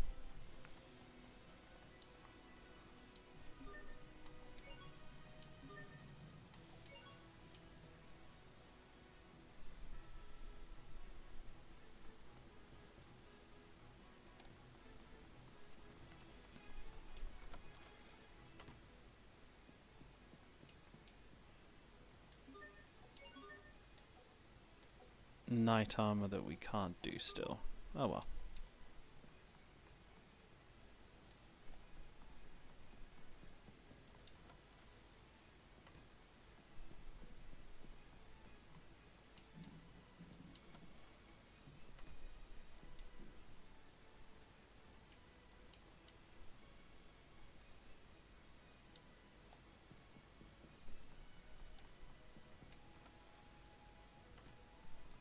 Speaker 1: Knight armor that we can't do still. Oh well.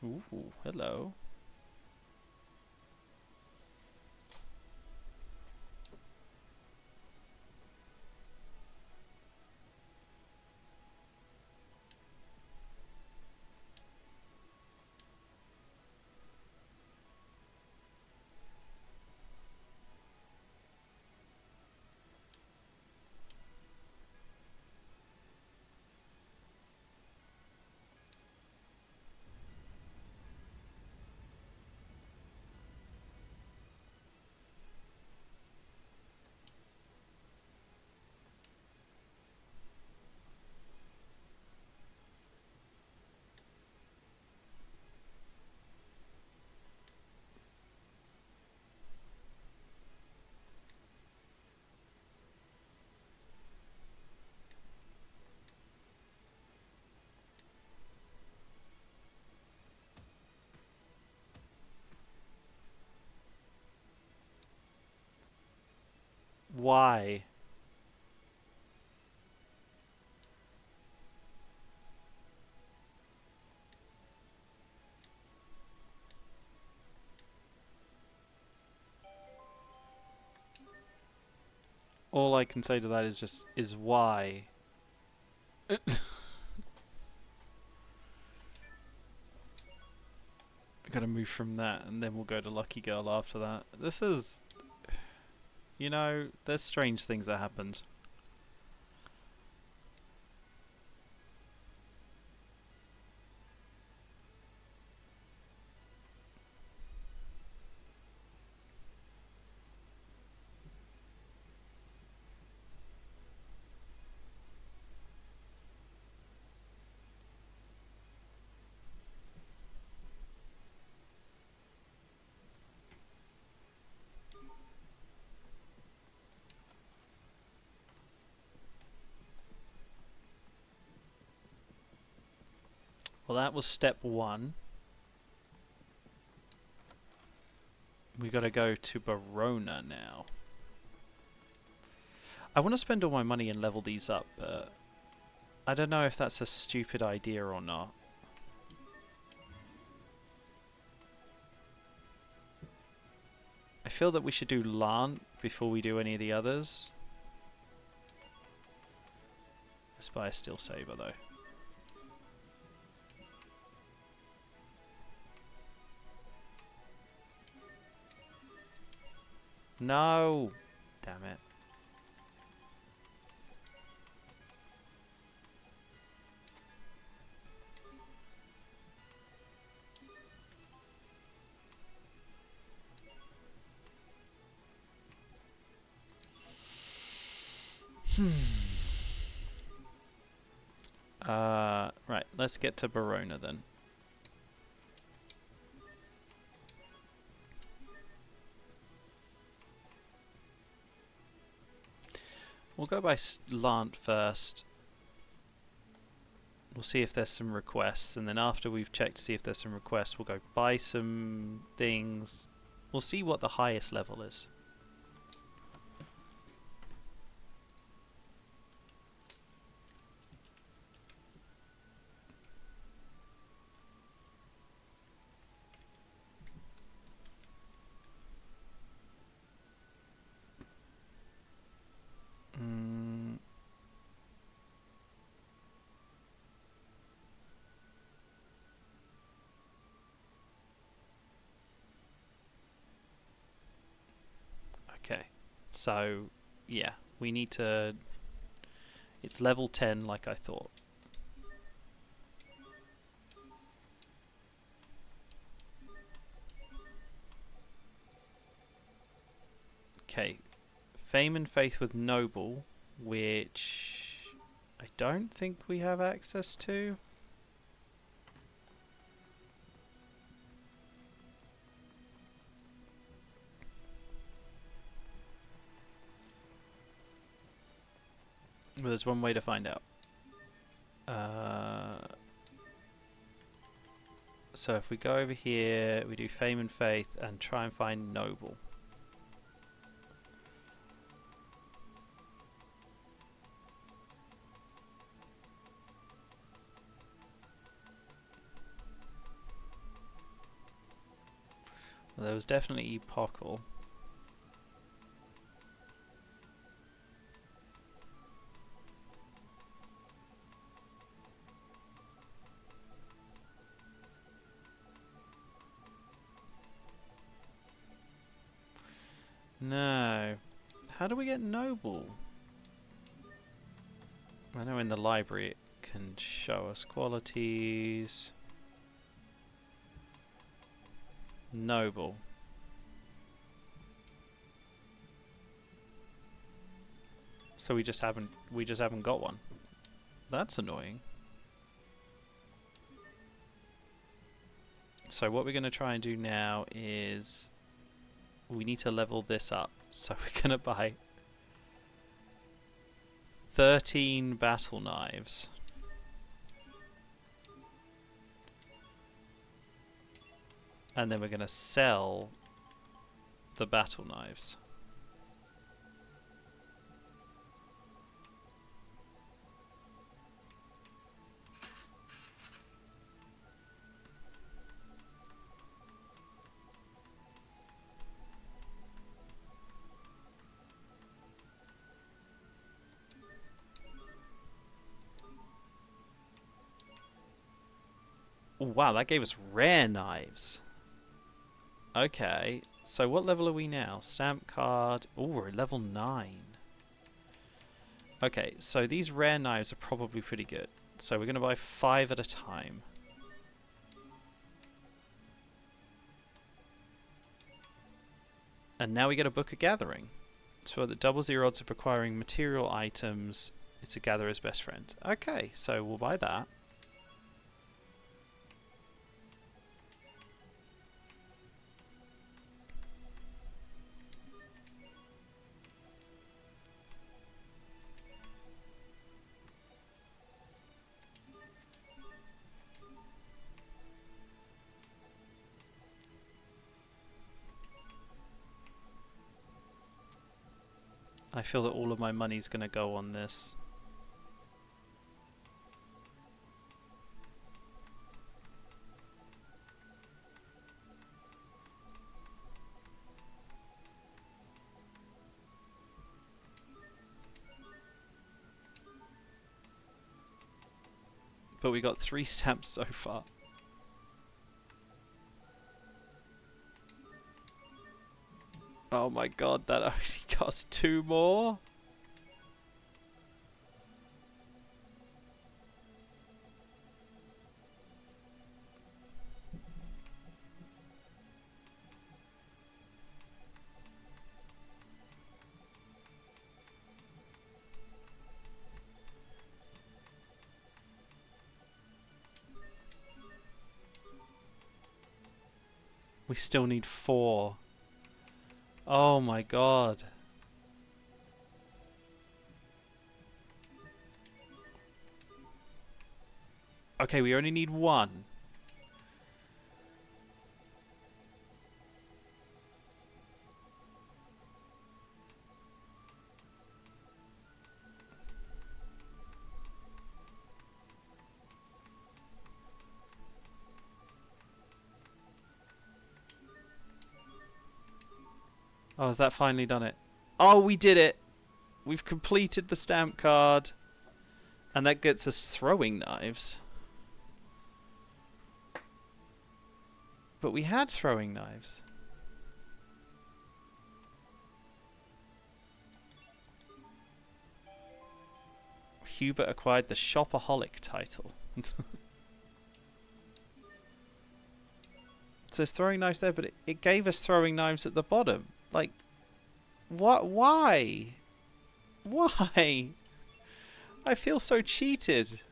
Speaker 1: Ooh, hello. Why? All I can say to that is just, is why? I gotta move from that, and then we'll go to Lucky Girl after that. This is... You know, there's strange things that happened. Well, that was step one. We gotta go to Verona now. I want to spend all my money and level these up, but I don't know if that's a stupid idea or not. I feel that we should do Lant before we do any of the others. Let's buy a Steel Saber though. No! Damn it. Right, let's get to Verona then. We'll go by Lant first. We'll see if there's some requests, and then after we've checked to see if there's some requests, we'll go buy some things. We'll see what the highest level is. Okay, so yeah, we need to... It's level 10 like I thought. Okay, Fame and Faith with Noble, which I don't think we have access to. But there's one way to find out. So if we go over here, we do Fame and Faith and try and find Noble. Well, there was definitely epochal. No. How do we get Noble? I know in the library it can show us qualities. Noble. So we just haven't got one. That's annoying. So what we're going to try and do now is we need to level this up. So we're going to buy 13 battle knives. And then we're going to sell the battle knives. Oh, wow, that gave us rare knives. Okay, so what level are we now? Stamp card. Oh, we're at level 9. Okay, so these rare knives are probably pretty good. So we're going to buy 5 at a time. And now we get a Book of Gathering. So that doubles your odds of acquiring material items. It's a gatherer's best friend. Okay, so we'll buy that. I feel that all of my money's going to go on this. But we got 3 stamps so far. Oh my god, that only cost 2 more? We still need 4. Oh my god. Okay, we only need 1. Oh, has that finally done it? Oh, we did it! We've completed the stamp card. And that gets us throwing knives. But we had throwing knives. Hubert acquired the Shopaholic title. It says throwing knives there, but it gave us throwing knives at the bottom. Like, what? Why? Why? I feel so cheated.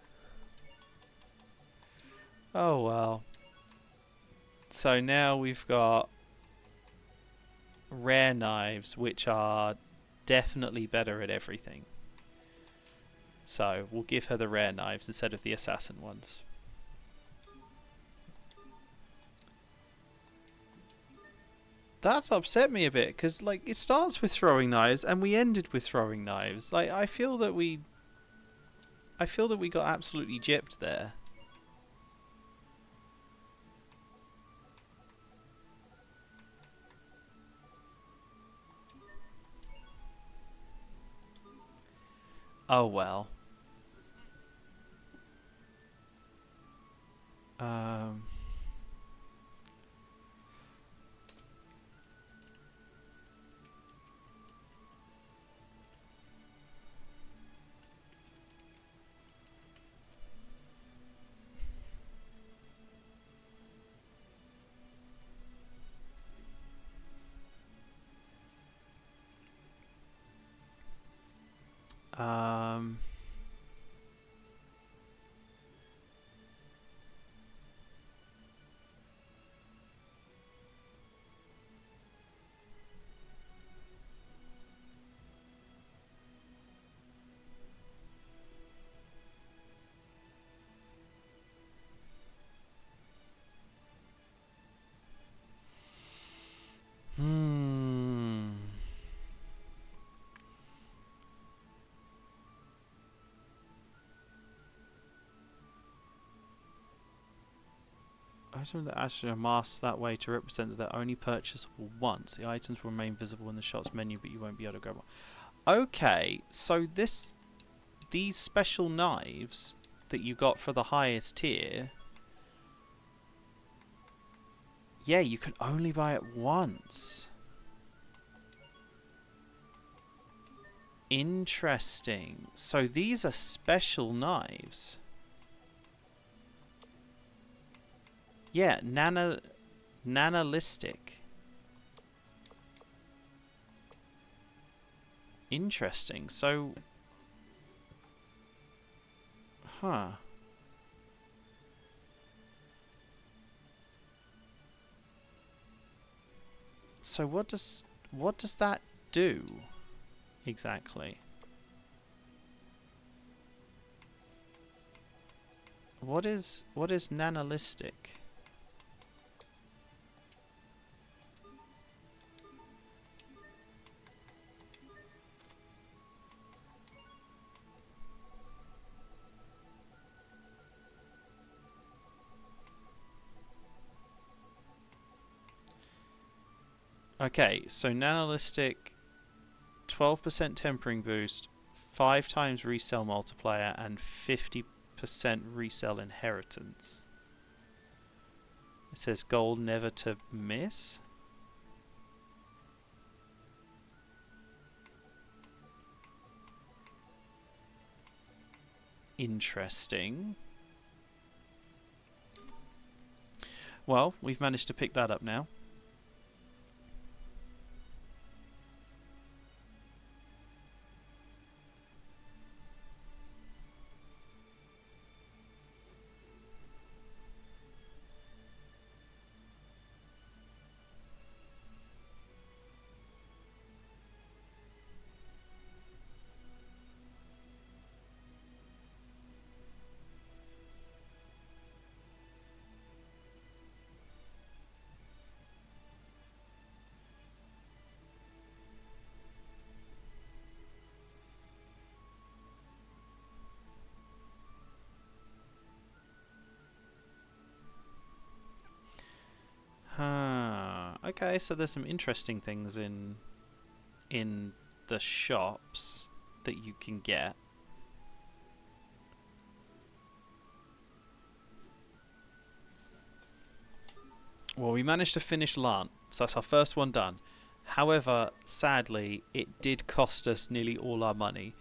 Speaker 1: Oh well. So now we've got rare knives, which are definitely better at everything. So we'll give her the rare knives instead of the assassin ones. That's upset me a bit, because like it starts with throwing knives and we ended with throwing knives. Like I feel that we got absolutely gypped there. Oh well. Um Um, hmm. Items that actually are masked that way to represent that they're only purchasable once. The items will remain visible in the shop's menu, but you won't be able to grab one. Okay, so these special knives that you got for the highest tier, yeah, you can only buy it once. Interesting. So these are special knives. Yeah, nanalistic. Interesting. So, huh. So what does that do exactly? What is nanalistic? Okay, so nanalistic, 12% tempering boost, 5 times resell multiplier, and 50% resell inheritance. It says gold never to miss. Interesting. Well, we've managed to pick that up now. Okay, so there's some interesting things in the shops that you can get. Well, we managed to finish Lant, so that's our first one done. However, sadly, it did cost us nearly all our money.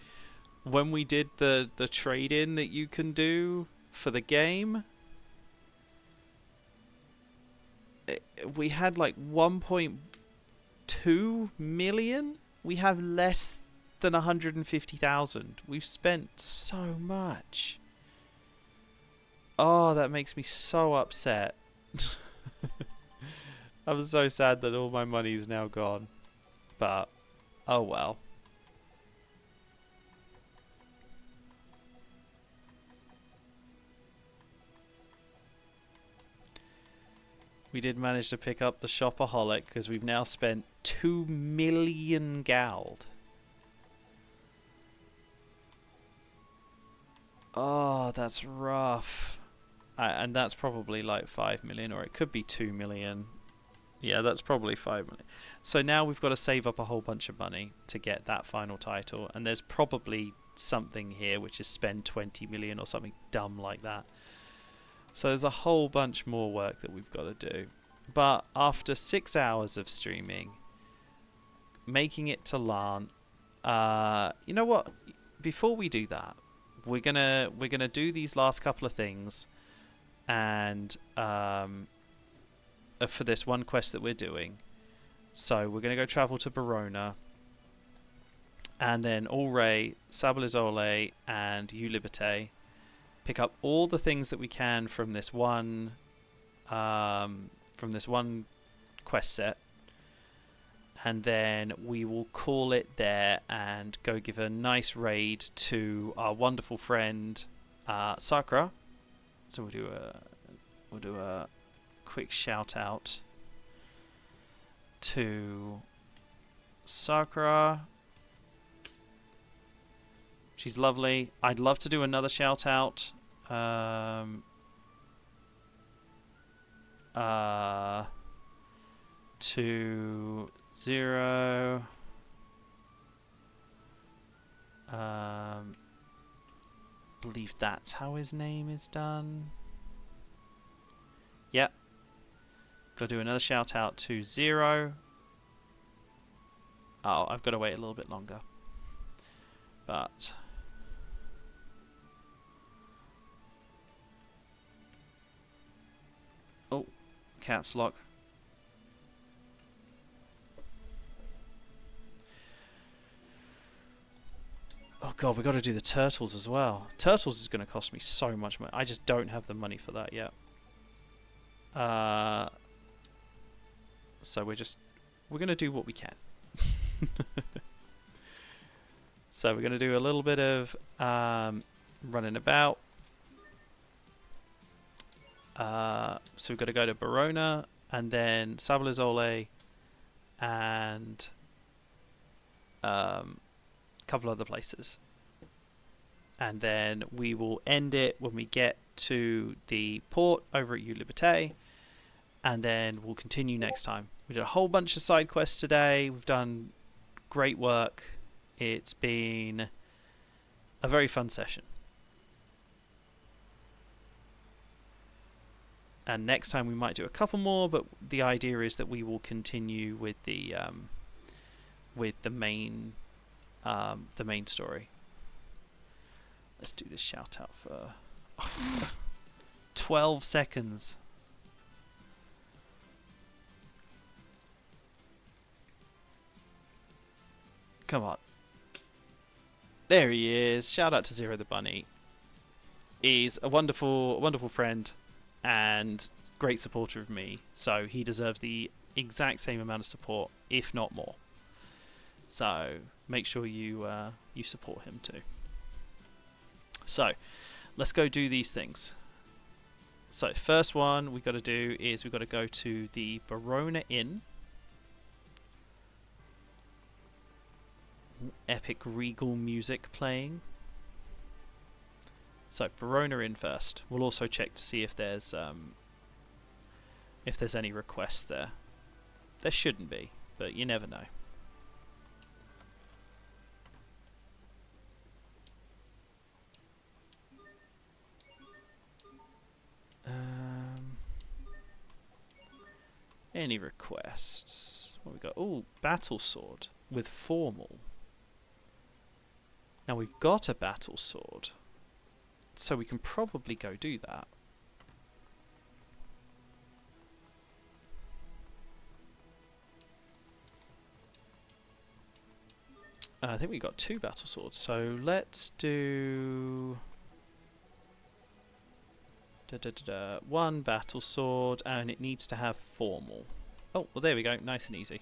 Speaker 1: When we did the trade-in that you can do for the game, we had like 1.2 million. We have less than 150,000. We've spent so much. Oh, that makes me so upset. I'm so sad that all my money is now gone. But, oh well. We did manage to pick up the Shopaholic because we've now spent 2 million gold. Oh, that's rough. And that's probably like 5 million, or it could be 2 million. Yeah, that's probably 5 million. So now we've got to save up a whole bunch of money to get that final title. And there's probably something here which is spend 20 million or something dumb like that. So there's a whole bunch more work that we've got to do. But after 6 hours of streaming, making it to LAN, you know what? Before we do that, we're gonna do these last couple of things, and for this one quest that we're doing. So we're gonna go travel to Verona, and then Alray, Sablizole, and Ulibite. Pick up all the things that we can from this one quest set, and then we will call it there and go give a nice raid to our wonderful friend Sakura. So we'll do a quick shout out to Sakura. She's lovely. I'd love to do another shout out to Zero. Believe that's how his name is done. Yep. Got to do another shout out to Zero. Oh, I've got to wait a little bit longer. But oh, caps lock. Oh god, we got to do the turtles as well. Turtles is going to cost me so much money. I just don't have the money for that yet. So we're going to do what we can. So we're going to do a little bit of running about. So we've got to go to Verona, and then Sablizole, and a couple other places. And then we will end it when we get to the port over at Ulibite, and then we'll continue next time. We did a whole bunch of side quests today. We've done great work. It's been a very fun session. And next time we might do a couple more, but the idea is that we will continue with the main story. Let's do this shout out for 12 seconds. Come on. There he is. Shout out to Zero the Bunny. He's a wonderful friend and great supporter of me. So he deserves the exact same amount of support, if not more. So make sure you support him too. So let's go do these things. So first one we got to do is we've got to go to the Verona Inn. Epic regal music playing. So Verona Inn first. We'll also check to see if there's any requests there. There shouldn't be, but you never know. Any requests? What we got? Oh, battle sword with formal. Now we've got a battle sword, so we can probably go do that. I think we got 2 battle swords, so let's do 1 battle sword, and it needs to have formal. Oh, well there we go, nice and easy.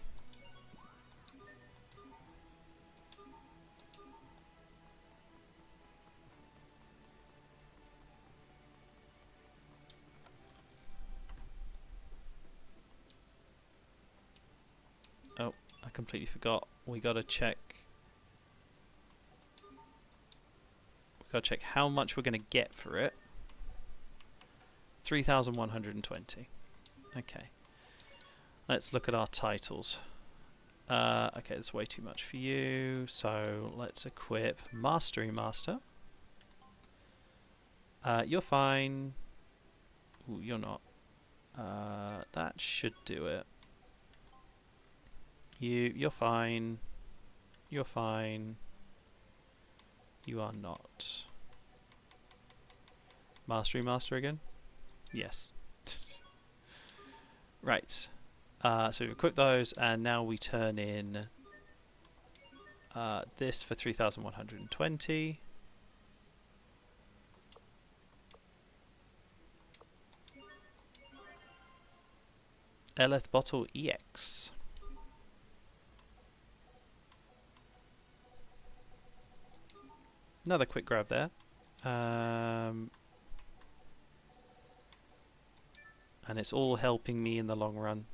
Speaker 1: I completely forgot. We gotta check. We gotta check how much we're gonna get for it. 3,120. Okay. Let's look at our titles. Okay, that's way too much for you. So let's equip Mastery Master. You're fine. Ooh, you're not. That should do it. You're fine. You're fine. You are not. Mastery Master again? Yes. Right. So we equip those, and now we turn in this for 3,120. Eleth Bottle EX. Another quick grab there. And it's all helping me in the long run.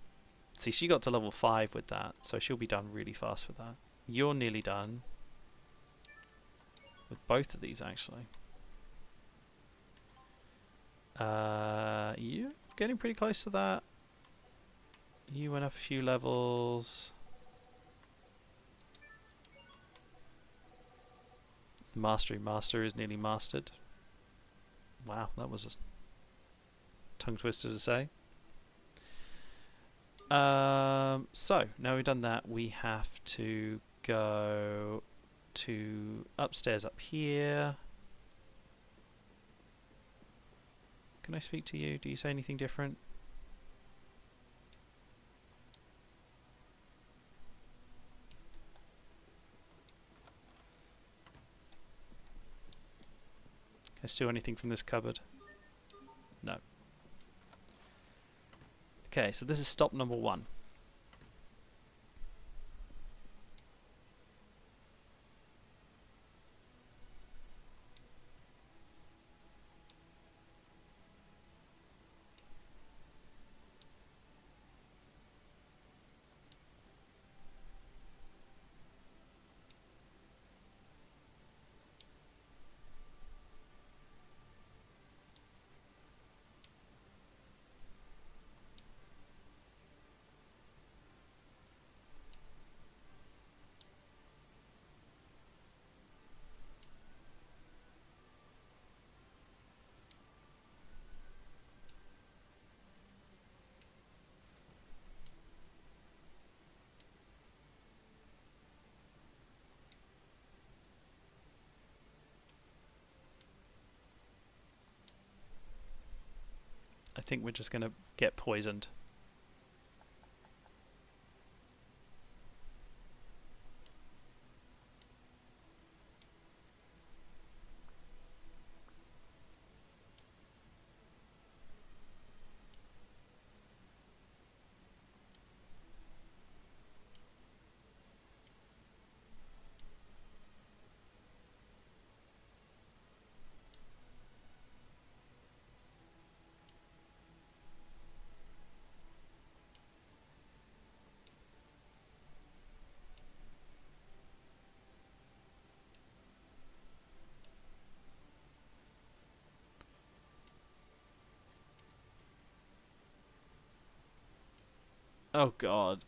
Speaker 1: See, she got to level 5 with that, so she'll be done really fast with that. You're nearly done. With both of these, actually. You're getting pretty close to that. You went up a few levels. Mastery Master is nearly mastered. Wow, that was a tongue twister to say. So, now we've done that, we have to go to upstairs up here. Can I speak to you? Do you say anything different? Can I steal anything from this cupboard? No. Okay, so this is stop number 1. I think we're just going to get poisoned. Oh god.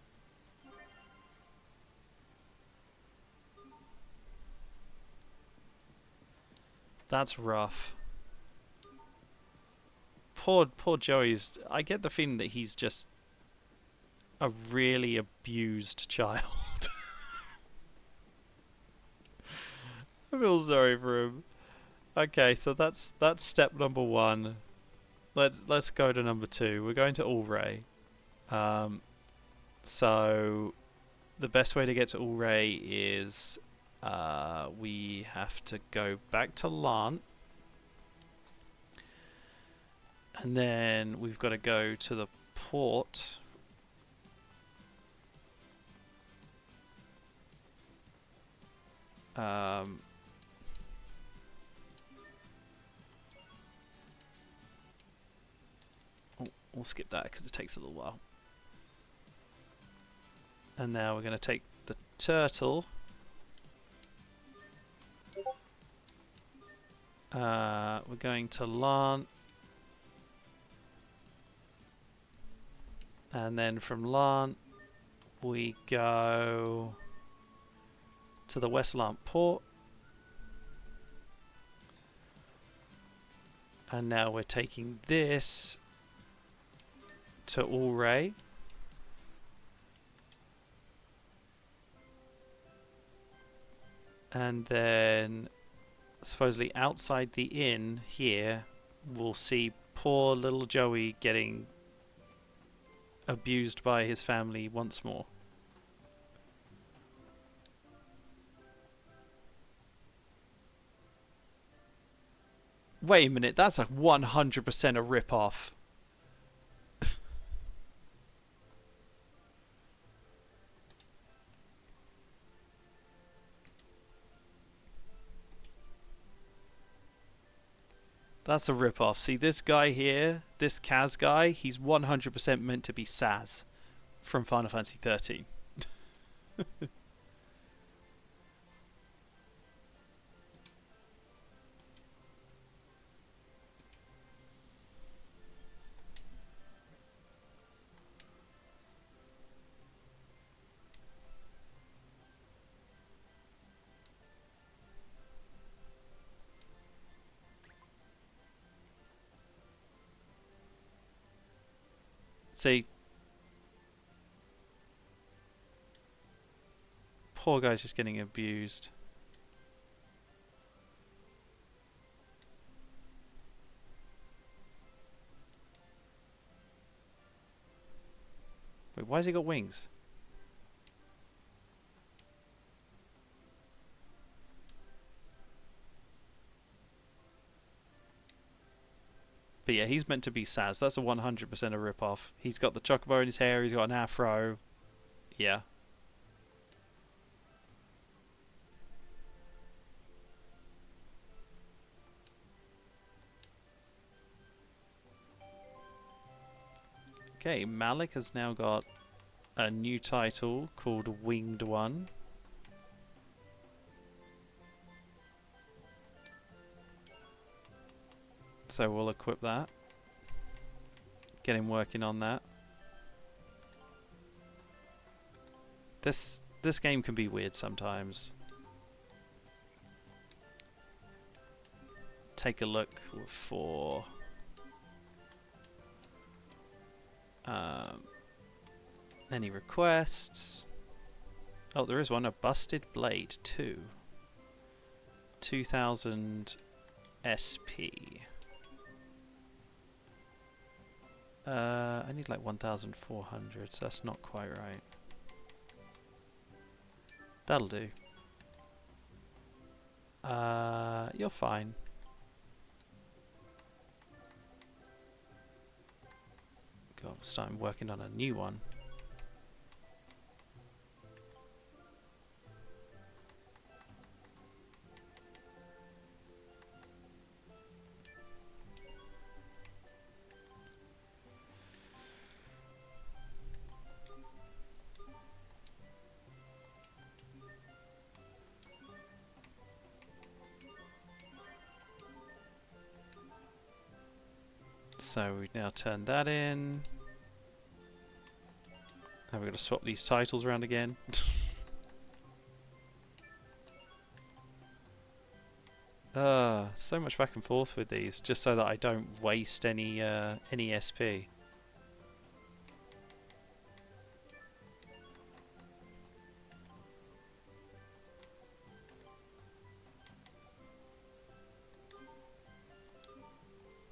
Speaker 1: That's rough. Poor Joey's... I get the feeling that he's just a really abused child. I feel sorry for him. Okay, so that's step number 1. Let's go to number 2. We're going to Ulray. So the best way to get to Ulray is we have to go back to Lant, and then we've got to go to the port. We'll skip that because it takes a little while. And now we're going to take the turtle. We're going to Lant. And then from Lant, we go to the West Lant port. And now we're taking this to Allray. And then supposedly outside the inn here, we'll see poor little Joey getting abused by his family once more. Wait a minute, that's a 100% a rip-off. That's a rip-off. See, this guy here, this Kaz guy, he's 100% meant to be Saz from Final Fantasy 13. See, poor guy's just getting abused. Wait, why has he got wings? But yeah, he's meant to be Saz. That's a 100% a rip-off. He's got the chocobo in his hair, he's got an afro. Yeah. Okay, Malik has now got a new title called Winged One. So we'll equip that. Get him working on that. This game can be weird sometimes. Take a look for any requests. Oh, there is one. A Busted Blade 2. 2000 SP. I need like 1,400, so that's not quite right. That'll do. You're fine. God, we're starting working on a new one. So we now turn that in. Now we're going to swap these titles around again. So much back and forth with these, just so that I don't waste any SP.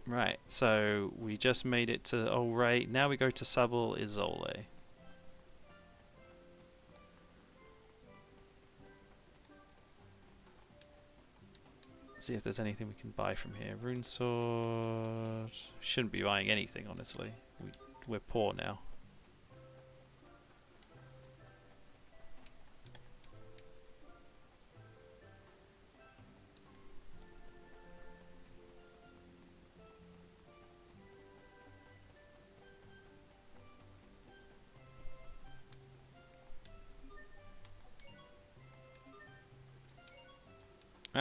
Speaker 1: Right, so we just made it to Allray. Now we go to Sabal Izole. See if there's anything we can buy from here. Rune sword. Shouldn't be buying anything, honestly. We're poor now.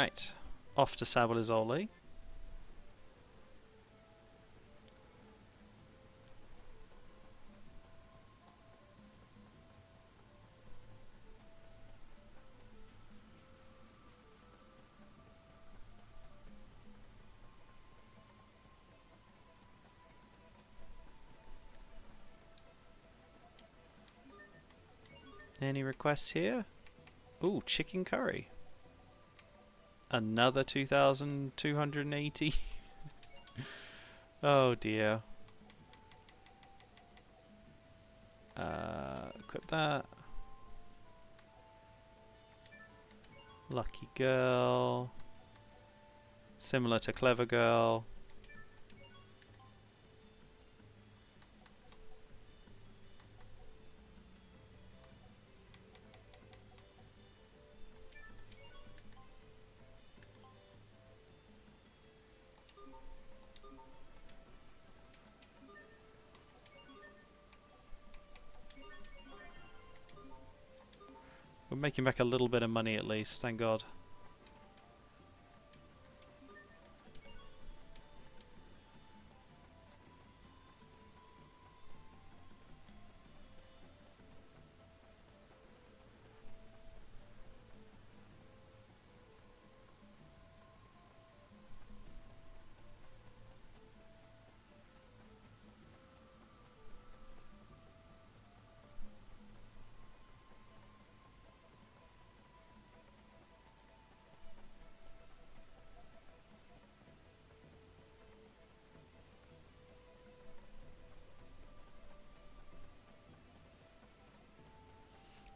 Speaker 1: Right, off to Sabolizoli. Any requests here? Ooh, chicken curry. Another 2,280. Oh dear. Equip that. Lucky girl. Similar to clever girl. We're making back a little bit of money at least, thank God.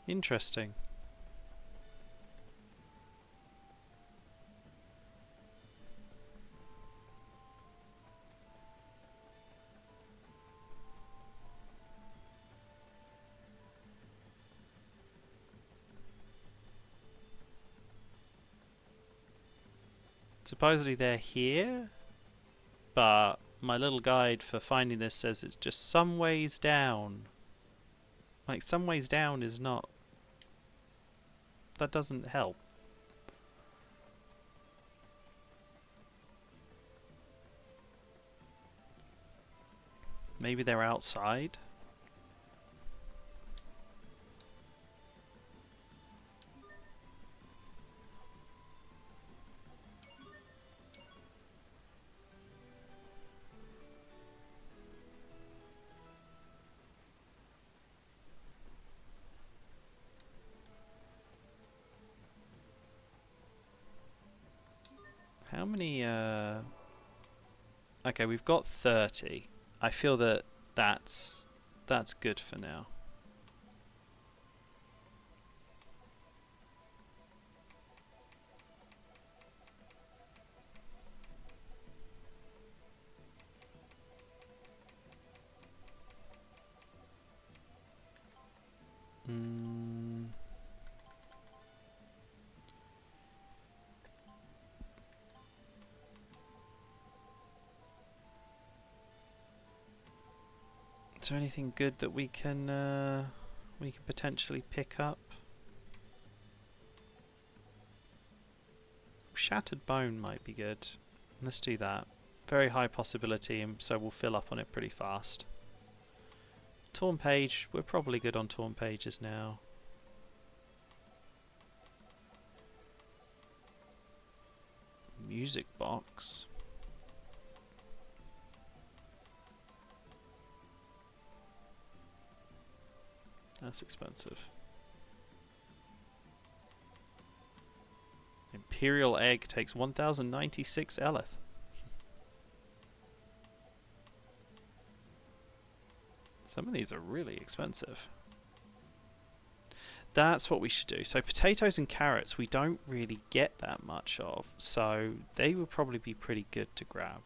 Speaker 1: Interesting. Supposedly they're here, but my little guide for finding this says it's just some ways down. Like, some ways down is not... That doesn't help. Maybe they're outside? How many, Okay, we've got 30. I feel that that's good for now. Is there anything good that we can potentially pick up? Shattered bone might be good. Let's do that. Very high possibility, and so we'll fill up on it pretty fast. Torn page, we're probably good on torn pages now. Music box. That's expensive. Imperial egg takes 1,096 Eleth. Some of these are really expensive. That's what we should do. So potatoes and carrots we don't really get that much of, so they would probably be pretty good to grab.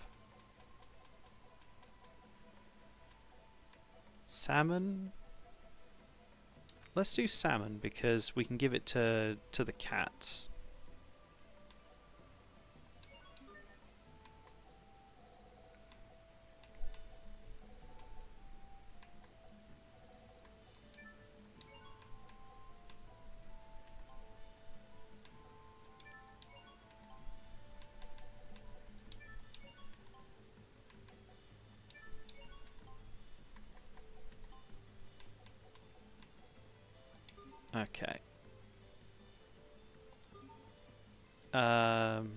Speaker 1: Salmon. Let's do salmon because we can give it to the cats. Okay. Um.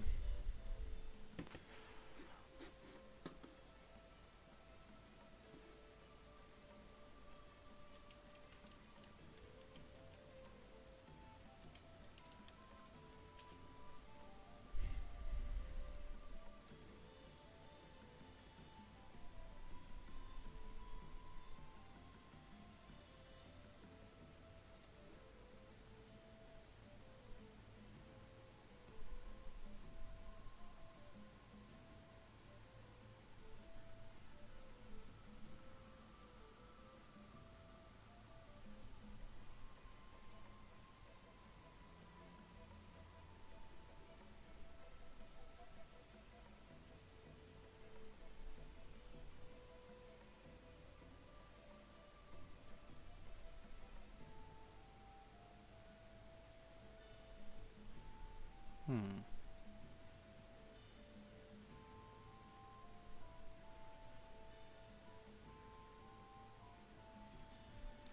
Speaker 1: Hmm.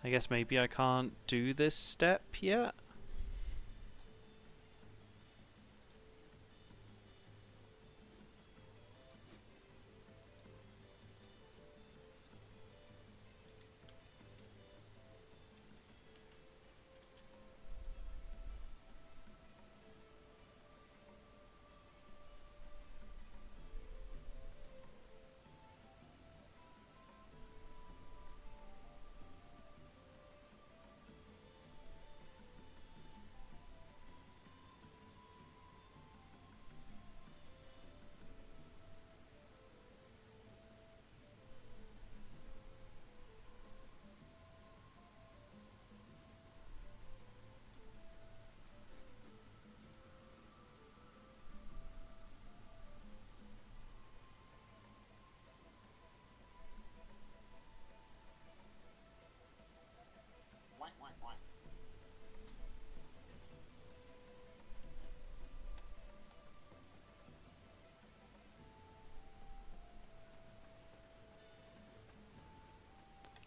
Speaker 1: I guess maybe I can't do this step yet.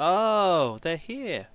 Speaker 1: Oh, they're here.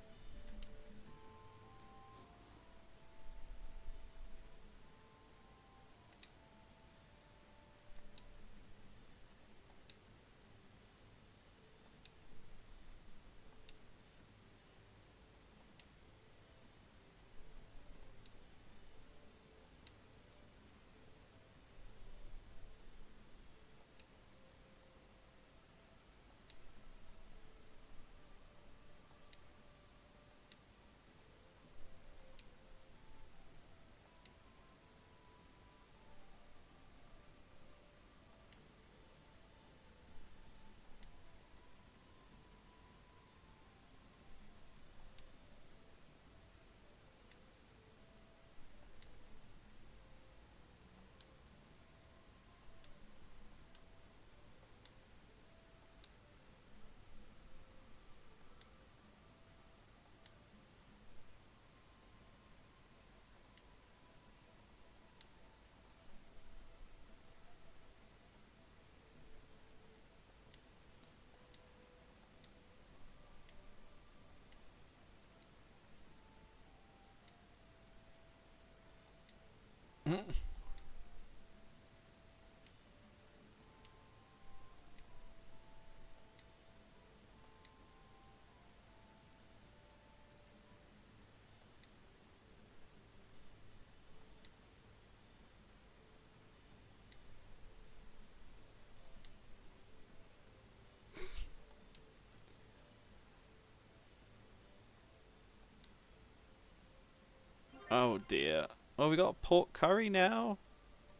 Speaker 1: Oh dear. Oh, we got pork curry now.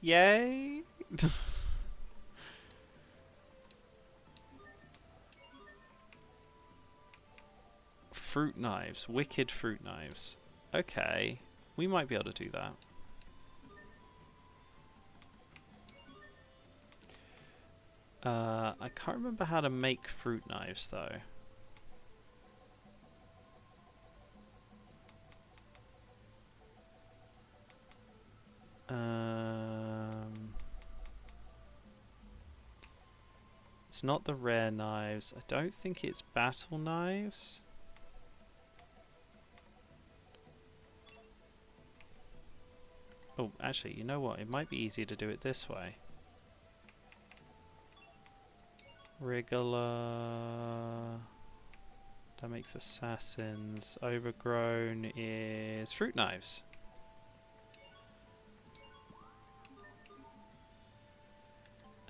Speaker 1: Yay! Fruit knives. Wicked fruit knives. Okay. We might be able to do that. I can't remember how to make fruit knives though. It's not the rare knives. I don't think it's battle knives. Oh, actually, you know what? It might be easier to do it this way. Regular... That makes assassins. Overgrown is fruit knives.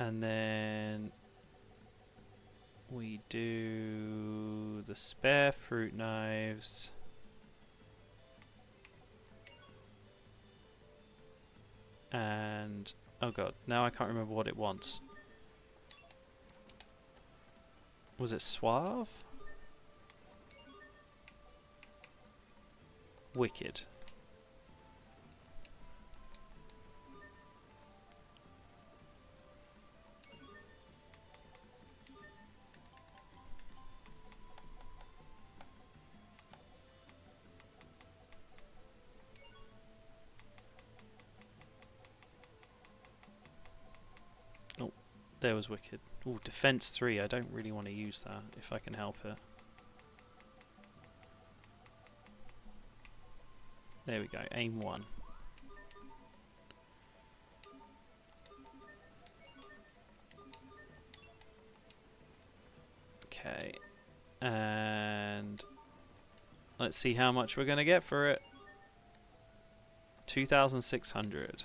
Speaker 1: And then we do the spare fruit knives. And oh god, now I can't remember what it wants. Was it suave? Wicked. Oh, there was wicked. Oh, defense 3. I don't really want to use that if I can help it. There we go, aim 1. Okay, and let's see how much we're going to get for it. 2,600.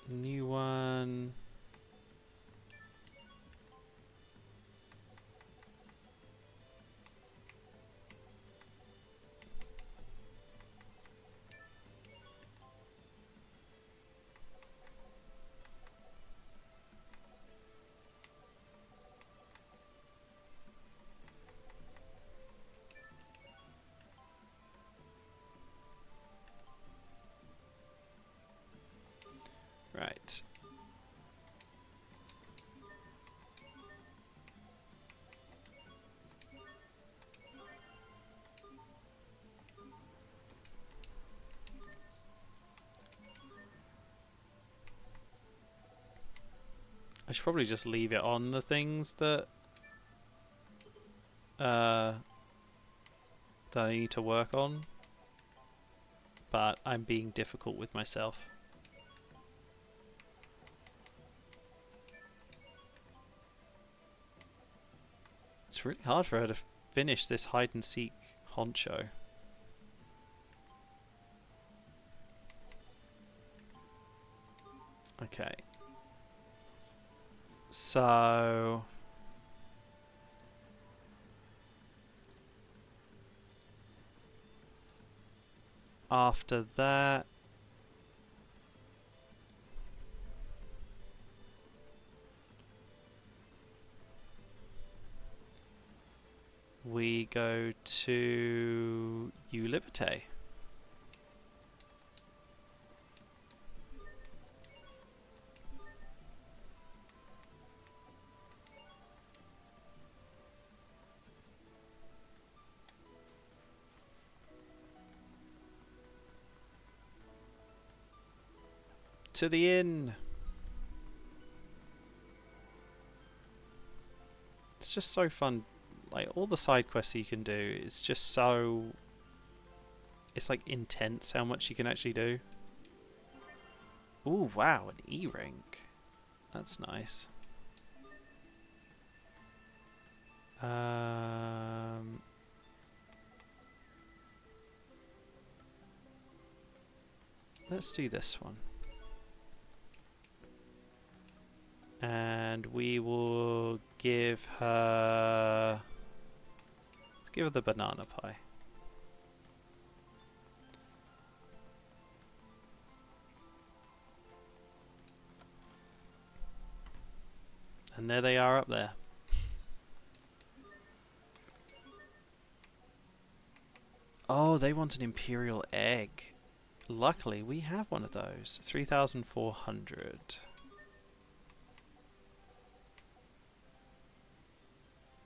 Speaker 1: New one. Right. I should probably just leave it on the things that that I need to work on, but I'm being difficult with myself. It's really hard for her to finish this hide and seek honcho. Okay. So after that, we go to Ulibite. To the inn. It's just so fun. Like all the side quests you can do, it's just so... It's like intense how much you can actually do. Ooh, wow, an E-ring. That's nice. Let's do this one. And we will give her... Let's give her the banana pie. And there they are up there. Oh, they want an imperial egg. Luckily, we have one of those. 3,400.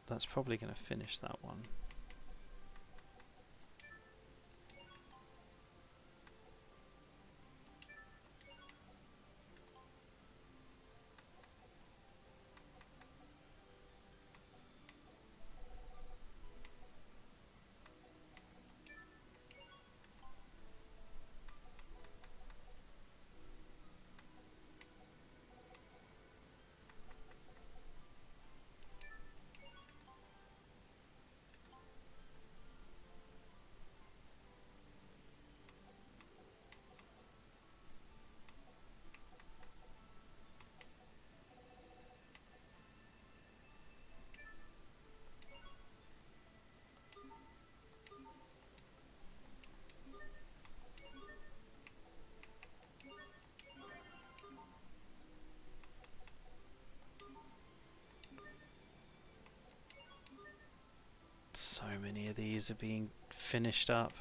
Speaker 1: That's probably going to finish that one. many of these are being finished up.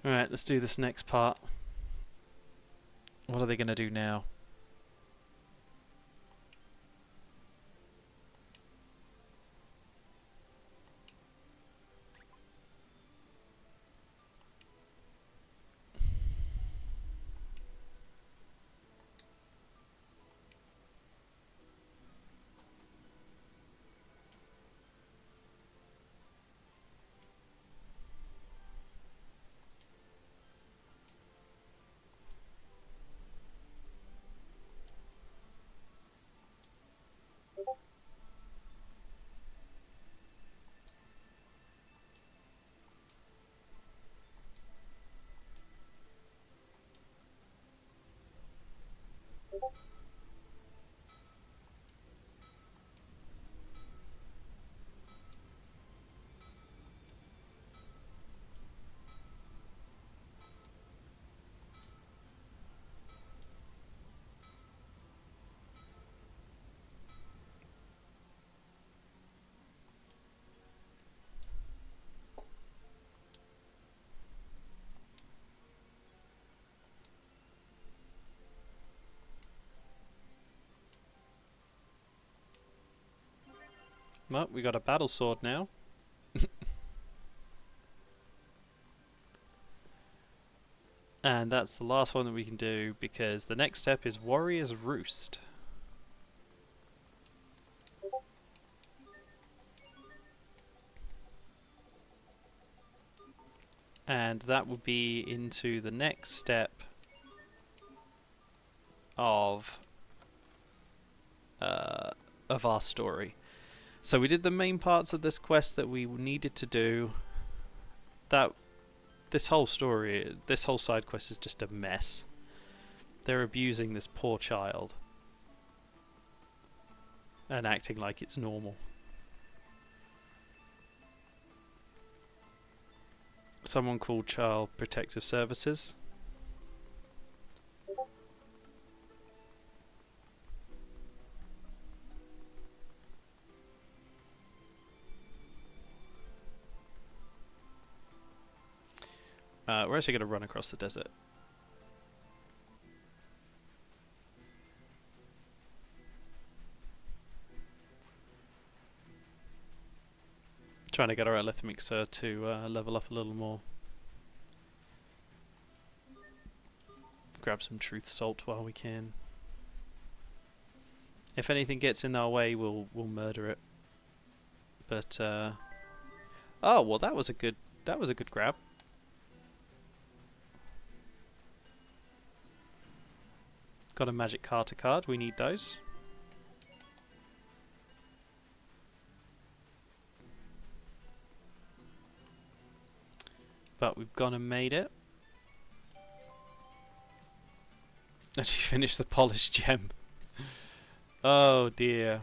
Speaker 1: Alright, let's do this next part. What are they going to do now? Well, we got a battle sword now. And that's the last one that we can do, because the next step is Warrior's Roost. And that will be into the next step of our story. So we did the main parts of this quest that we needed to do. This whole story, this whole side quest is just a mess. They're abusing this poor child and acting like it's normal. Someone called Child Protective Services. We're actually going to run across the desert. Trying to get our Elithmixer to level up a little more. Grab some truth salt while we can. If anything gets in our way, we'll murder it. But oh well, that was a good grab. Got a magic Carter card. We need those. But we've gone and made it. Actually finished the polished gem. Oh dear.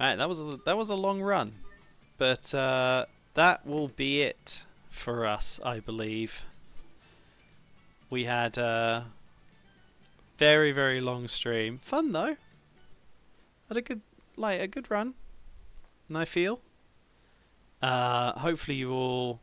Speaker 1: Alright, that was a long run. But that will be it for us, I believe. We had a very, very long stream. Fun though. Had a good run. And I feel. Hopefully you all